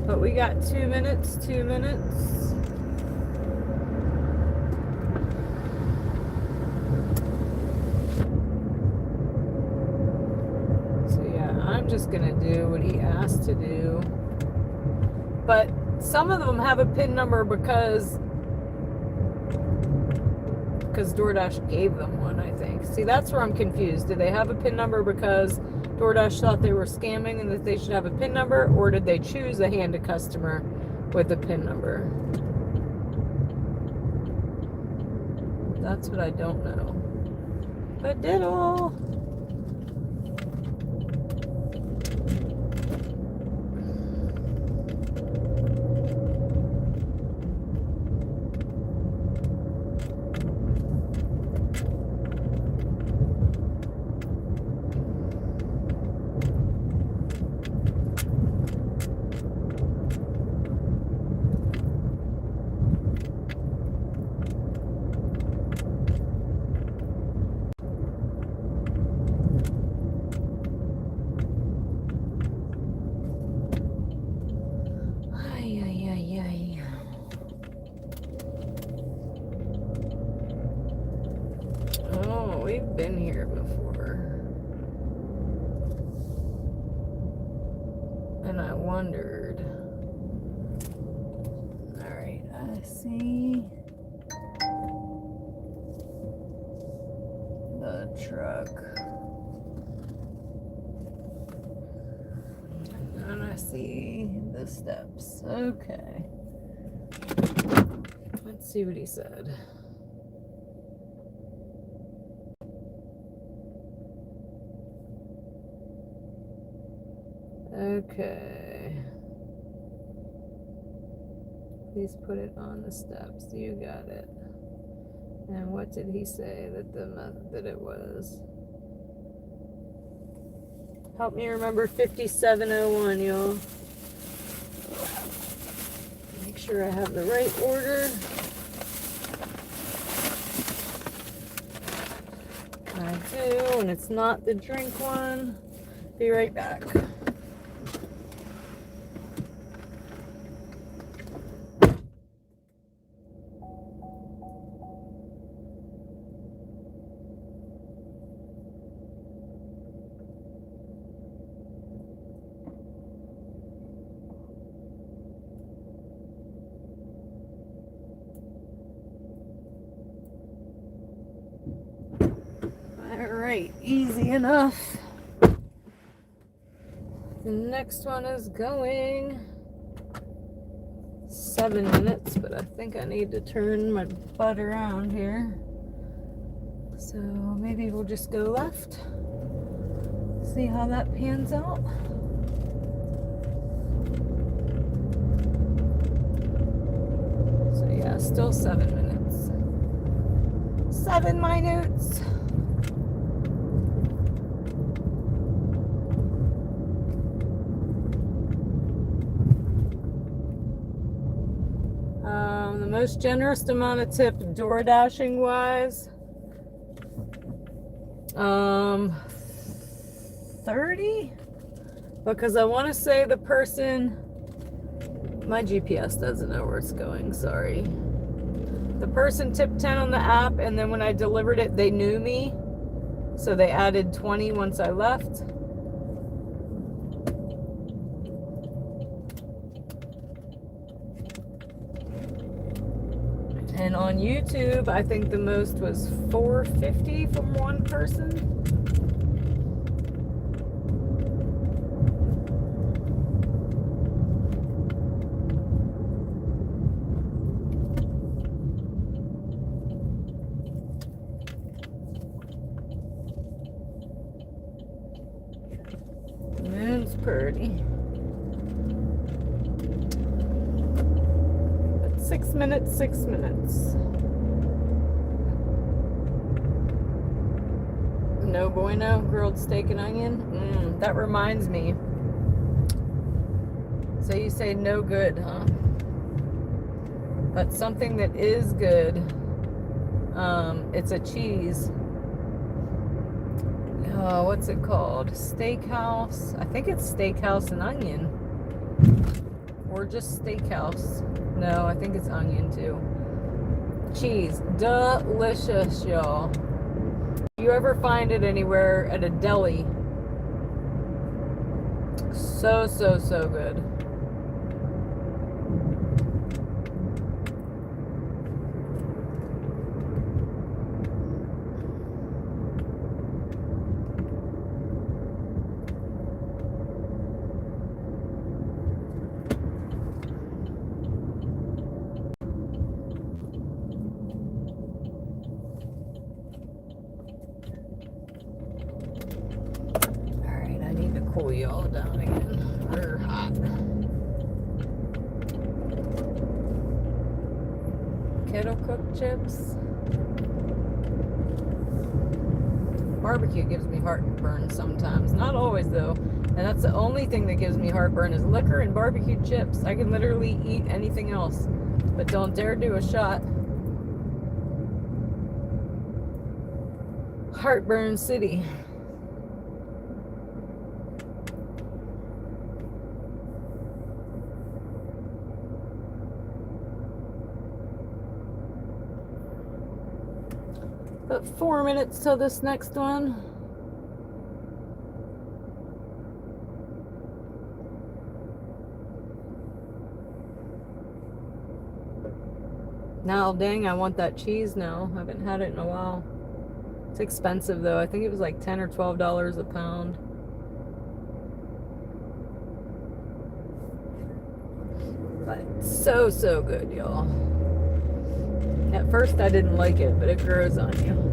But we got 2 minutes, 2 minutes. So yeah, I'm just gonna do what he asked to do. But some of them have a PIN number because DoorDash gave them one, I think. See, that's where I'm confused. Did they have a PIN number because DoorDash thought they were scamming and that they should have a PIN number, or did they choose a hand to customer with a PIN number? That's what I don't know. But diddle. We've been here before. And I wondered. Alright, I see the truck. And I see the steps. Okay. Let's see what he said. Okay. Please put it on the steps. You got it. And what did he say that it was? Help me remember 5701, y'all. Make sure I have the right order. I do, and it's not the drink one. Be right back. right, easy enough. The next one is going 7 minutes, but I think I need to turn my butt around here. So maybe we'll just go left. See how that pans out. So yeah, still 7 minutes. 7 minutes. The most generous amount of tip DoorDashing wise, 30, because I want to say the person, my GPS doesn't know where it's going, sorry. The person tipped 10 on the app, and then when I delivered it, they knew me, so they added 20 once I left. And on YouTube, I think the most was $4.50 from one person. Moon's pretty. 6 minutes, 6 minutes. No bueno, grilled steak and onion. That reminds me. So you say no good, huh? But something that is good, it's a cheese. Oh, what's it called? Steakhouse. I think it's steakhouse and onion. Or just steakhouse. No, I think it's onion too. Cheese. Delicious, y'all. If you ever find it anywhere at a deli, so good. Cool y'all down again. They're hot. Kettle cooked chips. Barbecue gives me heartburn sometimes. Not always though. And that's the only thing that gives me heartburn is liquor and barbecue chips. I can literally eat anything else. But don't dare do a shot. Heartburn City. But 4 minutes till this next one. Now, dang, I want that cheese now. I haven't had it in a while. It's expensive though. I think it was like $10 or $12 a pound. But so good, y'all. At first I didn't like it, but it grows on you.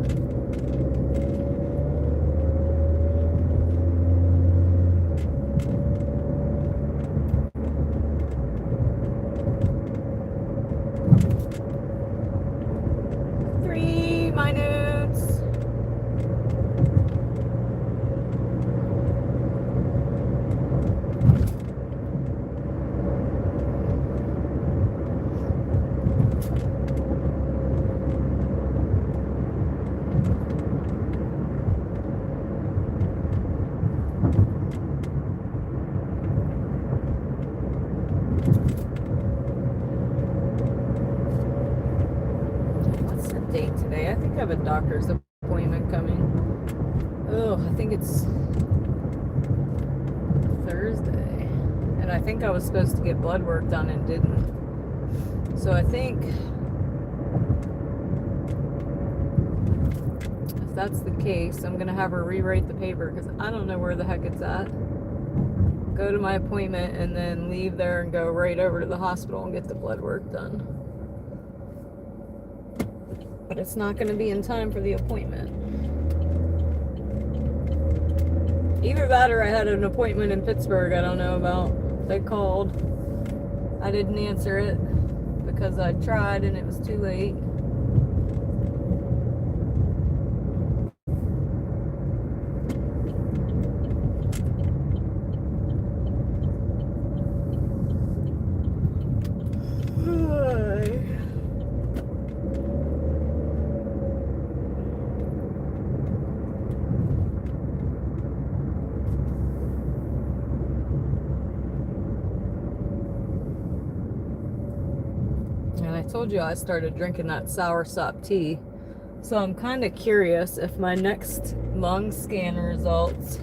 Date today. I think I have a doctor's appointment coming. Oh, I think it's Thursday. And I think I was supposed to get blood work done and didn't. So I think if that's the case, I'm gonna have her rewrite the paper because I don't know where the heck it's at. Go to my appointment and then leave there and go right over to the hospital and get the blood work done. But it's not gonna be in time for the appointment. Either that or I had an appointment in Pittsburgh I don't know about. They called. I didn't answer it because I tried and it was too late. And I told you I started drinking that soursop tea. So I'm kind of curious if my next lung scan results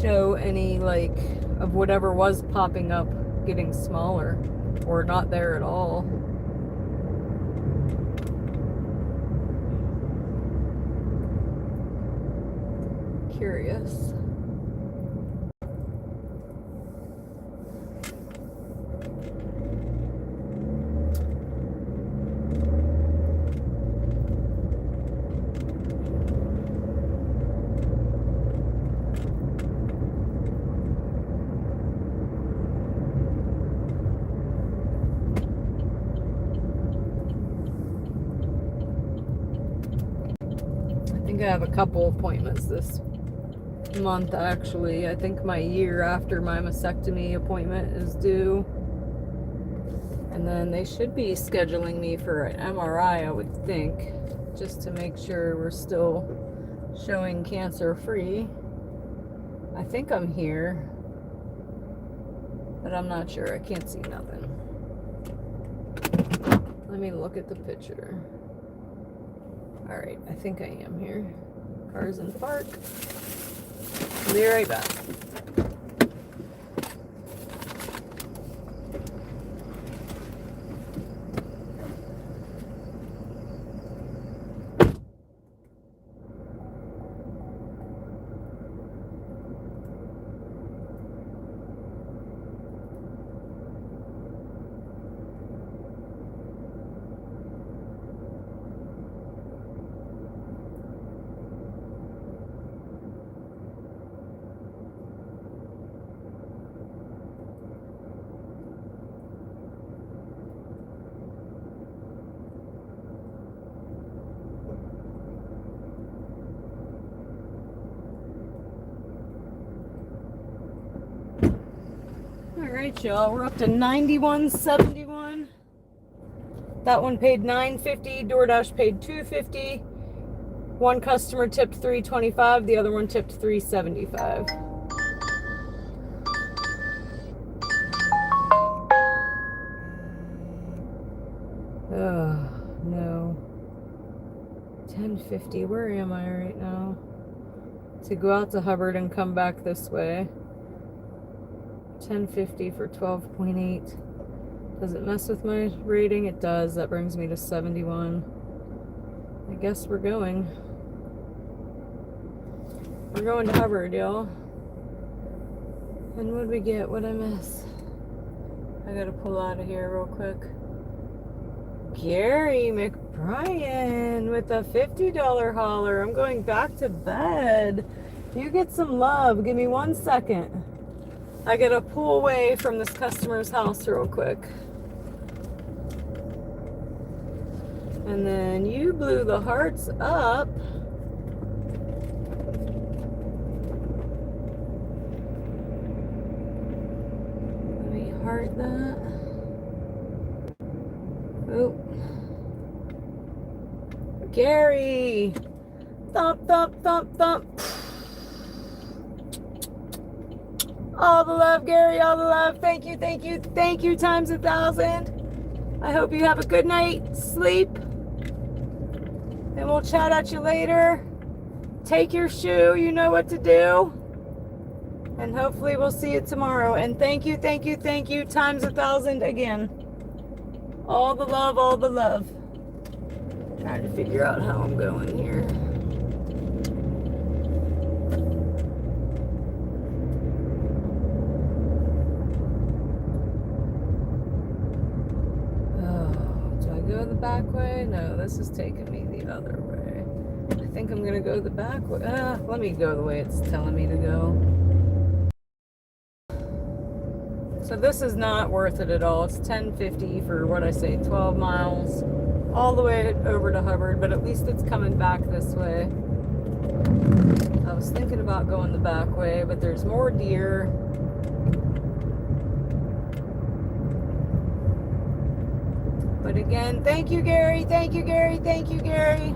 show any like of whatever was popping up getting smaller or not there at all. Curious. I have a couple appointments this month actually. I think my year after my mastectomy appointment is due. And then they should be scheduling me for an MRI, I would think, just to make sure we're still showing cancer free. I think I'm here, but I'm not sure. I can't see nothing. Let me look at the picture. Alright, I think I am here. Cars in park. I'll be right back. Alright, y'all, we're up to 91.71. That one paid $9.50. DoorDash paid $2.50. One customer tipped $3.25. The other one tipped $3.75. Oh, no. $10.50. Where am I right now? To go out to Hubbard and come back this way. $10.50 for 12.8. Does it mess with my rating? It does. That brings me to 71. I guess we're going. We're going to Hubbard, y'all. And what'd we get? What'd I miss? I gotta pull out of here real quick. Gary McBrien with a $50 hauler. I'm going back to bed. You get some love. Give me 1 second. I gotta pull away from this customer's house real quick. And then you blew the hearts up. Let me heart that. Oh. Gary! Thump, thump, thump, thump. All the love, Gary, all the love. Thank you, thank you, thank you times 1,000. I hope you have a good night, sleep, and we'll chat at you later. Take your shoe, you know what to do. And hopefully we'll see you tomorrow. And thank you, thank you, thank you times 1,000 again. All the love, all the love. Trying to figure out how I'm going here. Oh, do I go the back way? No, this is taking me the other way. I think I'm gonna go the back way. Let me go the way it's telling me to go. So this is not worth it at all. It's $10.50 for what I say, 12 miles all the way over to Hubbard, but at least it's coming back this way. I was thinking about going the back way, but there's more deer. But again, thank you, Gary. Thank you, Gary. Thank you, Gary.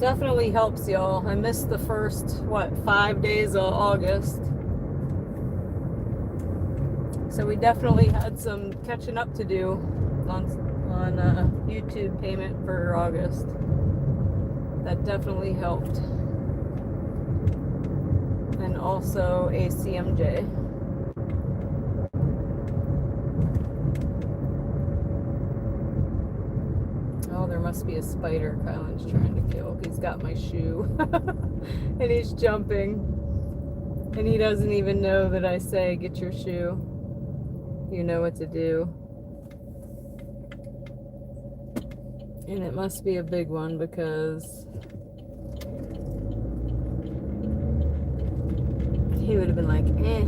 Definitely helps, y'all. I missed the first, 5 days of August. So we definitely had some catching up to do on YouTube payment for August. That definitely helped. And also ACMJ. Oh, there must be a spider Kylan's trying to kill. He's got my shoe. And he's jumping. And he doesn't even know that I say, get your shoe. You know what to do. And it must be a big one because he would have been like, eh.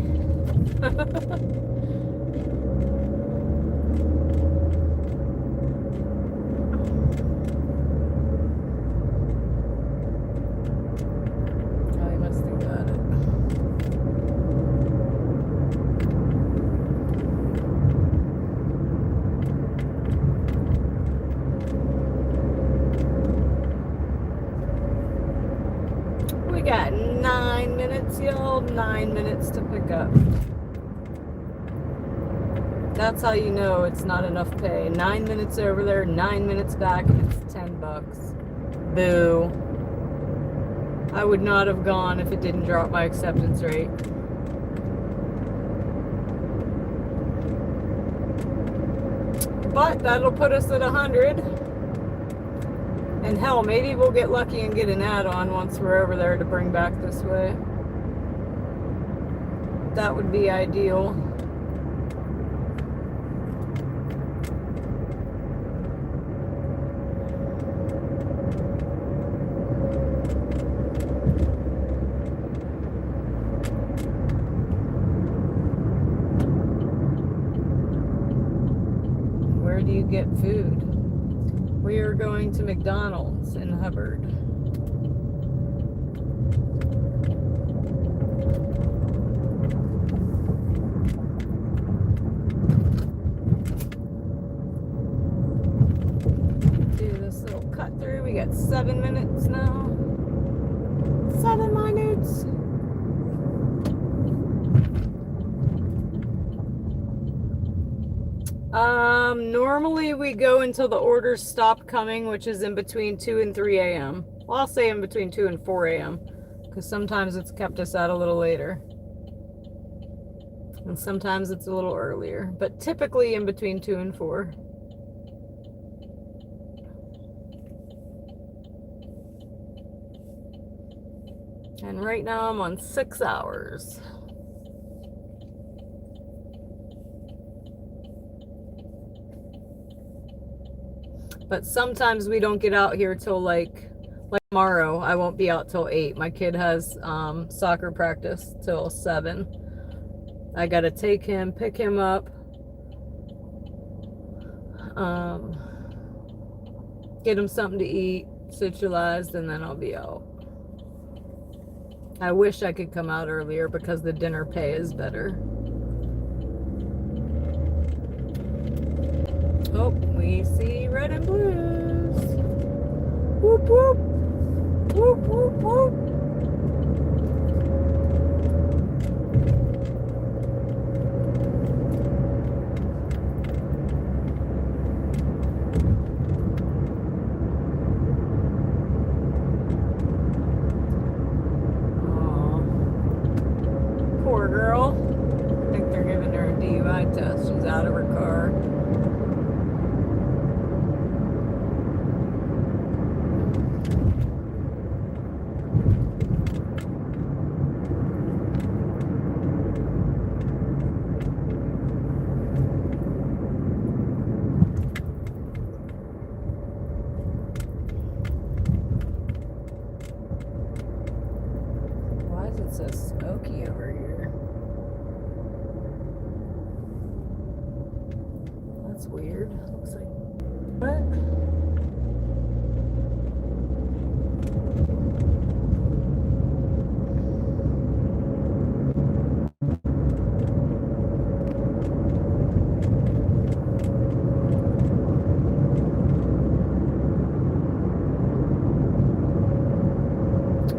Got 9 minutes, y'all. 9 minutes to pick up. That's how you know it's not enough pay. 9 minutes over there, 9 minutes back, and it's $10. Boo. I would not have gone if it didn't drop my acceptance rate. But that'll put us at 100. And hell, maybe we'll get lucky and get an add-on once we're over there to bring back this way. That would be ideal. Where do you get food? We are going to McDonald's in Hubbard. Do this little cut through. We got 7 minutes now. 7 minutes. Normally we go until the orders stop coming, which is in between 2 and 3 a.m. Well, I'll say in between 2 and 4 a.m. because sometimes it's kept us out a little later. And sometimes it's a little earlier, but typically in between 2 and 4. And right now I'm on 6 hours. But sometimes we don't get out here till like tomorrow. I won't be out till 8. My kid has soccer practice till 7. I gotta take him, pick him up, get him something to eat, socialized, and then I'll be out. I wish I could come out earlier because the dinner pay is better. Oh, we see red and blues. Whoop, whoop. Whoop, whoop, whoop. out of her car. Why is it so smoky over here? That's weird. Looks like what?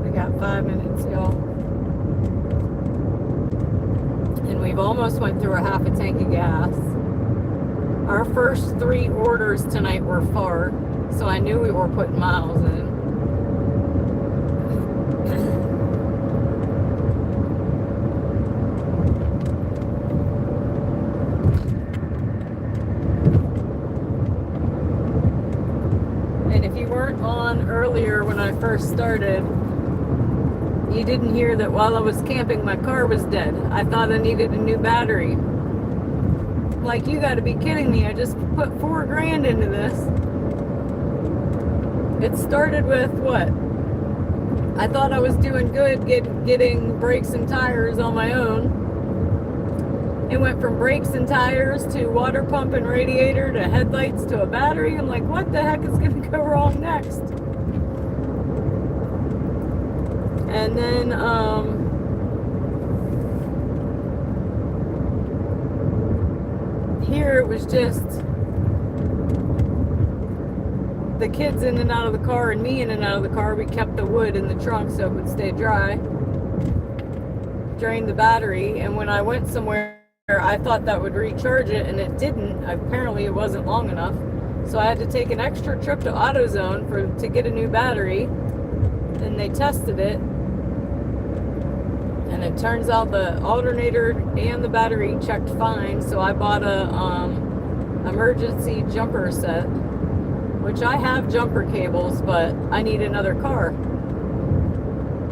We got 5 minutes, y'all. And we've almost went through a half a tank of gas. Our first 3 orders tonight were far, so I knew we were putting miles in. And if you weren't on earlier when I first started, you didn't hear that while I was camping, my car was dead. I thought I needed a new battery. Like, you gotta be kidding me. I just put $4 grand into this. It started with what? I thought I was doing good getting brakes and tires on my own. It went from brakes and tires to water pump and radiator to headlights to a battery. I'm like, what the heck is gonna go wrong next? And then, here it was just the kids in and out of the car and me in and out of the car. We kept the wood in the trunk so it would stay dry. Drained the battery, and when I went somewhere, I thought that would recharge it, and it didn't. Apparently it wasn't long enough. So I had to take an extra trip to AutoZone to get a new battery. And they tested it. And it turns out the alternator and the battery checked fine, so I bought a emergency jumper set, which I have jumper cables, but I need another car.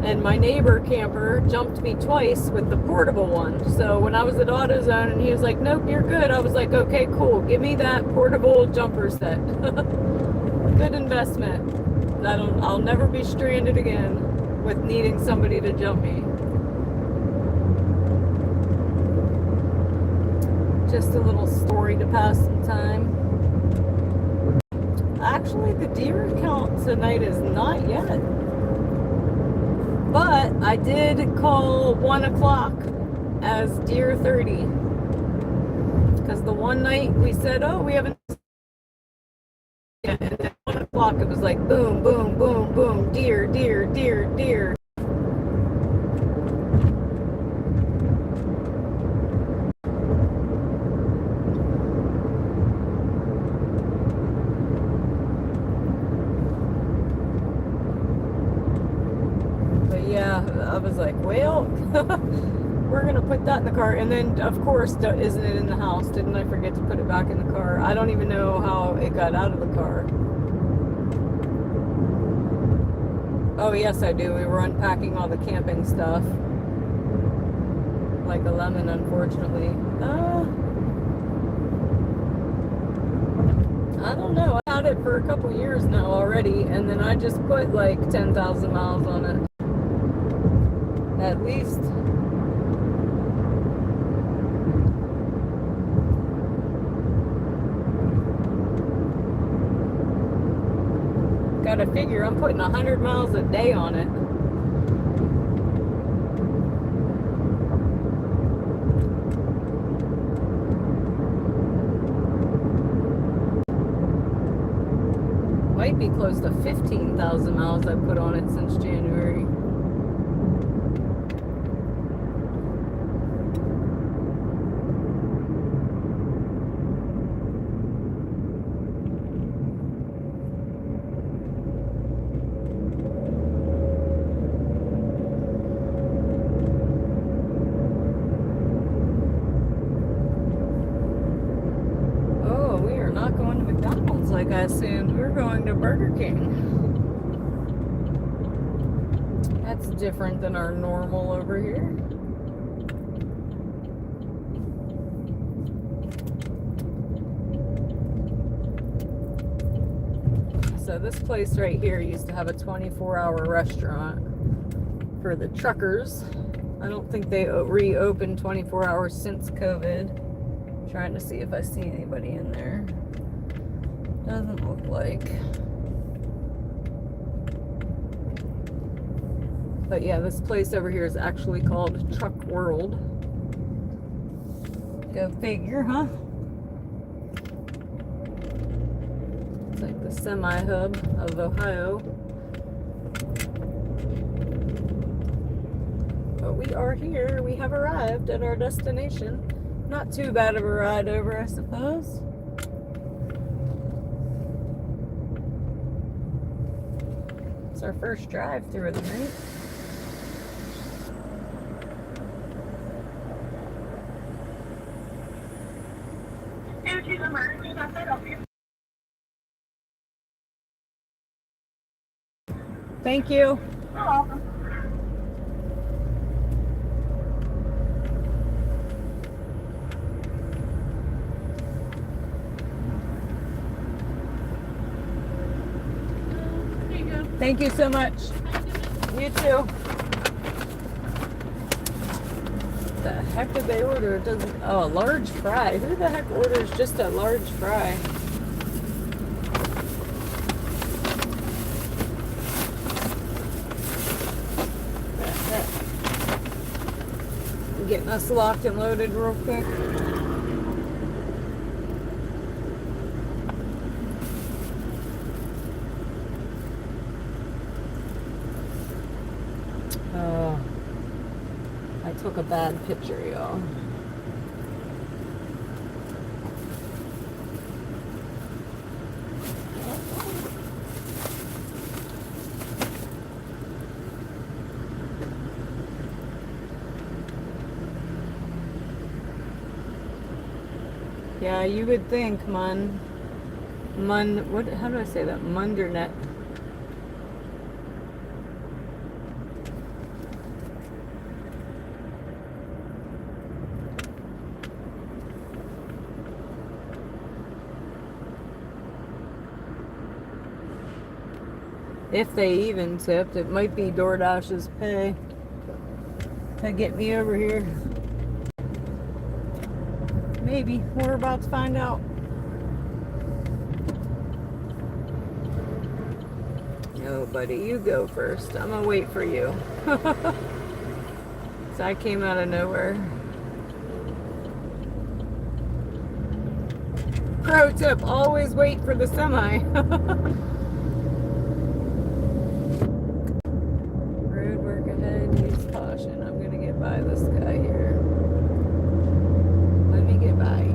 And my neighbor camper jumped me twice with the portable one. So when I was at AutoZone and he was like, nope, you're good, I was like, okay, cool, give me that portable jumper set. Good investment. I'll never be stranded again with needing somebody to jump me. Just a little story to pass some time. Actually, the deer count tonight is not yet. But I did call 1 o'clock as deer 30. Because the one night we said, oh, we haven't. And then 1 o'clock it was like boom, boom, boom, boom, deer, deer, deer, deer. I was like, well, we're going to put that in the car. And then, of course, isn't it in the house? Didn't I forget to put it back in the car? I don't even know how it got out of the car. Oh, yes, I do. We were unpacking all the camping stuff. Like a lemon, unfortunately. I don't know. I had it for a couple years now already. And then I just put like 10,000 miles on it. At least. Gotta figure I'm putting 100 miles a day on it. Might be close to 15,000 miles I've put on it since January. gas and we're going to Burger King. That's different than our normal over here. So this place right here used to have a 24-hour restaurant for the truckers. I don't think they reopened 24 hours since COVID. Trying to see if I see anybody in there. Doesn't look like. But yeah, this place over here is actually called Truck World. Go figure, huh? It's like the semi-hub of Ohio. But we are here. We have arrived at our destination. Not too bad of a ride over, I suppose. It's our first drive through of the night. Thank you. You're welcome. Thank you so much. You too. The heck did they order? It doesn't. Oh, a large fry. Who the heck orders just a large fry? Getting us locked and loaded real quick. Oh, I took a bad picture, y'all. Yeah, you would think, how do I say that? Mundernet. If they even tipped, it might be DoorDash's pay to get me over here. Maybe. We're about to find out. No, buddy, you go first. I'm gonna wait for you. So I came out of nowhere. Pro tip, always wait for the semi. Road work ahead, use caution. I'm gonna get by this guy here. Let me get by you.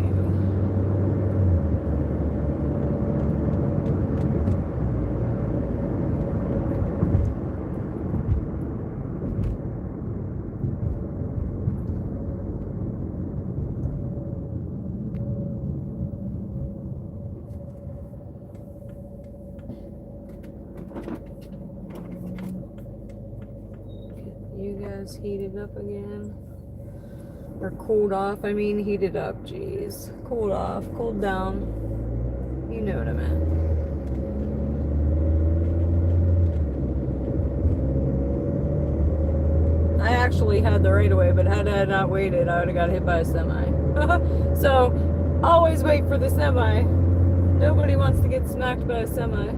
You guys heated up again. Or cooled off. I mean heated up, jeez. Cooled off, cooled down. You know what I meant. I actually had the right of way, but had I not waited, I would have got hit by a semi. So, always wait for the semi. Nobody wants to get smacked by a semi.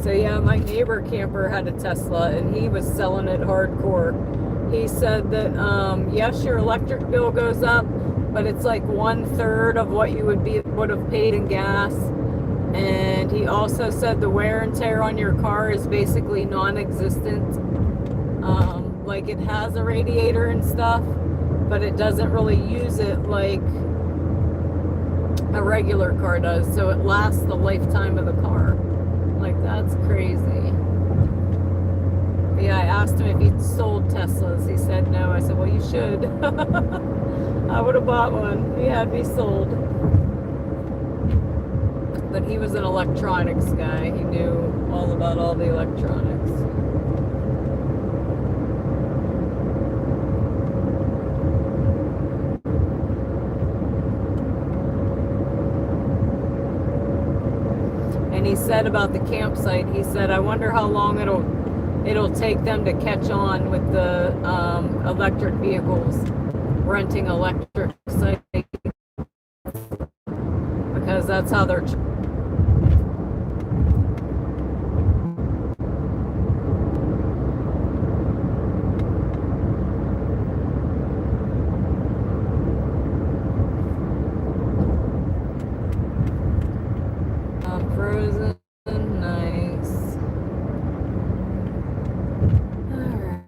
So yeah, my neighbor camper had a Tesla and he was selling it hardcore. He said that, yes, your electric bill goes up, but it's like 1/3 of what you would have paid in gas. And he also said the wear and tear on your car is basically non-existent. Like it has a radiator and stuff, but it doesn't really use it like a regular car does. So it lasts the lifetime of the car. Like, that's crazy. But Yeah, I asked him if he sold Teslas. He said no. I said, well, you should. I would have bought one. He had me sold. But he was an electronics guy. He knew all about all the electronics. And he said about the campsite, he said, I wonder how long it'll take them to catch on with the electric vehicles, renting electric site, because that's how they're frozen. Nice. All right.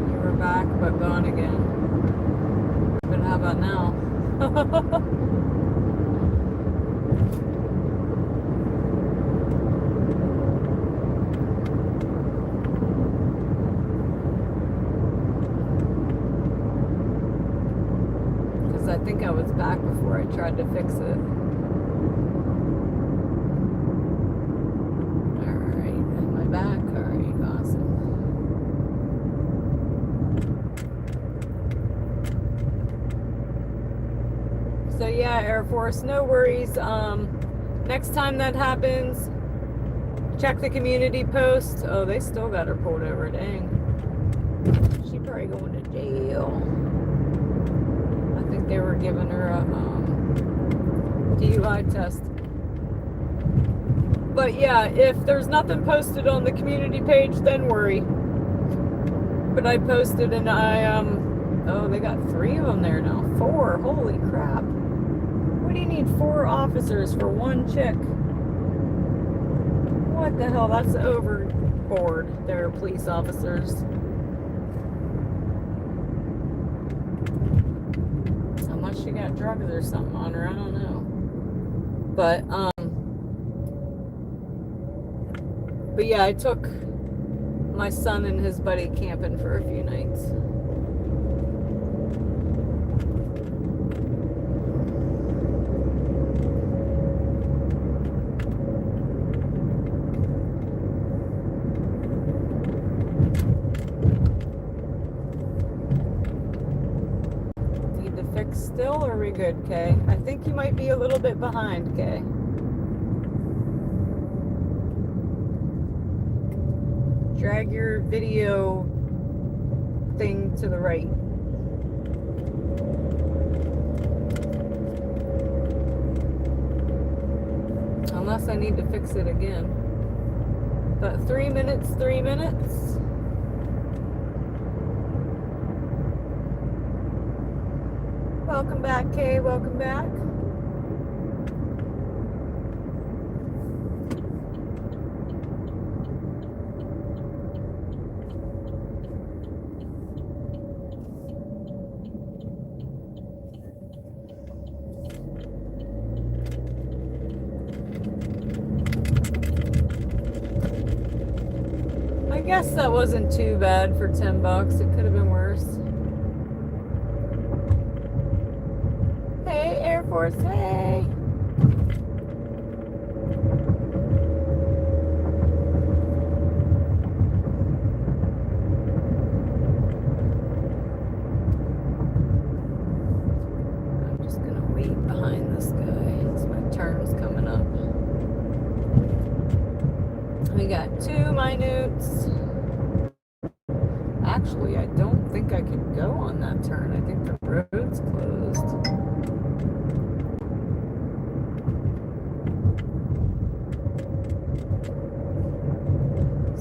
You were back, but gone again. But how about now? Because I think I was back before I tried to fix it. Alright, am I back? Alright, awesome. So yeah, Air Force, no worries. Next time that happens, check the community post. Oh, they still got her pulled over. Dang. She probably going to jail. I think they were giving her a DUI test. But yeah, if there's nothing posted on the community page, then worry. But I posted and oh, they got 3 of them there now. 4, holy crap. What do you need 4 officers for one chick? What the hell? That's overboard. They're police officers. Unless she got drugs or something on her, I don't know. But yeah, I took my son and his buddy camping for a few nights. Still, or are we good, Kay? I think you might be a little bit behind, Kay. Drag your video thing to the right. Unless I need to fix it again. But 3 minutes, 3 minutes. Welcome back, Kay. Welcome back. I guess that wasn't too bad for $10. It could have been worse. Hey, Air Force, hey! I'm just gonna wait behind this guy as my turn's coming up. We got 2 minutes. Actually, I don't think I can go on that turn. I think the road's closed.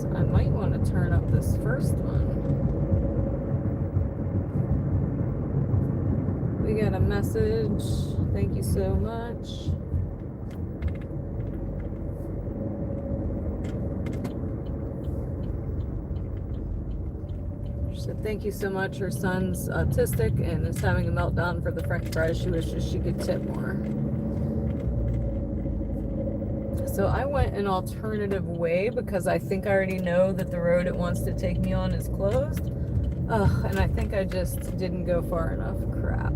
So I might want to turn up this first one. We got a message. Thank you so much. So thank you so much. Her son's autistic and is having a meltdown for the french fries. She wishes she could tip more. So I went an alternative way because I think I already know that the road it wants to take me on is closed. Ugh, and I think I just didn't go far enough. Crap.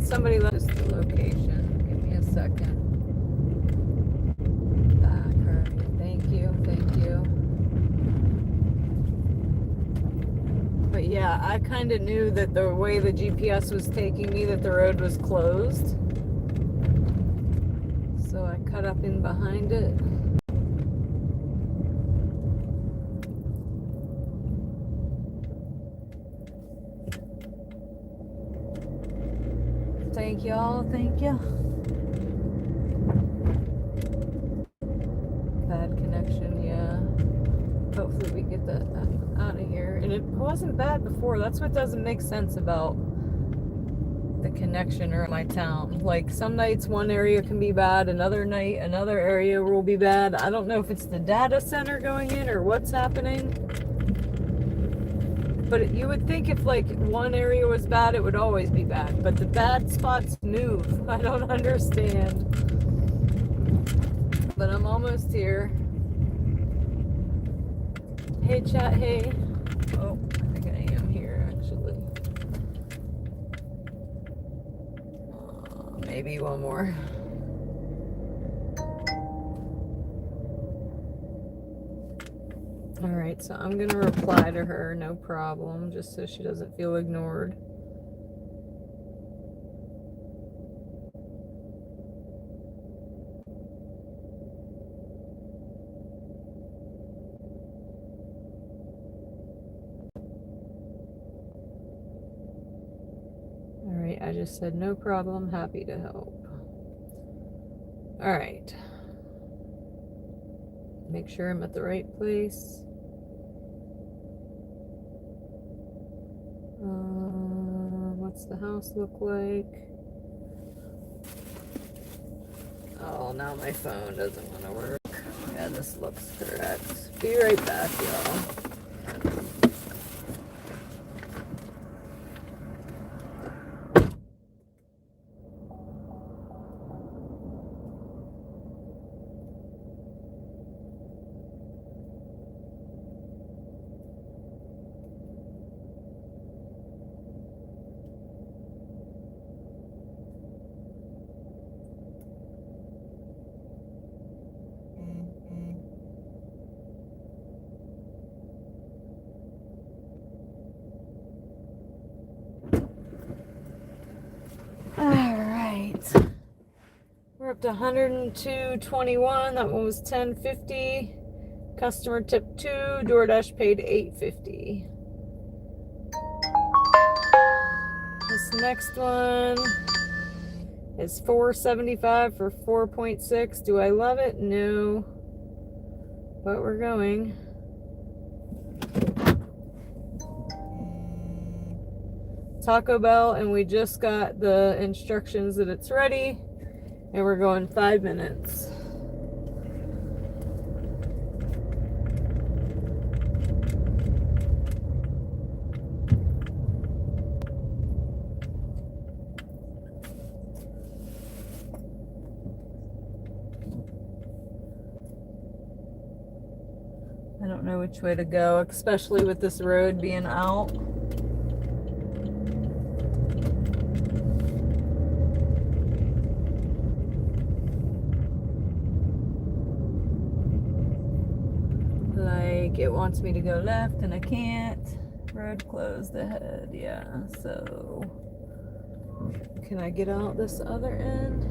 Somebody let us the location. Give me a second. Thank you, thank you. But yeah, I kind of knew that the way the GPS was taking me that the road was closed. So I cut up in behind it. Thank y'all, thank you. Bad connection, yeah. Hopefully we get that out of here. And it wasn't bad before. That's what doesn't make sense about the connection or my town. Like some nights one area can be bad, another night another area will be bad. I don't know if it's the data center going in or what's happening. But you would think if like one area was bad, it would always be bad. But the bad spots move. I don't understand. But I'm almost here. Hey chat, hey. Oh, I think I am here actually. Maybe one more. Alright, so I'm gonna reply to her, no problem, just so she doesn't feel ignored. Alright, I just said no problem, happy to help. Alright. Make sure I'm at the right place. What's the house look like? Oh, now my phone doesn't want to work. Yeah, this looks correct. Be right back, y'all. We're up to 102.21. That one was 10.50. Customer tip 2. DoorDash paid 8.50. This next one is 4.75 for 4.6. Do I love it? No. But we're going. Taco Bell, and we just got the instructions that it's ready. And we're going 5 minutes. I don't know which way to go, especially with this road being out. Like it wants me to go left and I can't. Road closed ahead, yeah. So can I get out this other end?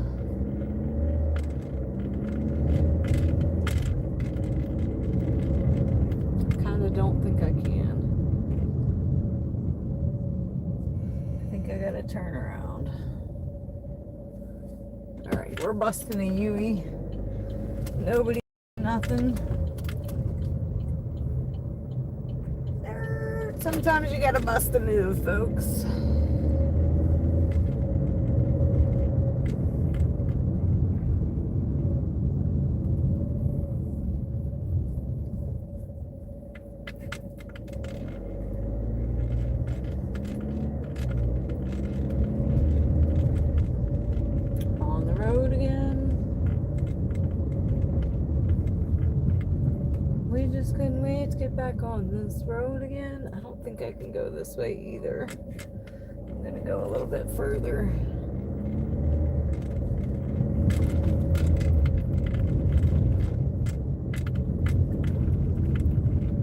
Kinda don't think I can. I think I gotta turn around. Alright, we're busting a Yui. Nobody, nothing. Sometimes you gotta bust a move, folks. couldn't wait to get back on this road again. I don't think I can go this way either. I'm gonna go a little bit further.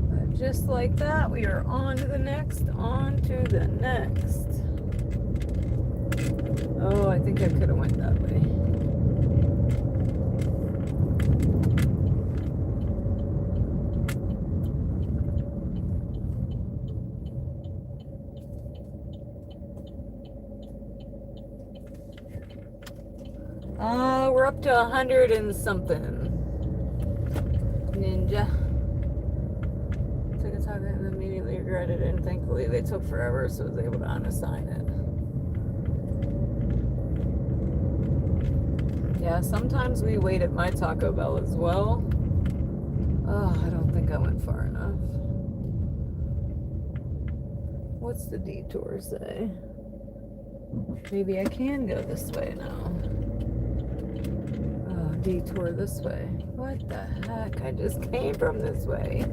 But just like that, we are on to the next, on to the next. Oh, I think I could have went that way. We're up to 100 and something. Ninja. Took a taco and immediately regretted it, and thankfully they took forever, so I was able to unassign it. Yeah, sometimes we wait at my Taco Bell as well. Oh, I don't think I went far enough. What's the detour say? Maybe I can go this way now. Oh, detour this way. What the heck? I just came from this way.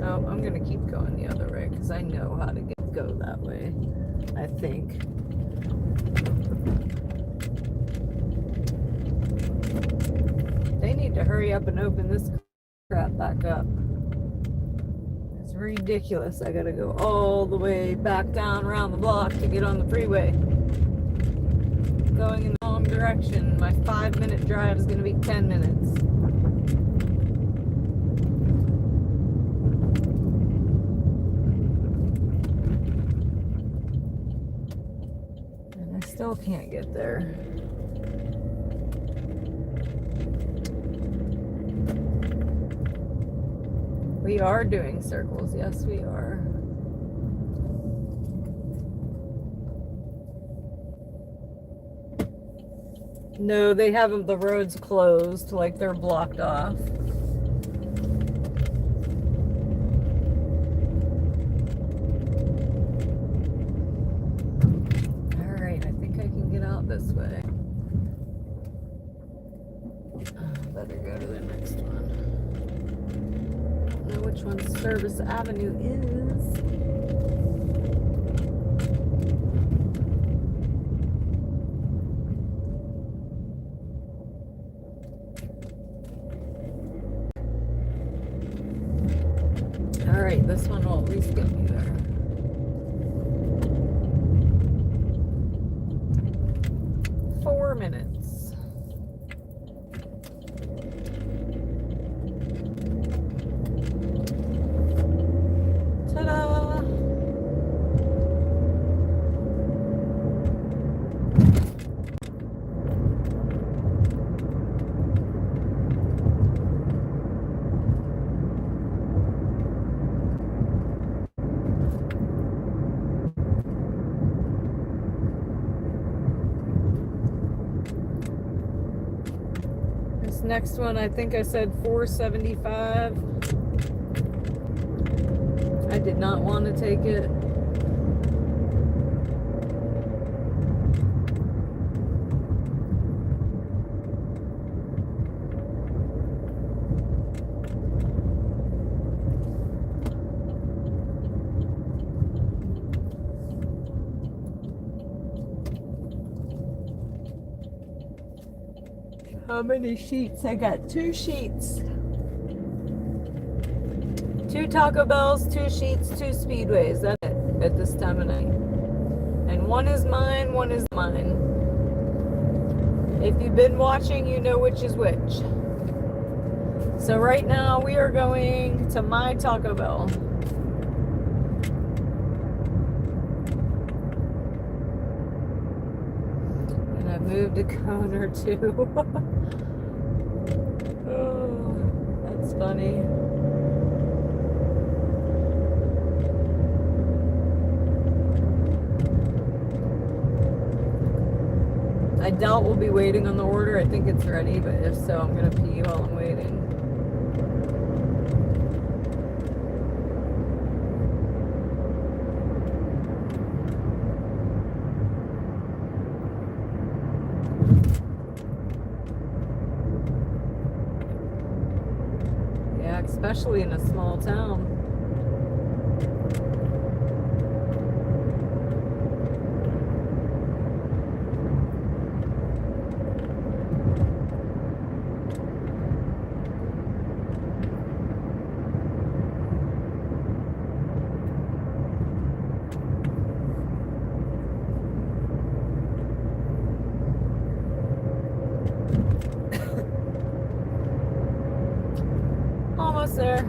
Oh, I'm gonna keep going the other way because I know how to go that way, I think. They need to hurry up and open this crap back up. It's ridiculous. I gotta go all the way back down around the block to get on the freeway. Going in the wrong direction. My 5-minute drive is gonna be 10 minutes. And I still can't get there. We are doing circles. Yes, we are. No, they haven't. The roads closed, like they're blocked off. All right, I think I can get out this way. Better go to the next one. Know which one Service Avenue is. All right, this one will at least get me there. Four minutes. Ta-da! This next one, I think I said 475. I did not want to take it. How many sheets? I got 2 sheets. 2 Taco Bells, 2 sheets, 2 Speedways. That's it at this time of night. And one is mine, one is mine. If you've been watching, you know which is which. So right now we are going to my Taco Bell. And I've moved a cone or 2. Oh, that's funny. I doubt we'll be waiting on the order. I think it's ready, but if so, I'm gonna pee while I'm waiting. especially in a small town. Almost there.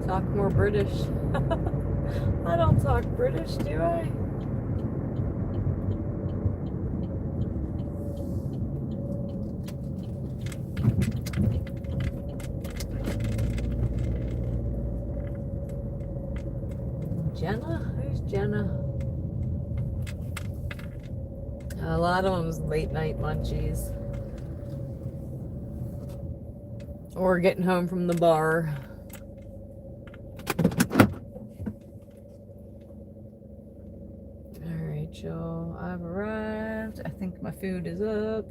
Talk more British. I don't talk British, do I? Jenna? Who's Jenna? A lot of them's late night munchies. Or getting home from the bar. Alright, y'all. I've arrived. I think my food is up.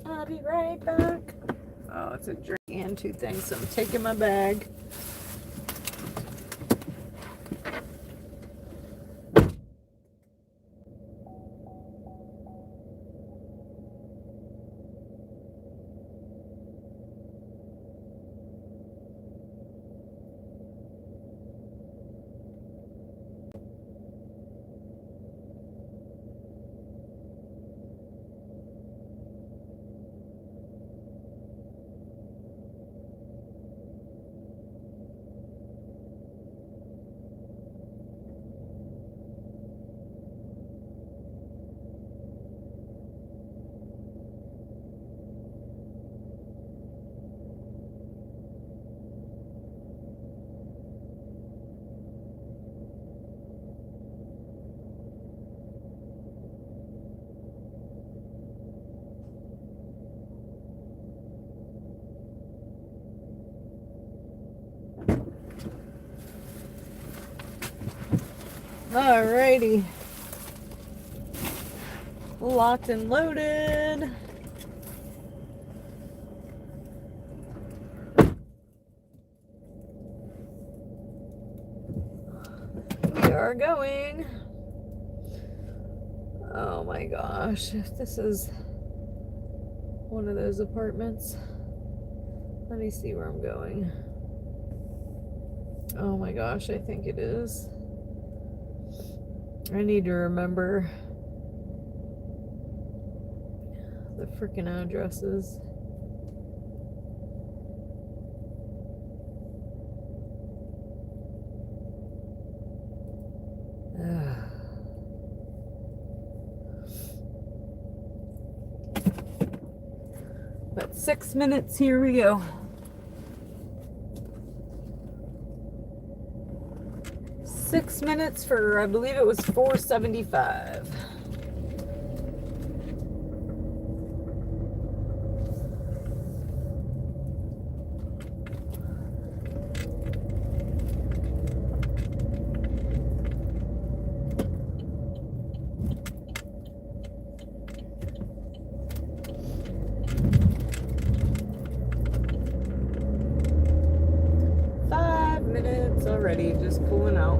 I'll be right back. Oh, it's a drink and 2 things, so I'm taking my bag. Alrighty. Locked and loaded. We are going. Oh my gosh. If this is one of those apartments. Let me see where I'm going. Oh my gosh, I think it is. I need to remember the freaking addresses. But 6 minutes, here we go. 6 minutes for, I believe it was $4.75. Already, just pulling out.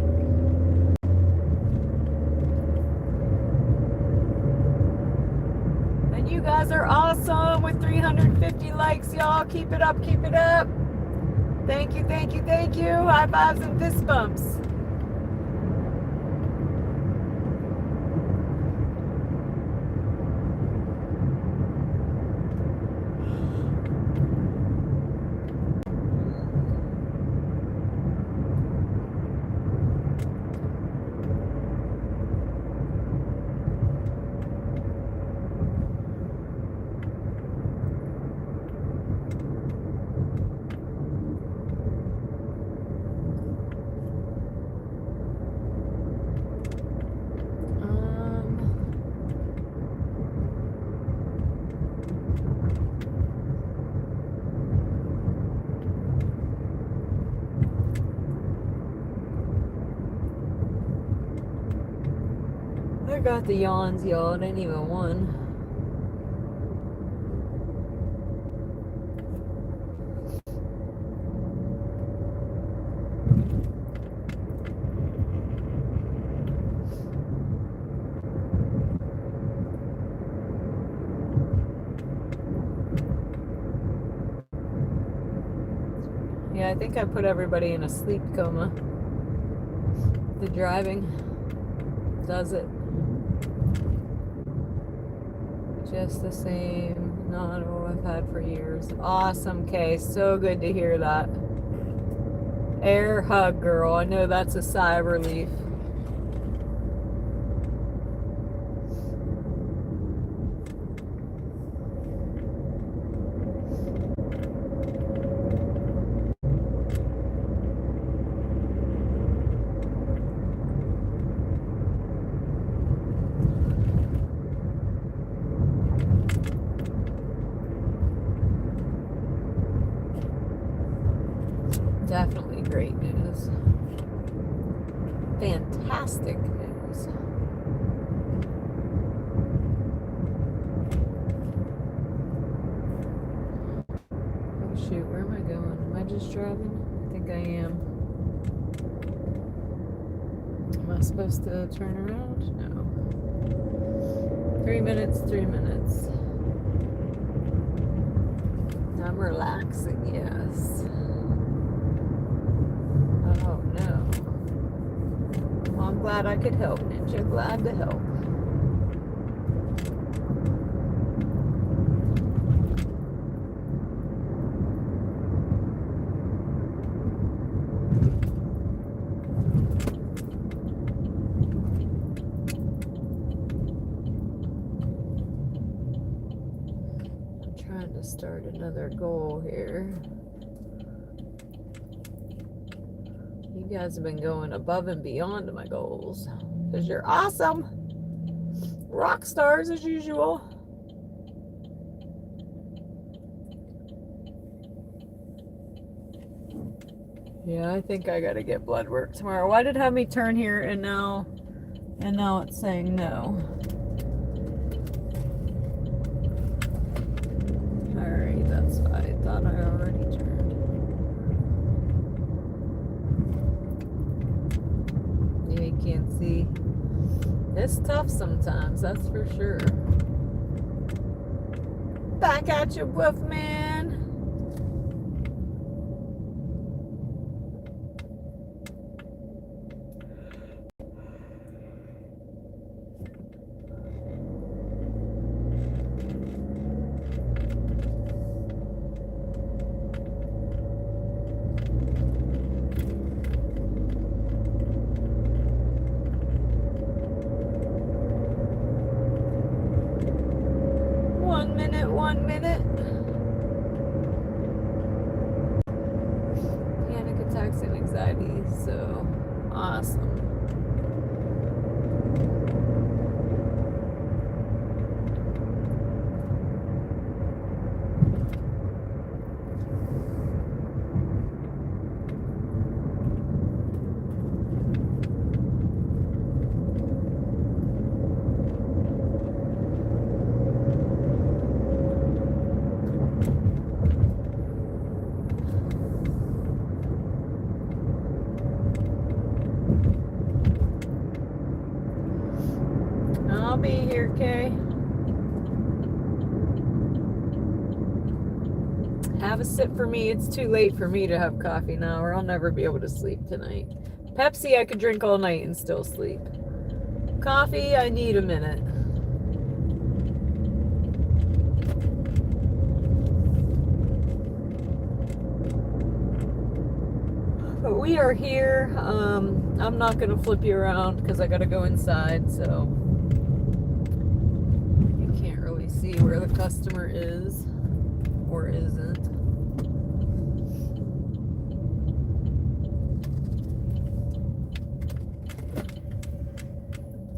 And you guys are awesome with 350 likes, y'all. Keep it up, keep it up. Thank you, thank you, thank you. High fives and fist bumps. I got the yawns, y'all. It ain't even one. think I put everybody in a sleep coma. The driving does it. Just the same. Not what I've had for years. Awesome, Kay. So good to hear that. Air hug, girl. I know that's a sigh of relief. Definitely great news. Fantastic news. Oh shoot, where am I going? Am I just driving? I think I am. Am I supposed to turn around? No. 3 minutes, 3 minutes. I'm relaxing, yes. Oh no. Well, I'm glad I could help, Ninja. Glad to help. I'm trying to start another goal here. You guys have been going above and beyond my goals because you're awesome. Rock stars as usual. Yeah, I think I gotta get blood work tomorrow. Why did it have me turn here and now it's saying no? Alright, that's why I thought I already turned. Yeah, you can't see. It's tough sometimes, that's for sure. Back at you, Wolfman. One minute. Panic attacks and anxiety, so awesome. I'll be here, Kay. Have a sip for me. It's too late for me to have coffee now, or I'll never be able to sleep tonight. Pepsi, I could drink all night and still sleep. Coffee, I need a minute. But we are here. I'm not going to flip you around because I got to go inside, so you can't really see where the customer is or isn't.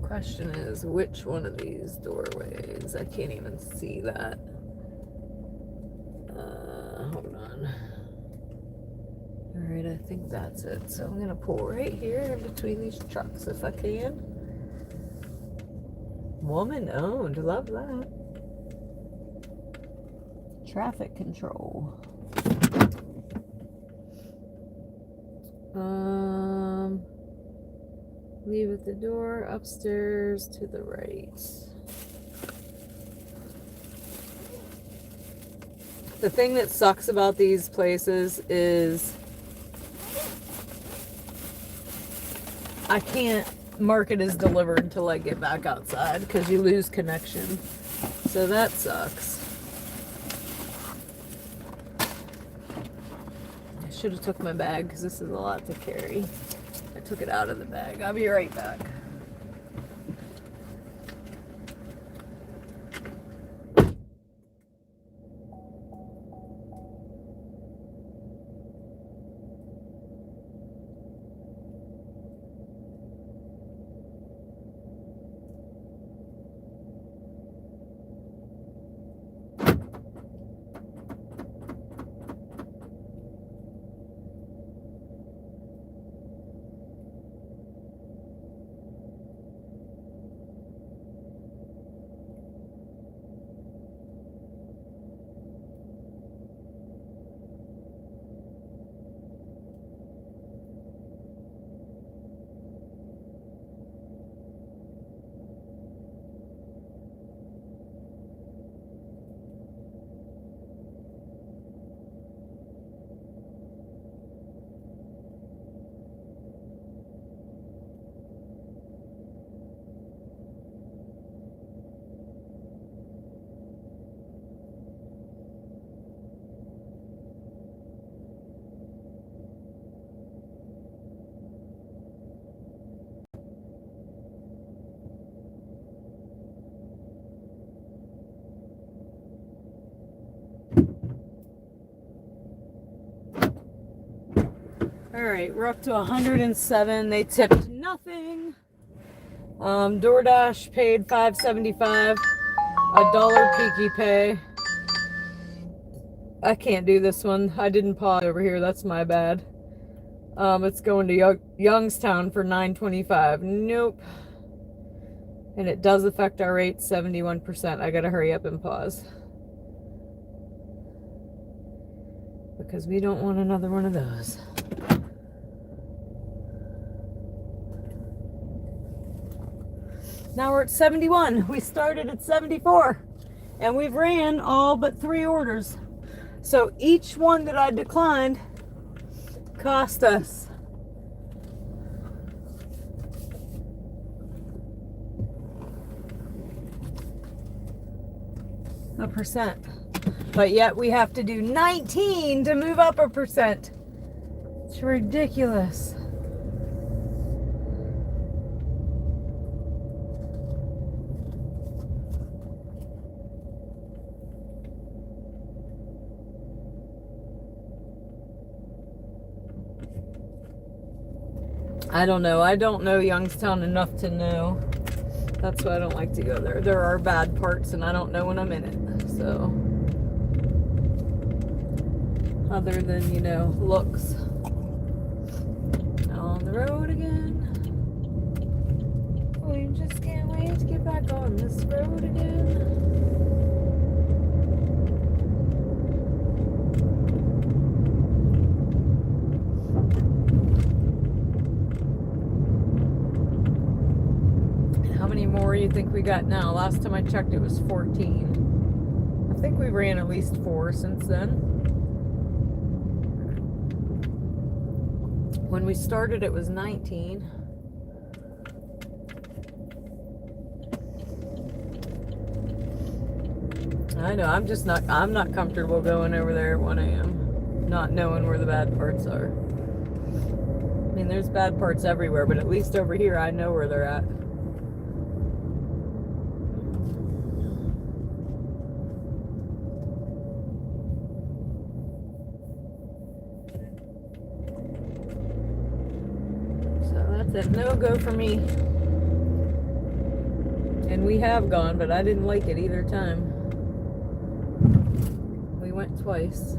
Question is, which one of these doorways? I can't even see that. Hold on. Alright, I think that's it. So I'm going to pull right here in between these trucks if I can. Woman owned. Love that. Traffic control. Leave at the door, upstairs to the right. The thing that sucks about these places is I can't mark it as delivered until I get back outside because you lose connection. So that sucks. I should have took my bag because this is a lot to carry. I took it out of the bag. I'll be right back. All right, we're up to 107. They tipped nothing. DoorDash paid $5.75. $1 Peaky Pay. I can't do this one. I didn't pause over here. That's my bad. It's going to Youngstown for $9.25. Nope. And it does affect our rate 71%. I gotta hurry up and pause. Because we don't want another one of those. Now we're at 71. We started at 74. And we've ran all but 3 orders. So each one that I declined cost us a percent. But yet we have to do 19 to move up a percent. It's ridiculous. I don't know. I don't know Youngstown enough to know. That's why I don't like to go there. There are bad parts and I don't know when I'm in it. So, other than, you know, looks. On the road again. We just can't wait to get back on this road again. More you think we got now? Last time I checked it was 14. I think we ran at least 4 since then. When we started it was 19. I know, I'm not comfortable going over there at 1 a.m. not knowing where the bad parts are. I mean, there's bad parts everywhere, but at least over here I know where they're at. That's a no-go for me. And we have gone, but I didn't like it either time. We went twice.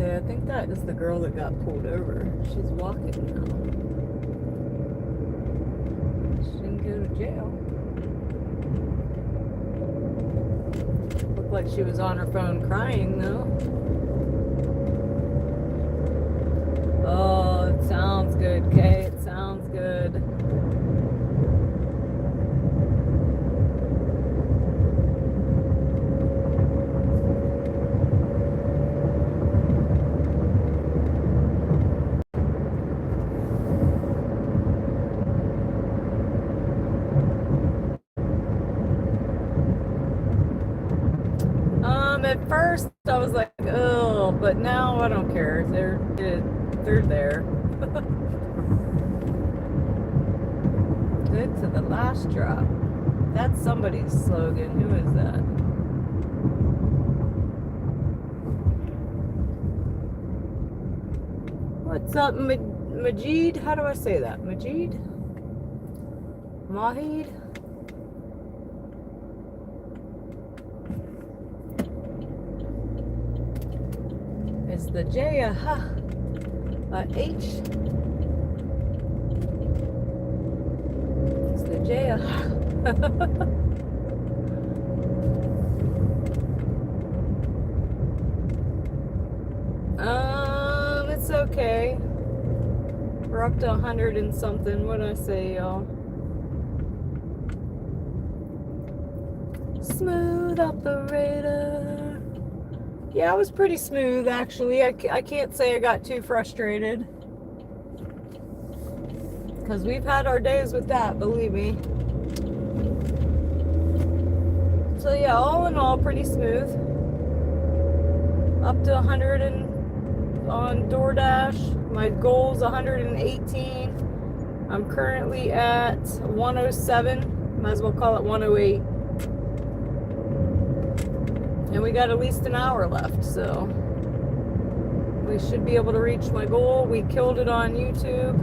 say, I think that is the girl that got pulled over. She's walking now. She didn't go to jail. Looked like she was on her phone crying, though. Oh, it sounds good, Kay. It sounds good. At first I was like, oh, but now I don't care. They're there. Good to the last drop. That's somebody's slogan. Who is that? What's up, Majid? How do I say that? Majid? Mahid? Is the J a H? A H? Is the J a H? It's okay. We're up to 100 and something. What'd I say, y'all? Smooth operator. Yeah, it was pretty smooth, actually. I can't say I got too frustrated. Because we've had our days with that, believe me. So yeah, all in all, pretty smooth. Up to 100 and on DoorDash. My goal's 118. I'm currently at 107. Might as well call it 108. And we got at least an hour left, so we should be able to reach my goal. We killed it on YouTube.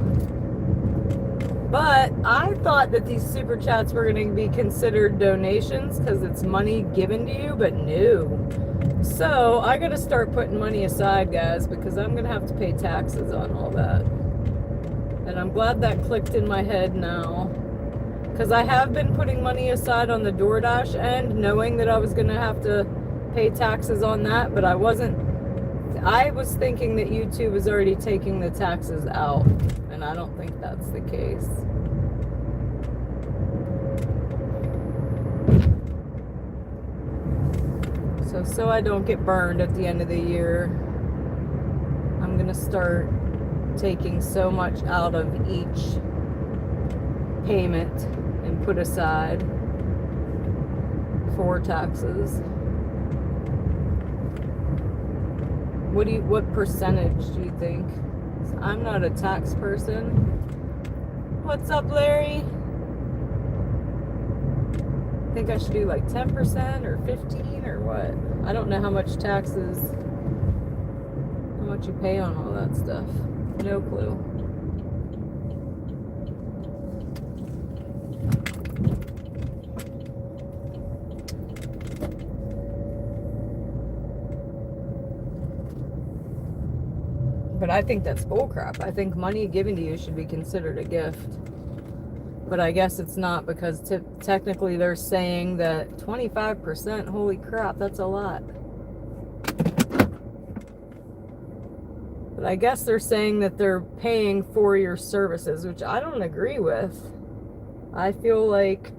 But I thought that these super chats were going to be considered donations because it's money given to you, but no. So I got to start putting money aside, guys, because I'm going to have to pay taxes on all that. And I'm glad that clicked in my head now. Because I have been putting money aside on the DoorDash end, knowing that I was going to have to pay taxes on that, but I was thinking that YouTube was already taking the taxes out, and I don't think that's the case. So I don't get burned at the end of the year, I'm gonna start taking so much out of each payment and put aside for taxes. What percentage do you think? I'm not a tax person. What's up, Larry? I think I should do like 10% or 15 or what? I don't know how much taxes, how much you pay on all that stuff. No clue. But I think that's bullcrap. I think money given to you should be considered a gift. But I guess it's not, because technically they're saying that 25%, holy crap, that's a lot. But I guess they're saying that they're paying for your services, which I don't agree with. I feel like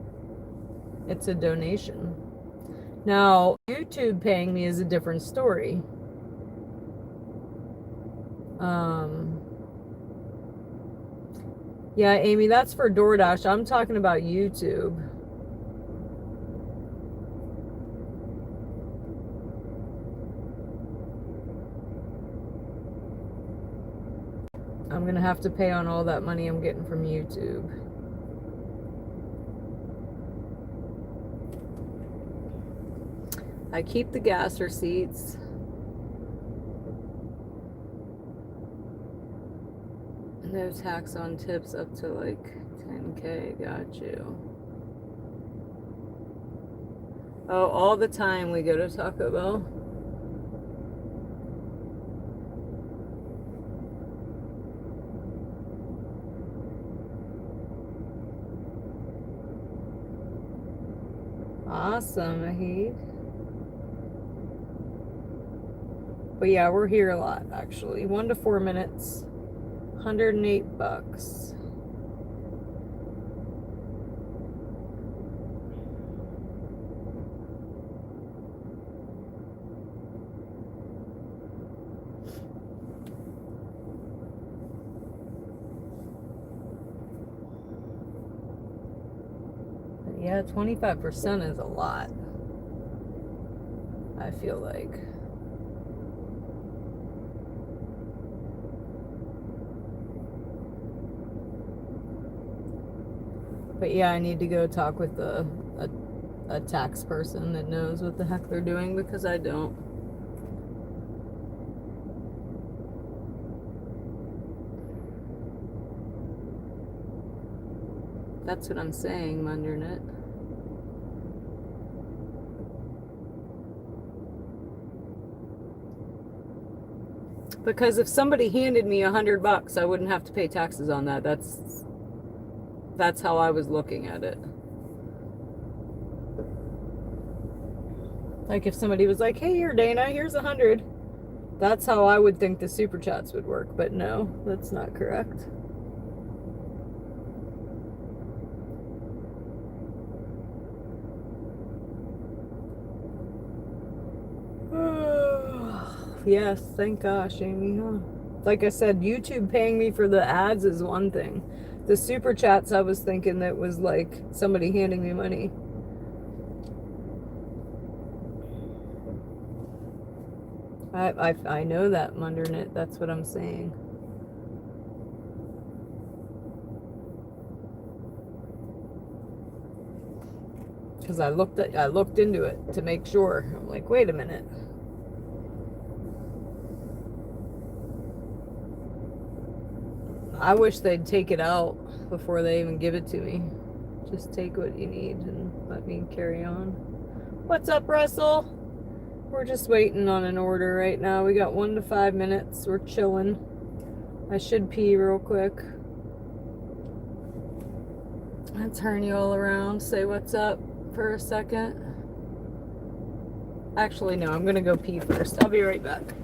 it's a donation. Now, YouTube paying me is a different story. Yeah, Amy, that's for DoorDash. I'm talking about YouTube. I'm gonna have to pay on all that money I'm getting from YouTube. I keep the gas receipts. No tax on tips up to like 10K. Got you. Oh, all the time we go to Taco Bell. Awesome, Ahid. But yeah, we're here a lot actually. 1 to 4 minutes. $108. Yeah, 25% is a lot. I feel like. But yeah, I need to go talk with a tax person that knows what the heck they're doing because I don't. That's what I'm saying, Mundernet. Because if somebody handed me $100, I wouldn't have to pay taxes on that. That's how I was looking at it. Like if somebody was like, "Hey, here, Dana, here's 100." That's how I would think the super chats would work. But no, that's not correct. Yes, thank gosh, Amy, huh? Like I said, YouTube paying me for the ads is one thing. The super chats, I was thinking that was like somebody handing me money. I know that, Mundernet. That's what I'm saying. Because I looked into it to make sure. I'm like, wait a minute. I wish they'd take it out before they even give it to me. Just take what you need and let me carry on. What's up, Russell? We're just waiting on an order right now. We got 1 to 5 minutes. We're chilling. I should pee real quick. I'll turn you all around, say what's up for a second. Actually, no, I'm gonna go pee first. I'll be right back.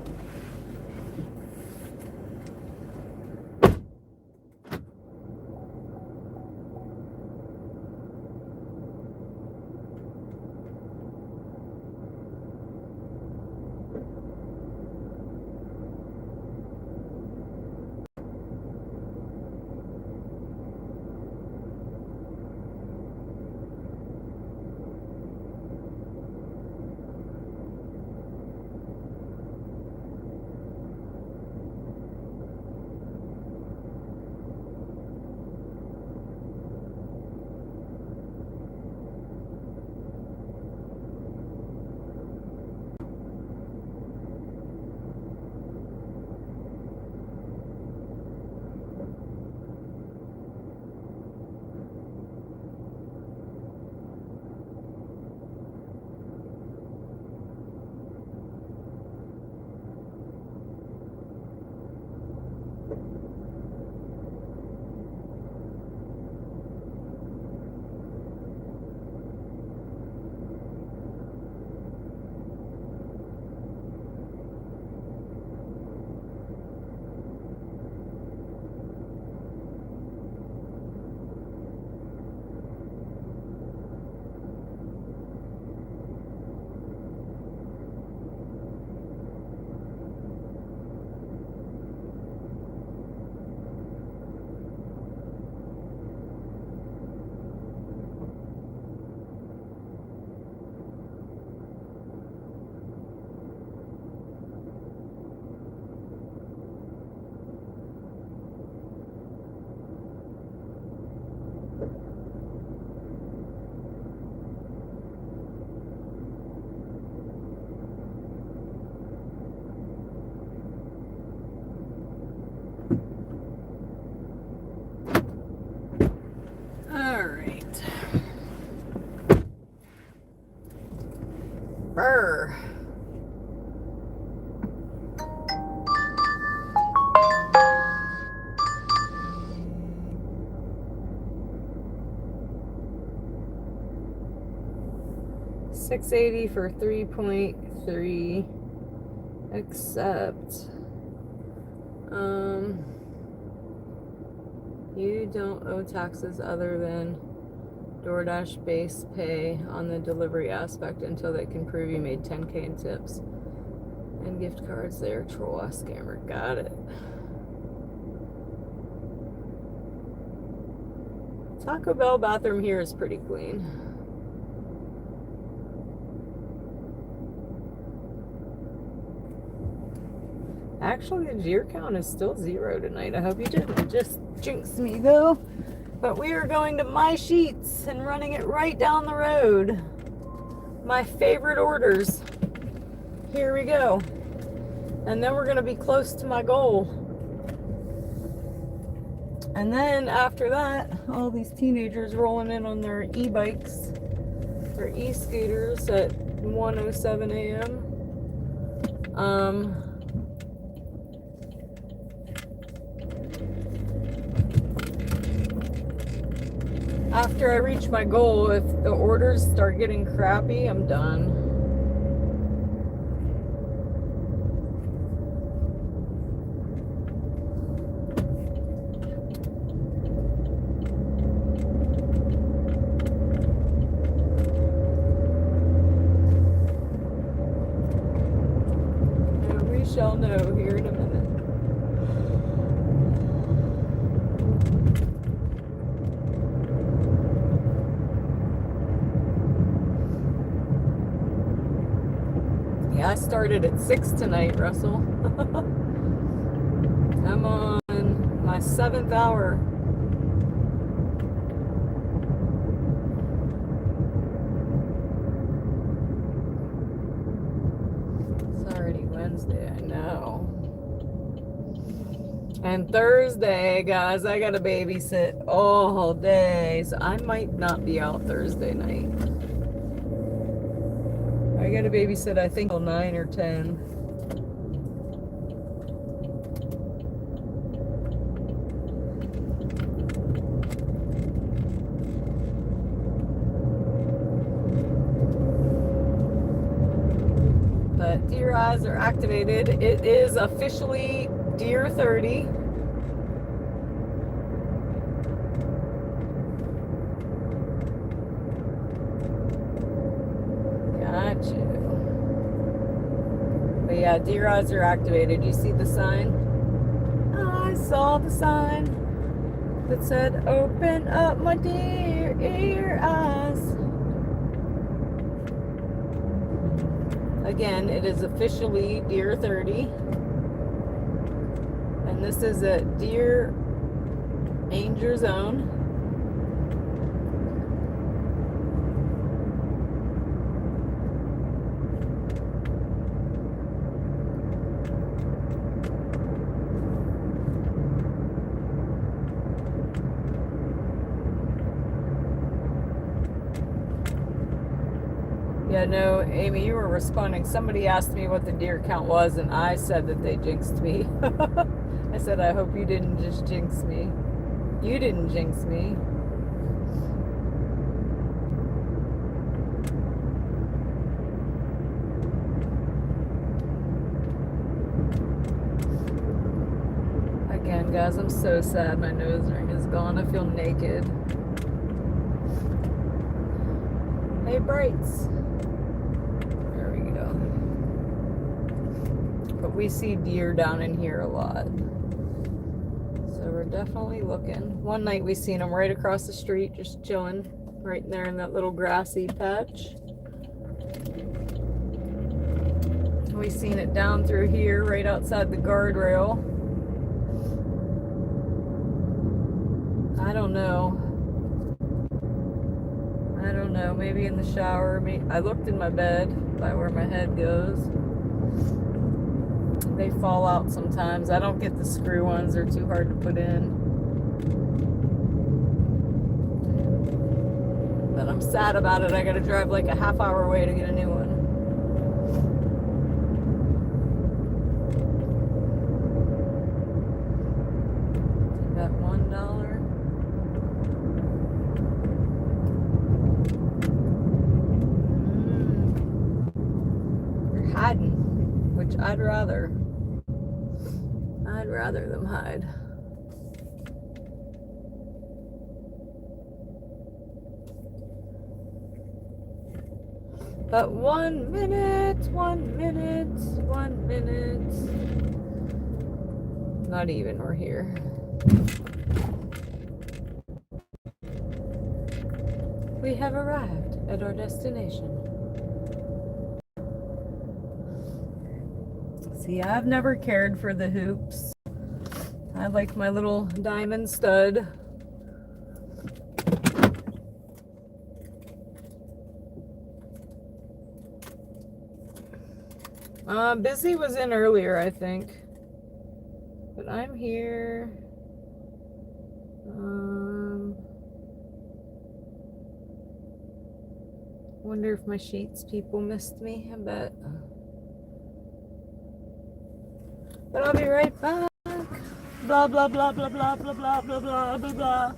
Brr. $6.80 for 3.3. Accept. You don't owe taxes other than DoorDash base pay on the delivery aspect until they can prove you made $10K in tips. And gift cards there. Troll ass scammer. Got it. Taco Bell bathroom here is pretty clean. Actually, the deer count is still 0 tonight. I hope you didn't just jinx me though. But we are going to My Sheets and running it right down the road. My favorite orders. Here we go. And then we're going to be close to my goal. And then after that, all these teenagers rolling in on their e-bikes, their e-scooters at 1:07 a.m. After I reach my goal, if the orders start getting crappy, I'm done. And we shall know here in a minute. I started at 6 tonight, Russell. I'm on my 7th hour. It's already Wednesday, I know. And Thursday, guys, I gotta babysit all day, so I might not be out Thursday night. I gotta babysit, I think, till 9 or 10. But deer eyes are activated. It is officially deer 30. But yeah, deer eyes are activated. You see the sign? I saw the sign that said, "Open up my deer ear eyes." Again, it is officially deer 30. And this is a deer danger zone. Yeah, no, Amy, you were responding. Somebody asked me what the deer count was, and I said that they jinxed me. I said, I hope you didn't just jinx me. You didn't jinx me. Again, guys, I'm so sad my nose ring is gone. I feel naked. Hey, Brights. There we go. But we see deer down in here a lot. So we're definitely looking. One night we seen them right across the street, just chilling right there in that little grassy patch. We seen it down through here, right outside the guardrail. I don't know. Maybe in the shower. I looked in my bed by where my head goes. They fall out sometimes. I don't get the screw ones. They're too hard to put in. But I'm sad about it. I gotta drive like a half hour away to get a new one. Got $1. I'd rather them hide. But 1 minute, 1 minute, 1 minute. Not even, we're here. We have arrived at our destination. See, I've never cared for the hoops. I like my little diamond stud. Busy was in earlier, I think. But I'm here. Wonder if my sheets people missed me. I bet. But I'll be right back. Blah, blah, blah, blah, blah, blah, blah, blah, blah, blah, blah.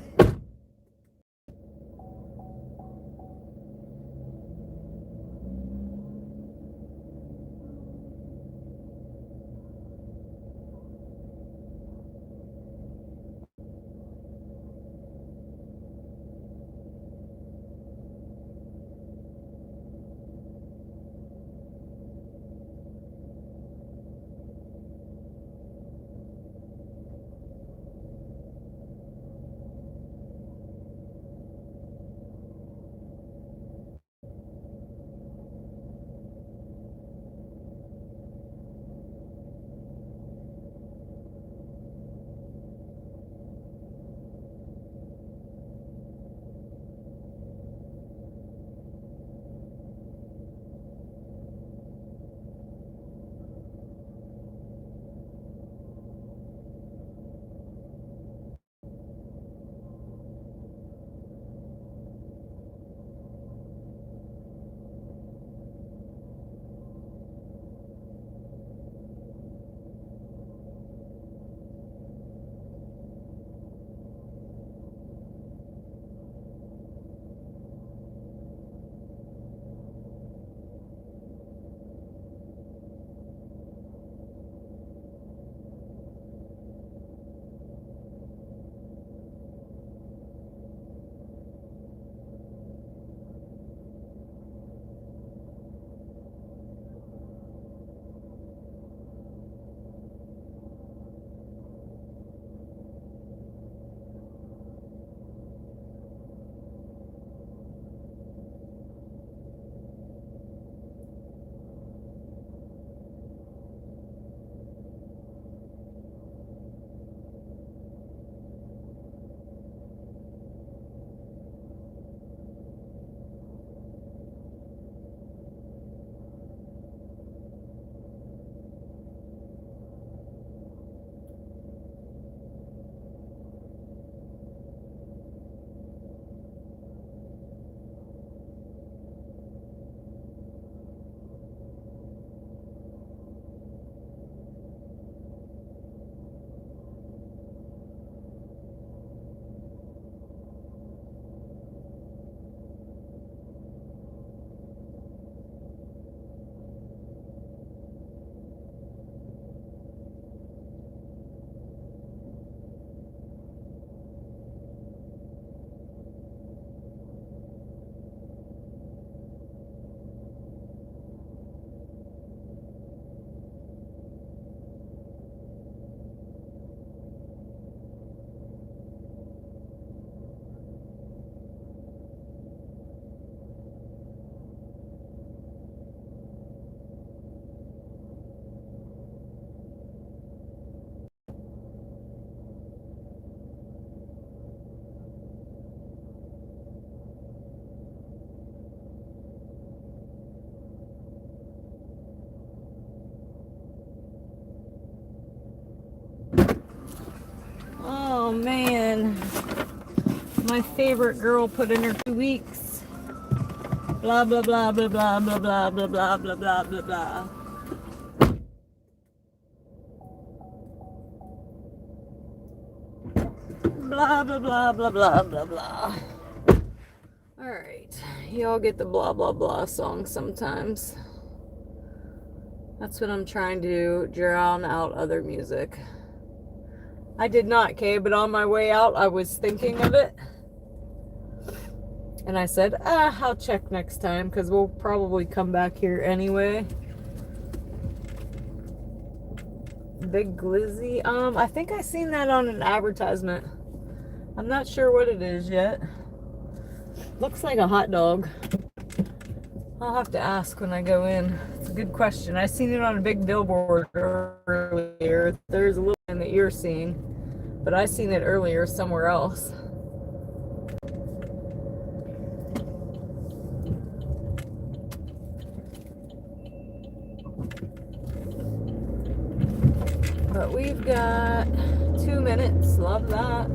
Oh man, my favorite girl put in her 2 weeks. Blah blah blah blah blah blah blah blah blah blah blah blah blah. Blah blah blah blah blah blah blah. Alright, y'all get the blah blah blah song sometimes. That's what I'm trying to do, drown out other music. I did not, Kay, but on my way out, I was thinking of it. And I said, I'll check next time, because we'll probably come back here anyway. Big Glizzy. I think I seen that on an advertisement. I'm not sure what it is yet. Looks like a hot dog. I'll have to ask when I go in. It's a good question. I seen it on a big billboard earlier. There's a little one that you're seeing, but I seen it earlier somewhere else. But we've got 2 minutes. Love that.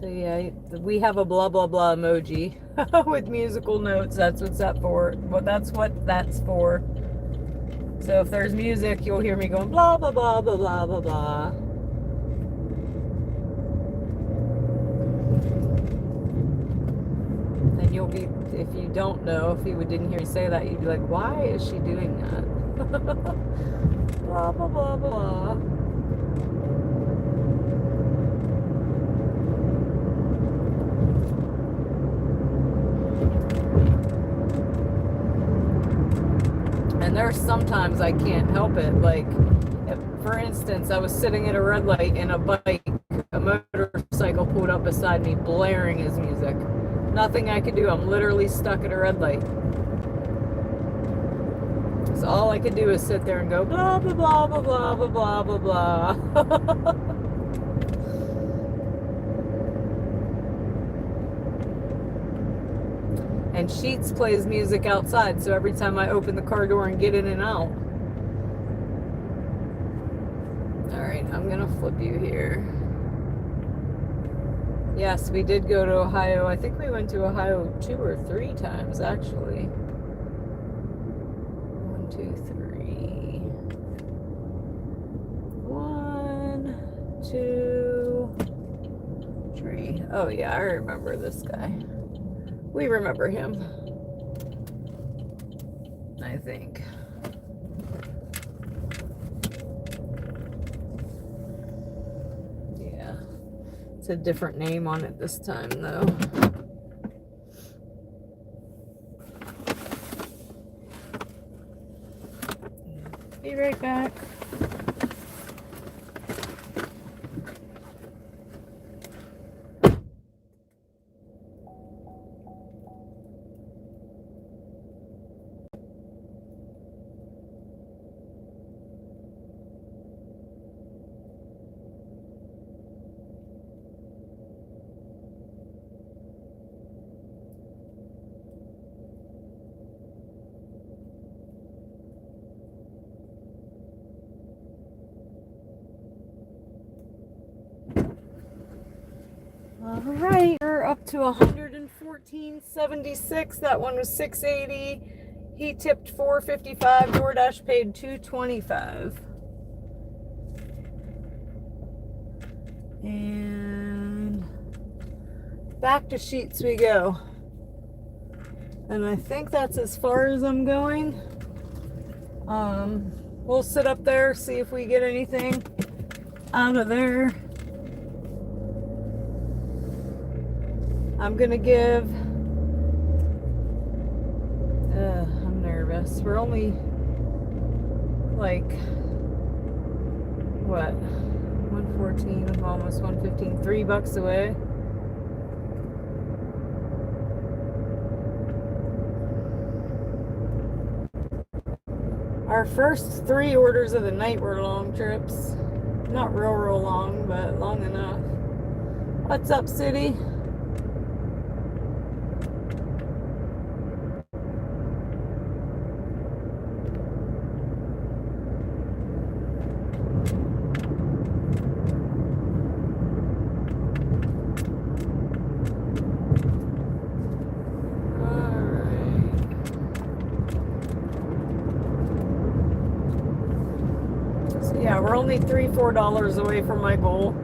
So yeah, we have a blah blah blah emoji with musical notes. That's what's that for. Well, that's what that's for. So if there's music, you'll hear me going blah blah blah blah blah blah blah. And you'll be, if you don't know, if you didn't hear me say that, you'd be like, why is she doing that? Blah blah blah blah. And there's sometimes I can't help it. Like, for instance, I was sitting at a red light and a motorcycle pulled up beside me blaring his music. Nothing I could do. I'm literally stuck at a red light. So all I could do is sit there and go blah blah blah blah blah blah blah blah blah. And Sheets plays music outside, so every time I open the car door and get in and out. Alright, I'm gonna flip you here. Yes, we did go to Ohio. I think we went to Ohio 2 or 3 times, actually. 1, 2, 3. 1, 2, 3. Oh yeah, I remember this guy. We remember him, I think. Yeah, it's a different name on it this time, though. Be right back. All right, we're up to 114.76. That one was 680. He tipped 455. DoorDash paid 225. And back to Sheets we go. And I think that's as far as I'm going. We'll sit up there, see if we get anything out of there. I'm gonna give, I'm nervous. We're only like, what, 114, almost 115, $3 away. Our first 3 orders of the night were long trips. Not real long, but long enough. What's up, city? Yeah, we're only $3-4 away from my goal.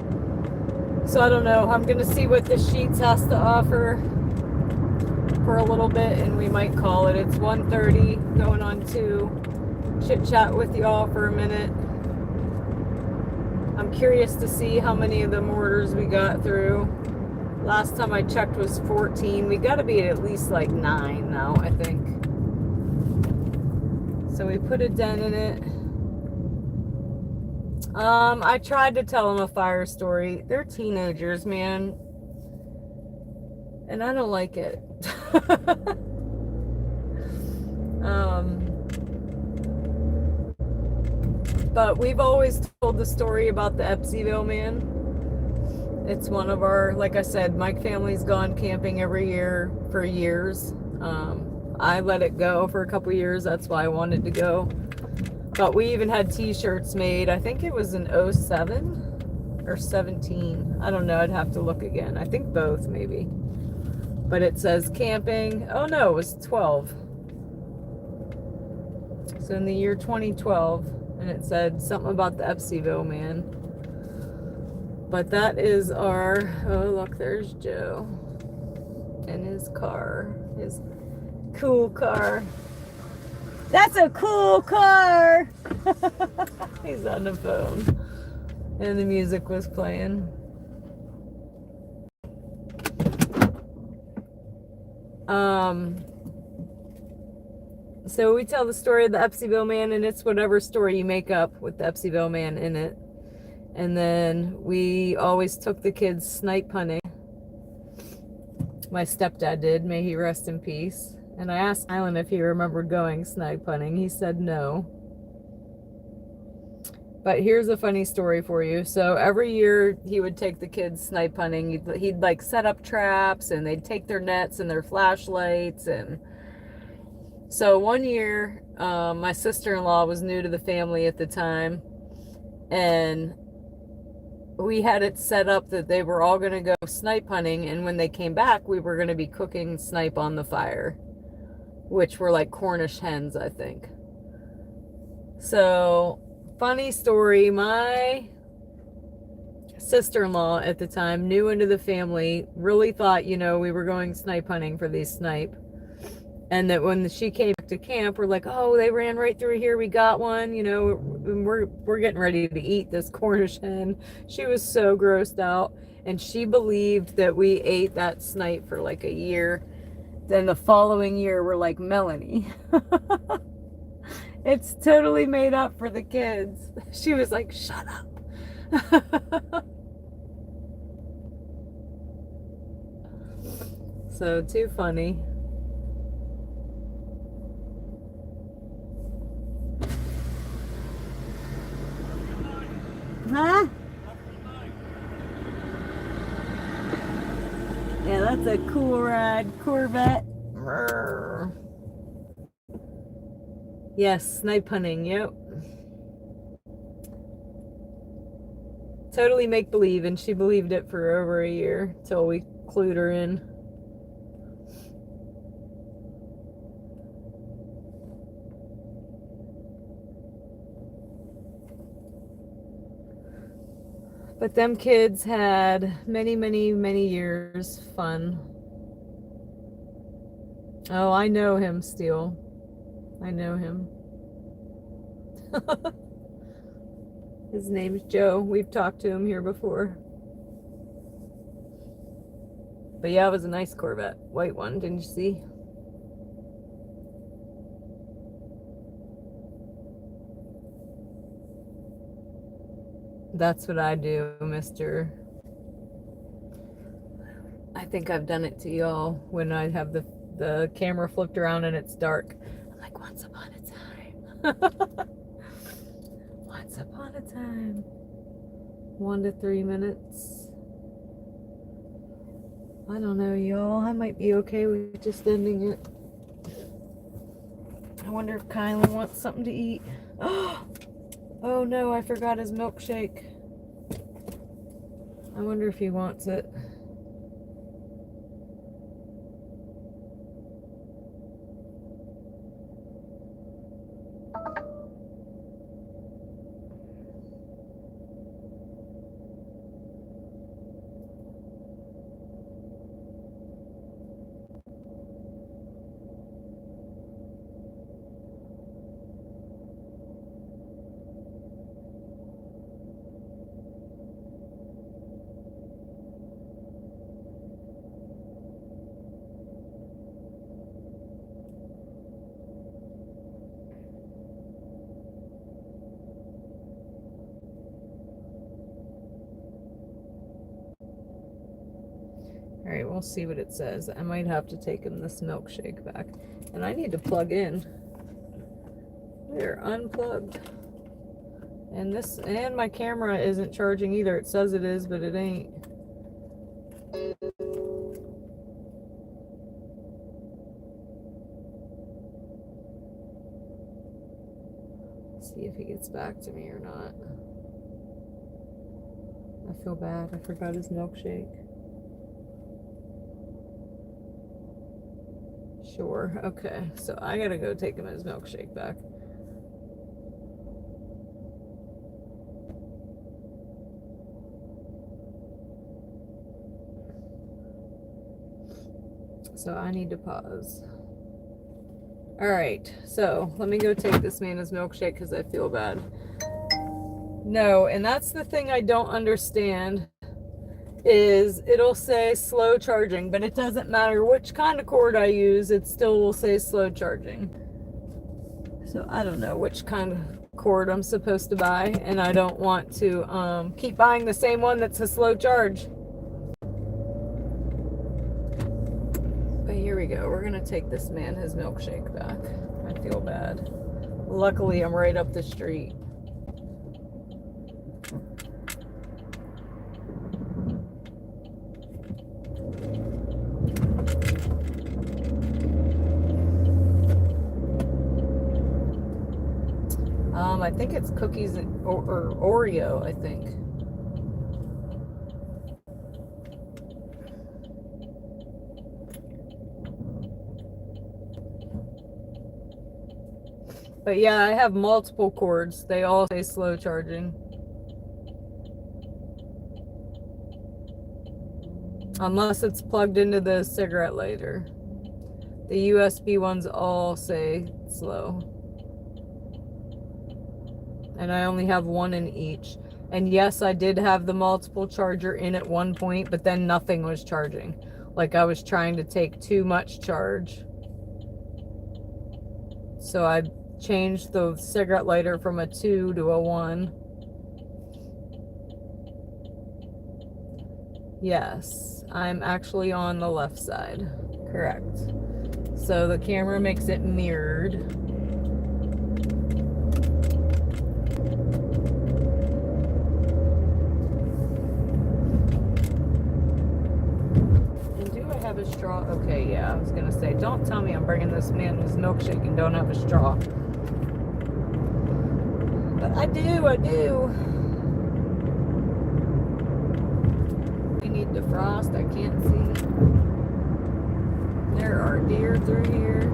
So I don't know. I'm going to see what the Sheets has to offer for a little bit, and we might call it. It's 1:30, going on 2. Chit chat with y'all for a minute. I'm curious to see how many of them orders we got through. Last time I checked was 14. We got to be at least like 9 now, I think. So we put a dent in it. I tried to tell them a fire story. They're teenagers, man. And I don't like it. But we've always told the story about the Epsiville man. It's one of our, like I said, my family's gone camping every year for years. I let it go for a couple years. That's why I wanted to go. But we even had t-shirts made. I think it was in 07 or 17. I don't know. I'd have to look again. I think both, maybe. But it says camping. Oh, no, it was 12. So in the year 2012. And it said something about the Epsiville man. But that is our... Oh, look, there's Joe. And his car. His cool car. That's a cool car! He's on the phone. And the music was playing. So we tell the story of the Epsiville man, and it's whatever story you make up with the Epsiville man in it. And then we always took the kids snipe hunting. My stepdad did, may he rest in peace. And I asked Alan if he remembered going snipe hunting. He said no. But here's a funny story for you. So every year he would take the kids snipe hunting. He'd like set up traps, and they'd take their nets and their flashlights. And so one year, my sister-in-law was new to the family at the time, and we had it set up that they were all going to go snipe hunting, and when they came back, we were going to be cooking snipe on the fire, which were like Cornish hens, I think. So, funny story, my sister-in-law at the time, new into the family, really thought, you know, we were going snipe hunting for these snipe. And that when she came to camp, we're like, oh, they ran right through here. We got one, you know, we're getting ready to eat this Cornish hen. She was so grossed out. And she believed that we ate that snipe for like a year. Then the following year, we're like, Melanie. It's totally made up for the kids. She was like, shut up. So, too funny. Huh? Yeah, that's a cool ride, Corvette. Yes, snipe hunting, yep. Totally make believe, and she believed it for over a year till we clued her in. But them kids had many, many, many years fun. Oh, I know him, Steele. I know him. His name's Joe. We've talked to him here before. But yeah, it was a nice Corvette. White one, didn't you see? That's what I do, mister. I think I've done it to y'all when I have the camera flipped around and it's dark. I'm like, once upon a time. Once upon a time. 1 to 3 minutes. I don't know, y'all. I might be okay with just ending it. I wonder if Kylan wants something to eat. Oh no, I forgot his milkshake. I wonder if he wants it. we'll see what it says. I might have to take him this milkshake back. And I need to plug in. They're unplugged. And my camera isn't charging either. It says it is, but it ain't. See if he gets back to me or not. I feel bad. I forgot his milkshake. Sure. Okay. So I gotta go take him his milkshake back. So I need to pause. Alright, so let me go take this man his milkshake because I feel bad. No, and that's the thing I don't understand is it'll say slow charging, but it doesn't matter which kind of cord I use, it still will say slow charging. So I don't know which kind of cord I'm supposed to buy, and I don't want to keep buying the same one that's a slow charge. But here we go. We're going to take this man his milkshake back. I feel bad. Luckily, I'm right up the street. I think it's cookies or Oreo, I think. But yeah, I have multiple cords. They all say slow charging. Unless it's plugged into the cigarette lighter. The USB ones all say slow. And I only have one in each. And yes, I did have the multiple charger in at one point, but then nothing was charging. Like I was trying to take too much charge. So I changed the cigarette lighter from a 2 to a 1. Yes, I'm actually on the left side. Correct. So the camera makes it mirrored. Have a straw? Okay, yeah, I was gonna say, don't tell me I'm bringing this man his milkshake and don't have a straw. But I do. I need defrost, I can't see. There are deer through here.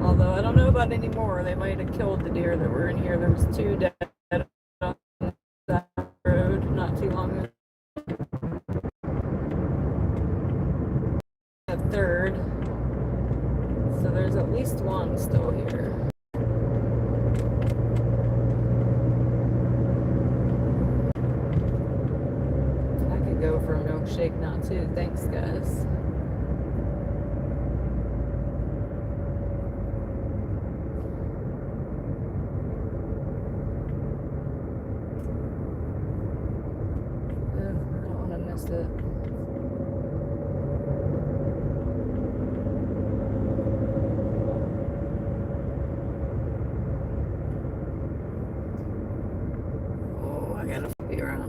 Although I don't know about anymore. They might have killed the deer that were in here. There was 2 dead on that road not too long ago. A 3rd, so there's at least 1 still here. I could go for a milkshake now too. Thanks, guys. I don't want to miss it.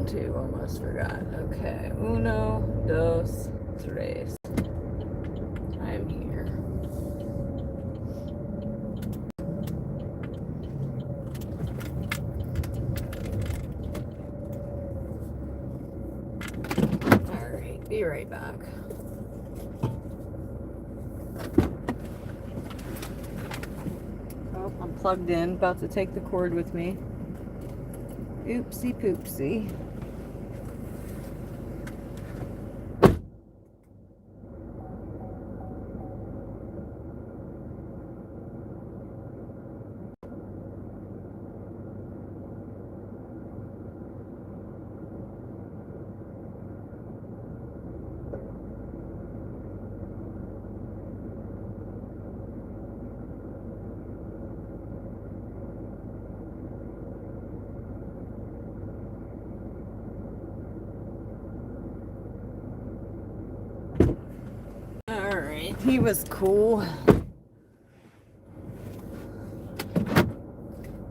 Too, almost forgot. Okay, 1, 2, 3. I'm here. Alright, be right back. Oh, I'm plugged in, about to take the cord with me. Oopsie poopsie. He was cool.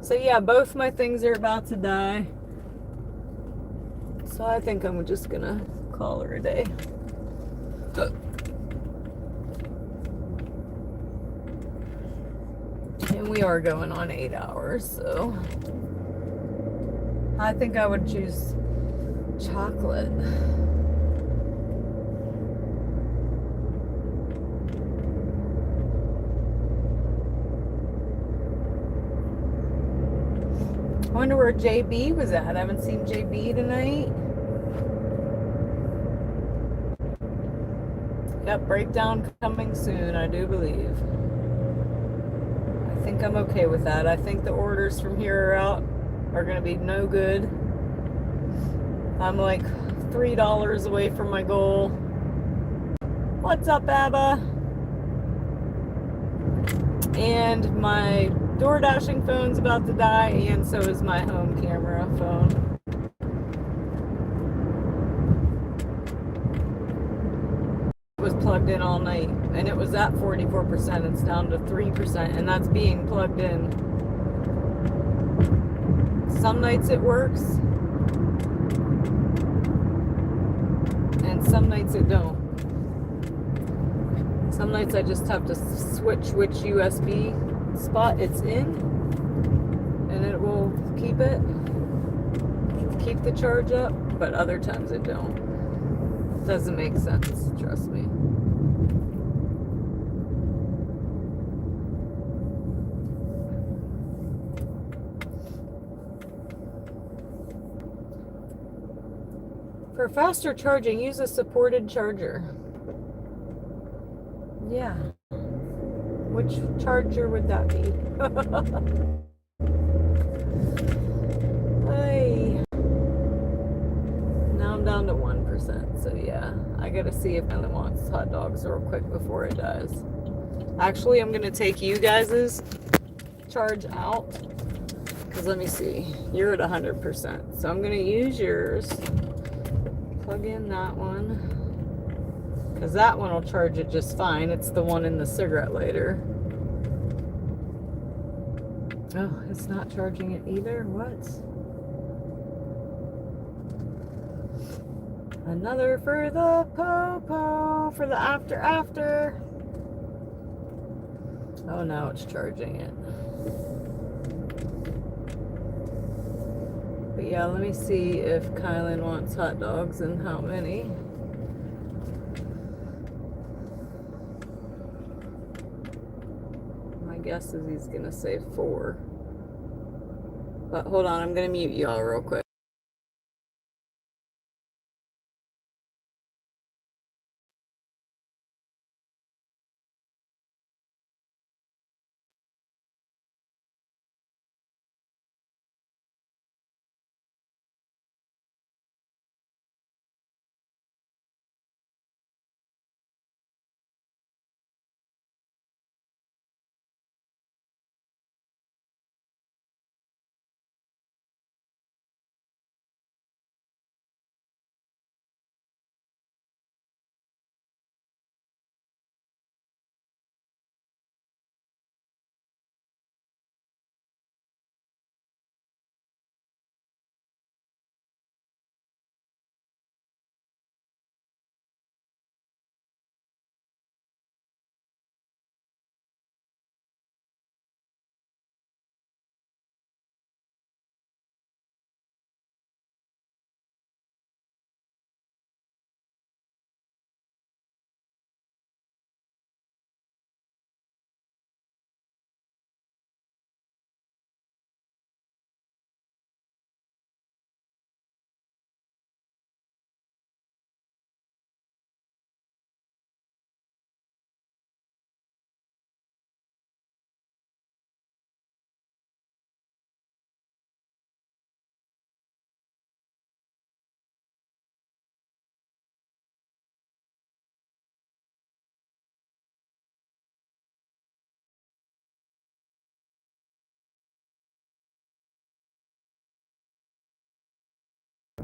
So yeah, both my things are about to die. So I think I'm just gonna call her a day. And we are going on 8 hours, so I think I would choose chocolate. I wonder where JB was at. I haven't seen JB tonight. Yep, breakdown coming soon, I do believe. I think I'm okay with that. I think the orders from here out are going to be no good. I'm like $3 away from my goal. What's up, Abba? And my DoorDashing phone's about to die, and so is my home camera phone. It was plugged in all night, and it was at 44%. It's down to 3%, and that's being plugged in. Some nights it works, and some nights it don't. Some nights I just have to switch which USB spot it's in, and it will keep the charge up, but other times it don't. Doesn't make sense, trust me. For faster charging, use a supported charger. Yeah. Which charger would that be? Hey. Now I'm down to 1%, so yeah. I gotta see if Ellen wants hot dogs real quick before it dies. Actually, I'm gonna take you guys' charge out. Because let me see. You're at 100%. So I'm gonna use yours. Plug in that one. Because that one will charge it just fine. It's the one in the cigarette lighter. Oh, it's not charging it either? What? Another for the po-po, for the after. Oh, now it's charging it. But yeah, let me see if Kylan wants hot dogs and how many. My guess is he's gonna say 4. But hold on, I'm gonna mute y'all real quick.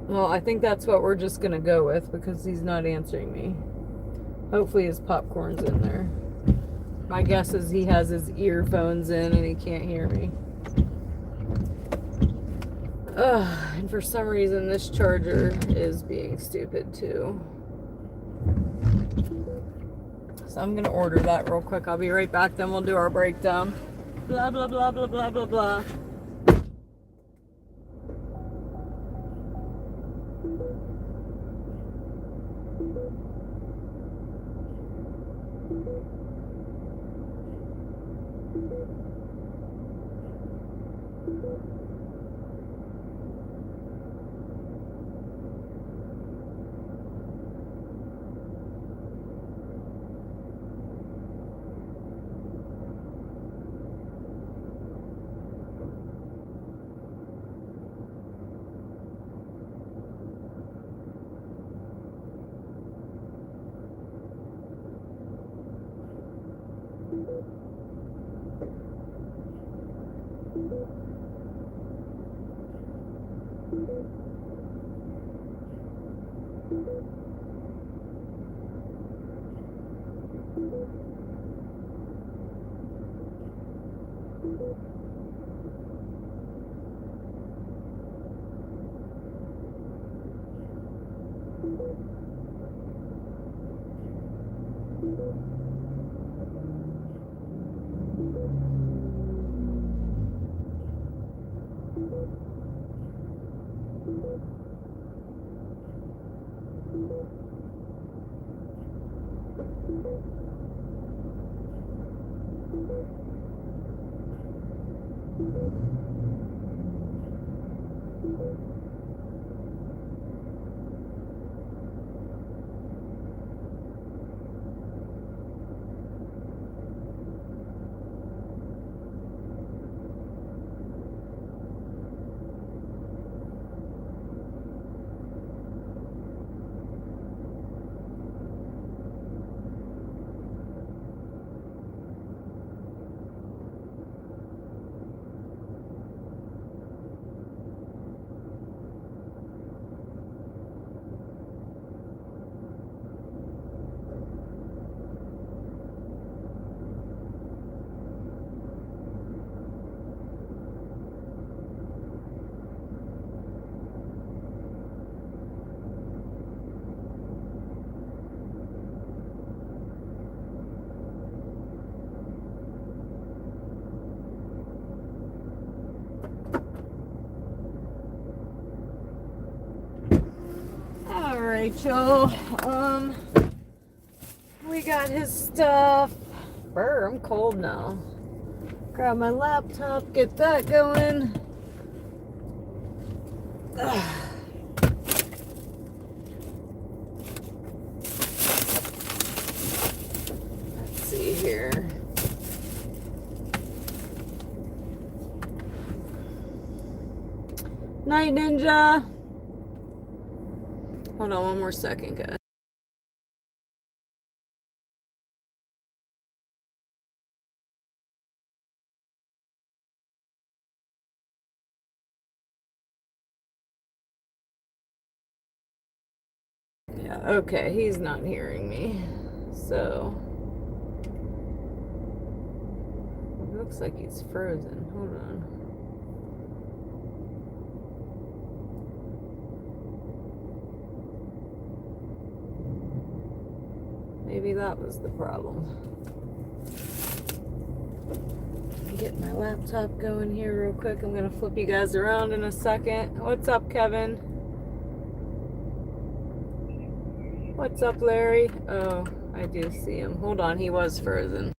Well, I think that's what we're just gonna go with because he's not answering me. Hopefully his popcorn's in there. My guess is he has his earphones in and he can't hear me. Ugh, and for some reason this charger is being stupid too. So I'm gonna order that real quick. I'll be right back, then we'll do our breakdown. Blah, blah, blah, blah, blah, blah, blah. Rachel, we got his stuff. Brr, I'm cold now. Grab my laptop, get that going. Ugh. Let's see here. Night, Ninja. Hold on one more second, guys. Yeah, okay, he's not hearing me. So, it looks like he's frozen. Hold on. Maybe that was the problem. Get my laptop going here real quick. I'm gonna flip you guys around in a second. What's up, Kevin? What's up, Larry? Oh, I do see him. Hold on, he was frozen.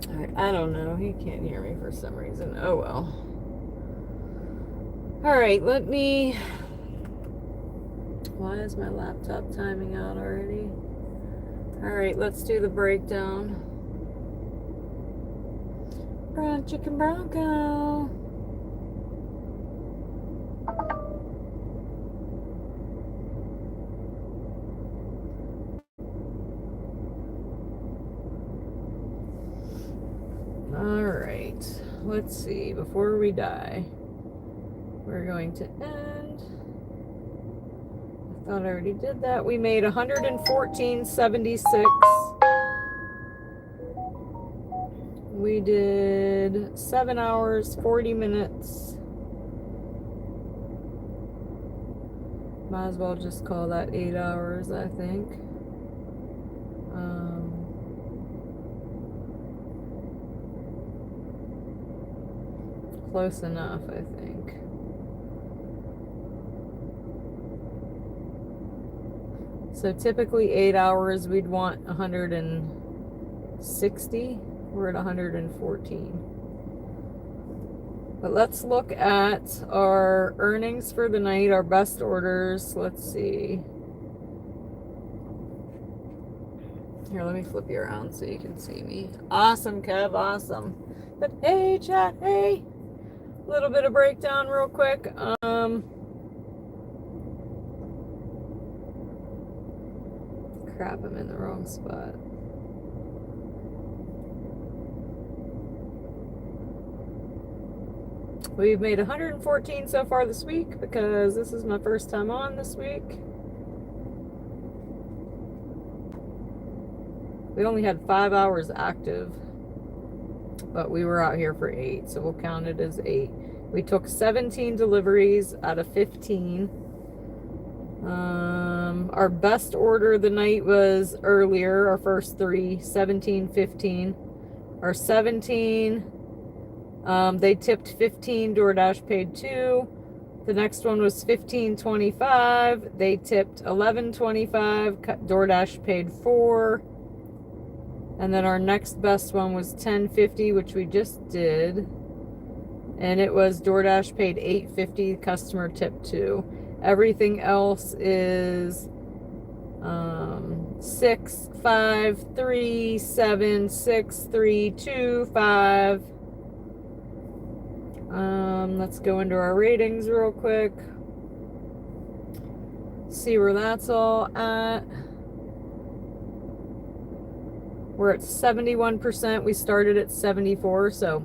Alright, I don't know. He can't hear me for some reason. Oh well. All right, let me. Why is my laptop timing out already? All right, let's do the breakdown. Brown chicken bronco. All right, let's see. Before we die, we're going to end. I thought I already did that. We made 114.76. We did 7 hours, 40 minutes. Might as well just call that 8 hours, I think. Close enough, I think. So typically 8 hours, we'd want 160. We're at 114. But let's look at our earnings for the night, our best orders. Let's see. Here, let me flip you around so you can see me. Awesome, Kev, awesome. But hey, chat, hey. A little bit of breakdown real quick. Crap, I'm in the wrong spot. We've made 114 so far this week because this is my first time on this week. We only had 5 hours active, but we were out here for 8, so we'll count it as 8. We took 17 deliveries out of 15. Our best order of the night was earlier, our first 3, 17.15. Our 17, they tipped 15, DoorDash paid 2. The next one was 15.25. They tipped 11.25. DoorDash paid 4. And then our next best one was 10.50, which we just did. And it was DoorDash paid 8.50, customer tipped 2. Everything else is 6, 5, 3, 7, 6, 3, 2, 5. Let's go into our ratings real quick. See where that's all at. We're at 71%. We started at 74, so.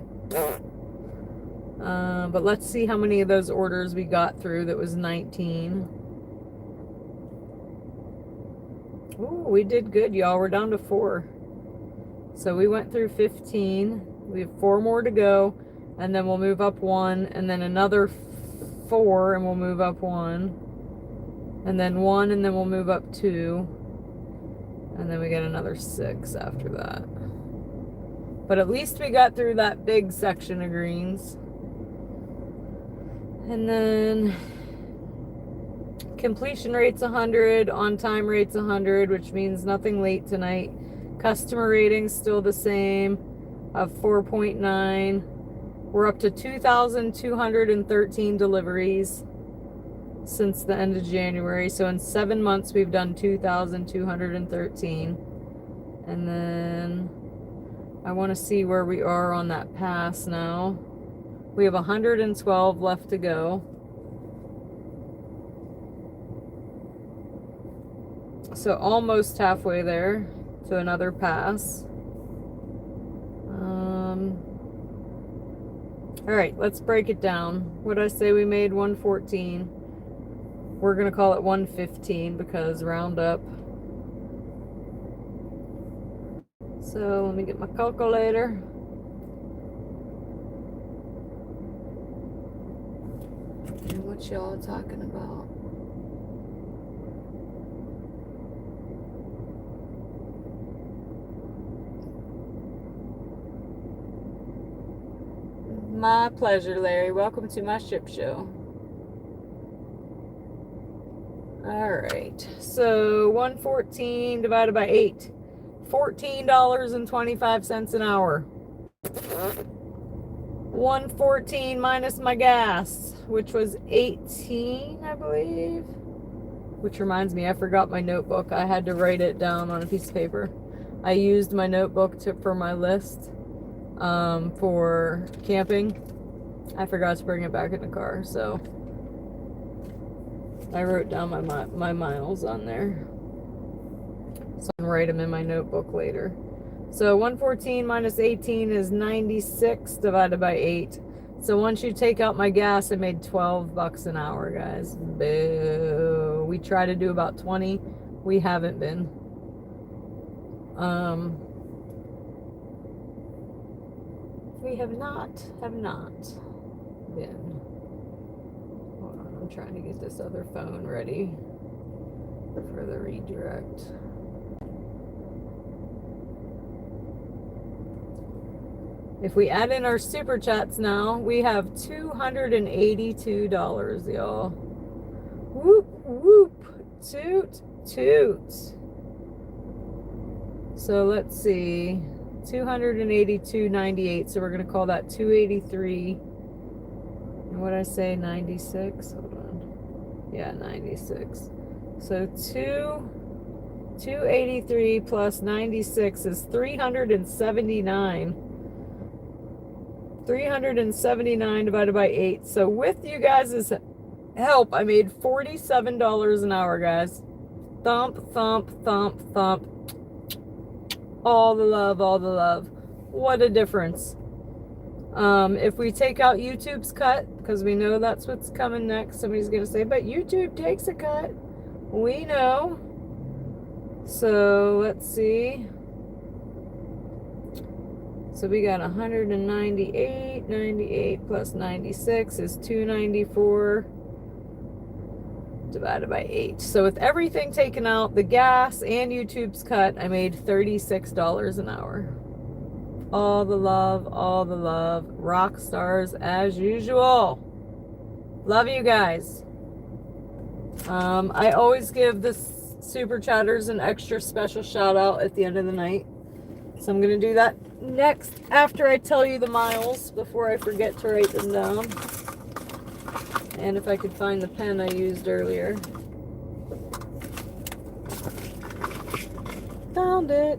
But let's see how many of those orders we got through. That was 19. Ooh, we did good, y'all. We're down to 4. So we went through 15. We have 4 more to go. And then we'll move up 1. And then another 4, and we'll move up 1. And then 1, and then we'll move up 2. And then we get another 6 after that. But at least we got through that big section of greens. And then completion rate's 100, on-time rate's 100, which means nothing late tonight. Customer rating's still the same, of 4.9. We're up to 2,213 deliveries since the end of January. So in 7 months, we've done 2,213. And then I want to see where we are on that pass now. We have 112 left to go. So almost halfway there to another pass. All right, let's break it down. What did I say? We made 114. We're going to call it 115 because round up. So let me get my calculator. And what y'all talking about? My pleasure, Larry. Welcome to my ship show. All right. So 114 divided by 8. $14.25 an hour. 114 minus my gas, which was 18, I believe. Which reminds me, I forgot my notebook. I had to write it down on a piece of paper. I used my notebook for my list for camping. I forgot to bring it back in the car, so I wrote down my miles on there. So I can write them in my notebook later. So 114 minus 18 is 96 divided by 8. So once you take out my gas, I made $12 an hour, guys. Boo. We try to do about 20. We haven't been. We have not been. Hold on, I'm trying to get this other phone ready for the redirect. If we add in our super chats now, we have $282, y'all. Whoop, whoop, toot, toot. So let's see, 282.98. So we're gonna call that 283. And what did I say, 96? Hold on. Yeah, 96. So 283 plus 96 is 379. 379 divided by 8. So with you guys' help, I made $47 an hour, guys. Thump, thump, thump, thump. All the love, all the love. What a difference. If we take out YouTube's cut, because we know that's what's coming next, somebody's going to say, but YouTube takes a cut. We know. So let's see. So we got 198, 98 plus 96 is 294 divided by 8. So with everything taken out, the gas and YouTube's cut, I made $36 an hour. All the love, all the love. Rock stars as usual. Love you guys. I always give the super chatters an extra special shout out at the end of the night. So I'm going to do that next after I tell you the miles before I forget to write them down. And if I could find the pen I used earlier. Found it.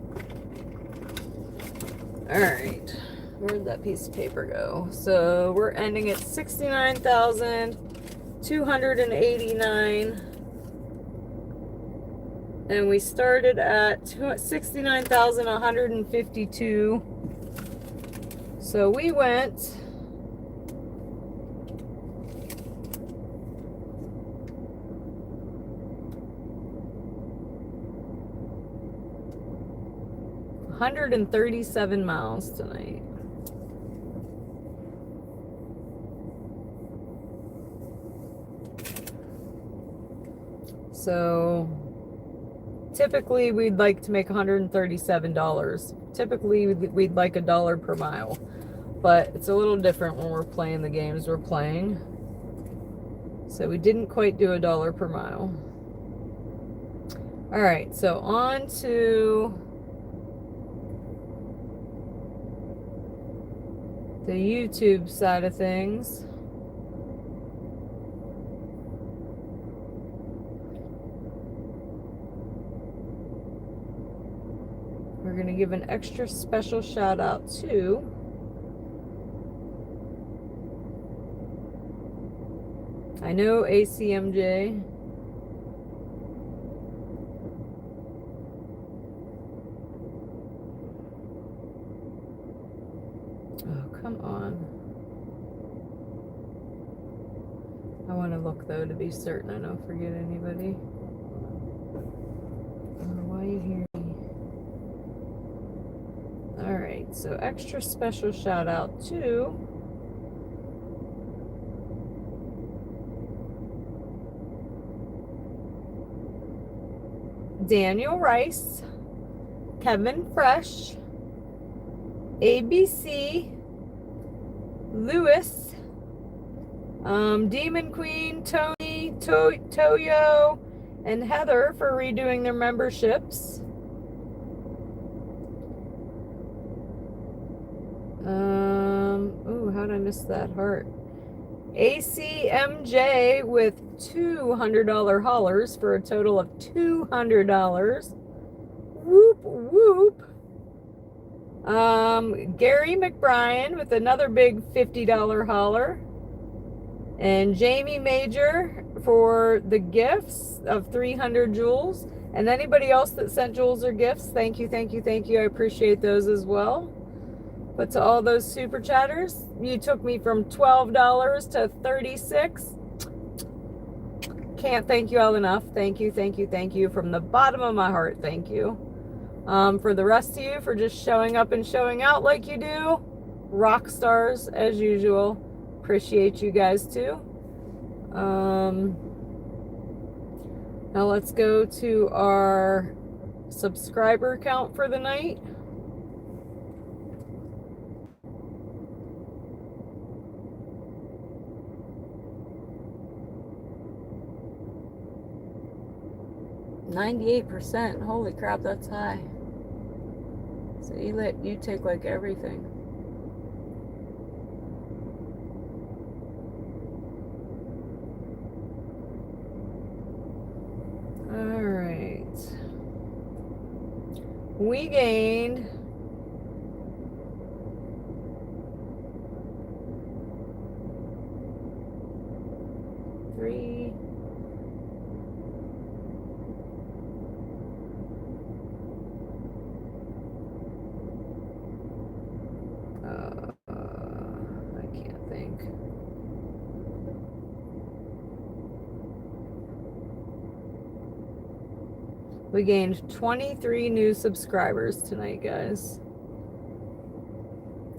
Alright. Where'd that piece of paper go? So we're ending at 69,289. And we started at 69,152. So we went $137 miles tonight. So typically we'd like to make $137. Typically we'd like $1 per mile, but it's a little different when we're playing the games we're playing. So we didn't quite do $1 per mile. All right, so on to the YouTube side of things. We're going to give an extra special shout out to I know ACMJ. Oh, come on. I want to look though to be certain I don't forget anybody. Why are you here? Alright, so extra special shout out to Daniel Rice, Kevin Fresh, ABC, Lewis, Demon Queen, Tony, Toyo, and Heather for redoing their memberships. Ooh, how'd I miss that heart? ACMJ with $200 haulers for a total of $200. Whoop, whoop. Gary McBrien with another big $50 hauler. And Jamie Major for the gifts of 300 jewels. And anybody else that sent jewels or gifts, thank you, thank you, thank you. I appreciate those as well. But to all those super chatters, you took me from $12 to $36. Can't thank you all enough. Thank you, thank you, thank you from the bottom of my heart. Thank you. For the rest of you, for just showing up and showing out like you do. Rock stars as usual. Appreciate you guys too. Now let's go to our subscriber count for the night. %. Holy crap, that's high. So you take like everything. All right. We gained three. I can't think. We gained 23 new subscribers tonight, guys.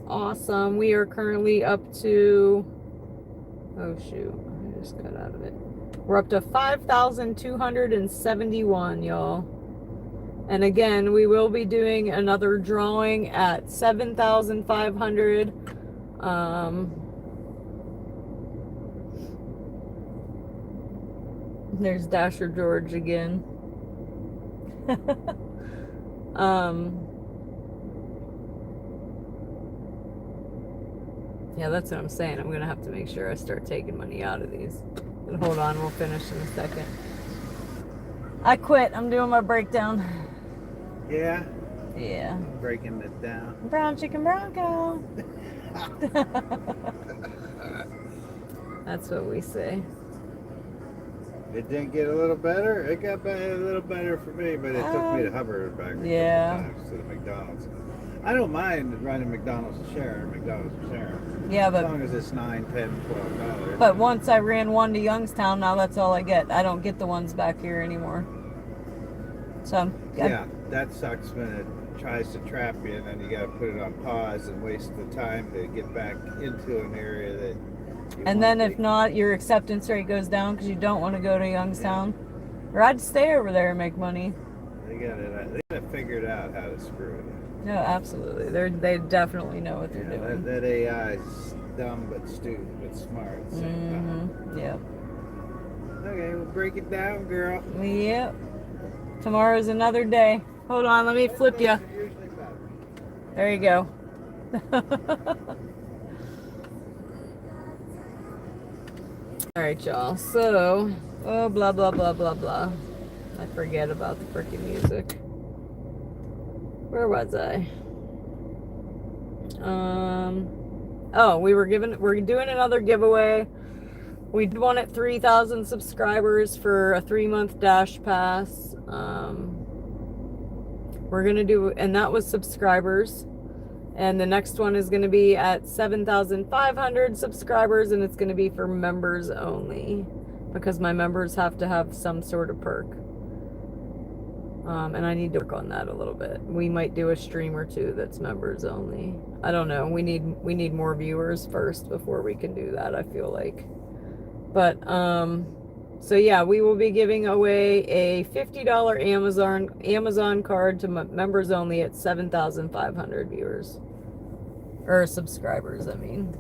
Awesome. We are currently up to, oh shoot, I just got out of it. We're up to 5,271, y'all. And again, we will be doing another drawing at 7,500. There's Dasher George again. Yeah, that's what I'm saying. I'm gonna have to make sure I start taking money out of these. But hold on, we'll finish in a second. I quit. I'm doing my breakdown. Yeah, Yeah. breaking it down. Brown chicken Bronco. That's what we say. It didn't get a little better. It got a little better for me, but it took me to Hubbard back Yeah. a couple times to the McDonald's. I don't mind running McDonald's and sharing. Yeah, As but long as it's $9, $10, $12. but once I ran one to Youngstown, now that's all I get. I don't get the ones back here anymore. So Yeah, that sucks when it tries to trap you, and then you got to put it on pause and waste the time to get back into an area that. And then if not, your acceptance rate goes down because you don't want to go to Youngstown. Or I'd stay over there and make money. They got it figured out how to screw it. No, absolutely. They definitely know what they're doing. That AI is dumb but stupid but smart at the same time. Yep. Okay, we'll break it down, girl. Yep. Tomorrow's another day. Hold on, let me flip you. There you go. All right, y'all. So, oh, blah, blah, blah, blah, blah. I forget about the freaking music. Where was I? Oh, we're doing another giveaway. We did one at 3,000 subscribers for a 3-month Dash Pass. We're gonna do, and that was subscribers. And the next one is going to be at 7,500 subscribers, and it's going to be for members only because my members have to have some sort of perk. And I need to work on that a little bit. We might do a stream or two that's members only. I don't know. We need more viewers first before we can do that, I feel like. But so yeah, we will be giving away a $50 Amazon card to members only at 7,500 viewers. Or subscribers, I mean.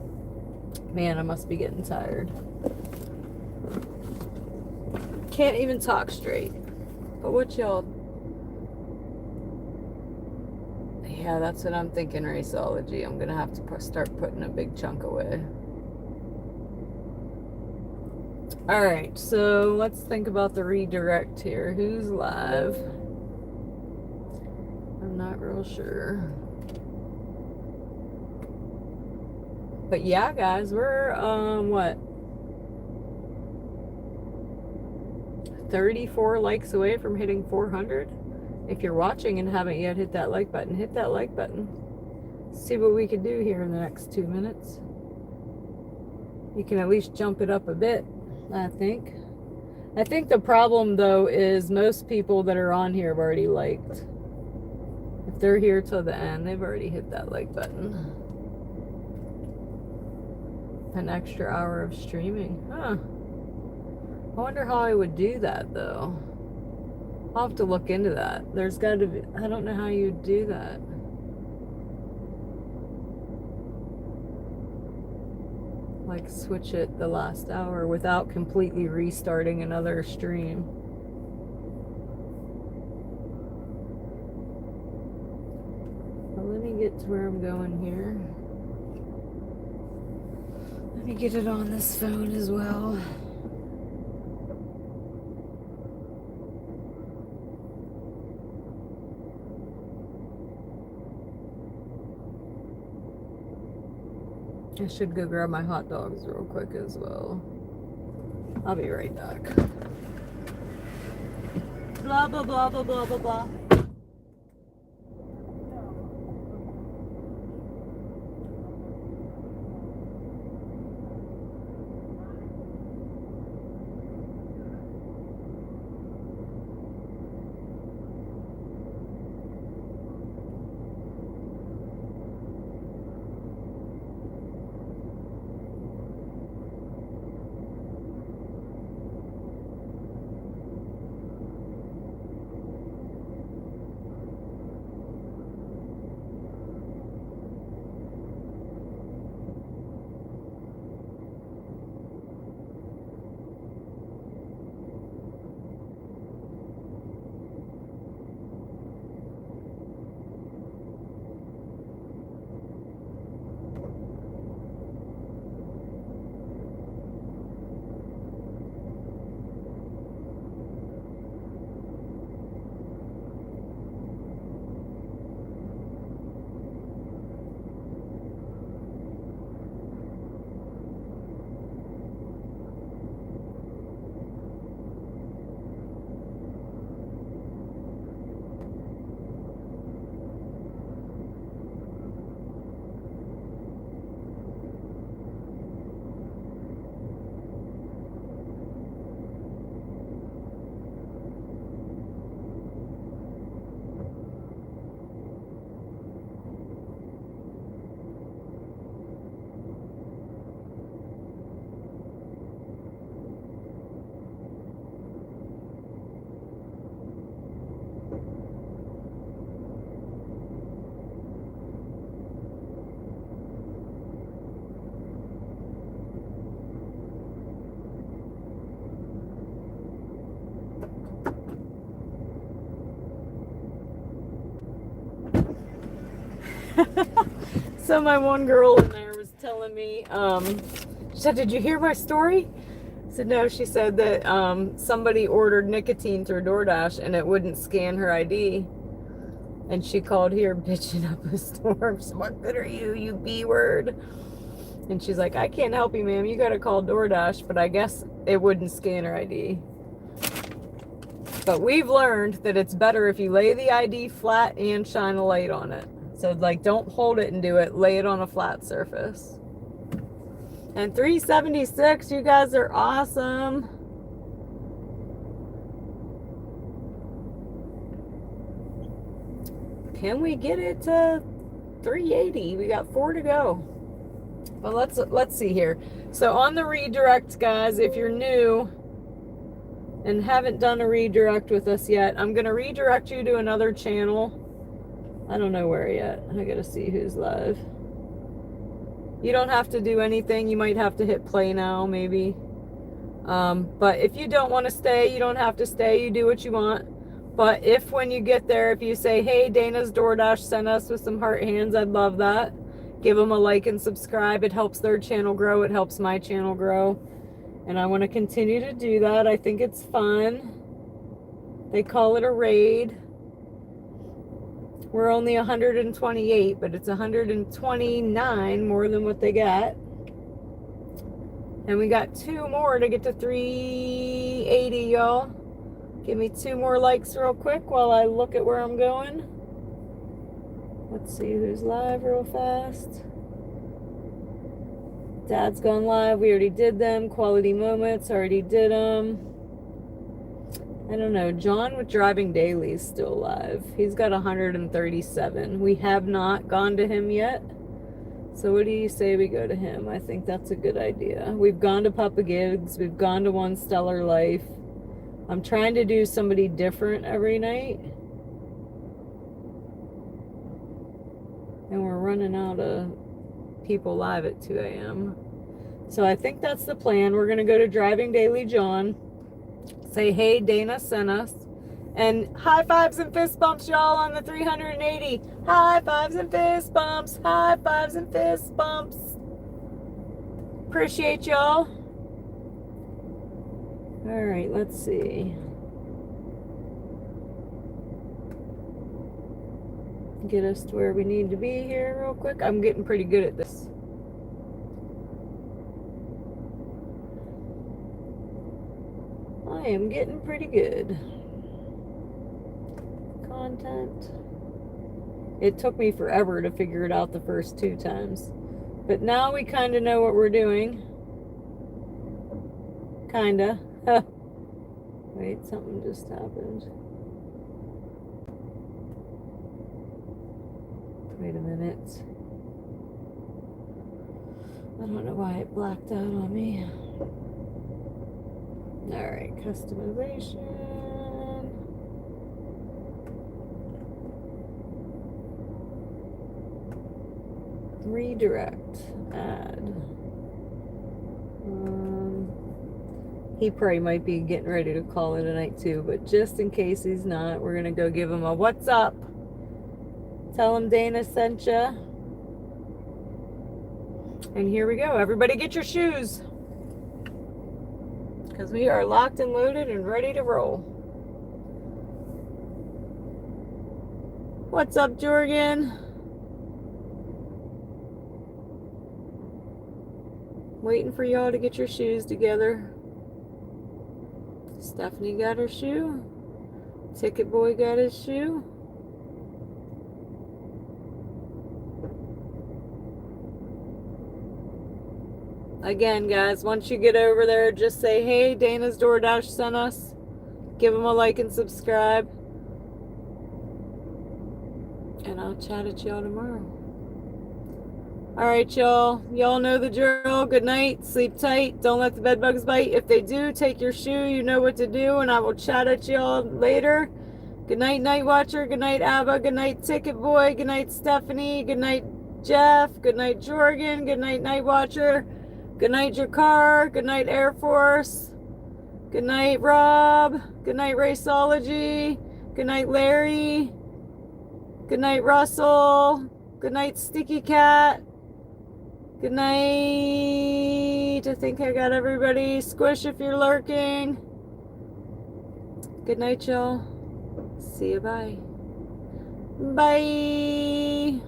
Man, I must be getting tired. Can't even talk straight. But what y'all... Yeah. Yeah, that's what I'm thinking, Raceology. I'm gonna have to start putting a big chunk away. Alright, so let's think about the redirect here. Who's live? I'm not real sure. But yeah, guys, we're, what? 34 likes away from hitting 400. If you're watching and haven't yet hit that like button, hit that like button. See what we can do here in the next 2 minutes. You can at least jump it up a bit, I think. I think the problem, though, is most people that are on here have already liked. If they're here till the end, they've already hit that like button. An extra hour of streaming. Huh. I wonder how I would do that, though. I'll have to look into that. There's got to be... I don't know how you'd do that. Like, switch it the last hour without completely restarting another stream. Well, let me get to where I'm going here. Let me get it on this phone as well. I should go grab my hot dogs real quick as well. I'll be right back. Blah, blah, blah, blah, blah, blah, blah. So my one girl in there was telling me, she said, "Did you hear my story?" I said, "No." She said that somebody ordered nicotine through DoorDash and it wouldn't scan her ID. And she called here bitching up a storm. So what good are you, you B word? And she's like, "I can't help you, ma'am. You got to call DoorDash." But I guess it wouldn't scan her ID. But we've learned that it's better if you lay the ID flat and shine a light on it. So, like, don't hold it and do it. Lay it on a flat surface. And 376, you guys are awesome. Can we get it to 380? We got 4 to go. Well, let's see here. So on the redirect, guys, if you're new and haven't done a redirect with us yet, I'm going to redirect you to another channel. I don't know where yet. I got to see who's live. You don't have to do anything. You might have to hit play now, maybe. But if you don't want to stay, you don't have to stay. You do what you want. But if when you get there, if you say, hey, Dana's DoorDash sent us with some heart hands, I'd love that. Give them a like and subscribe. It helps their channel grow. It helps my channel grow. And I want to continue to do that. I think it's fun. They call it a raid. We're only 128, but it's 129 more than what they got. And we got 2 more to get to 380, y'all. Give me 2 more likes real quick while I look at where I'm going. Let's see who's live real fast. Dad's gone live. We already did them. Quality Moments, already did them. I don't know. John with Driving Daily is still live. He's got 137. We have not gone to him yet. So what do you say we go to him? I think that's a good idea. We've gone to Papa Gigs. We've gone to One Stellar Life. I'm trying to do somebody different every night. And we're running out of people live at 2 a.m. So I think that's the plan. We're going to go to Driving Daily John. Say, hey, Dana sent us. And high fives and fist bumps, y'all, on the 380. High fives and fist bumps. High fives and fist bumps. Appreciate y'all. All right, let's see. Get us to where we need to be here real quick. I'm getting pretty good at this. I am getting pretty good. Content. It took me forever to figure it out the first 2 times. But now we kind of know what we're doing. Kinda. Wait, something just happened. Wait a minute. I don't know why it blacked out on me. Alright, customization. Redirect. Add. He probably might be getting ready to call it a night too, but just in case he's not, we're going to go give him a what's up. Tell him Dana sent ya. And here we go. Everybody get your shoes. Because we are locked and loaded and ready to roll. What's up, Jorgen? Waiting for y'all to get your shoes together. Stephanie got her shoe. Ticket Boy got his shoe. Again, guys, once you get over there, just say, hey, Dana's DoorDash sent us. Give them a like and subscribe. And I'll chat at y'all tomorrow. All right, y'all. Y'all know the drill. Good night. Sleep tight. Don't let the bed bugs bite. If they do, take your shoe. You know what to do. And I will chat at y'all later. Good night, Night Watcher. Good night, Abba. Good night, Ticket Boy. Good night, Stephanie. Good night, Jeff. Good night, Jorgen. Good night, Night Watcher. Good night, Jakar. Good night, Air Force. Good night, Rob. Good night, Raceology. Good night, Larry. Good night, Russell. Good night, Sticky Cat. Good night. I think I got everybody. Squish if you're lurking. Good night, y'all. See you. Bye. Bye.